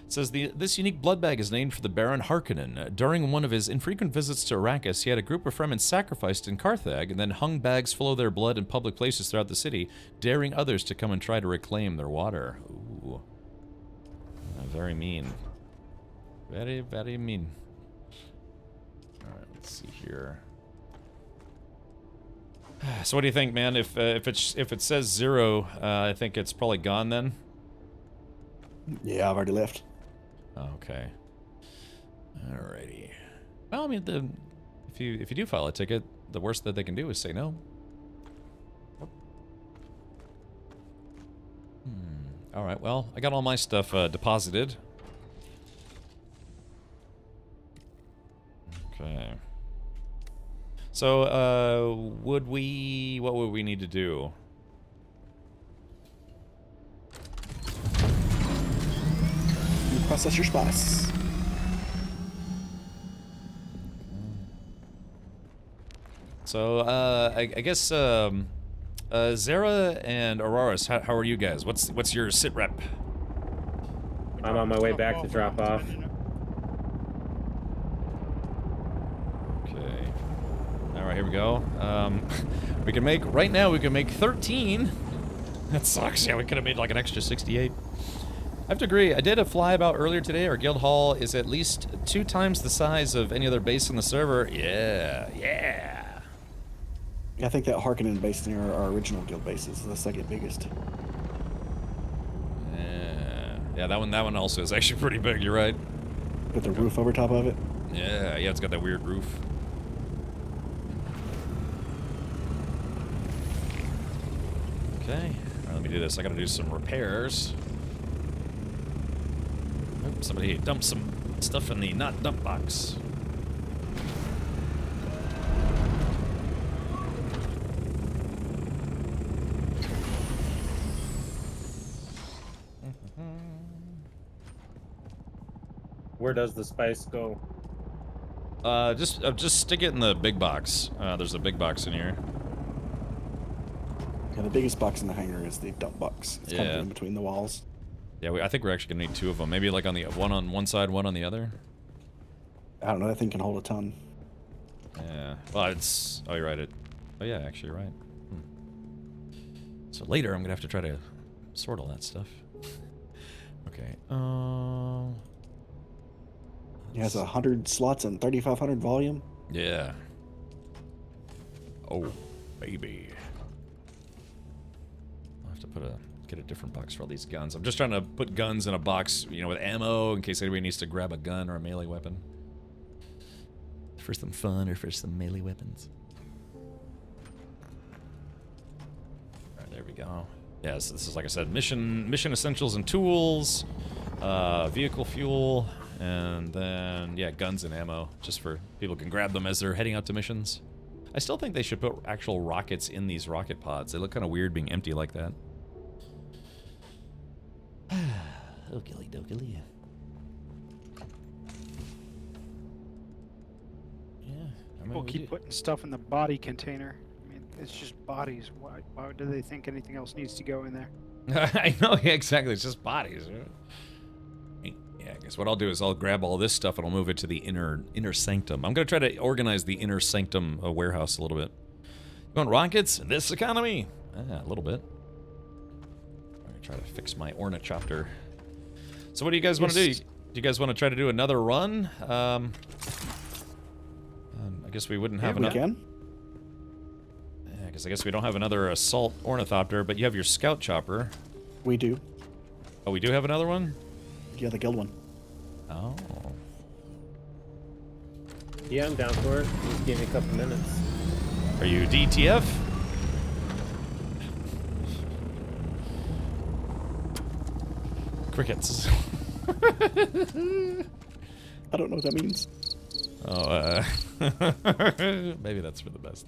It says this unique blood bag is named for the Baron Harkonnen. During one of his infrequent visits to Arrakis, he had a group of Fremen sacrificed in Carthag and then hung bags full of their blood in public places throughout the city, daring others to come and try to reclaim their water. Ooh. Very mean. Very, very mean. Alright, let's see here. So what do you think, man? If it says 0, I think it's probably gone then? Yeah, I've already left. Okay. Alrighty. Well, I mean, if you do file a ticket, the worst that they can do is say no. All right. Well, I got all my stuff deposited. Okay. So, what would we need to do? You process your spice. So, I guess, Zara and Auroras, how are you guys? What's your sit rep? I'm on my way back to drop off. Okay. All right, here we go. We can make, right now we can make 13. That sucks. Yeah, we could have made like an extra 68. I have to agree. I did a flyabout earlier today. Our guild hall is at least 2 times the size of any other base in the server. Yeah, yeah. I think that Harkonnen base near our original guild base is the second biggest. Yeah, that one also is actually pretty big. You're right. With the roof over top of it. Yeah, it's got that weird roof. Okay, all right, let me do this. I gotta do some repairs. Oops, somebody dumped some stuff in the not dump box. Where does the spice go? Just stick it in the big box. There's a big box in here. Yeah, the biggest box in the hangar is the dump box. It's kind of in between the walls. Yeah, I think we're actually gonna need 2 of them. Maybe like one on one side, one on the other. I don't know. That thing can hold a ton. Yeah. Well, it's. Oh, you're right. Oh yeah, actually, you're right. So later, I'm gonna have to try to sort all that stuff. Okay. It has 100 slots and 3,500 volume. Yeah. Oh, baby. I'll have to get a different box for all these guns. I'm just trying to put guns in a box, with ammo in case anybody needs to grab a gun or a melee weapon. For some fun or for some melee weapons. All right, there we go. Yeah, so this is, like I said, mission essentials and tools, vehicle fuel, and then, yeah, guns and ammo, just for people can grab them as they're heading out to missions. I still think they should put actual rockets in these rocket pods. They look kind of weird being empty like that. Okey dokey. Yeah. People keep putting stuff in the body container. I mean, it's just bodies. Why do they think anything else needs to go in there? I know, yeah, exactly. It's just bodies. Yeah, I guess what I'll do is I'll grab all this stuff and I'll move it to the inner sanctum. I'm gonna try to organize the inner sanctum warehouse a little bit. You want rockets in this economy? A little bit. I'm gonna try to fix my ornithopter. So what do you guys want to do? Do you guys want to try to do another run? I guess we wouldn't have enough. We can. Yeah, because I guess we don't have another assault ornithopter, but you have your scout chopper. We do. Oh, we do have another one? Yeah, the guild one. Oh. Yeah, I'm down for it. Just give me a couple minutes. Are you DTF? Crickets. I don't know what that means. Oh, maybe that's for the best.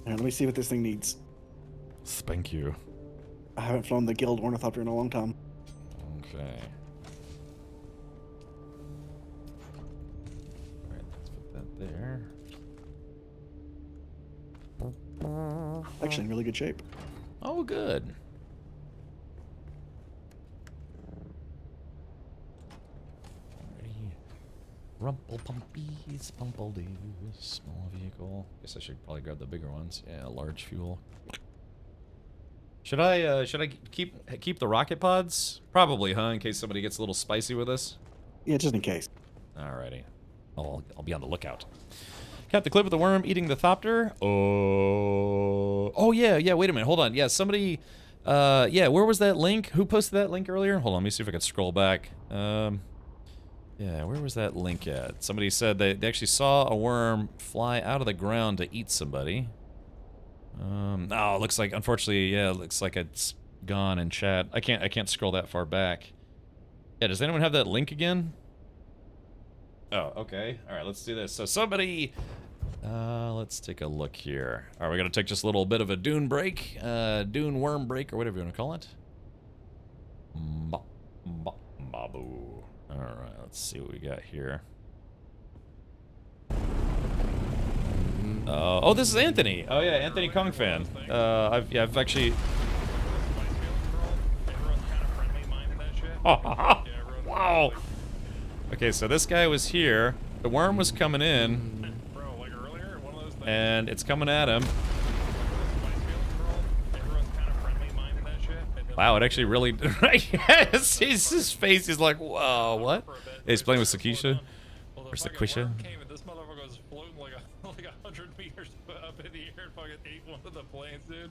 Alright, let me see what this thing needs. Spank you. I haven't flown the guild ornithopter in a long time. Okay. Alright, let's put that there. Actually, in really good shape. Oh, good. Alrighty. Rumplepumpies, pumpledoos, small vehicle. Guess I should probably grab the bigger ones. Yeah, large fuel. Should I keep the rocket pods? Probably, huh? In case somebody gets a little spicy with us. Yeah, just in case. Alrighty. I'll be on the lookout. Got the clip of the worm eating the thopter. Oh yeah. Wait a minute. Hold on. Yeah, somebody. Yeah. Where was that link? Who posted that link earlier? Hold on. Let me see if I can scroll back. Yeah. Where was that link at? Somebody said they actually saw a worm fly out of the ground to eat somebody. Oh, it looks like, unfortunately, yeah, it looks like it's gone in chat. I can't scroll that far back. Yeah. Does anyone have that link again? Oh, okay. All right, let's do this. So somebody, let's take a look here. All right, we're gonna take just a little bit of a Dune break, Dune worm break, or whatever you want to call it. Babu. All right, let's see what we got here. Oh, this is Anthony. Oh yeah, Anthony Kong fan. I've actually. Wow. Okay, so this guy was here. The worm was coming in, and it's coming at him. Wow, it actually really. Yes, his face is like, whoa, what? Yeah, he's playing with Sakisha. Or Sakisha. This motherfucker was floating like 100 meters up in the air and fucking ate one of the planes, dude.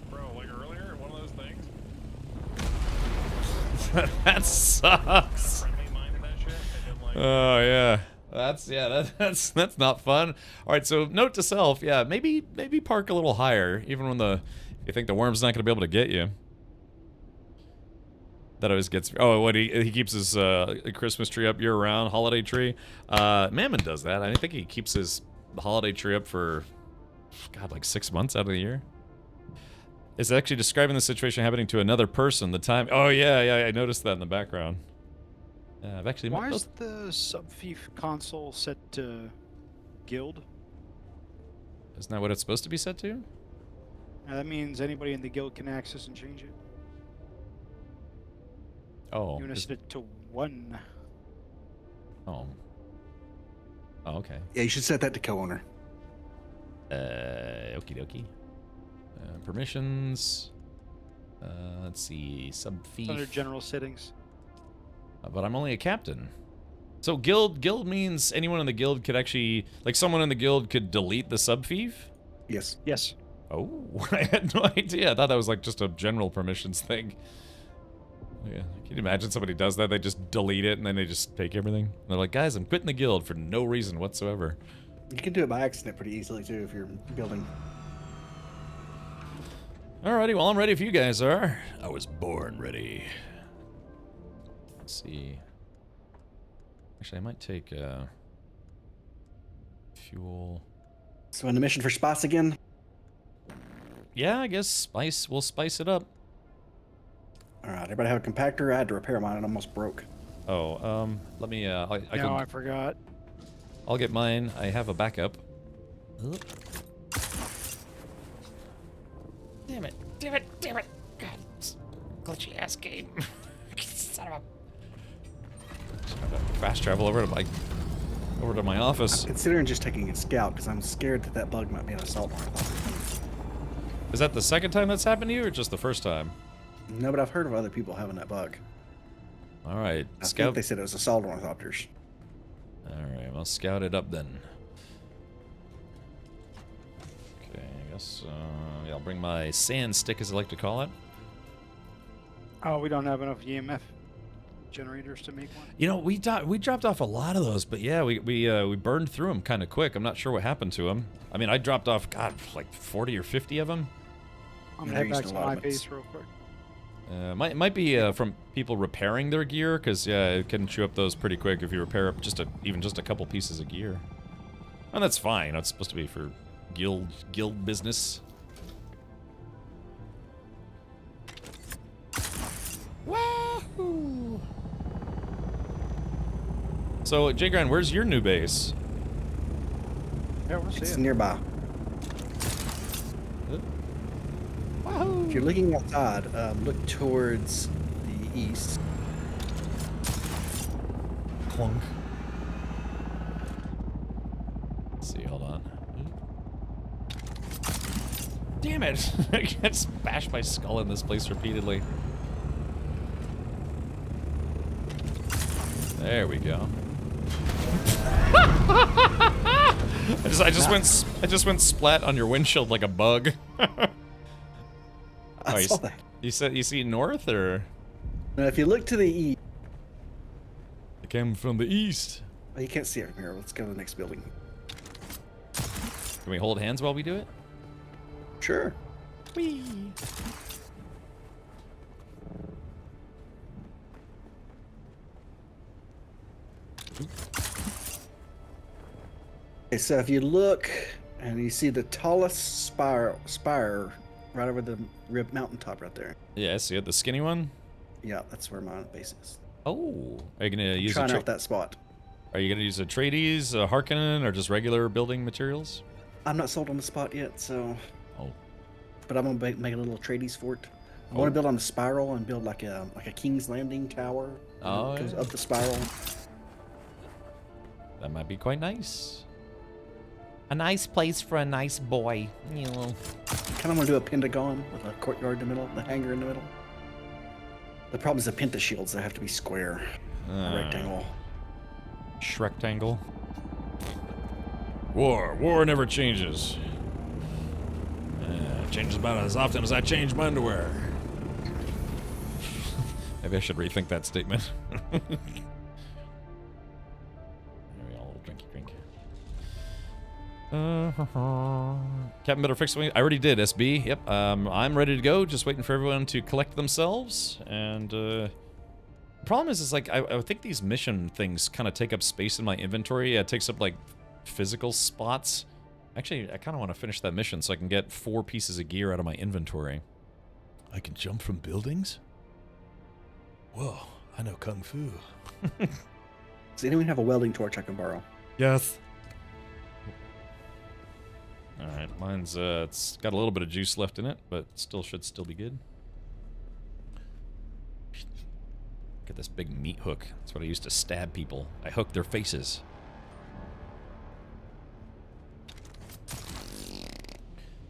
Bro, like earlier, one of those things. That sucks. Oh yeah, that's not fun. All right, so note to self, yeah, maybe park a little higher, even when you think the worm's not gonna be able to get you. That always gets. Oh, what he keeps his Christmas tree up year round, holiday tree. Mammon does that. I think he keeps his holiday tree up for, God, like 6 months out of the year. Is actually describing the situation happening to another person. The time. Oh yeah, I noticed that in the background. I've actually. Why is the Subfief console set to guild? Isn't that what it's supposed to be set to? That means anybody in the guild can access and change it. Oh. You want to set it to 1. Oh. Oh, okay. Yeah, you should set that to co-owner. Okie dokie. Permissions. Let's see. Subfief. Under general settings. But I'm only a captain. So guild means anyone in the guild could actually, like, someone in the guild could delete the subfief? Yes. Yes. Oh, I had no idea. I thought that was like just a general permissions thing. Yeah, can you imagine somebody does that? They just delete it and then they just take everything. They're like, guys, I'm quitting the guild for no reason whatsoever. You can do it by accident pretty easily too if you're building. Alrighty, well, I'm ready if you guys are. I was born ready. Let's see. Actually, I might take fuel. So in the mission for spice again? Yeah, I guess spice. We'll spice it up. All right, everybody have a compactor? I had to repair mine; it almost broke. Oh, let me. I forgot. I'll get mine. I have a backup. Damn it! God, glitchy ass game. Son of a. Fast travel over to my office. I'm considering just taking a scout because I'm scared that bug might be an assault rifle. Is that the second time that's happened to you, or just the first time? No, but I've heard of other people having that bug. All right, I think they said it was assault ornithopters. All right, I'll scout it up then. Okay, I guess yeah, I'll bring my sand stick, as I like to call it. Oh, we don't have enough EMF generators to make one. You know, we dropped off a lot of those, but yeah, we burned through them kind of quick. I'm not sure what happened to them. I mean, I dropped off, God, like 40 or 50 of them. I'm gonna head back to my base real quick. Might be from people repairing their gear, because yeah, it can chew up those pretty quick if you repair up even just a couple pieces of gear. And that's fine. It's supposed to be for guild business. Wahoo! So, Jay Grind, where's your new base? Yeah, we'll see. It's nearby. Wahoo! If you're looking outside, look towards the east. Clunk. Let's see, hold on. Damn it! I just bashed my skull in this place repeatedly. There we go. I just went splat on your windshield like a bug. I saw that. You said you see north or? Now, if you look to the east, I came from the east. oh, you can't see it from here. Let's go to the next building. Can we hold hands while we do it? Sure. Whee! Okay, so if you look and you see the tallest spire right over the mountaintop right there. Yeah, I see it. The skinny one? Yeah, that's where my base is. Oh, are you gonna use Trying out that spot. Are you gonna use Atreides, Harkonnen, or just regular building materials? I'm not sold on the spot yet, so. Oh. But I'm gonna make a little Atreides fort. I want to build on the spiral and build like a King's Landing tower. Oh, goes yeah. up the spiral. That might be quite nice. A nice place for a nice boy. You know. Kind of want to do a pentagon with a courtyard in the middle, the hangar in the middle. The problem is the penta shields. They have to be square, rectangle. Shrektangle. War never changes. Changes about as often as I change my underwear. Maybe I should rethink that statement. There we go, a little drinky drink. Captain better fix something. I already did, SB. Yep. I'm ready to go. Just waiting for everyone to collect themselves. And the problem is like I think these mission things kind of take up space in my inventory. It takes up like physical spots. Actually, I kind of want to finish that mission so I can get 4 pieces of gear out of my inventory. I can jump from buildings? Whoa, I know Kung Fu. Does anyone have a welding torch I can borrow? Yes. Alright, mine's, it's got a little bit of juice left in it, but should still be good. Get this big meat hook. That's what I used to stab people. I hook their faces.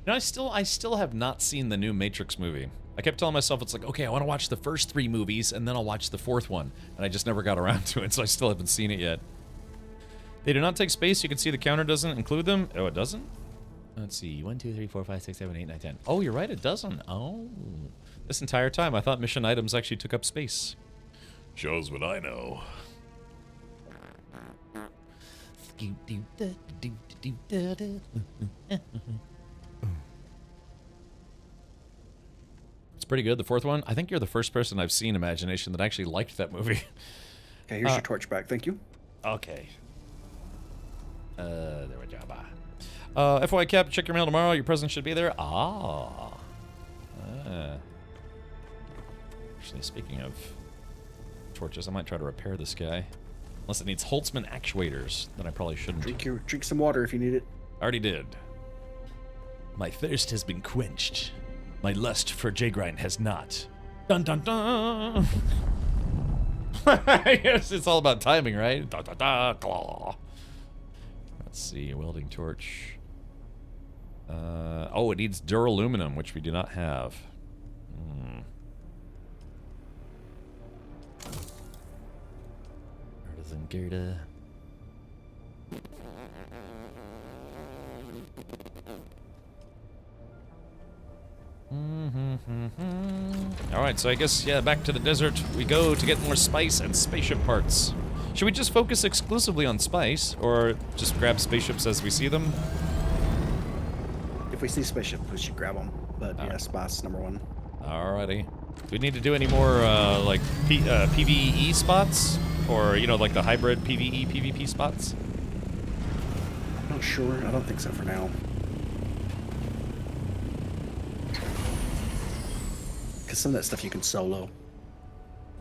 You know, I still have not seen the new Matrix movie. I kept telling myself, it's like, okay, I want to watch the first 3 movies, and then I'll watch the 4th one. And I just never got around to it, so I still haven't seen it yet. They do not take space. You can see the counter doesn't include them. Oh, it doesn't? Let's see. 1, 2, 3, 4, 5, 6, 7, 8, 9, 10. Oh, you're right, it doesn't. Oh. This entire time, I thought mission items actually took up space. Shows what I know. It's pretty good, the 4th one. I think you're the first person I've seen, Imagination, that actually liked that movie. Okay, here's your torch back. Thank you. Okay. There we go. FYI Cap, check your mail tomorrow. Your present should be there. Actually, speaking of torches, I might try to repair this guy. Unless it needs Holtzman actuators, then I probably shouldn't. Drink some water if you need it. Already did. My thirst has been quenched. My lust for J-Grind has not. Dun dun dun! Yes, it's all about timing, right? Da, da, da, claw. Let's see, welding torch. Oh, it needs duraluminum, which we do not have. Artisan Gerda. Alright, so I guess, yeah, back to the desert we go to get more spice and spaceship parts. Should we just focus exclusively on spice, or just grab spaceships as we see them? If we see spaceships, we should grab them. But yeah, spice is number 1. Alrighty. Do we need to do any more, like, PvE spots? Or, you know, like the hybrid PvE, PvP spots? I'm not sure. I don't think so for now. Because some of that stuff you can solo.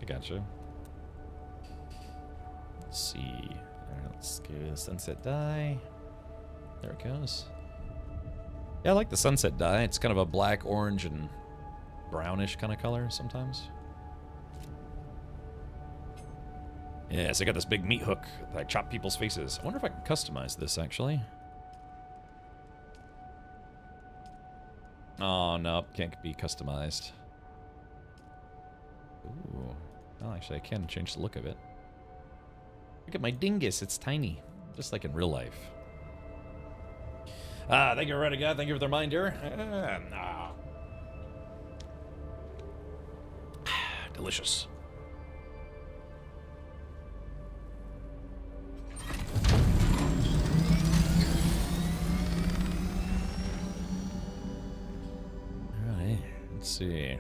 I gotcha. Let's see. Alright, let's go to the sunset dye. There it goes. Yeah, I like the sunset dye. It's kind of a black, orange, and brownish kind of color sometimes. Yes, I got this big meat hook that I chop people's faces. I wonder if I can customize this, actually. Oh, no, can't be customized. Ooh. Oh, actually, I can change the look of it. Look at my dingus. It's tiny. Just like in real life. Thank you, Renegade. Thank you for the reminder. Delicious. Alright, let's see.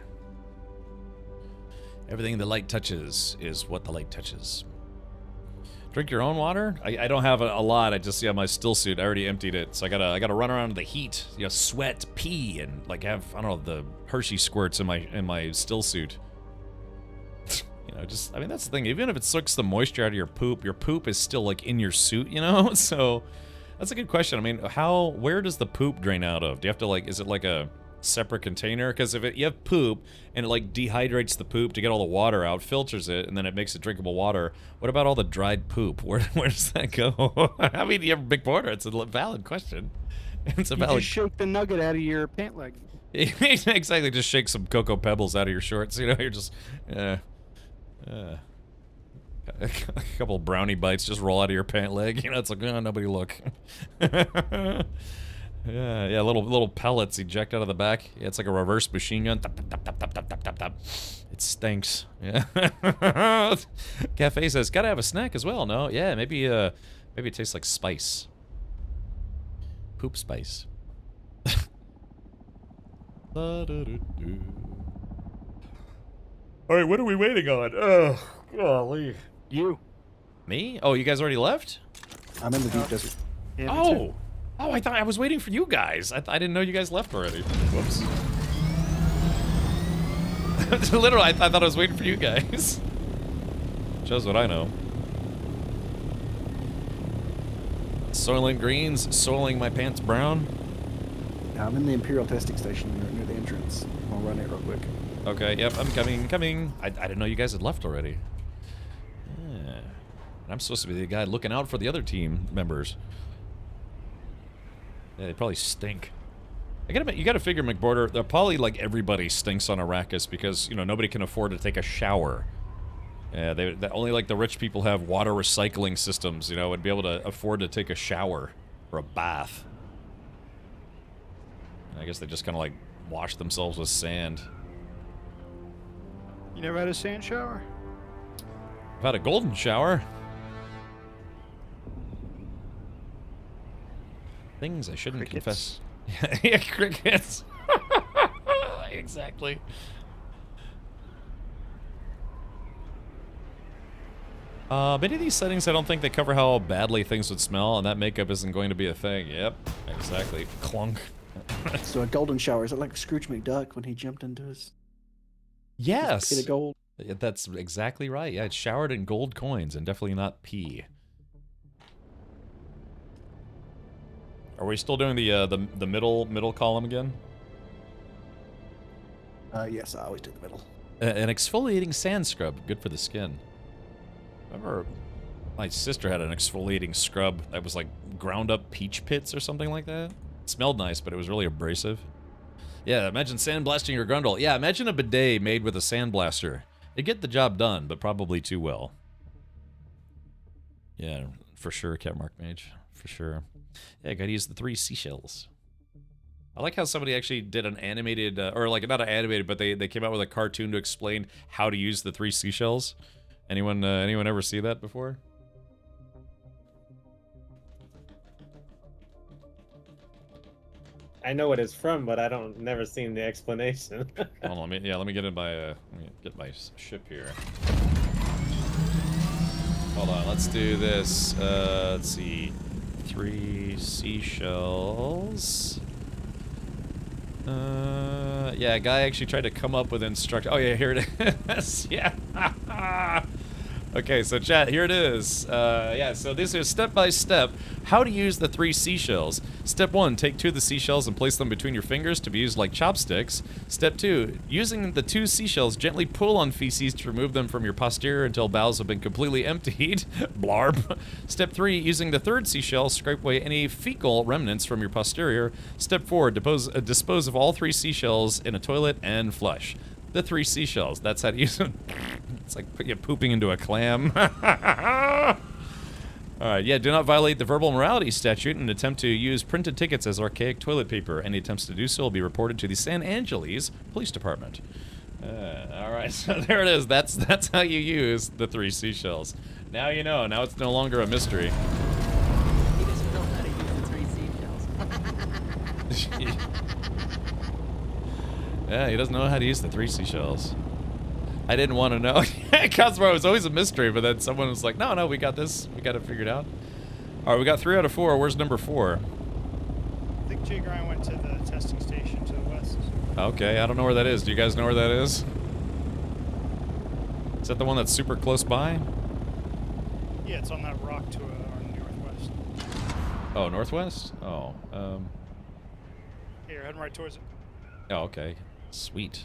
Everything the light touches is what the light touches. Drink your own water? I don't have a lot. I just my still suit. I already emptied it, so I gotta run around in the heat, sweat, pee, and like have I don't know the Hershey squirts in my still suit. I mean that's the thing. Even if it sucks the moisture out of your poop is still like in your suit, So that's a good question. I mean, where does the poop drain out of? Do you have to is it like a separate container? Because if you have poop and it like dehydrates the poop to get all the water out, filters it, and then it makes it drinkable water, what about all the dried poop? Where does that go? I mean, you have a big border. It's a valid question. It's a valid. You just shake the nugget out of your pant leg. Exactly. Just shake some Cocoa Pebbles out of your shorts. You're just a couple brownie bites just roll out of your pant leg. It's like, oh, nobody look. Yeah, little pellets eject out of the back. Yeah, it's like a reverse machine gun. Tap, tap, tap, tap, tap, tap, tap, tap. It stinks. Yeah. Cafe says, gotta have a snack as well, no? Yeah, maybe it tastes like spice. Poop spice. Alright, what are we waiting on? Oh, golly. You. Me? Oh, you guys already left? I'm in the deep desert. Yeah, oh! Oh, I thought I was waiting for you guys. I didn't know you guys left already. Whoops. Literally, I thought I was waiting for you guys. Shows what I know. Soiling greens, soiling my pants brown. I'm in the Imperial testing station near the entrance. I'll run it real quick. Okay, yep, I'm coming. I didn't know you guys had left already. Yeah. I'm supposed to be the guy looking out for the other team members. Yeah, they probably stink. You gotta figure, McBorder, they're probably like everybody stinks on Arrakis because, nobody can afford to take a shower. Yeah, they only like the rich people have water recycling systems, and be able to afford to take a shower or a bath. I guess they just kind of like wash themselves with sand. You never had a sand shower? I've had a golden shower. Things I shouldn't confess. Yeah, crickets. Exactly. Many of these settings, I don't think they cover how badly things would smell, and that makeup isn't going to be a thing. Yep, exactly. Clunk. So a golden shower, is it like Scrooge McDuck when he jumped into his... Yes. His bucket of gold? That's exactly right. Yeah, it's showered in gold coins and definitely not pee. Are we still doing the middle column again? Yes, I always do the middle. An exfoliating sand scrub, good for the skin. Remember, my sister had an exfoliating scrub that was like ground up peach pits or something like that. It smelled nice, but it was really abrasive. Yeah, imagine sandblasting your grundle. Yeah, imagine a bidet made with a sandblaster. It'd get the job done, but probably too well. Yeah, for sure, Cat Mark Mage. For sure. Yeah, gotta use the 3 seashells. I like how somebody actually did an animated, or like not an animated, but they came out with a cartoon to explain how to use the 3 seashells. Anyone ever see that before? I know what it's from, but I don't never seen the explanation. Hold on, let me get in my let me get my ship here. Hold on, let's do this. Let's see, 3 seashells. Yeah, a guy actually tried to come up with instruction. Oh yeah, here it is. Yeah. Okay, so chat, here it is. Yeah, so this is step by step how to use the 3 seashells. Step 1, take 2 of the seashells and place them between your fingers to be used like chopsticks. Step 2, using the 2 seashells, gently pull on feces to remove them from your posterior until bowels have been completely emptied. Blarb. Step 3, using the 3rd seashell, scrape away any fecal remnants from your posterior. Step 4, dispose of all 3 seashells in a toilet and flush. The 3 seashells, that's how to use them. It's like pooping into a clam. Alright, yeah, do not violate the verbal morality statute and attempt to use printed tickets as archaic toilet paper. Any attempts to do so will be reported to the San Angeles Police Department. Alright, so there it is. That's how you use the 3 seashells. Now you know. Now it's no longer a mystery. He doesn't know how to use the 3 seashells. Yeah, he doesn't know how to use the 3 seashells. I didn't want to know. Cosmo was always a mystery, but then someone was like, no, we got this. We got it figured out. Alright, we got 3 out of 4. Where's number 4? I think Jay Grind went to the testing station to the west. Okay, I don't know where that is. Do you guys know where that is? Is that the one that's super close by? Yeah, it's on that rock to our northwest. Oh, northwest? Oh, Yeah, you're heading right towards it. Oh, okay. Sweet.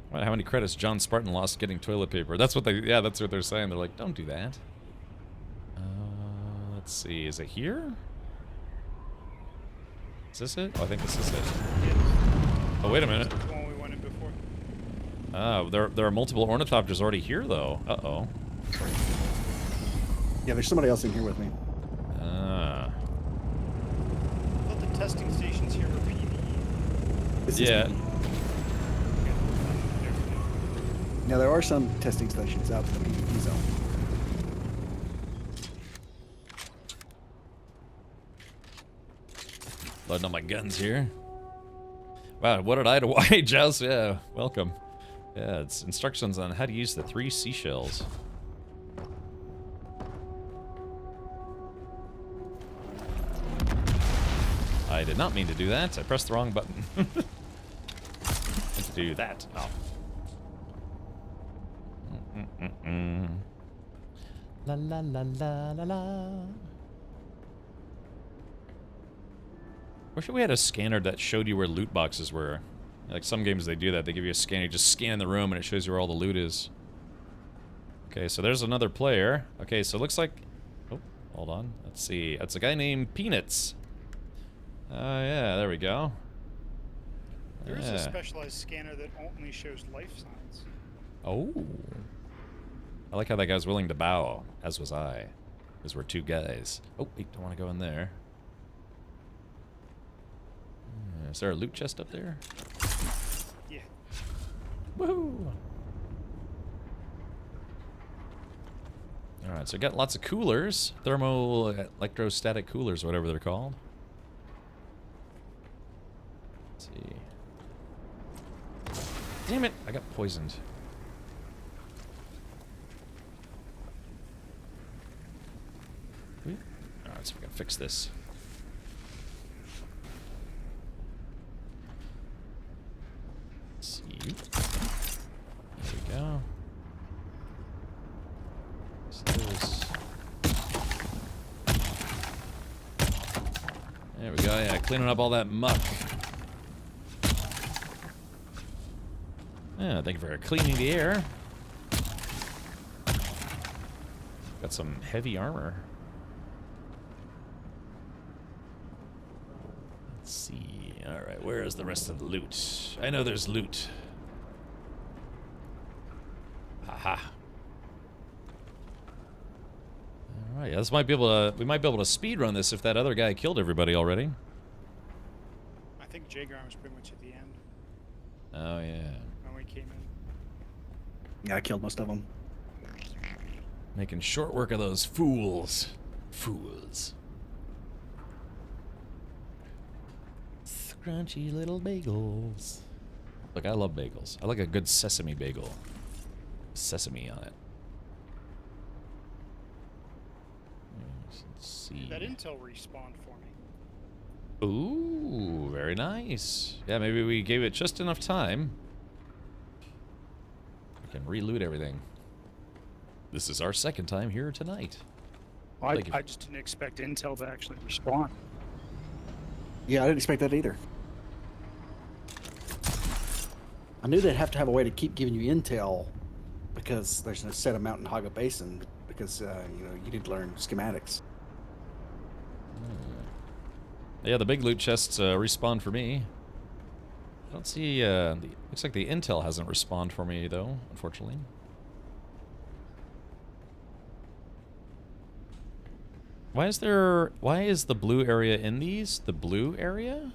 I wonder how many credits John Spartan lost getting toilet paper. That's what that's what they're saying. They're like, don't do that. Let's see. Is it here? Is this it? Oh, I think this is it. Oh, wait a minute. That's the one we went in before. Oh, there are multiple ornithopters already here, though. Uh-oh. Yeah, there's somebody else in here with me. Ah. I thought the testing stations here were PvE. Yeah. Now, there are some testing stations out in the PvP zone. Loading up my guns here. Wow, what did I do? Why, Joust? Yeah, welcome. Yeah, it's instructions on how to use the 3 seashells. I did not mean to do that. I pressed the wrong button. To do that. Oh. La la la la la la. Wish we had a scanner that showed you where loot boxes were. Like some games they do that. They give you a scanner, you just scan the room and it shows you where all the loot is. Okay, so there's another player. Okay, so it looks like... Oh, hold on. Let's see. That's a guy named Peanuts. Yeah, there we go. There is a specialized scanner that only shows life signs. Oh. I like how that guy's willing to bow, as was I. Because we're 2 guys. Oh, wait, don't want to go in there. Is there a loot chest up there? Yeah. Woohoo! Alright, so we got lots of coolers. Thermo electrostatic coolers, whatever they're called. Let's see. Damn it! I got poisoned. Alright, so we gotta fix this. Let's see. There we go. So there's... There we go, yeah, cleaning up all that muck. Yeah, thank you for cleaning the air. Got some heavy armor. Let's see. Alright, where is the rest of the loot? I know there's loot. Aha. Alright, yeah, this might be able to, we might be able to speed run this if that other guy killed everybody already. I think Jaeger was pretty much at the end. Oh yeah. When we came in. Yeah, I killed most of them. Making short work of those fools. Fools. Scrunchy little bagels. Look, I love bagels. I like a good sesame bagel. Sesame on it. Let's see. That intel respawned for me. Ooh, very nice. Yeah, maybe we gave it just enough time. We can reloot everything. This is our 2nd time here tonight. Well, I just didn't expect intel to actually respawn. Yeah, I didn't expect that either. I knew they'd have to have a way to keep giving you intel because there's a set of Mountain Haga Basin because, you know, you need to learn schematics. Yeah, the big loot chests respawned for me. I don't see, looks like the intel hasn't respawned for me though, unfortunately. Why is the blue area in these? The blue area?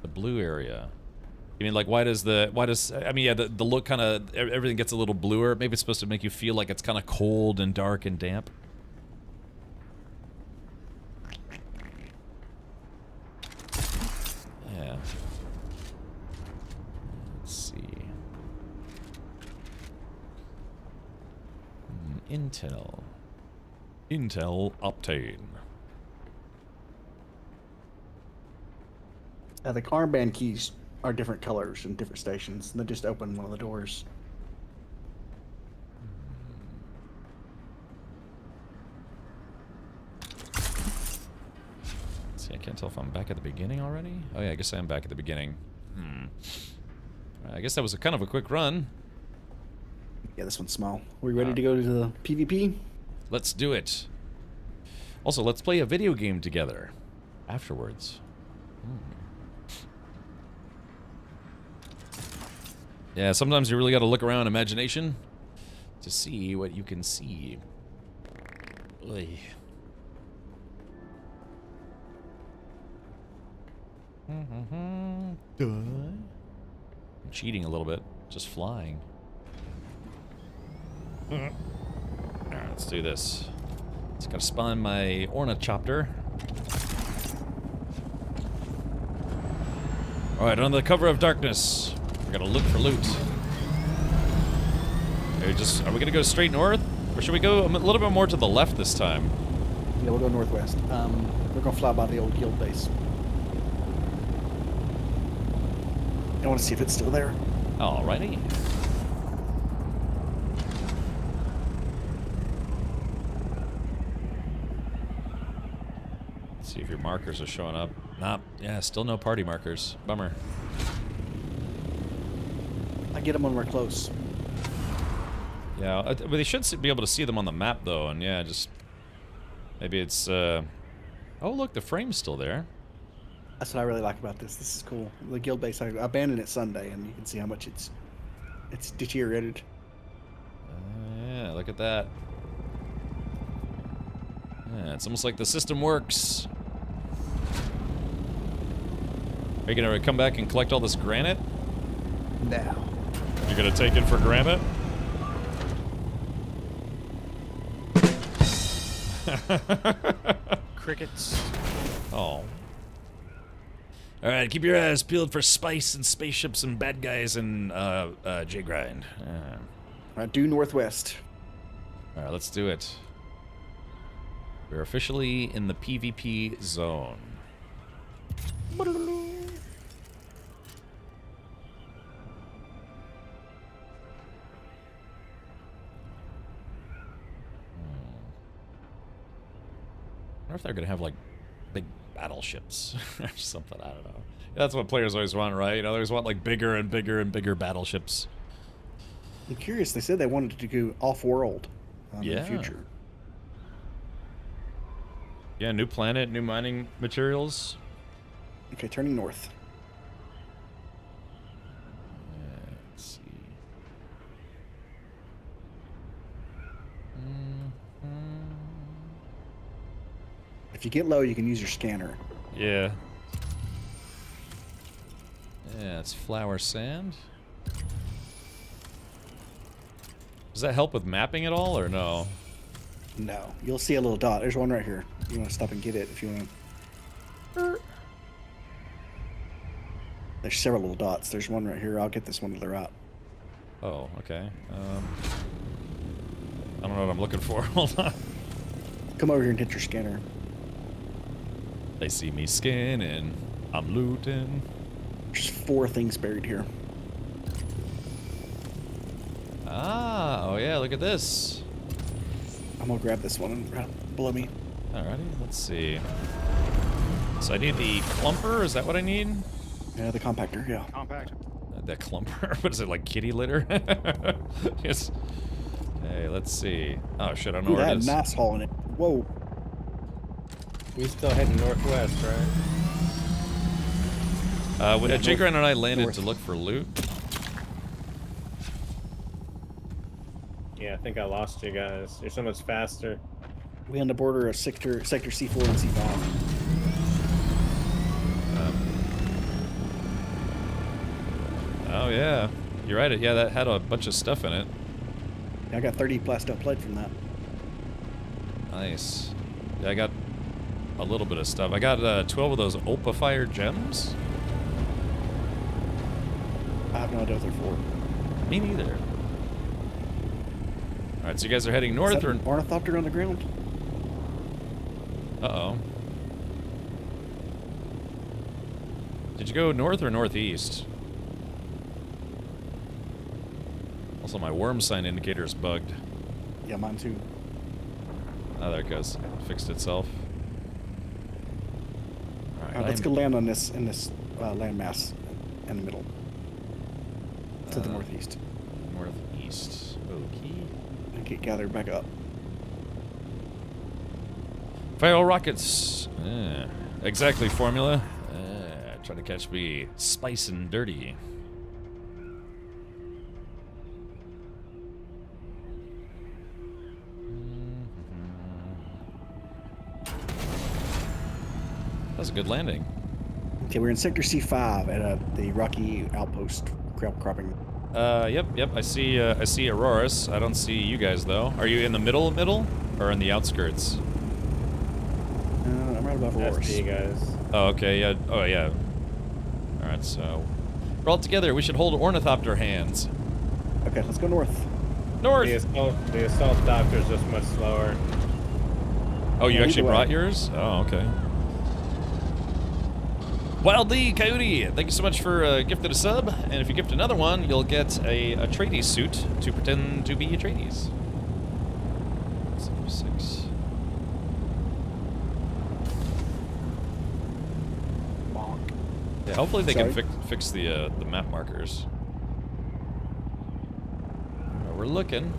The blue area. You mean like I mean, yeah, the look kind of, everything gets a little bluer. Maybe it's supposed to make you feel like it's kind of cold and dark and damp. Yeah. Let's see. Intel Optane. The armband keys are different colors in different stations. And they just open one of the doors. See, I can't tell if I'm back at the beginning already. Oh yeah, I guess I am back at the beginning. I guess that was kind of a quick run. Yeah, this one's small. Are we ready to go to the PvP? Let's do it. Also, let's play a video game together afterwards. Yeah, sometimes you really got to look around imagination to see what you can see. Oy. I'm cheating a little bit, just flying. Alright, let's do this. Just gotta spawn my ornithopter. Alright, under the cover of darkness, we're gonna look for loot. Are we gonna go straight north? Or should we go a little bit more to the left this time? Yeah, we'll go northwest. We're gonna fly by the old guild base. I want to see if it's still there. Alrighty. Let's see if your markers are showing up. Nah, yeah, still no party markers. Bummer. I get them when we're close. Yeah, but they should be able to see them on the map though, and yeah, just maybe it's. Oh, look, the frame's still there. That's what I really like about this. This is cool. The guild base, I abandoned it Sunday, and you can see how much it's deteriorated. Yeah, look at that. Yeah, it's almost like the system works. Are you gonna come back and collect all this granite? No. You're gonna take it for granite? Crickets. Oh. Alright, keep your eyes peeled for spice and spaceships and bad guys and J-Grind. Alright, due northwest. Alright, let's do it. We're officially in the PvP zone. I wonder if they're gonna have like big battleships or something. I don't know. That's what players always want, right? You know, they always want like bigger and bigger and bigger battleships. I'm curious. They said they wanted to go off-world in the future. Yeah, new planet, new mining materials. Okay, turning north. Let's see. If you get low, you can use your scanner. Yeah. Yeah, it's flower sand. Does that help with mapping at all, or no? No. You'll see a little dot. There's one right here. You want to stop and get it if you want to. There's several little dots. There's one right here. I'll get this one to the right. Oh, okay. I don't know what I'm looking for. Hold on. Come over here and hit your scanner. They see me scanning. I'm looting. There's 4 things buried here. Ah, oh yeah, look at this. I'm gonna grab this one right below me. Alrighty, let's see. So I need the clumper, is that what I need? Yeah, the compactor, yeah. Compact. The clumper? What is it, like kitty litter? Yes. Hey, let's see. Oh shit, I don't know where it is. Nice haul in it. Whoa. We still heading northwest, right? J-Grind and I landed to look for loot. Yeah, I think I lost you guys. You're so much faster. We on the border of sector C4 and C5. Oh yeah, you're right. Yeah, that had a bunch of stuff in it. Yeah, I got 30 plastic plate from that. Nice. Yeah, I got a little bit of stuff. I got 12 of those Opa Fire gems. I have no idea what they're for. Me neither. All right, so you guys are heading north or ornithopter on the ground? Uh-oh. Did you go north or northeast? Also, my worm sign indicator is bugged. Yeah, mine too. Oh, there it goes. Fixed itself. All right, Let's go land on this in this landmass in the middle. To the northeast. Northeast. Okay. And get gathered back up. Fire all rockets. Exactly, formula. Try to catch me spice and dirty. That was a good landing. Okay, we're in sector C5 at the Rocky Outpost cropping. Yep. I see Auroras. I don't see you guys though. Are you in the middle, or in the outskirts? I'm right above Auroras. That's you guys. Oh, okay. Yeah. Oh, yeah. All right. So we're all together. We should hold ornithopter hands. Okay, let's go north. North. The assault doctor's just much slower. Oh, you actually brought yours? Oh, okay. Wild Lee Coyote, thank you so much for gifted a sub, and if you gift another one, you'll get a Atreides suit to pretend to be Atreides. 6. Yeah, hopefully they can fix the map markers. We're looking.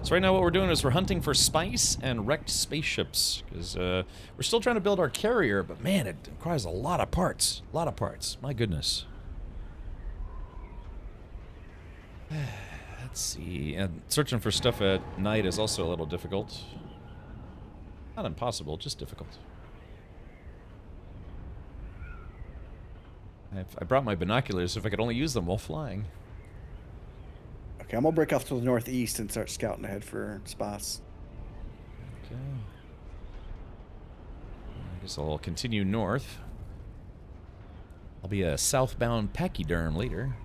So right now what we're doing is we're hunting for spice and wrecked spaceships, because we're still trying to build our carrier, but man, it requires a lot of parts. A lot of parts. My goodness. Let's see. And searching for stuff at night is also a little difficult. Not impossible, just difficult. I brought my binoculars if I could only use them while flying. Okay, I'm gonna break off to the northeast and start scouting ahead for spice. Okay. I guess I'll continue north. I'll be a southbound pachyderm later.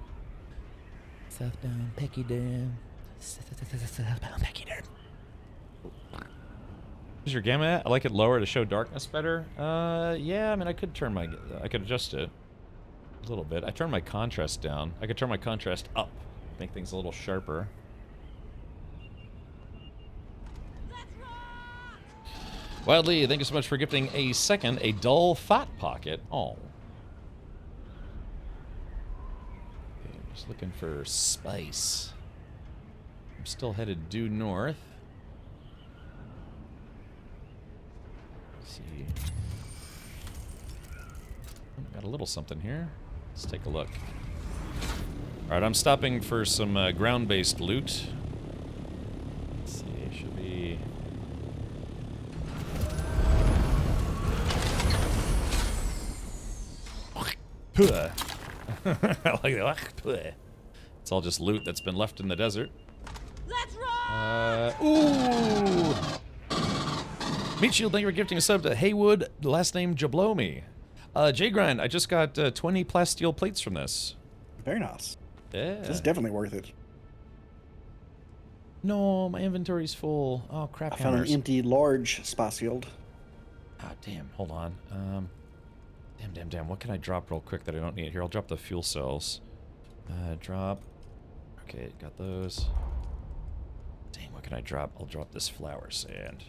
Southbound pachyderm. Southbound pachyderm. Is your gamma at? I like it lower to show darkness better. Yeah, I mean I could adjust it a little bit. I turned my contrast down. I could turn my contrast up. Make things a little sharper. Wildly, thank you so much for gifting a dull fat pocket. Oh. Okay, I'm just looking for spice. I'm still headed due north. Let's see. Got a little something here. Let's take a look. Alright, I'm stopping for some ground-based loot. Let's see, it should be... I like that. It's all just loot that's been left in the desert. Let's rock! Ooh! Meat Shield, thank you for gifting a sub to Haywood, the last name Jablomi. J-Grind, I just got 20 plasteel plates from this. Very nice. Yeah. This is definitely worth it. No, my inventory's full. Oh, crap. I found an empty large spice field. Ah, damn. Hold on. Damn. What can I drop real quick that I don't need? Here, I'll drop the fuel cells. Drop. Okay, got those. Dang, what can I drop? I'll drop this flour sand.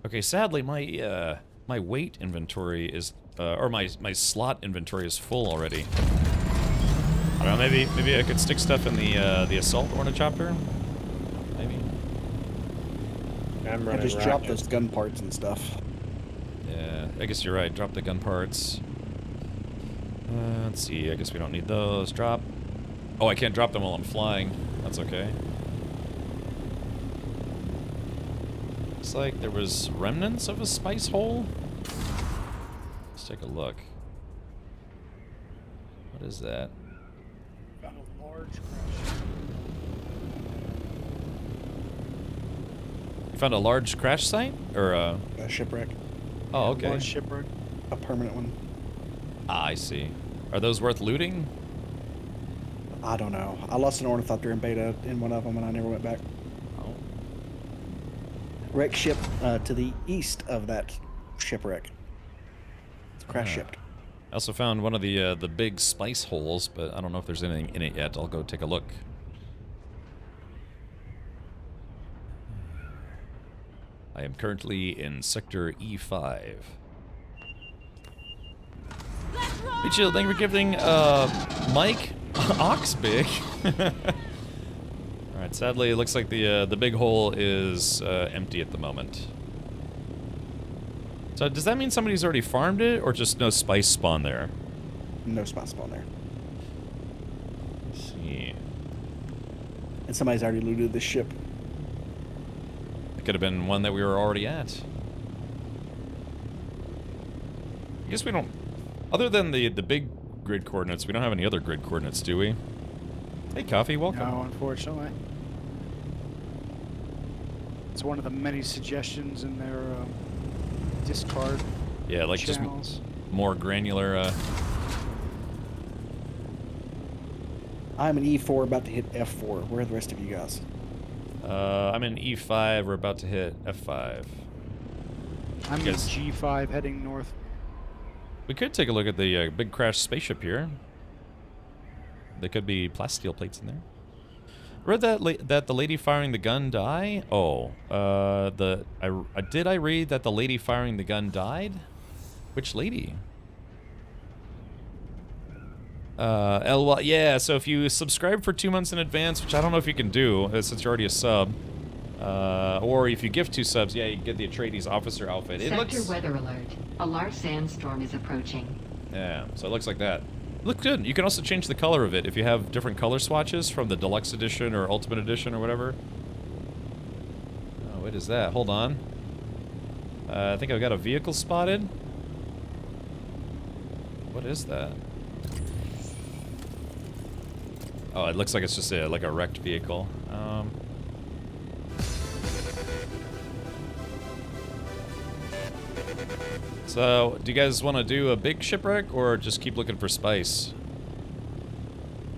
Okay, sadly, my my weight inventory is, or my slot inventory is full already. I don't know, maybe I could stick stuff in the assault ornithopter? Maybe. I just dropped those gun parts and stuff. Yeah, I guess you're right. Drop the gun parts. Let's see. I guess we don't need those. Drop. Oh, I can't drop them while I'm flying. That's okay. Looks like there was remnants of a spice hole. Let's take a look. What is that? Found a large crash. You found a large crash site? Or a shipwreck. Oh, okay. Large shipwreck. A permanent one. Ah, I see. Are those worth looting? I don't know. I lost an ornithopter in beta in one of them, and I never went back. Oh. Wreck ship to the east of that shipwreck. It's crash shipped. I also found one of the big spice holes, but I don't know if there's anything in it yet. I'll go take a look. I am currently in Sector E5. Hey, Chill, thank you for giving Mike Oxbig. Alright, sadly it looks like the big hole is empty at the moment. So does that mean somebody's already farmed it, or just no spice spawn there? No spice spawn there. Let's see. And somebody's already looted the ship. It could have been one that we were already at. I guess we don't... Other than the big grid coordinates, we don't have any other grid coordinates, do we? Hey, Coffee, welcome. No, unfortunately. It's one of the many suggestions in their discard Yeah, like channels. just more granular... I'm in E4 about to hit F4. Where are the rest of you guys? I'm in E5, we're about to hit F5. I'm in G5 heading north. We could take a look at the big crash spaceship here. There could be plasteel plates in there. Read that the lady firing the gun die? Oh, did I read that the lady firing the gun died? Which lady? Yeah, so if you subscribe for 2 months in advance, which I don't know if you can do, since you're already a sub, or if you gift 2 subs, yeah, you get the Atreides officer outfit. Sector weather alert. A large sandstorm is approaching. Yeah, so it looks like that. Look good. You can also change the color of it if you have different color swatches from the Deluxe Edition or Ultimate Edition or whatever. Oh, what is that? Hold on. I think I've got a vehicle spotted. What is that? Oh, it looks like it's just like a wrecked vehicle. So, do you guys want to do a big shipwreck or just keep looking for spice?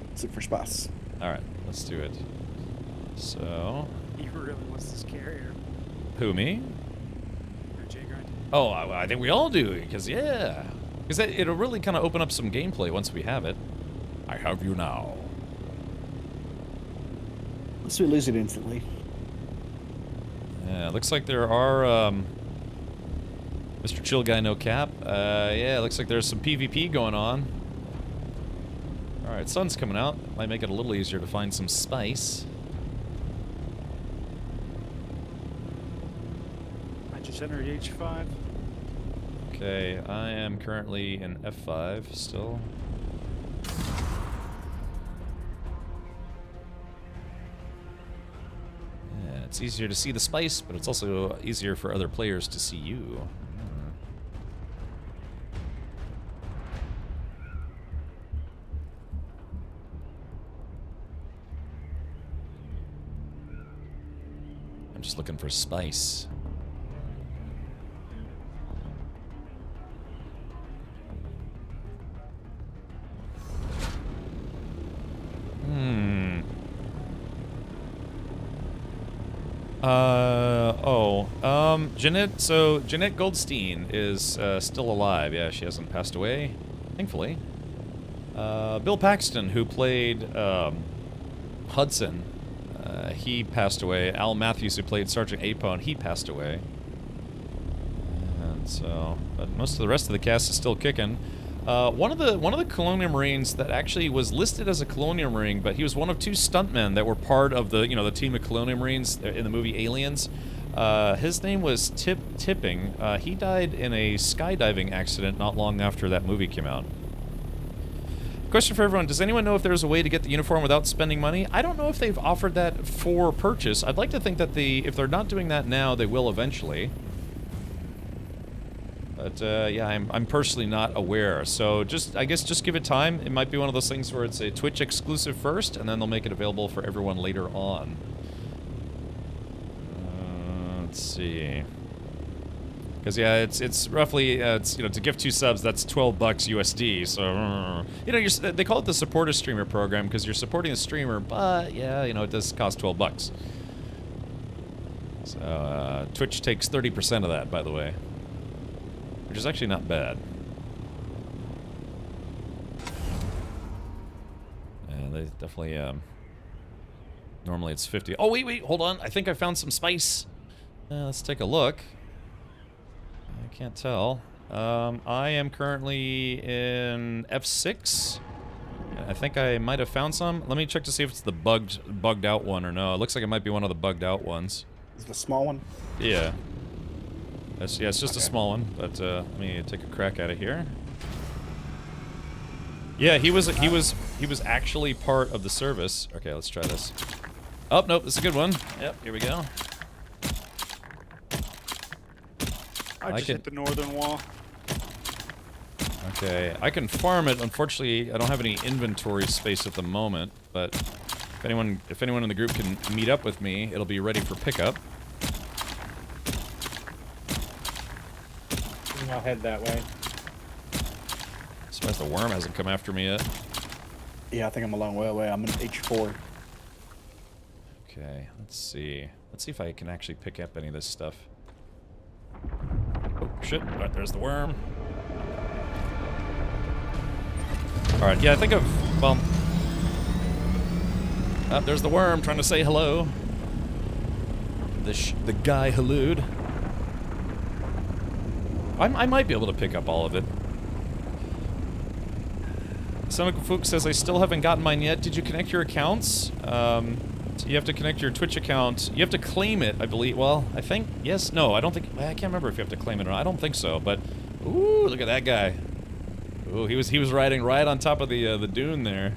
Let's look for spice. Alright, let's do it. So... He really wants this carrier. Who, me? Or J-Grind. Oh, I think we all do, because yeah. Because it'll really kind of open up some gameplay once we have it. I have you now. Unless we lose it instantly. Yeah, looks like there are, Mr. Chill Guy No Cap. Yeah, looks like there's some PvP going on. Alright, sun's coming out. Might make it a little easier to find some spice. I just entered H5. Okay, I am currently in F5 still. Yeah, it's easier to see the spice, but it's also easier for other players to see you. I'm just looking for spice. Jeanette Goldstein is still alive. Yeah, she hasn't passed away, thankfully. Bill Paxton, who played Hudson, he passed away. Al Matthews, who played Sergeant Apone, he passed away. And so, but most of the rest of the cast is still kicking. One of the Colonial Marines that actually was listed as a Colonial Marine, but he was one of 2 stuntmen that were part of the the team of Colonial Marines in the movie Aliens. His name was Tipping. He died in a skydiving accident not long after that movie came out. question for everyone, does anyone know if there's a way to get the uniform without spending money? I don't know if they've offered that for purchase. I'd like to think that if they're not doing that now, they will eventually. But, yeah, I'm personally not aware. So I guess just give it time. It might be one of those things where it's a Twitch exclusive first, and then they'll make it available for everyone later on. Let's see. Because, yeah, it's roughly, you know, to gift 2 subs, that's $12 USD, so, you know, they call it the supporter streamer program because you're supporting the streamer, but, yeah, you know, it does cost $12. So, Twitch takes 30% of that, by the way. Which is actually not bad. Yeah, they definitely, normally it's 50. Oh, wait, hold on. I think I found some spice. Let's take a look. I can't tell. I am currently in F6. I think I might have found some. Let me check to see if it's the bugged out one or no. It looks like it might be one of the bugged out ones. Is it the small one? Yeah. Yeah, it's just a small one, but let me take a crack at it here. Yeah, he was actually part of the service. Okay, let's try this. Oh, nope, this is a good one. Yep, here we go. I just hit the northern wall. Okay, I can farm it. Unfortunately, I don't have any inventory space at the moment, but if anyone in the group can meet up with me, it'll be ready for pickup. I'll head that way. Surprised the worm hasn't come after me yet. Yeah, I think I'm a long way away. I'm in H4. Okay, let's see. Let's see if I can actually pick up any of this stuff. Oh, shit. Alright, there's the worm. Alright, yeah, I think well... there's the worm trying to say hello. The guy halloed. I might be able to pick up all of it. Sonic says, I still haven't gotten mine yet. Did you connect your accounts? So you have to connect your Twitch account. You have to claim it, I believe. Well, I think, yes, no, I don't think, I can't remember if you have to claim it or not. I don't think so, but, ooh, look at that guy. Ooh, he was riding right on top of the dune there.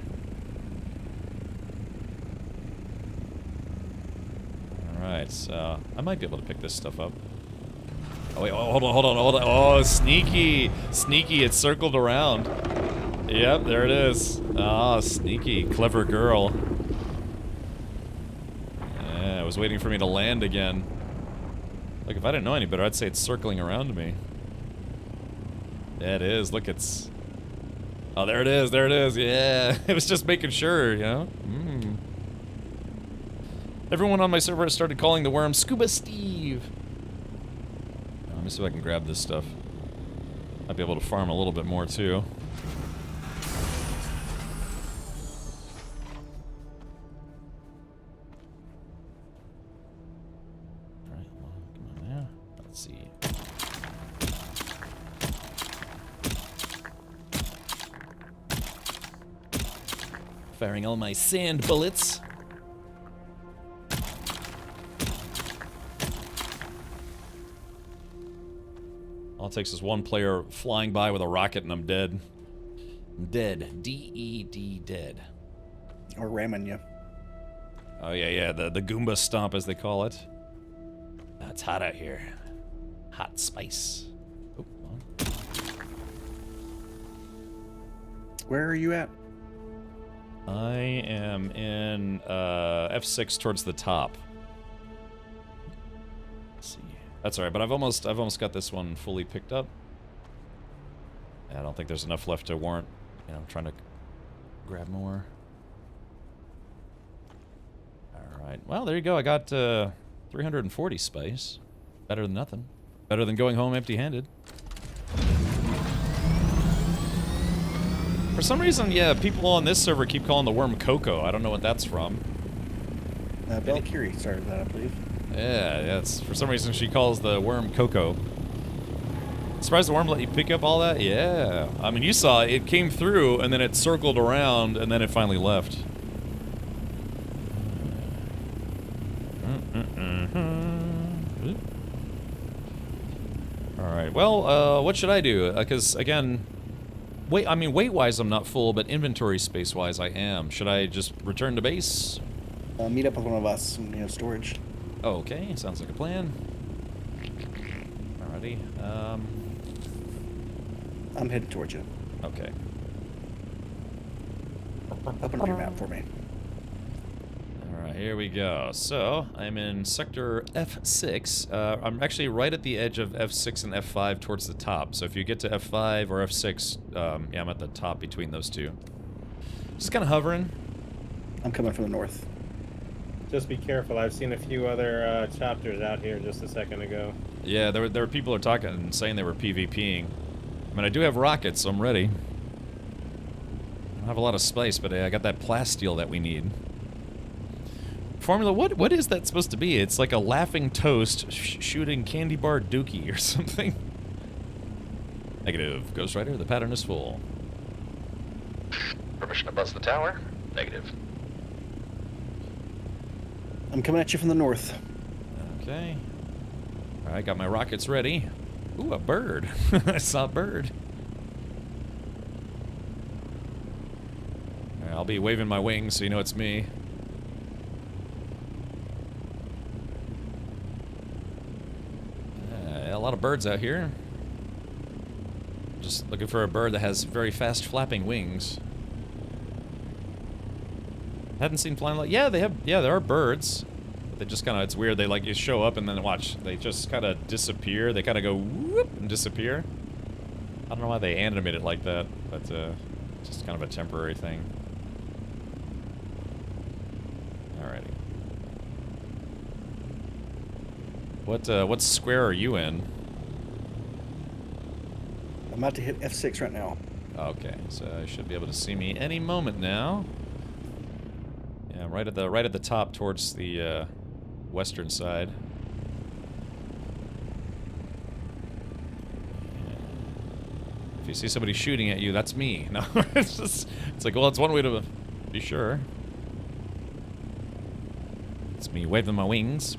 Alright, so, I might be able to pick this stuff up. Oh, wait, hold on. Oh, sneaky. Sneaky, it circled around. Yep, there it is. Ah, sneaky. Clever girl. Yeah, I was waiting for me to land again. Like, if I didn't know any better, I'd say it's circling around me. Yeah, it is. Look, it's... Oh, there it is. Yeah. It was just making sure, you know? Everyone on my server has started calling the worm Scuba Steve. Let me see if I can grab this stuff. Might be able to farm a little bit more, too. Alright, well, come on there. Let's see. Firing all my sand bullets. All it takes is one player flying by with a rocket and I'm dead. I'm dead. D-E-D, dead. Or ramming you. Oh, yeah, the Goomba stomp, as they call it. It's hot out here. Hot spice. Oh, where are you at? I am in F6 towards the top. Let's see. That's alright, but I've almost got this one fully picked up. I don't think there's enough left to warrant, you know, trying to grab more. Alright, well, there you go. I got 340 spice. Better than nothing. Better than going home empty-handed. For some reason, yeah, people on this server keep calling the worm Coco. I don't know what that's from. Valkyrie started that, I believe. Yeah, it's for some reason she calls the worm Coco. Surprised the worm let you pick up all that? Yeah. I mean, you saw it came through, and then it circled around, and then it finally left. Alright, well, what should I do? Because, again, weight-wise, I'm not full, but inventory space-wise, I am. Should I just return to base? Meet up with one of us and we have storage. Oh, okay, sounds like a plan. Alrighty. I'm headed towards you. Okay. Open up your map for me. Alright, here we go. So, I'm in sector F6. I'm actually right at the edge of F6 and F5 towards the top. So if you get to F5 or F6, yeah, I'm at the top between those two. Just kind of hovering. I'm coming from the north. Just be careful. I've seen a few other chapters out here just a second ago. Yeah, there were people who were talking and saying they were PvPing. I mean, I do have rockets, so I'm ready. I don't have a lot of spice, but I got that plasteel that we need. Formula, what is that supposed to be? It's like a laughing toast shooting candy bar dookie or something. Negative. Ghost Rider, the pattern is full. Permission to buzz the tower? Negative. I'm coming at you from the north. Okay. Alright, got my rockets ready. Ooh, a bird. I saw a bird. Alright, I'll be waving my wings so you know it's me. A lot of birds out here. Just looking for a bird that has very fast flapping wings. Hadn't seen flying like, yeah, they have, yeah, there are birds. They just kind of, it's weird, they like, you show up and then watch, they just kind of disappear. They kind of go whoop and disappear. I don't know why they animate it like that, but just kind of a temporary thing. Alrighty. What square are you in? I'm about to hit F6 right now. Okay, so I should be able to see me any moment now. Yeah, right at the top towards the western side. If you see somebody shooting at you, that's me. No, it's like, well, it's one way to be sure. It's me waving my wings.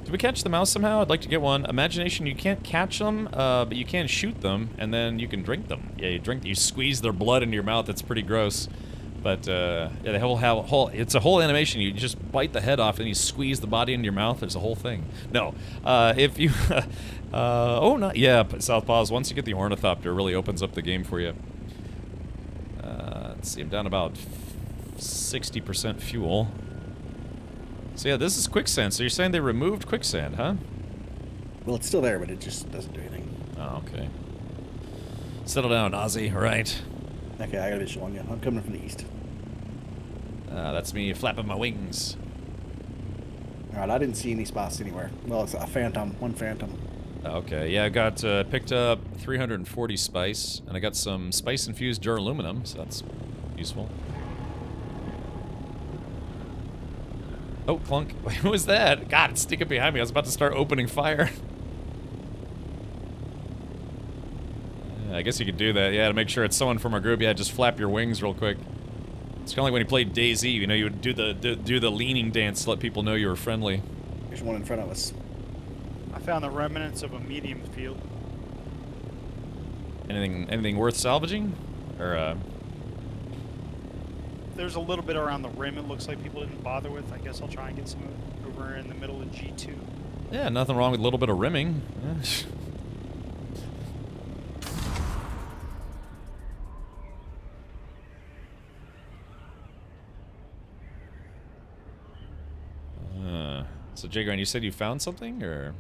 Did we catch the mouse somehow? I'd like to get one. Imagination, you can't catch them, but you can shoot them, and then you can drink them. Yeah, you squeeze their blood into your mouth. It's pretty gross. But, yeah, they it's a whole animation. You just bite the head off and you squeeze the body into your mouth. There's a whole thing. No. If you, oh, not, yeah, Southpaws, once you get the Ornithopter, it really opens up the game for you. Let's see, I'm down about 60% fuel. So yeah, this is quicksand. So you're saying they removed quicksand, huh? Well, it's still there, but it just doesn't do anything. Oh, okay. Settle down, Ozzy. All right. Okay, I got a visual on you. I'm coming from the east. That's me flapping my wings. Alright, I didn't see any spots anywhere. Well, it's a phantom. One phantom. Okay, yeah, I got picked up 340 spice, and I got some spice-infused duraluminum, so that's useful. Oh, clunk. What was that? God, it's sneaking behind me. I was about to start opening fire. Yeah, I guess you could do that, yeah, to make sure it's someone from our group. Yeah, just flap your wings real quick. It's kind of like when you played DayZ, you know, you would do the leaning dance to let people know you were friendly. There's one in front of us. I found the remnants of a medium field. Anything worth salvaging? Or, There's a little bit around the rim it looks like people didn't bother with. I guess I'll try and get some over in the middle of G2. Yeah, nothing wrong with a little bit of rimming. So, Jagran, you said you found something, or?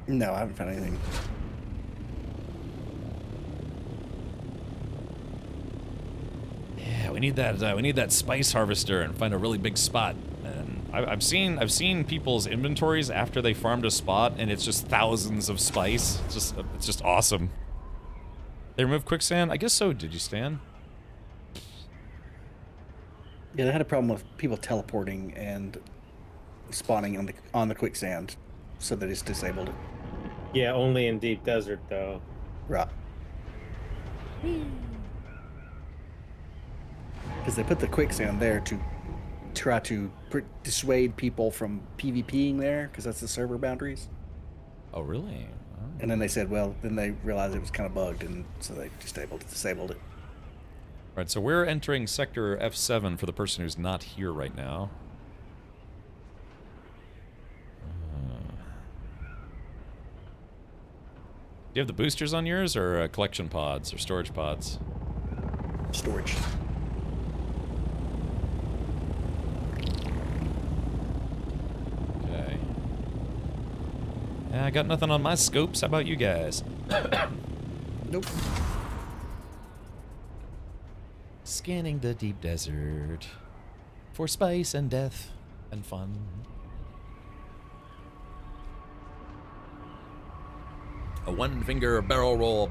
No, I haven't found anything. Yeah, we need that spice harvester and find a really big spot. And I've seen people's inventories after they farmed a spot, and it's just thousands of spice. It's just awesome. They removed quicksand? I guess so. Did you, Stan? Yeah, they had a problem with people teleporting and spawning on the quicksand, so they just disabled it. Yeah, only in deep desert though. Right. Because they put the quicksand there to try to dissuade people from PvPing there, because that's the server boundaries. Oh, really? And then they said, well, then they realized it was kind of bugged, and so they disabled it. Right, so we're entering Sector F7 for the person who's not here right now. Do you have the boosters on yours, or collection pods, or storage pods? Storage. Okay. Yeah, I got nothing on my scopes. How about you guys? Nope. Scanning the deep desert for spice and death and fun. A one-finger barrel roll,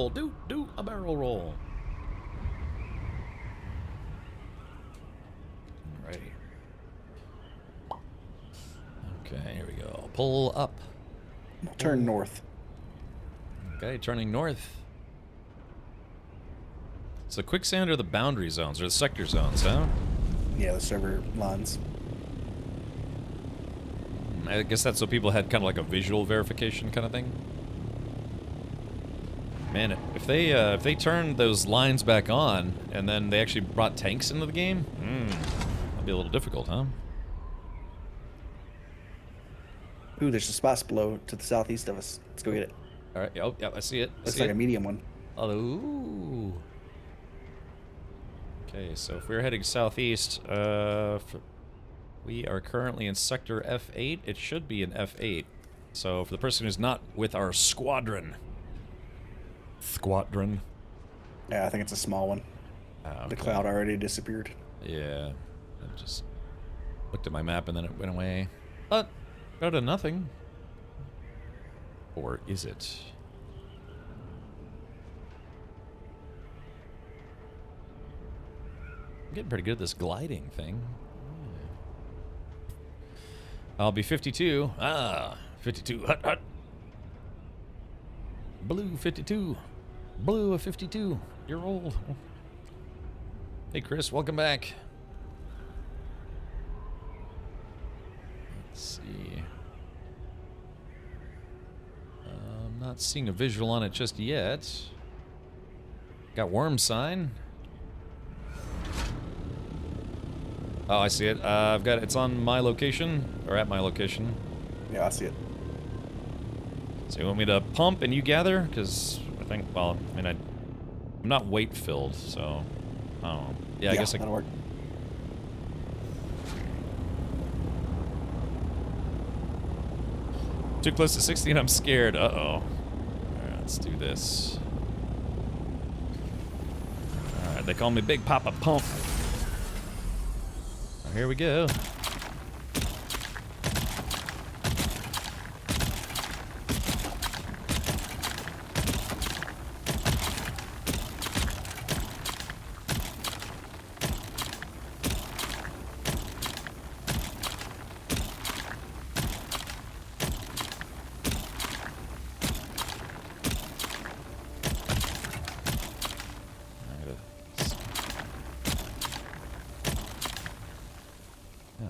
do a barrel roll. Alrighty. Okay, here we go. Pull up. Turn north. Okay, turning north. So quicksand are the boundary zones, or the sector zones, huh? Yeah, the server lines. I guess that's so people had kind of like a visual verification kind of thing. Man, if they turned those lines back on, and then they actually brought tanks into the game, that'd be a little difficult, huh? Ooh, there's a spot below to the southeast of us. Let's go get it. All right. Oh, yeah, I see it. Looks like a medium one. Oh, ooh. Okay, so if we're heading southeast, we are currently in Sector F8. It should be in F8. So for the person who's not with our squadron. Yeah, I think it's a small one. Okay. The cloud already disappeared. Yeah. I just looked at my map and then it went away. But, go to nothing. Or is it? I'm getting pretty good at this gliding thing. I'll be 52. 52. Hut, hut. Blue 52. Blue of 52. You're old. Hey, Chris, welcome back. Let's see. I'm not seeing a visual on it just yet. Got worm sign. Oh, I see it. I've got it's on my location, or at my location. Yeah, I see it. So you want me to pump and you gather? Because I think, well, I mean, I'm not weight filled, so I don't know. Yeah, I guess that'll work. Too close to 16, I'm scared. Uh-oh. All right, let's do this. All right, they call me Big Papa Pump. Here we go.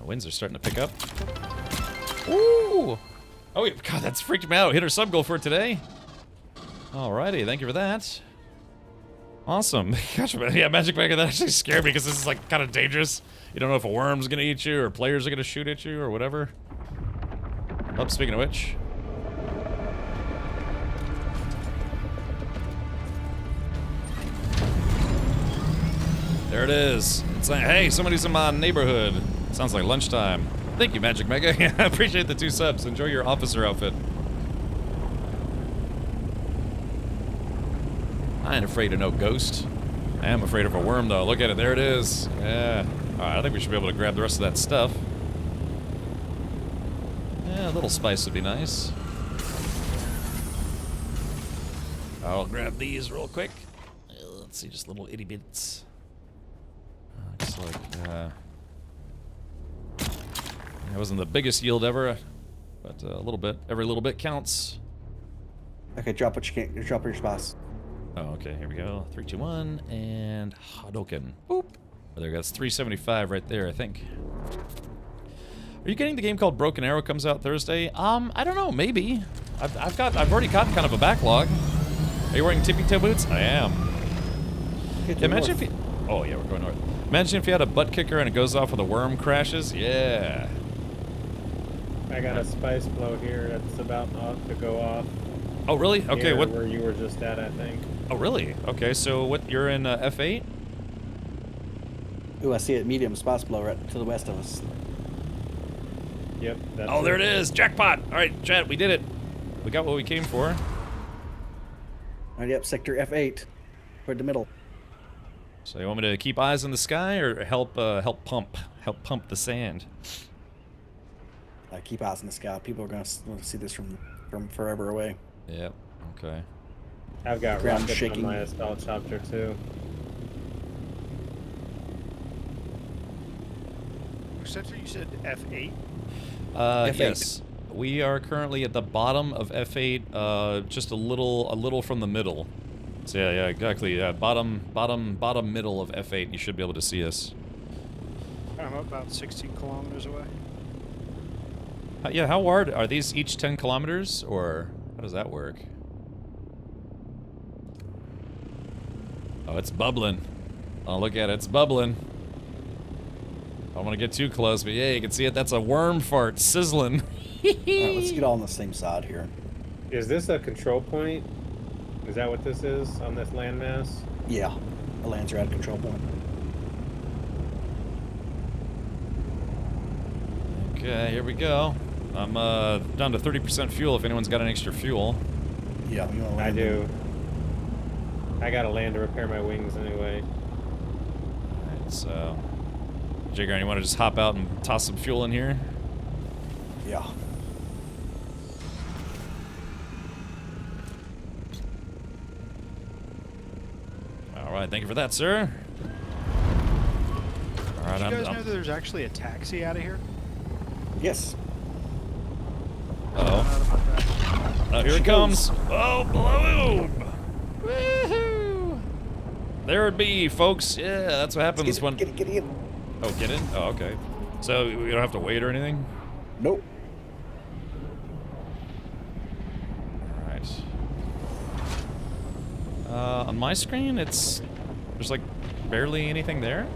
Winds are starting to pick up. Ooh! Oh, yeah, God, that's freaked me out. Hit our sub goal for today. Alrighty, thank you for that. Awesome. Gosh, yeah, Magic Mega, that actually scared me because this is like kind of dangerous. You don't know if a worm's gonna eat you or players are gonna shoot at you or whatever. Oh, speaking of which. There it is. It's like, hey, somebody's in my neighborhood. Sounds like lunchtime. Thank you, Magic Mega. I appreciate the 2 subs. Enjoy your officer outfit. I ain't afraid of no ghost. I am afraid of a worm, though. Look at it. There it is. Yeah. Alright, I think we should be able to grab the rest of that stuff. Yeah, a little spice would be nice. I'll grab these real quick. Let's see, just little itty bits. Looks like, it wasn't the biggest yield ever, but a little bit. Every little bit counts. Okay, drop what you can. Drop your spots. Oh, okay. Here we go. 3, 2, 1, and Hadouken. Boop. Oh, there, that's 375 right there, I think. Are you getting the game called Broken Arrow comes out Thursday? I don't know. Maybe. I've already got kind of a backlog. Are you wearing tippy-toe boots? I am. Imagine if you... Oh, yeah, we're going north. Imagine if you had a butt kicker and it goes off with a worm crashes. Yeah. I got a spice blow here that's about to go off. Oh, really? Okay, what... Where you were just at, I think. Oh, really? Okay, so what, you're in F8? Ooh, I see it. Medium spice blow right to the west of us. Yep. That's Oh, there it is. Jackpot. All right, chat, we did it. We got what we came for. All right, yep, sector F8. Toward the middle. So you want me to keep eyes in the sky or help pump the sand? Keep eyes in the sky. People are going to see this from forever away. Yep. Okay. I've got Ground rockets shaking. on my assault chopper too. Sector, you said F8? F8. Yes. We are currently at the bottom of F8, just a little from the middle. So yeah, exactly. Yeah, bottom middle of F8. You should be able to see us. I'm about 16 kilometers away. Yeah, how hard are these? Each 10 kilometers, or how does that work? Oh, it's bubbling. Oh, look at it. It's bubbling. I don't want to get too close, but yeah, you can see it. That's a worm fart sizzling. Alright, let's get all on the same side here. Is this a control point? Is that what this is on this landmass? Yeah, the lands are at a control point. Okay, here we go. I'm down to 30% fuel if anyone's got an extra fuel. Yeah, you want to I land do. I gotta land to repair my wings anyway. Alright, so... Jigger, you want to just hop out and toss some fuel in here? Yeah. Alright, thank you for that, sir. Alright, Did you guys know that there's actually a taxi out of here? Yes. Uh-oh. Oh, here it comes. Oh, bloom! Woohoo! There it be, folks. Yeah, that's what happens when... Get in. Oh, get in? Oh, okay. So, we don't have to wait or anything? Nope. Alright. On my screen, there's like barely anything there?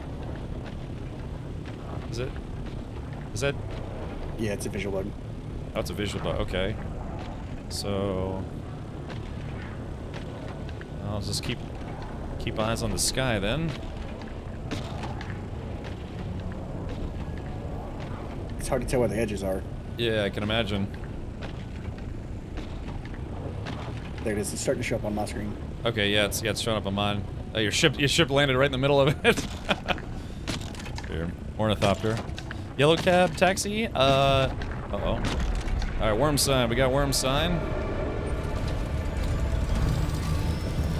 Is that? Yeah, it's a visual bug. Oh, it's a visual bug, okay. So... I'll just keep eyes on the sky then. It's hard to tell where the edges are. Yeah, I can imagine. There it is. It's starting to show up on my screen. Okay, yeah, it's showing up on mine. Your ship landed right in the middle of it. Here, ornithopter, yellow cab, taxi. Uh-oh. All right, worm sign. We got worm sign.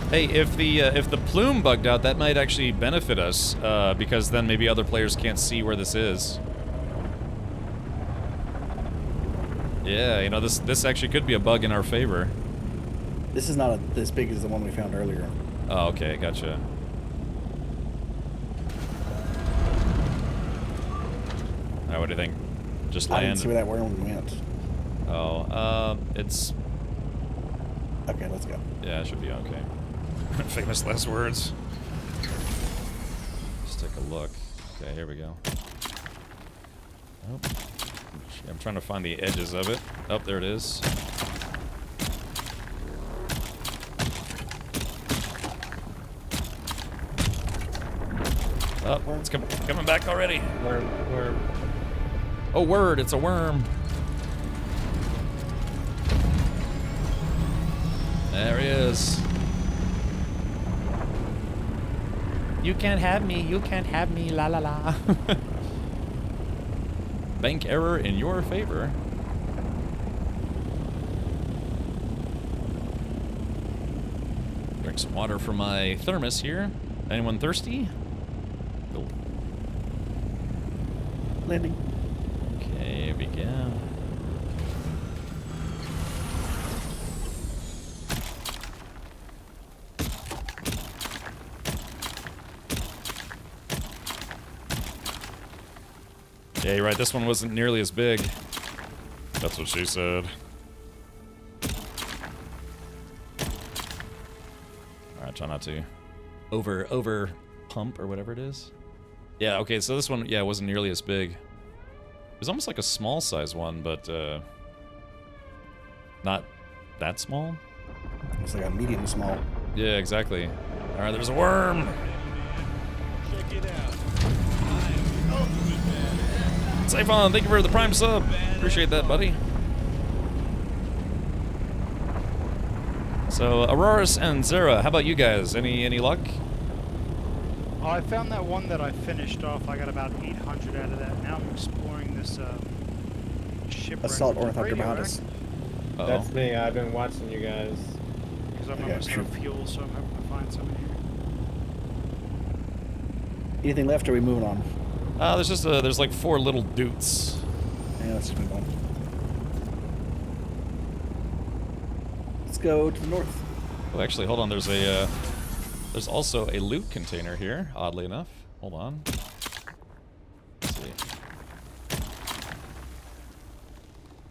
Hey, if the plume bugged out, that might actually benefit us, because then maybe other players can't see where this is. Yeah, you know, this actually could be a bug in our favor. This is not as big as the one we found earlier. Oh, okay, gotcha. Alright, what do you think? Just land? I didn't see where that worm went. Oh, it's... Okay, let's go. Yeah, it should be okay. Famous last words. Let's take a look. Okay, here we go. Oh. I'm trying to find the edges of it. Oh, there it is. Oh, it's coming back already. Worm. Oh, word, it's a worm. There he is. You can't have me, la la la. Bank error in your favor. Drink some water from my thermos here. Anyone thirsty? Cool. Landing. Okay, here we go. Yeah, you're right. This one wasn't nearly as big. That's what she said. try not to over pump or whatever it is. Yeah, okay, so this one, yeah, wasn't nearly as big. It was almost like a small size one, but not that small. It's like a medium small. Yeah, exactly. All right, there's a worm. Check it out. Saphon, thank you for the Prime sub. Appreciate that, buddy. So, Auroras and Zera, how about you guys? Any luck? Oh, I found that one that I finished off. I got about 800 out of that. Now I'm exploring this shipwreck. Assault Ornithopter behind us. That's me. I've been watching you guys. Because I'm almost out of fuel, so I'm hoping to find some in here. Anything left, or are we moving on? There's just there's like 4 little doots. Yeah, let's just move on. Let's go to the north. Oh, actually, hold on. There's also a loot container here. Oddly enough, hold on. Let's see.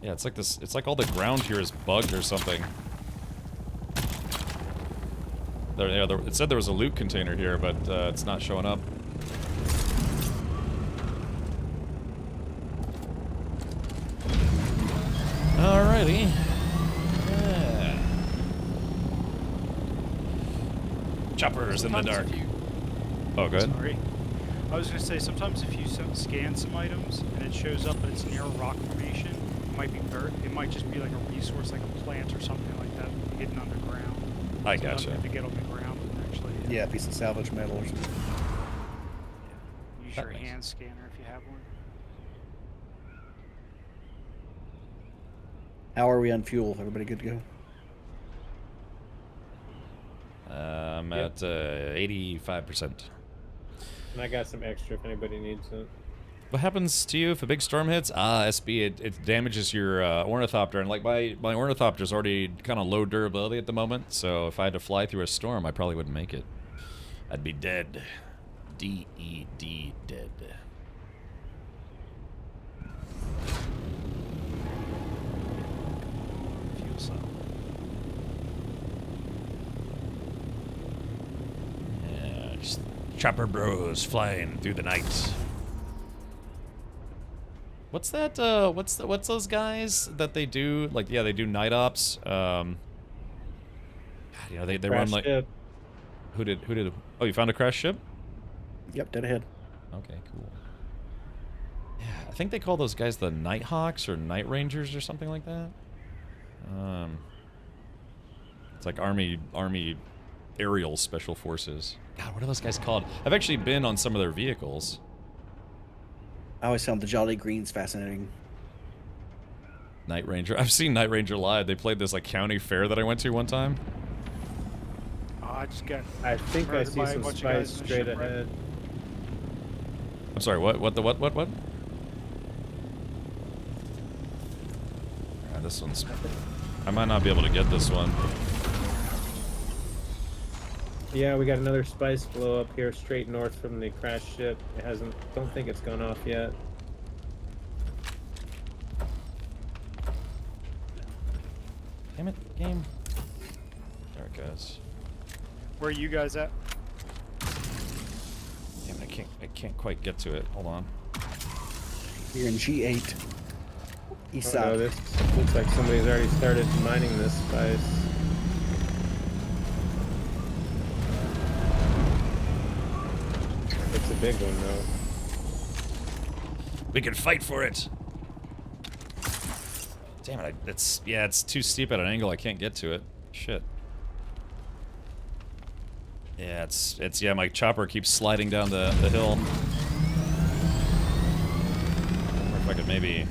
Yeah, it's like this. It's like all the ground here is bugged or something. It said there was a loot container here, but it's not showing up. Alrighty. Yeah. Choppers in the dark. Oh, good. Sorry. I was going to say, sometimes if you scan some items and it shows up that it's near a rock formation, it might be dirt. It might just be like a resource, like a plant or something like that, hidden underground. I So gotcha. you have to get on the ground and actually... Yeah, a piece of salvage metal or something. Use your hand scanner if you have one. How are we on fuel? Everybody good to go? I'm at 85%. And I got some extra if anybody needs it. What happens to you if a big storm hits? SB, it damages your ornithopter, and like my ornithopter's already kind of low durability at the moment, so if I had to fly through a storm, I probably wouldn't make it. I'd be dead. D-E-D, dead. Fuel cell. Yeah, just chopper bros flying through the night. What's that? What's those guys that they do? Like, yeah, they do night ops. You know, they run like. Ship. Who did? Oh, you found a crashed ship? Yep, dead ahead. Okay, cool. Yeah, I think they call those guys the Nighthawks or Night Rangers or something like that. It's like Army aerial special forces. God, what are those guys called? I've actually been on some of their vehicles. I always found the Jolly Greens fascinating. Night Ranger. I've seen Night Ranger live. They played this like county fair that I went to one time. I just got... I think I see some spice straight ahead. I'm sorry, what? This one's... I might not be able to get this one. Yeah, we got another spice blow up here straight north from the crashed ship. It hasn't... don't think it's gone off yet. Damn it, game. There it goes. Where are you guys at? Damn it, I can't quite get to it. Hold on. You're in G8. East side. No, this looks like somebody's already started mining this spice. It's a big one, though. We can fight for it. Damn it, it's too steep at an angle. I can't get to it. Shit. Yeah, yeah, my chopper keeps sliding down the hill. Or if I could maybe...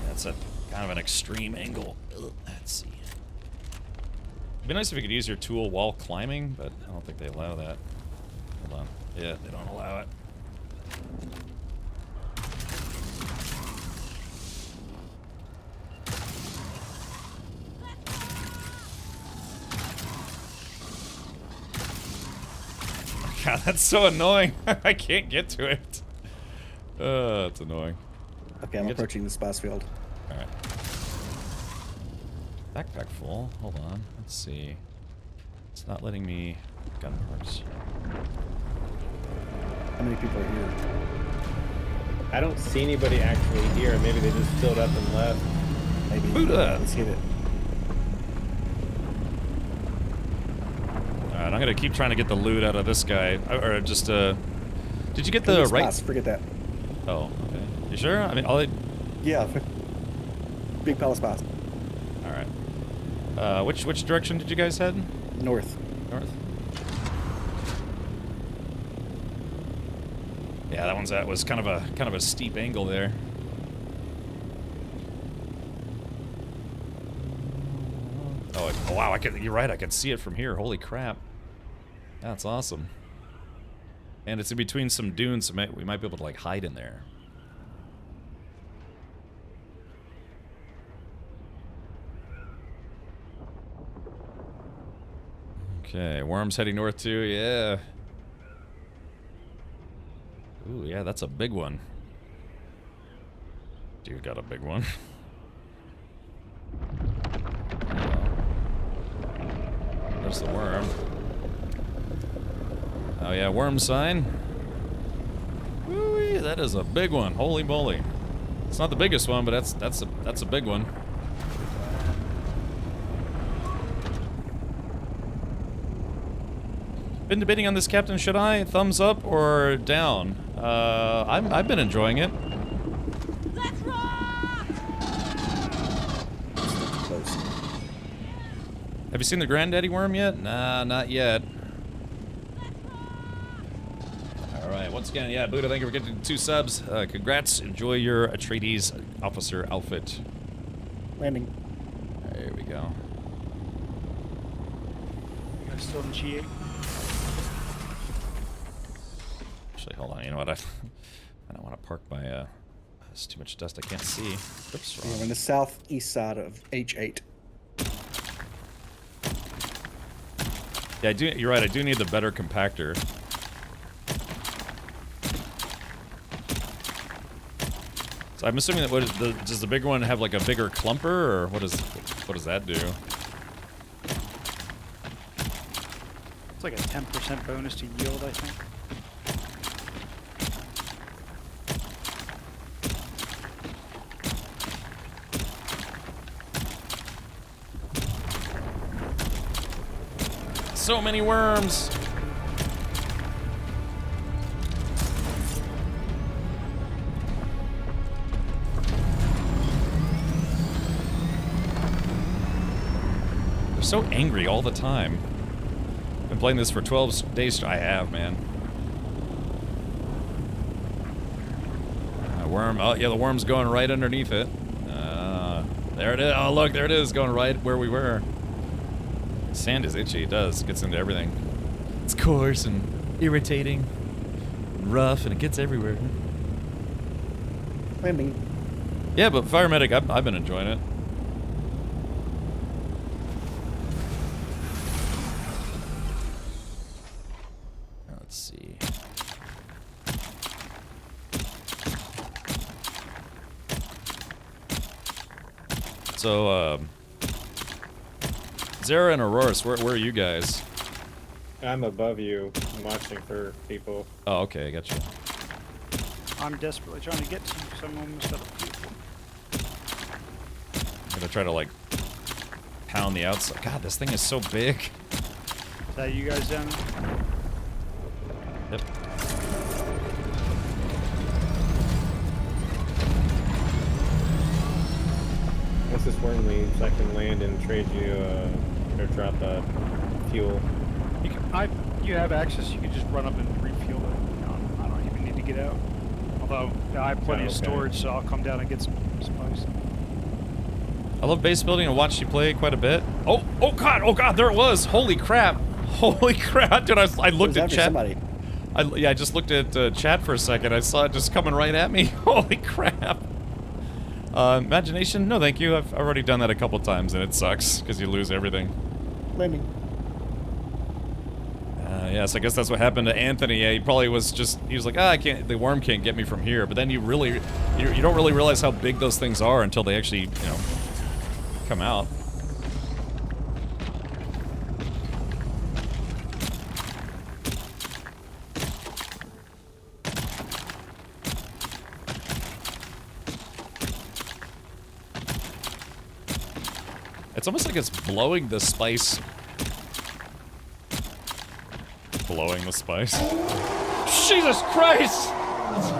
That's a kind of an extreme angle. Ugh, let's see. It'd be nice if you could use your tool while climbing, but I don't think they allow that. Hold on. Yeah, they don't allow it. God, that's so annoying. I can't get to it. It's annoying. Okay, I'm approaching the spice field. Alright. backpack full. Hold on. Let's see. It's not letting me... Gun parts. How many people are here? I don't see anybody actually here. Maybe they just filled up and left. Maybe. Buddha! Let's hit it. Alright, I'm gonna keep trying to get the loot out of this guy. Or just, Did you get the right... Spots, forget that. Oh, okay. You sure? I mean, all I... Yeah. Big pile of spots. Alright. Which direction did you guys head? North. North? Yeah, that was kind of a steep angle there. Oh wow! You're right. I can see it from here. Holy crap! That's awesome. And it's in between some dunes, so we might be able to like hide in there. Okay, worms heading north too. Yeah. Ooh, yeah, that's a big one. Dude got a big one. There's the worm. Oh yeah, worm sign. Woo-wee, that is a big one. Holy moly. It's not the biggest one, but that's a big one. Been debating on this, Captain. Should I thumbs up or down? I've been enjoying it. Let's rock! Have you seen the Granddaddy Worm yet? Nah, not yet. Alright, once again, yeah, Buddha, thank you for getting 2 subs. Congrats, enjoy your Atreides officer outfit. Landing. There we go. You guys still in G8? Actually, hold on, you know what? I don't want to park by, there's too much dust I can't see. Oops, wrong. We're on the southeast side of H8. Yeah, you're right, I do need the better compactor. So I'm assuming that does the bigger one have like a bigger clumper, or what does that do? It's like a 10% bonus to yield, I think. So many worms! They're so angry all the time. Been playing this for 12 days. I have, man. Worm. Oh, yeah, the worm's going right underneath it. There it is. Oh, look, there it is, going right where we were. Sand is itchy. It does. It gets into everything. It's coarse and irritating, and rough, and it gets everywhere. Landing. Yeah, but Fire Medic, I've been enjoying it. Let's see. So, Zara and Auroras, where are you guys? I'm above you. I'm watching for people. Oh, okay, I got you. I'm desperately trying to get to you because I'm almost out of people. I'm gonna try to, like, pound the outside. God, this thing is so big. Is that you guys down there? Yep. Once this worm leaves, I can land and trade you, or drop fuel. You have access. You can just run up and refuel it. I don't even need to get out. Although I have plenty of storage, so I'll come down and get some spice. I love base building and watched you play quite a bit. Oh god, there it was! Holy crap! Holy crap, dude, I looked at chat. I just looked at chat for a second. I saw it just coming right at me. Holy crap. Imagination? No thank you. I've already done that a couple times and it sucks, because you lose everything. Landing. Yes, I guess that's what happened to Anthony. Yeah, he probably was just, he was like, the worm can't get me from here. But then you don't really realize how big those things are until they actually, come out. It's almost like it's blowing the spice. Blowing the spice. Jesus Christ!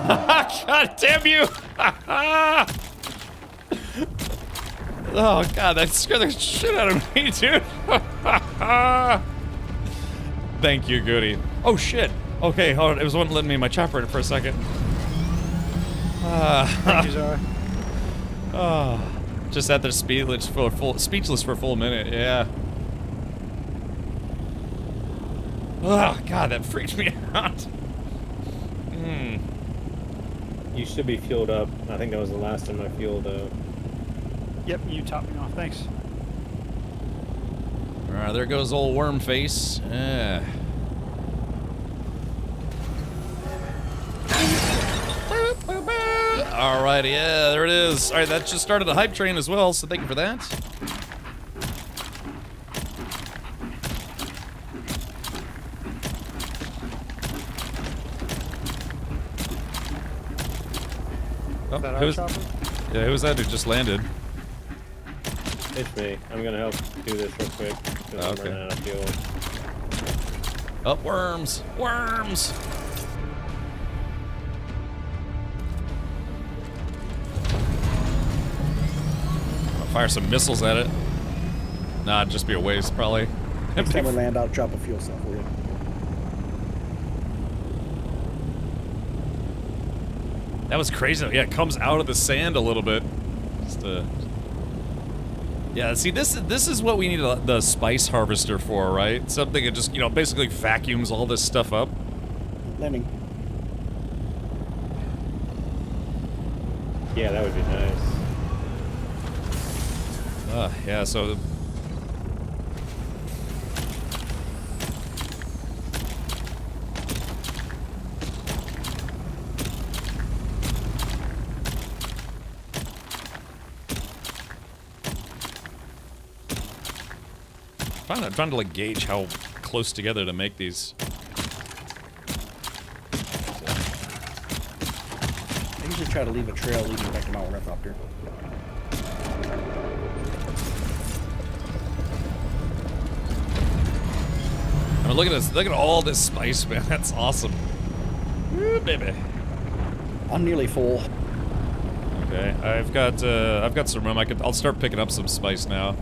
God damn you! Oh god, that scared the shit out of me, dude. Thank you, Goody. Oh shit. Okay, hold on. It was one letting me in my chopper for a second. Thank you, Zara. Oh, just at their speechless for a full minute. Yeah. Oh god, that freaked me out. Hmm. You should be fueled up. I think that was the last time I fueled up. Yep, you topped me off. Thanks. Alright, there goes old worm face. Yeah. Alright, yeah, there it is. Alright, that just started a hype train as well, so thank you for that. Oh, yeah, who was that who just landed? It's me. I'm gonna help do this real quick. Because I'm running out of fuel. Oh, worms! Worms! I'll fire some missiles at it. Nah, it'd just be a waste, probably. Next time we land, I'll drop a fuel cell for you. That was crazy. Yeah, it comes out of the sand a little bit. Just yeah, see, this is what we need the spice harvester for, right? Something that just, you know, basically vacuums all this stuff up. Landing. Yeah, that would be nice. Yeah, so... I'm trying to like gauge how close together to make these. I usually try to leave a trail leading back to my ornithopter. I mean, look at this! Look at all this spice, man. That's awesome. Woo, baby. I'm nearly full. Okay, I've got some room. I'll start picking up some spice now.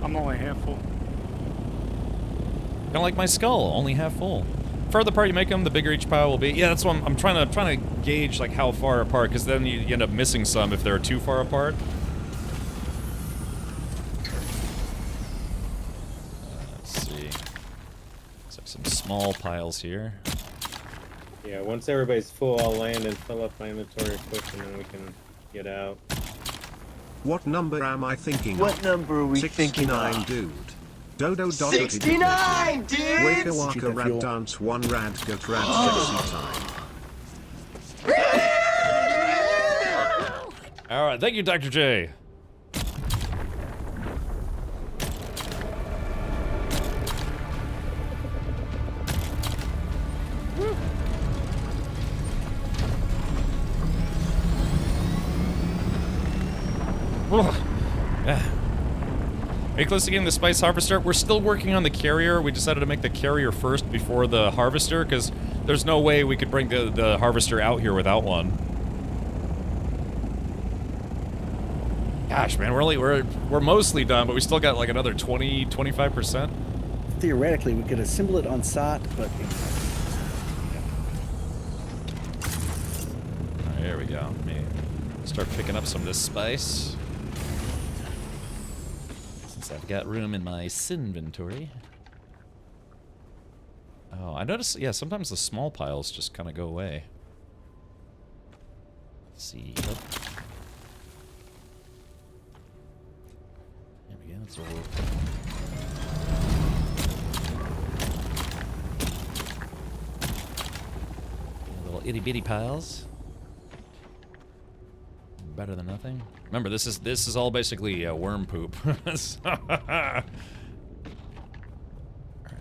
I'm only half full. Kind of like my skull, only half full. Further apart you make them, the bigger each pile will be. Yeah, that's what I'm trying to gauge like how far apart, because then you end up missing some if they're too far apart. Let's see. Looks like some small piles here. Yeah, once everybody's full, I'll land and fill up my inventory quick, and then we can get out. What number am I thinking What of? number are we thinking 69, of? dude. Dodo dot 69, dude! Waka waka rad dance one rad gut rad sexy time. Alright, thank you, Dr. J. Yeah. Are you close to getting the spice harvester? We're still working on the carrier. We decided to make the carrier first before the harvester, because there's no way we could bring the harvester out here without one. Gosh, man, we're mostly done, but we still got like another 25%. Theoretically, we could assemble it on site, but... Alright, here we go. Let me start picking up some of this spice. I've got room in my inventory. Oh, I noticed, yeah, sometimes the small piles just kind of go away. Let's see. Oh. There we go, it's all... Little itty-bitty piles. Better than nothing. Remember, this is all basically worm poop. So, I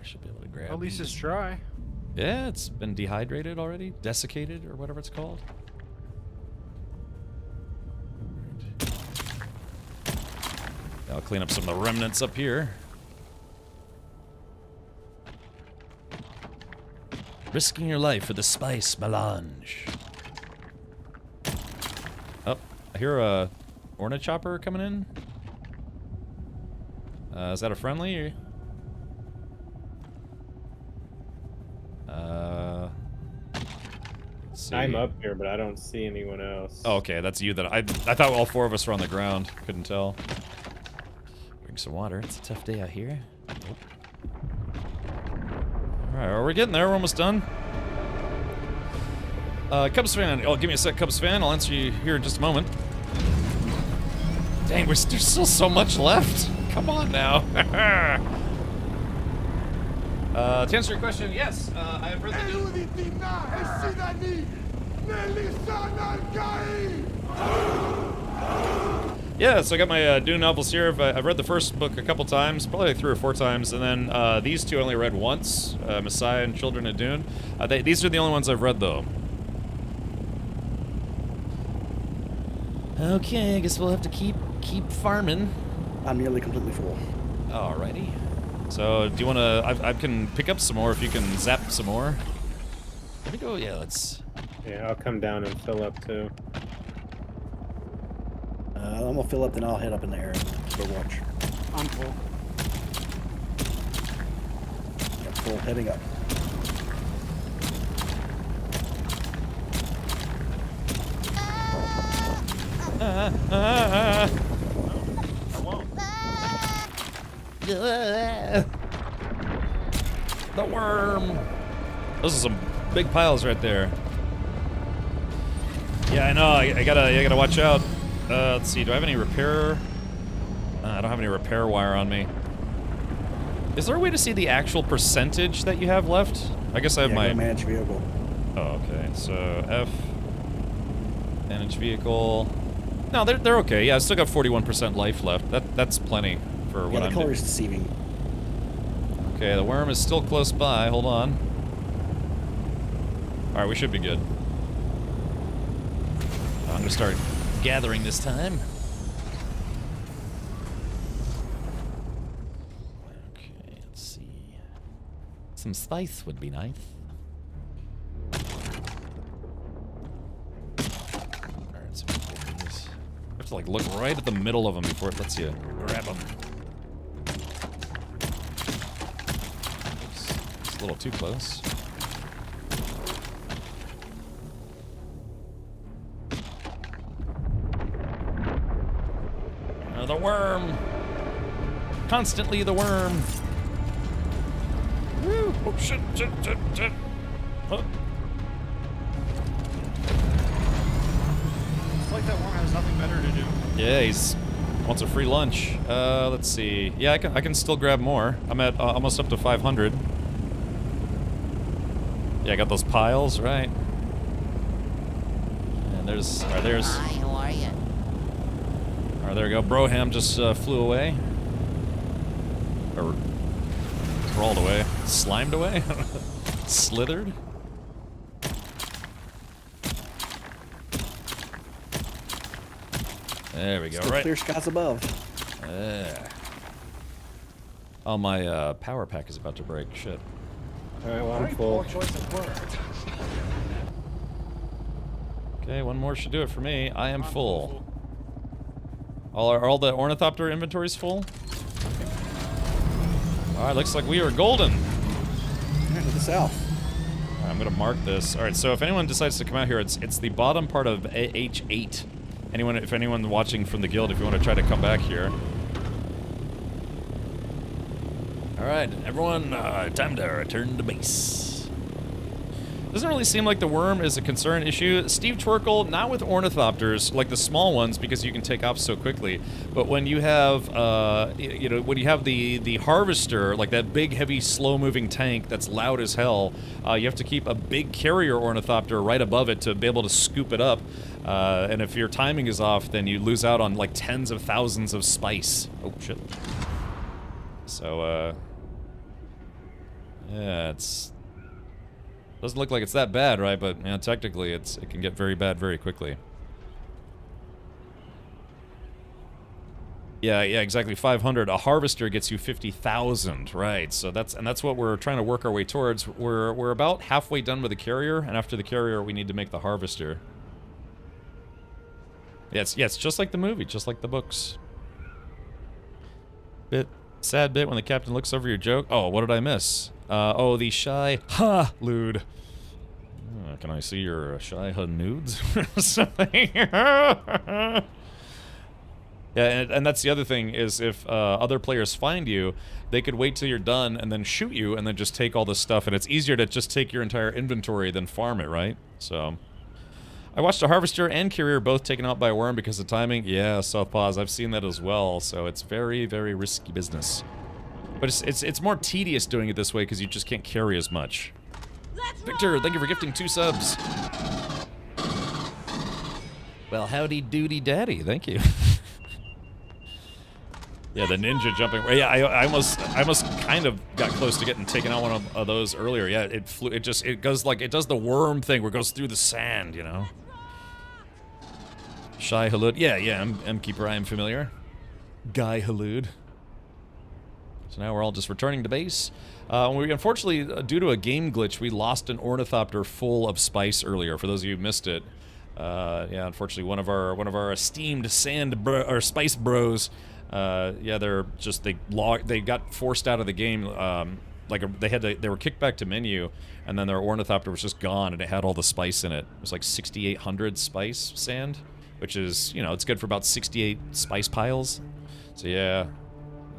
should be able to grab. At least it's dry. Yeah, it's been dehydrated already, desiccated, or whatever it's called. I'll clean up some of the remnants up here. Risking your life for the spice melange. Oh, I hear a ornithopter coming in. Is that a friendly? Let's see. I'm up here, but I don't see anyone else. Oh, okay, that's you. That I thought all 4 of us were on the ground. Couldn't tell. Drink some water. It's a tough day out here. Nope. Alright, we're getting there. We're almost done. Cubs fan. Oh, give me a sec, Cubs fan. I'll answer you here in just a moment. Dang, there's still so much left. Come on now. To answer your question, yes, I have read the Dune. Yeah, so I got my Dune novels here. I've read the first book a couple times, probably like 3 or 4 times, and then these 2 I only read once, Messiah and Children of Dune. These are the only ones I've read, though. Okay, I guess we'll have to keep farming. I'm nearly completely full. Alrighty. So, do you want to... I can pick up some more if you can zap some more. Let me go, yeah, let's... Yeah, I'll come down and fill up, too. I'm gonna fill up, then I'll head up in the air and go watch. I'm full. Yeah, full, heading up. The worm! Those are some big piles right there. Yeah, I know. I gotta watch out. Let's see. Do I have any repair? I don't have any repair wire on me. Is there a way to see the actual percentage that you have left? I guess I have my... manage vehicle. Oh, okay. So F. Manage vehicle. No, they're okay. Yeah, I still got 41% life left. That's plenty for what I'm doing. The color is deceiving. Okay, the worm is still close by. Hold on. Alright, we should be good. I'm gonna start gathering this time. Okay, let's see. Some spice would be nice. Alright, so we have to like look right at the middle of them before it lets you grab them. It's a little too close. The worm! Constantly the worm! Woo! Oh shit, shit. Huh. It's like that worm has nothing better to do. Yeah, he's wants a free lunch. Let's see. Yeah, I can still grab more. I'm at almost up to 500. Yeah, I got those piles, right? And there's... Hi, how are you? Alright, there we go. Broham just flew away. Or crawled away. Slimed away? Slithered? There we go, Still right? Clear skies above. Yeah. Oh, my power pack is about to break. Shit. Alright, well, I'm full. Okay, one more should do it for me. I am full. Are all the ornithopter inventories full? Alright, looks like we are golden. To the south. Alright, I'm gonna mark this. Alright, so if anyone decides to come out here, it's the bottom part of H8. If anyone watching from the guild, if you want to try to come back here. Alright, everyone, time to return to base. Doesn't really seem like the worm is a concern issue. Steve Twerkle, not with ornithopters, like the small ones, because you can take off so quickly. But when you have, when you have the harvester, like that big, heavy, slow-moving tank that's loud as hell, you have to keep a big carrier ornithopter right above it to be able to scoop it up. And if your timing is off, then you lose out on like tens of thousands of spice. Oh, shit. So, yeah, it's... Doesn't look like it's that bad, right? But yeah, technically, it can get very bad very quickly. Yeah, exactly. 500. A harvester gets you 50,000, right? So that's what we're trying to work our way towards. We're about halfway done with the carrier, and after the carrier, we need to make the harvester. Yeah, it's just like the movie, just like the books. Sad bit when the captain looks over your joke. Oh, what did I miss? Oh, the shy ha-lude. Can I see your shy nudes or something? Yeah, and that's the other thing, is if other players find you, they could wait till you're done and then shoot you and then just take all this stuff, and it's easier to just take your entire inventory than farm it, right? So, I watched a harvester and carrier both taken out by a worm because of timing. Yeah, Southpaws, I've seen that as well, so it's very, very risky business. But it's more tedious doing it this way because you just can't carry as much. Victor, thank you for gifting 2 subs. Well, howdy doody daddy, thank you. Yeah, the ninja jumping. Yeah, I almost kind of got close to getting taken out one of those earlier. Yeah, it flew. It goes like it does the worm thing where it goes through the sand, you know. Shy Halud. Yeah, I'm Keeper. I am familiar. Guy Halud. So now we're all just returning to base. We unfortunately, due to a game glitch, we lost an ornithopter full of spice earlier. For those of you who missed it, yeah, unfortunately, one of our esteemed spice bros. Yeah, they got forced out of the game. They were kicked back to menu, and then their ornithopter was just gone, and it had all the spice in it. It was like 6,800 spice sand, which is, you know, it's good for about 68 spice piles. So yeah,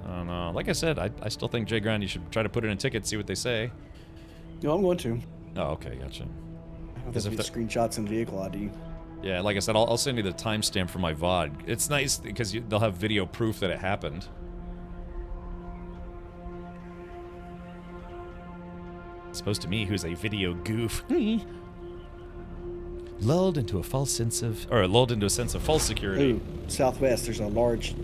I don't know. Like I said, I still think Jay Grand, you should try to put in a ticket, see what they say. No, I'm going to. Oh, okay, gotcha. There's screenshots and vehicle ID. Yeah, like I said, I'll send you the timestamp for my VOD. It's nice because they'll have video proof that it happened. As opposed to me, who's a video goof. Lulled into a sense of false security. Ooh, southwest, there's a large...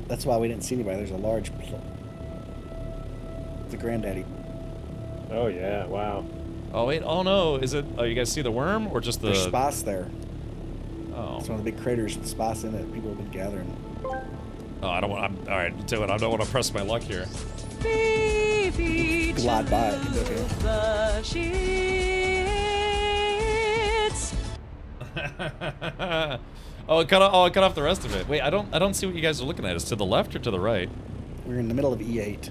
That's why we didn't see anybody. There's a large... The granddaddy. Oh, yeah, wow. Oh, wait, oh no, is it... Oh, you guys see the worm, or just the... There's spice there. Oh. It's one of the big craters with spice in it. People have been gathering. Oh, I don't want... Alright, tell you what, I don't want to press my luck here. Glide by it. Okay. Oh, it cut off the rest of it. Wait, I don't see what you guys are looking at. Is it to the left or to the right? We're in the middle of E8.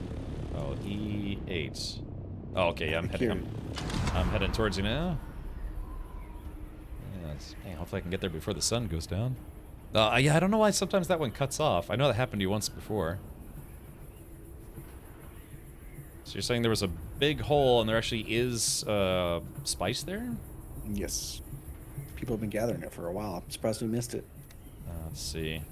Oh, E8. Oh, okay, yeah, I'm heading towards you now. Yes. Dang, hopefully I can get there before the sun goes down. Yeah, I don't know why sometimes that one cuts off. I know that happened to you once before. So you're saying there was a big hole and there actually is spice there? Yes. People have been gathering it for a while. I'm surprised we missed it. Let's see.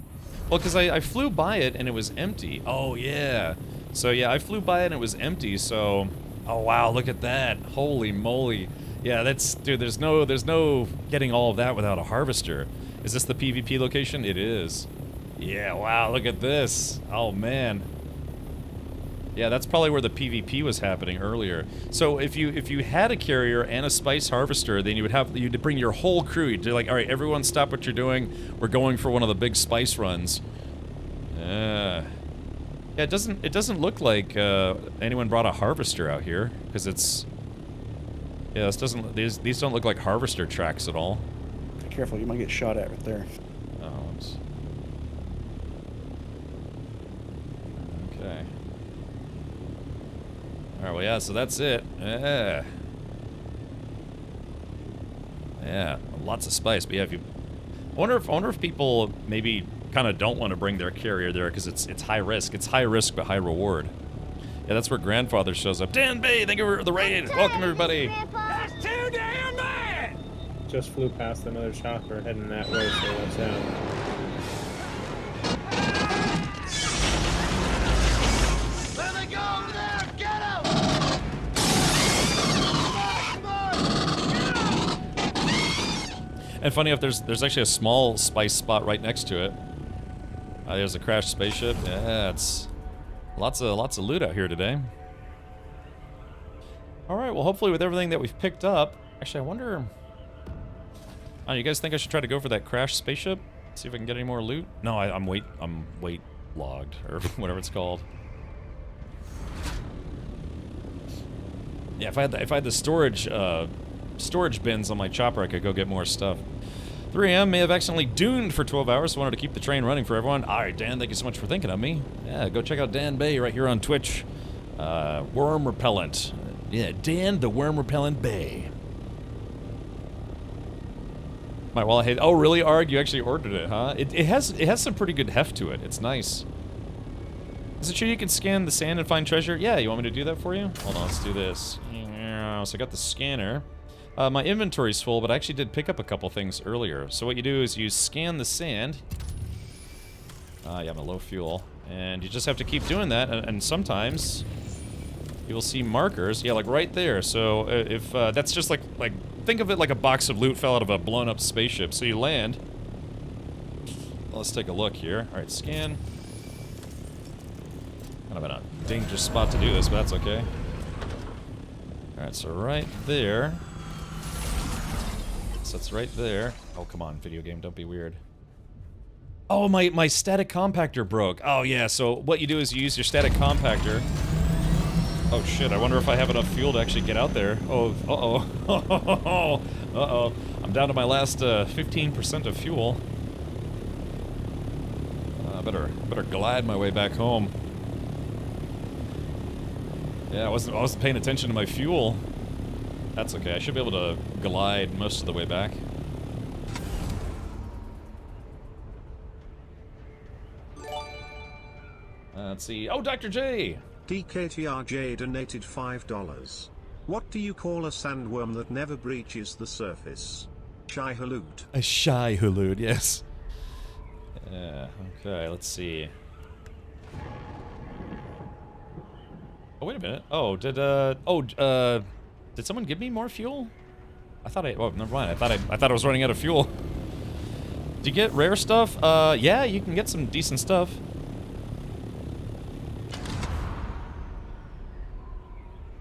Well, because I flew by it and it was empty. Oh, yeah. So, yeah, I flew by it and it was empty, so... Oh, wow, look at that. Holy moly. Yeah, that's... Dude, there's no getting all of that without a harvester. Is this the PvP location? It is. Yeah, wow, look at this. Oh, man. Yeah, that's probably where the PvP was happening earlier. So if you had a carrier and a spice harvester, then you'd bring your whole crew. You'd be like, all right, everyone, stop what you're doing. We're going for one of the big spice runs. Yeah, it doesn't look like anyone brought a harvester out here because it's. Yeah, these don't look like harvester tracks at all. Be careful, you might get shot at right there. Oh, oops. Okay. Alright, well, yeah, so that's it. Yeah. Yeah, lots of spice, but yeah, I wonder if people maybe kind of don't want to bring their carrier there because it's high risk. It's high risk, but high reward. Yeah, that's where Grandfather shows up. Dan Bay, thank you for the raid. Welcome, everybody. That's too damn bad! Just flew past another chopper heading that way, so watch out. Let me go over there! Get him! And funny enough, there's actually a small spice spot right next to it. There's a crashed spaceship. Yeah, it's lots of loot out here today. All right, well, hopefully with everything that we've picked up, actually, I wonder. Oh, you guys think I should try to go for that crashed spaceship? See if I can get any more loot. No, I'm weight logged, or whatever it's called. Yeah, if I had the storage bins on my chopper, I could go get more stuff. 3am may have accidentally duned for 12 hours, so wanted to keep the train running for everyone. Alright, Dan, thank you so much for thinking of me. Yeah, go check out Dan Bay right here on Twitch. Worm Repellent. Yeah, Dan the Worm Repellent Bay. My wallet hate. Oh, really, Arg? You actually ordered it, huh? It has some pretty good heft to it. It's nice. Is it true you can scan the sand and find treasure? Yeah, you want me to do that for you? Hold on, let's do this. Yeah, so I got the scanner. My inventory's full, but I actually did pick up a couple things earlier. So what you do is you scan the sand. Yeah, I'm a low fuel. And you just have to keep doing that, and sometimes you will see markers. Yeah, like right there. So if that's just like think of it like a box of loot fell out of a blown up spaceship. So you land. Well, let's take a look here. All right, scan. Kind of in a dangerous spot to do this, but that's okay. All right, so right there. So it's right there. Oh, come on, video game, don't be weird. Oh, my static compactor broke. Oh, yeah, so what you do is you use your static compactor. Oh, shit, I wonder if I have enough fuel to actually get out there. Oh, uh-oh. Uh-oh. I'm down to my last 15% of fuel. I better glide my way back home. Yeah, I wasn't paying attention to my fuel. That's okay, I should be able to glide most of the way back. Let's see. Oh, Dr. J! DKTRJ donated $5. What do you call a sandworm that never breaches the surface? Shy halud. A shy halud, yes. Yeah, okay, let's see. Oh, wait a minute. Oh, did someone give me more fuel? I thought oh, never mind. I thought I was running out of fuel. Do you get rare stuff? Yeah, you can get some decent stuff.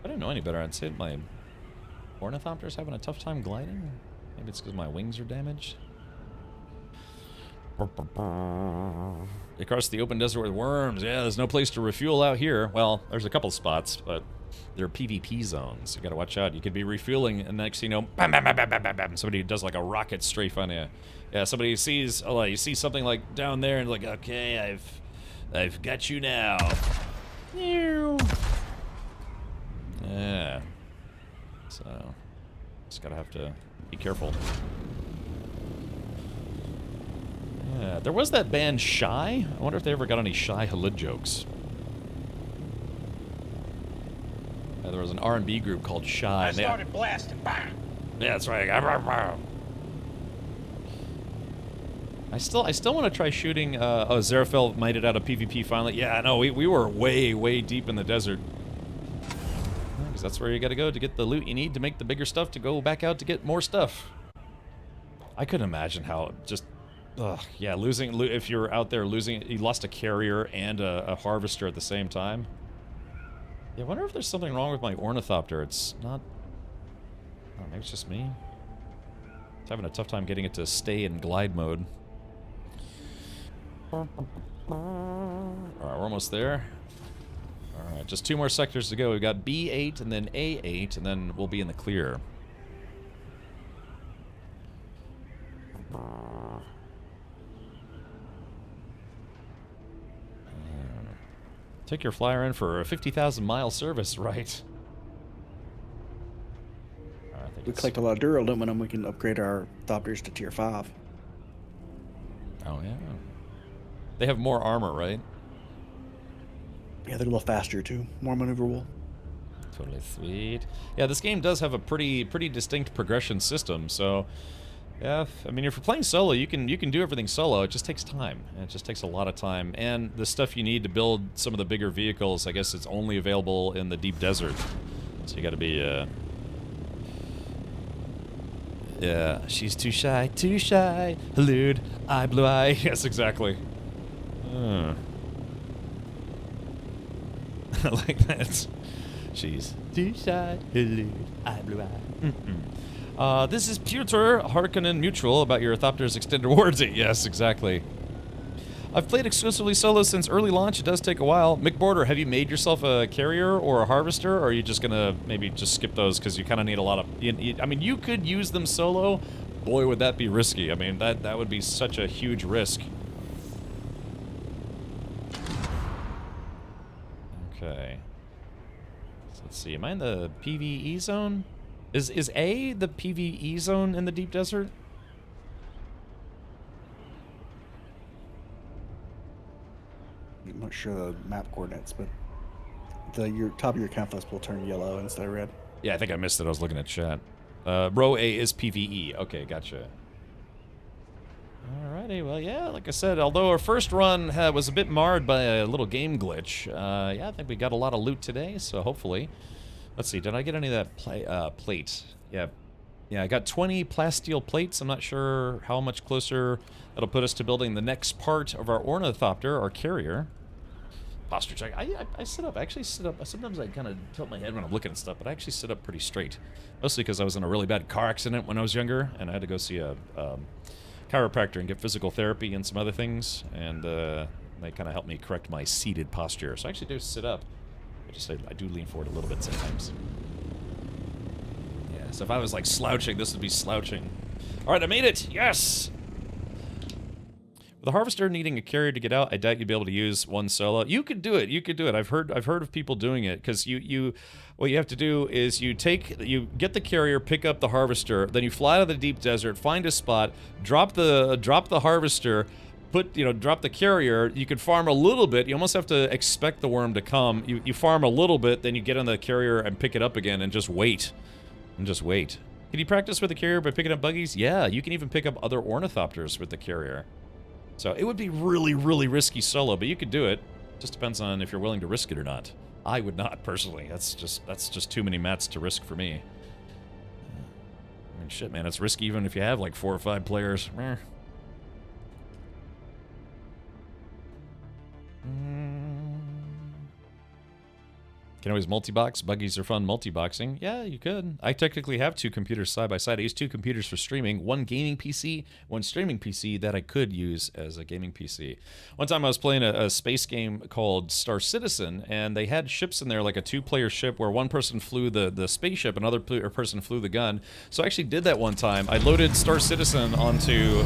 I didn't know any better. I'd say my ornithopter's having a tough time gliding. Maybe it's because my wings are damaged. Across the open desert with worms. Yeah, there's no place to refuel out here. Well, there's a couple spots, but they're PvP zones. You gotta watch out. You could be refueling, and next thing you know, bam, bam, bam, bam, bam, bam, bam. Somebody does like a rocket strafe on you. Yeah, somebody sees, oh, you see something like down there, and like, okay, I've got you now. Yeah. So, just gotta have to be careful. Yeah, there was that band Shy. I wonder if they ever got any Shy Halud jokes. Yeah, there was an R&B group called Shy. I started blasting. Bang! Yeah, that's right. I still want to try shooting. Oh, Zerafel made it out of PvP finally. Yeah, no, we were way deep in the desert. Because that's where you got to go to get the loot you need to make the bigger stuff to go back out to get more stuff. I couldn't imagine how just. Yeah, losing if you're out there losing, you lost a carrier and a harvester at the same time. Yeah, I wonder if there's something wrong with my ornithopter. It's not. Oh, maybe it's just me. It's having a tough time getting it to stay in glide mode. All right, we're almost there. All right, just 2 more sectors to go. We've got B8 and then A8, and then we'll be in the clear. Take your flyer in for a 50,000-mile service, right? We collect a lot of duraluminum, we can upgrade our Thopters to tier 5. Oh, yeah. They have more armor, right? Yeah, they're a little faster, too. More maneuverable. Totally sweet. Yeah, this game does have a pretty distinct progression system, so... Yeah, I mean, if you're playing solo, you can do everything solo. It just takes time. It just takes a lot of time. And the stuff you need to build some of the bigger vehicles, I guess it's only available in the deep desert. So you gotta be, yeah, she's too shy, halud, eye, blue eye. Yes, exactly. I like that. She's too shy, halud, eye, blue eye. This is Pewter Harkonnen Mutual about your Thopter's extended warranty. Yes, exactly. I've played exclusively solo since early launch. It does take a while. McBorder, have you made yourself a carrier or a harvester, or are you just gonna maybe just skip those because you kind of need a lot of... I mean, you could use them solo. Boy, would that be risky. I mean, that would be such a huge risk. Okay. So let's see. Am I in the PvE zone? Is A the PvE zone in the deep desert? I'm not sure the map coordinates, but your top of your compass will turn yellow instead of red. Yeah, I think I missed it. I was looking at chat. Row A is PvE. Okay, gotcha. Alrighty, well, yeah, like I said, although our first run was a bit marred by a little game glitch, yeah, I think we got a lot of loot today, so hopefully... Let's see, did I get any of that plate? Yeah, I got 20 plasteel plates. I'm not sure how much closer that'll put us to building the next part of our ornithopter, our carrier. Posture check. I sit up. I actually sit up. Sometimes I kind of tilt my head when I'm looking at stuff, but I actually sit up pretty straight. Mostly because I was in a really bad car accident when I was younger, and I had to go see a chiropractor and get physical therapy and some other things, and they kind of helped me correct my seated posture. So I actually do sit up. I do lean forward a little bit sometimes. Yeah, so if I was like slouching, this would be slouching. All right, I made it. Yes. With a harvester needing a carrier to get out, I doubt you'd be able to use one solo. You could do it. You could do it. I've heard of people doing it because what you have to do is you get the carrier, pick up the harvester, then you fly to the deep desert, find a spot, drop the harvester, drop the carrier. You can farm a little bit. You almost have to expect the worm to come. You farm a little bit, then you get on the carrier and pick it up again and just wait. Can you practice with the carrier by picking up buggies? Yeah, you can even pick up other ornithopters with the carrier. So it would be really, really risky solo, but you could do it. Just depends on if you're willing to risk it or not. I would not, personally. That's just too many mats to risk for me. I mean, shit, man, it's risky even if you have like 4 or 5 players. Can always multi-box. Buggies are fun multi-boxing. Yeah, you could. I technically have 2 computers side by side. I use 2 computers for streaming. 1 gaming PC, 1 streaming PC that I could use as a gaming PC. One time I was playing a space game called Star Citizen, and they had ships in there, like a 2-player ship where one person flew the spaceship, another person flew the gun. So I actually did that one time. I loaded Star Citizen onto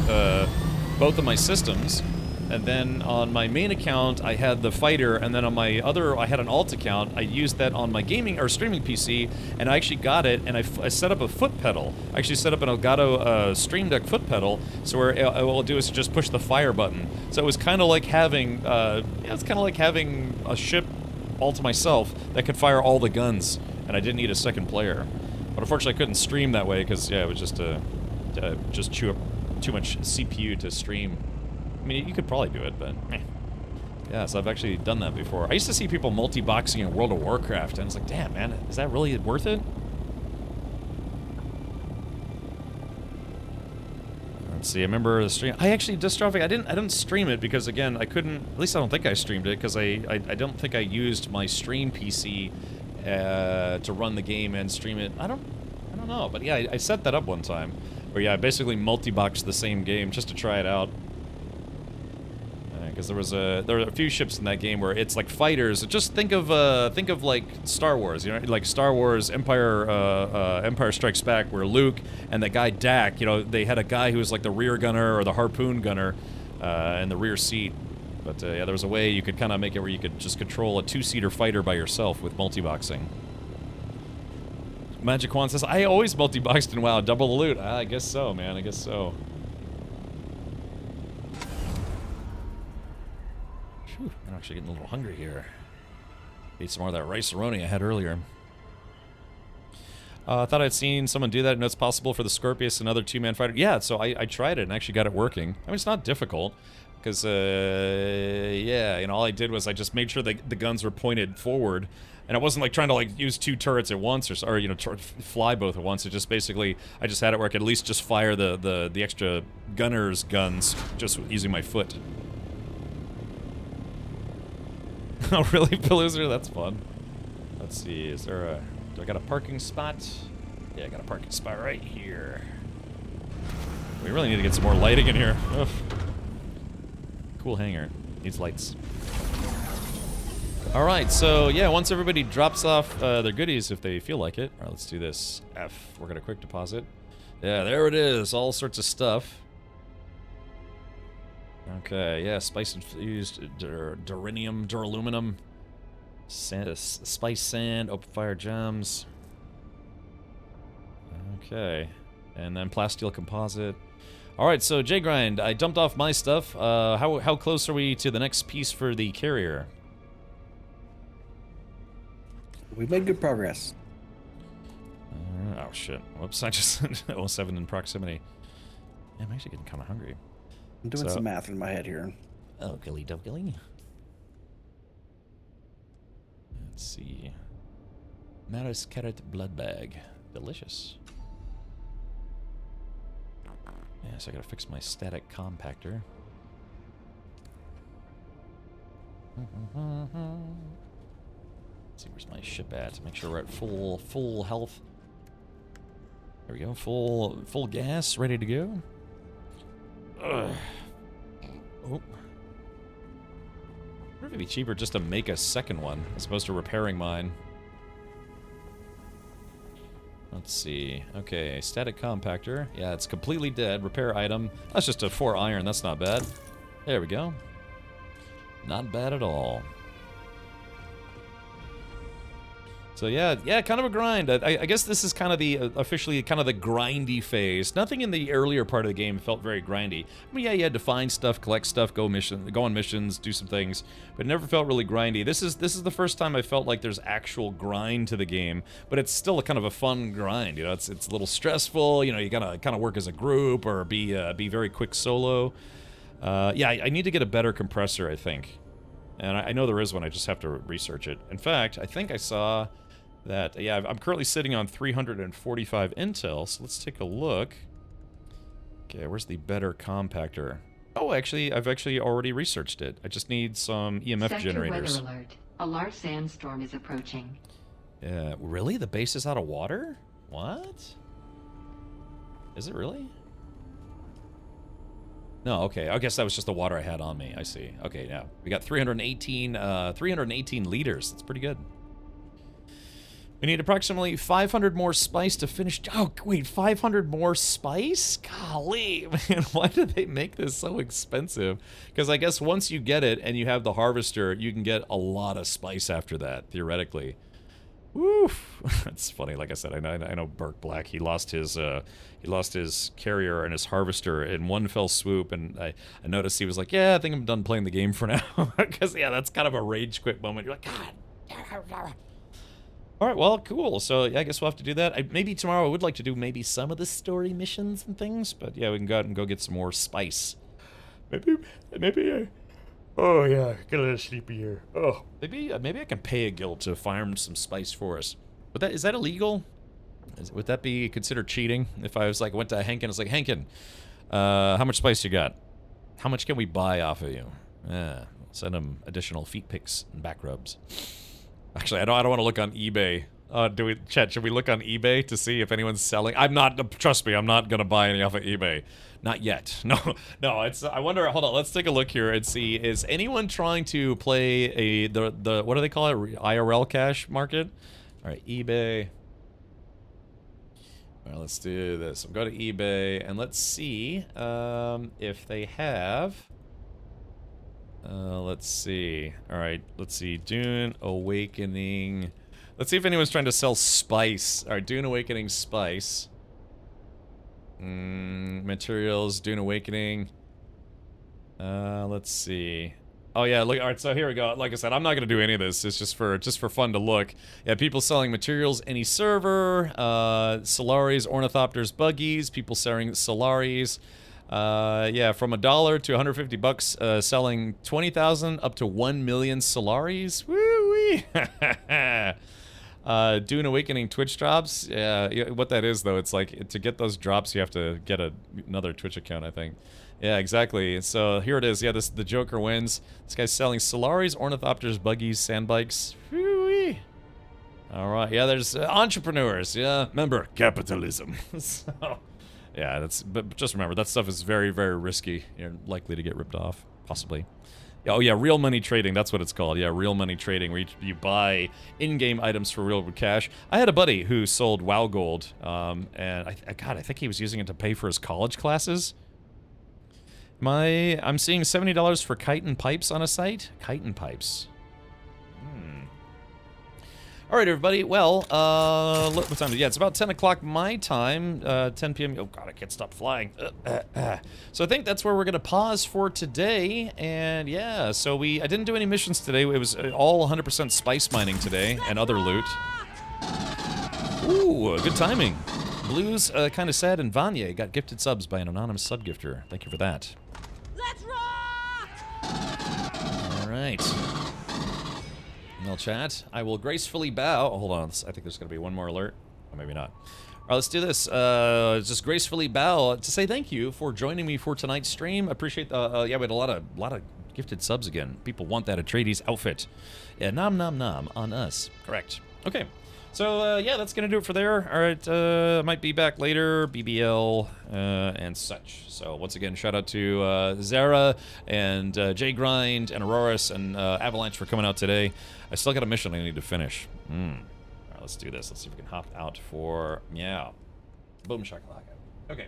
both of my systems. And then on my main account, I had the fighter, and then on my other, I had an alt account. I used that on my gaming or streaming PC, and I actually got it, and I set up a foot pedal. I actually set up an Elgato Stream Deck foot pedal, so where all I'll do is just push the fire button. So it was kind of like having, a ship all to myself that could fire all the guns, and I didn't need a second player. But unfortunately, I couldn't stream that way because it was just chew up too much CPU to stream. I mean, you could probably do it, but yeah, so I've actually done that before. I used to see people multi-boxing in World of Warcraft, and it's like, damn, man, is that really worth it? Let's see, I remember the stream. I actually, Dystrophic, I didn't stream it because, again, I couldn't, at least I don't think I streamed it, because I don't think I used my stream PC to run the game and stream it. I don't know, but yeah, I set that up one time, where yeah, I basically multi-boxed the same game just to try it out. Because there were a few ships in that game where it's like fighters. Just think of like Star Wars, like Star Wars Empire Strikes Back, where Luke and the guy Dak, they had a guy who was like the rear gunner or the harpoon gunner in the rear seat. But yeah, there was a way you could kind of make it where you could just control a 2-seater fighter by yourself with multi-boxing. Magic Wand says, I always multi-boxed in WoW, double the loot. I guess so, man, I guess so. Whew, I'm actually getting a little hungry here. Ate some more of that rice-a-roni I had earlier. I thought I'd seen someone do that, and it's possible for the Scorpius and other 2-man fighter. Yeah, so I tried it and actually got it working. I mean, it's not difficult, because, yeah, all I did was I just made sure the guns were pointed forward, and I wasn't, like, trying to, like, use 2 turrets at once, or fly both at once. It just basically, I just had it where I could at least just fire the extra gunner's guns just using my foot. Oh, really, Paloozer? That's fun. Let's see, do I got a parking spot? Yeah, I got a parking spot right here. We really need to get some more lighting in here. Ugh. Cool hangar. Needs lights. Alright, so yeah, once everybody drops off their goodies if they feel like it. Alright, let's do this. F. We're gonna quick deposit. Yeah, there it is. All sorts of stuff. Okay, yeah, spice-infused duranium, duraluminum, sand, spice sand, open fire gems. Okay, and then plasteel composite. All right, so J-Grind, I dumped off my stuff. How close are we to the next piece for the carrier? We've made good progress. Oh shit! Whoops! I just 07 in proximity. Yeah, I'm actually getting kind of hungry. I'm doing some math in my head here. Oh, gilly doggily. Let's see. Maris carrot blood bag, delicious. Yeah, so I gotta fix my static compactor. Let's see, where's my ship at? Make sure we're at full health. There we go, full gas, ready to go. Ugh. Oh. I wonder if it'd be cheaper just to make a second one as opposed to repairing mine. Let's see. Okay, static compactor. Yeah, it's completely dead. Repair item. That's just a 4 iron. That's not bad. There we go. Not bad at all. So yeah, kind of a grind. I guess this is kind of the officially kind of the grindy phase. Nothing in the earlier part of the game felt very grindy. I mean, yeah, you had to find stuff, collect stuff, go on missions, do some things, but it never felt really grindy. This is the first time I felt like there's actual grind to the game, but it's still a kind of a fun grind. You know, it's a little stressful. You know, you gotta kind of work as a group or be very quick solo. Yeah, I need to get a better compressor, I think, and I know there is one. I just have to research it. In fact, I think I saw that, yeah, I'm currently sitting on 345 intel, so let's take a look. Okay, where's the better compactor? Oh, actually, I've actually already researched it. I just need some EMF generators. Weather alert. A large sandstorm is approaching. Really? The base is out of water? What? Is it really? No, okay. I guess that was just the water I had on me. I see. Okay, now we got 318 liters. That's pretty good. We need approximately 500 more spice to finish. Oh, wait, 500 more spice? Golly, man, why did they make this so expensive? Because I guess once you get it and you have the harvester, you can get a lot of spice after that, theoretically. Woof. That's funny. Like I said, I know Burke Black. He lost his carrier and his harvester in one fell swoop, and I noticed he was like, "Yeah, I think I'm done playing the game for now." Because yeah, that's kind of a rage quit moment. You're like, God. All right, well, cool. So yeah, I guess we'll have to do that. Maybe tomorrow I would like to do maybe some of the story missions and things, but yeah, we can go out and go get some more spice. Maybe. Oh yeah, get a little sleepy here. Oh, maybe I can pay a guild to farm some spice for us. But is that illegal? Would that be considered cheating? If I was like went to Henkin, I was like, Henkin, how much spice you got? How much can we buy off of you? Yeah, send him additional feet pics and back rubs. Actually, I don't want to look on eBay. Chet, should we look on eBay to see if anyone's selling? Trust me, I'm not gonna buy any off of eBay. Not yet. No, I wonder, hold on, let's take a look here and see, is anyone trying to play the what do they call it? IRL cash market? All right, eBay. All right, let's do this. I'll go to eBay and let's see if they have. Let's see. All right, let's see. Dune Awakening. Let's see if anyone's trying to sell spice. All right, Dune Awakening spice. Materials, Dune Awakening. Let's see. Oh yeah, look. All right, so here we go. Like I said, I'm not gonna do any of this. It's just for fun to look. Yeah, people selling materials, any server. Solaris, Ornithopters, buggies. People selling Solaris. Yeah, from $1 to $150, selling 20,000 up to 1 million Solaris. Woo-wee! Dune Awakening Twitch drops. Yeah, what that is though, it's like to get those drops, you have to get another Twitch account, I think. Yeah, exactly. So here it is. Yeah, the Joker wins. This guy's selling Solaris, Ornithopters, buggies, sand bikes. Woo-wee! All right. Yeah, there's entrepreneurs. Yeah, remember capitalism. So, yeah, but just remember that stuff is very, very risky. You're likely to get ripped off, possibly. Oh yeah, real money trading. That's what it's called. Yeah, real money trading, where you buy in-game items for real cash. I had a buddy who sold WoW Gold, and I think he was using it to pay for his college classes. I'm seeing $70 for chitin pipes on a site. Chitin pipes. All right, everybody. Well, what time is it? Yeah, it's about 10 o'clock my time, 10 p.m. Oh, God, I can't stop flying. So I think that's where we're going to pause for today. And, yeah, so I didn't do any missions today. It was all 100% spice mining today and other loot. Ooh, good timing. Blues, kind of sad, and Vanya got gifted subs by an anonymous sub-gifter. Thank you for that. Let's rock! All right. Email chat. I will gracefully bow. Oh, hold on. I think there's going to be one more alert. Or maybe not. All right, let's do this. Just gracefully bow to say thank you for joining me for tonight's stream. Appreciate yeah, we had a lot of gifted subs again. People want that Atreides outfit. Yeah, nom nom nom on us. Correct. Okay. So, yeah, that's going to do it for there. All right, might be back later, BBL, and such. So, once again, shout out to Zara and J-Grind and Auroras and Avalanche for coming out today. I still got a mission I need to finish. All right, let's do this. Let's see if we can hop out for meow. Boom shakalaka. Okay.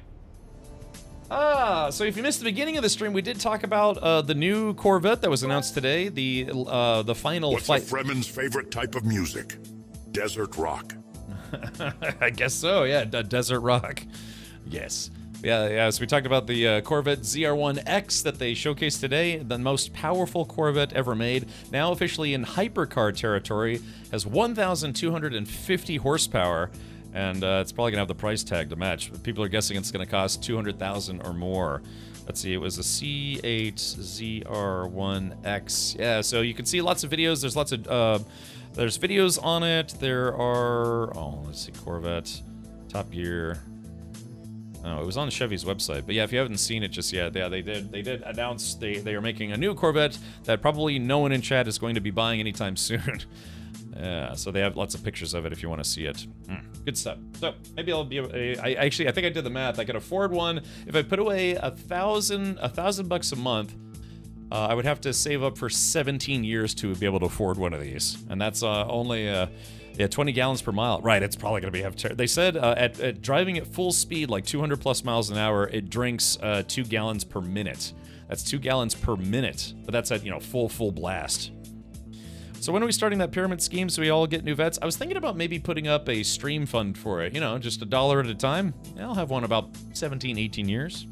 So if you missed the beginning of the stream, we did talk about the new Corvette that was announced today. The final flight. What's a Fremen's favorite type of music? Desert rock. I guess so, yeah. Desert rock. Yes. Yeah, so we talked about the Corvette ZR1X that they showcased today, the most powerful Corvette ever made, now officially in hypercar territory, has 1,250 horsepower, and it's probably going to have the price tag to match. People are guessing it's going to cost $200,000 or more. Let's see, it was a C8 ZR1X. Yeah, so you can see lots of videos. There's lots of, there's videos on it. There are, let's see, Corvette, Top Gear. Oh, it was on Chevy's website, but yeah, if you haven't seen it just yet, yeah, they did announce they are making a new Corvette that probably no one in chat is going to be buying anytime soon. Yeah, so they have lots of pictures of it if you want to see it. Good stuff. So maybe I'll be. I think I did the math. I could afford one if I put away $1,000 a month. I would have to save up for 17 years to be able to afford one of these, and that's only. Yeah, 20 gallons per mile. Right, it's probably going to be... They said at driving at full speed, like 200 plus miles an hour, it drinks 2 gallons per minute. That's 2 gallons per minute. But that's at, full blast. So when are we starting that pyramid scheme so we all get new vets? I was thinking about maybe putting up a stream fund for it. Just $1 at a time. I'll have one about 17, 18 years.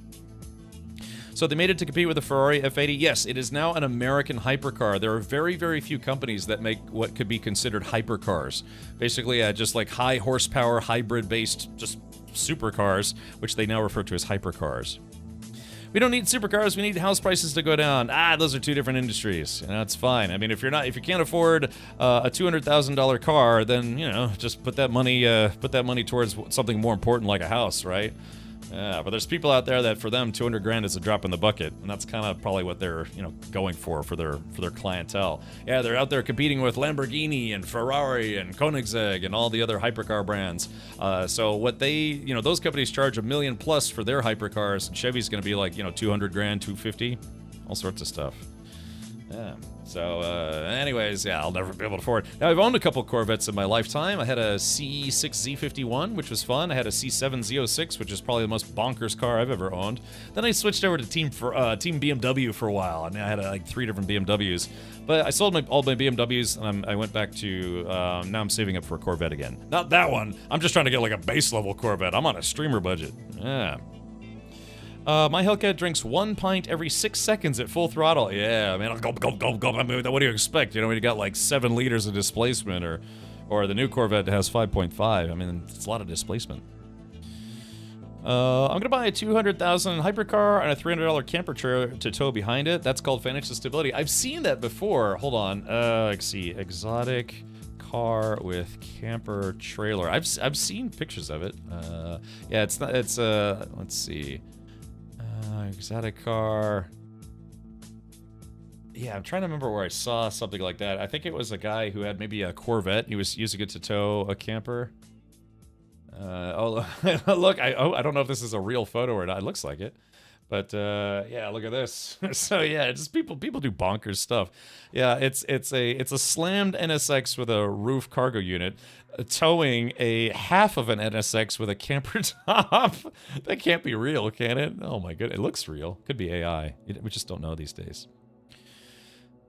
So they made it to compete with the Ferrari F80. Yes, it is now an American hypercar. There are very, very few companies that make what could be considered hypercars. Basically, just like high horsepower, hybrid-based, just supercars, which they now refer to as hypercars. We don't need supercars. We need house prices to go down. Those are two different industries. That's fine. I mean, if you can't afford a $200,000 car, then just put that money towards something more important like a house, right? Yeah, but there's people out there that for them 200 grand is a drop in the bucket, and that's kind of probably what they're going for their clientele. Yeah, they're out there competing with Lamborghini and Ferrari and Koenigsegg and all the other hypercar brands. So what they those companies charge $1 million plus for their hypercars, and Chevy's going to be like 200 grand, 250, all sorts of stuff. Yeah. So, anyways, yeah, I'll never be able to afford it. Now, I've owned a couple Corvettes in my lifetime. I had a C6 Z51, which was fun. I had a C7 Z06, which is probably the most bonkers car I've ever owned. Then I switched over to Team BMW for a while, and I had like 3 different BMWs. But I sold all my BMWs, and I went back to, now I'm saving up for a Corvette again. Not that one. I'm just trying to get like a base level Corvette. I'm on a streamer budget. Yeah. My Hellcat drinks 1 pint every 6 seconds at full throttle. Yeah, man, gulp, gulp, gulp, gulp. I mean, what do you expect? When you got like 7 liters of displacement, or the new Corvette has 5.5. I mean, it's a lot of displacement. I'm gonna buy a $200,000 hypercar and a $300 camper trailer to tow behind it. That's called financial stability. I've seen that before. Hold on. Let's see. Exotic car with camper trailer. I've seen pictures of it. Yeah, it's not. It's let's see. Exotic car. Yeah, I'm trying to remember where I saw something like that. I think it was a guy who had maybe a Corvette. He was using it to tow a camper. Oh, look, I don't know if this is a real photo or not. It looks like it. But yeah, look at this. So yeah, just people do bonkers stuff. Yeah, it's a slammed NSX with a roof cargo unit towing a half of an NSX with a camper top. That can't be real, can it? Oh my goodness, it looks real. Could be AI. We just don't know these days.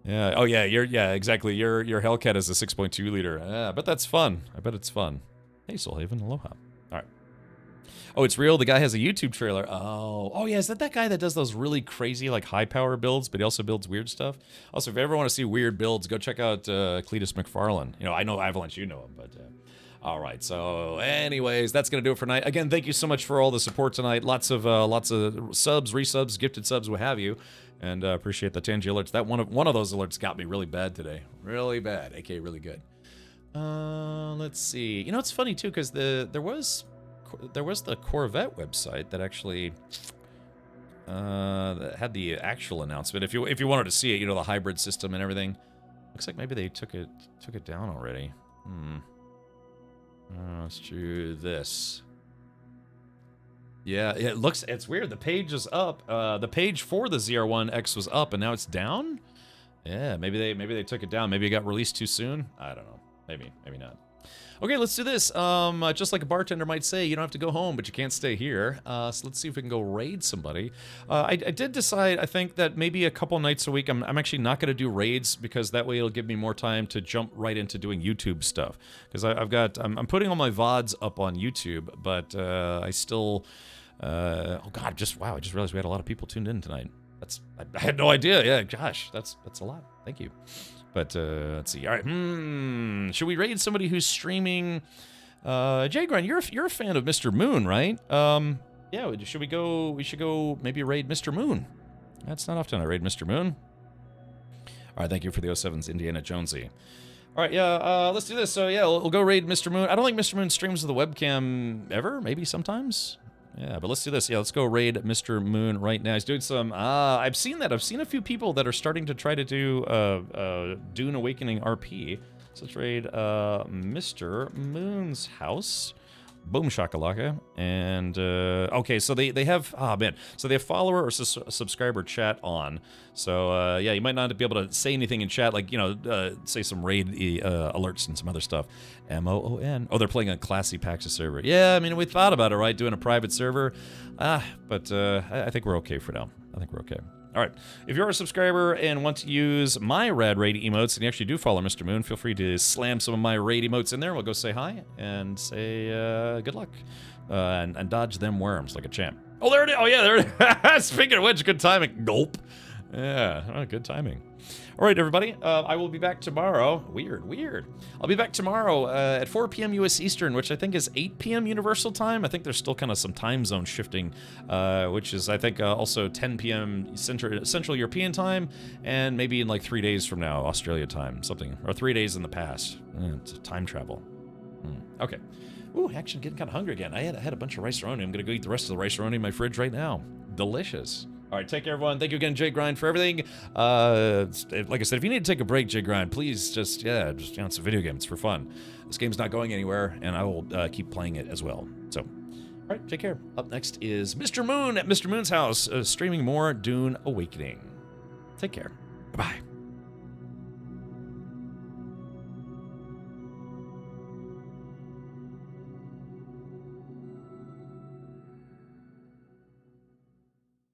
Yeah. Oh yeah. Yeah. Exactly. Your Hellcat is a 6.2 liter. Yeah. But that's fun. I bet it's fun. Hey, Soulhaven. Aloha. All right. Oh, it's real. The guy has a YouTube trailer. Oh yeah. Is that guy that does those really crazy like high power builds, but he also builds weird stuff? Also, if you ever want to see weird builds, go check out Cletus McFarlane. You know, I know Avalanche. You know him, but. All right. So, anyways, that's gonna do it for tonight. Again, thank you so much for all the support tonight. Lots of subs, resubs, gifted subs, what have you. And appreciate the Tangy alerts. That one of those alerts got me really bad today. Really bad, aka really good. Let's see. You know, it's funny too, because there was the Corvette website that actually that had the actual announcement. If you wanted to see it, you know, the hybrid system and everything. Looks like maybe they took it down already. Let's do this. Yeah, it's weird. The page is up. The page for the ZR1X was up, and now it's down. Yeah, maybe they took it down. Maybe it got released too soon. I don't know. Maybe not. Okay, let's do this. Just like a bartender might say, you don't have to go home, but you can't stay here. So let's see if we can go raid somebody. I did decide, I think, that maybe a couple nights a week, I'm actually not going to do raids, because that way it'll give me more time to jump right into doing YouTube stuff. Because I'm putting all my VODs up on YouTube, but I still... oh God, wow, I just realized we had a lot of people tuned in tonight. I had no idea. Yeah, gosh, that's a lot. Thank you. But let's see. All right. Should we raid somebody who's streaming? Jay Grind, you're a fan of Mr. Moon, right? Yeah. Should we go? We should go maybe raid Mr. Moon. That's not often I raid Mr. Moon. All right. Thank you for the 07s, Indiana Jonesy. All right. Yeah. Let's do this. So yeah, we'll go raid Mr. Moon. I don't think Mr. Moon streams with a webcam ever. Maybe sometimes. Yeah, but let's do this. Yeah, let's go raid Mr. Moon right now. He's doing some... I've seen that. I've seen a few people that are starting to try to do Dune Awakening RP. So let's raid Mr. Moon's house. Boom shakalaka. And, okay, so they have... Oh, man. So they have follower or subscriber chat on. So, yeah, you might not be able to say anything in chat, like, you know, say some raid alerts and some other stuff. MOON. Oh, they're playing a classy Paxa server. Yeah, I mean, we thought about it, right? Doing a private server. But I think we're okay for now. I think we're okay. All right. If you're a subscriber and want to use my rad raid emotes, and you actually do follow Mr. Moon, feel free to slam some of my raid emotes in there. We'll go say hi and say good luck. And dodge them worms like a champ. Oh, there it is. Oh, yeah, there it is. Speaking of which, good timing. Gulp. Yeah, good timing. All right, everybody. I will be back tomorrow. Weird. I'll be back tomorrow at 4 p.m. U.S. Eastern, which I think is 8 p.m. Universal Time. I think there's still kind of some time zone shifting, which is, I think, also 10 p.m. Central European Time, and maybe in like 3 days from now, Australia time, something. Or 3 days in the past. It's time travel. Okay. Ooh, actually getting kind of hungry again. I had a bunch of rice-a-roni. I'm going to go eat the rest of the rice-a-roni in my fridge right now. Delicious. All right, take care, everyone. Thank you again, Jay Grind, for everything. Like I said, if you need to take a break, Jay Grind, please just it's a video game. It's for fun. This game's not going anywhere, and I will keep playing it as well. So, all right, take care. Up next is Mr. Moon at Mr. Moon's house, streaming more Dune Awakening. Take care. Bye-bye.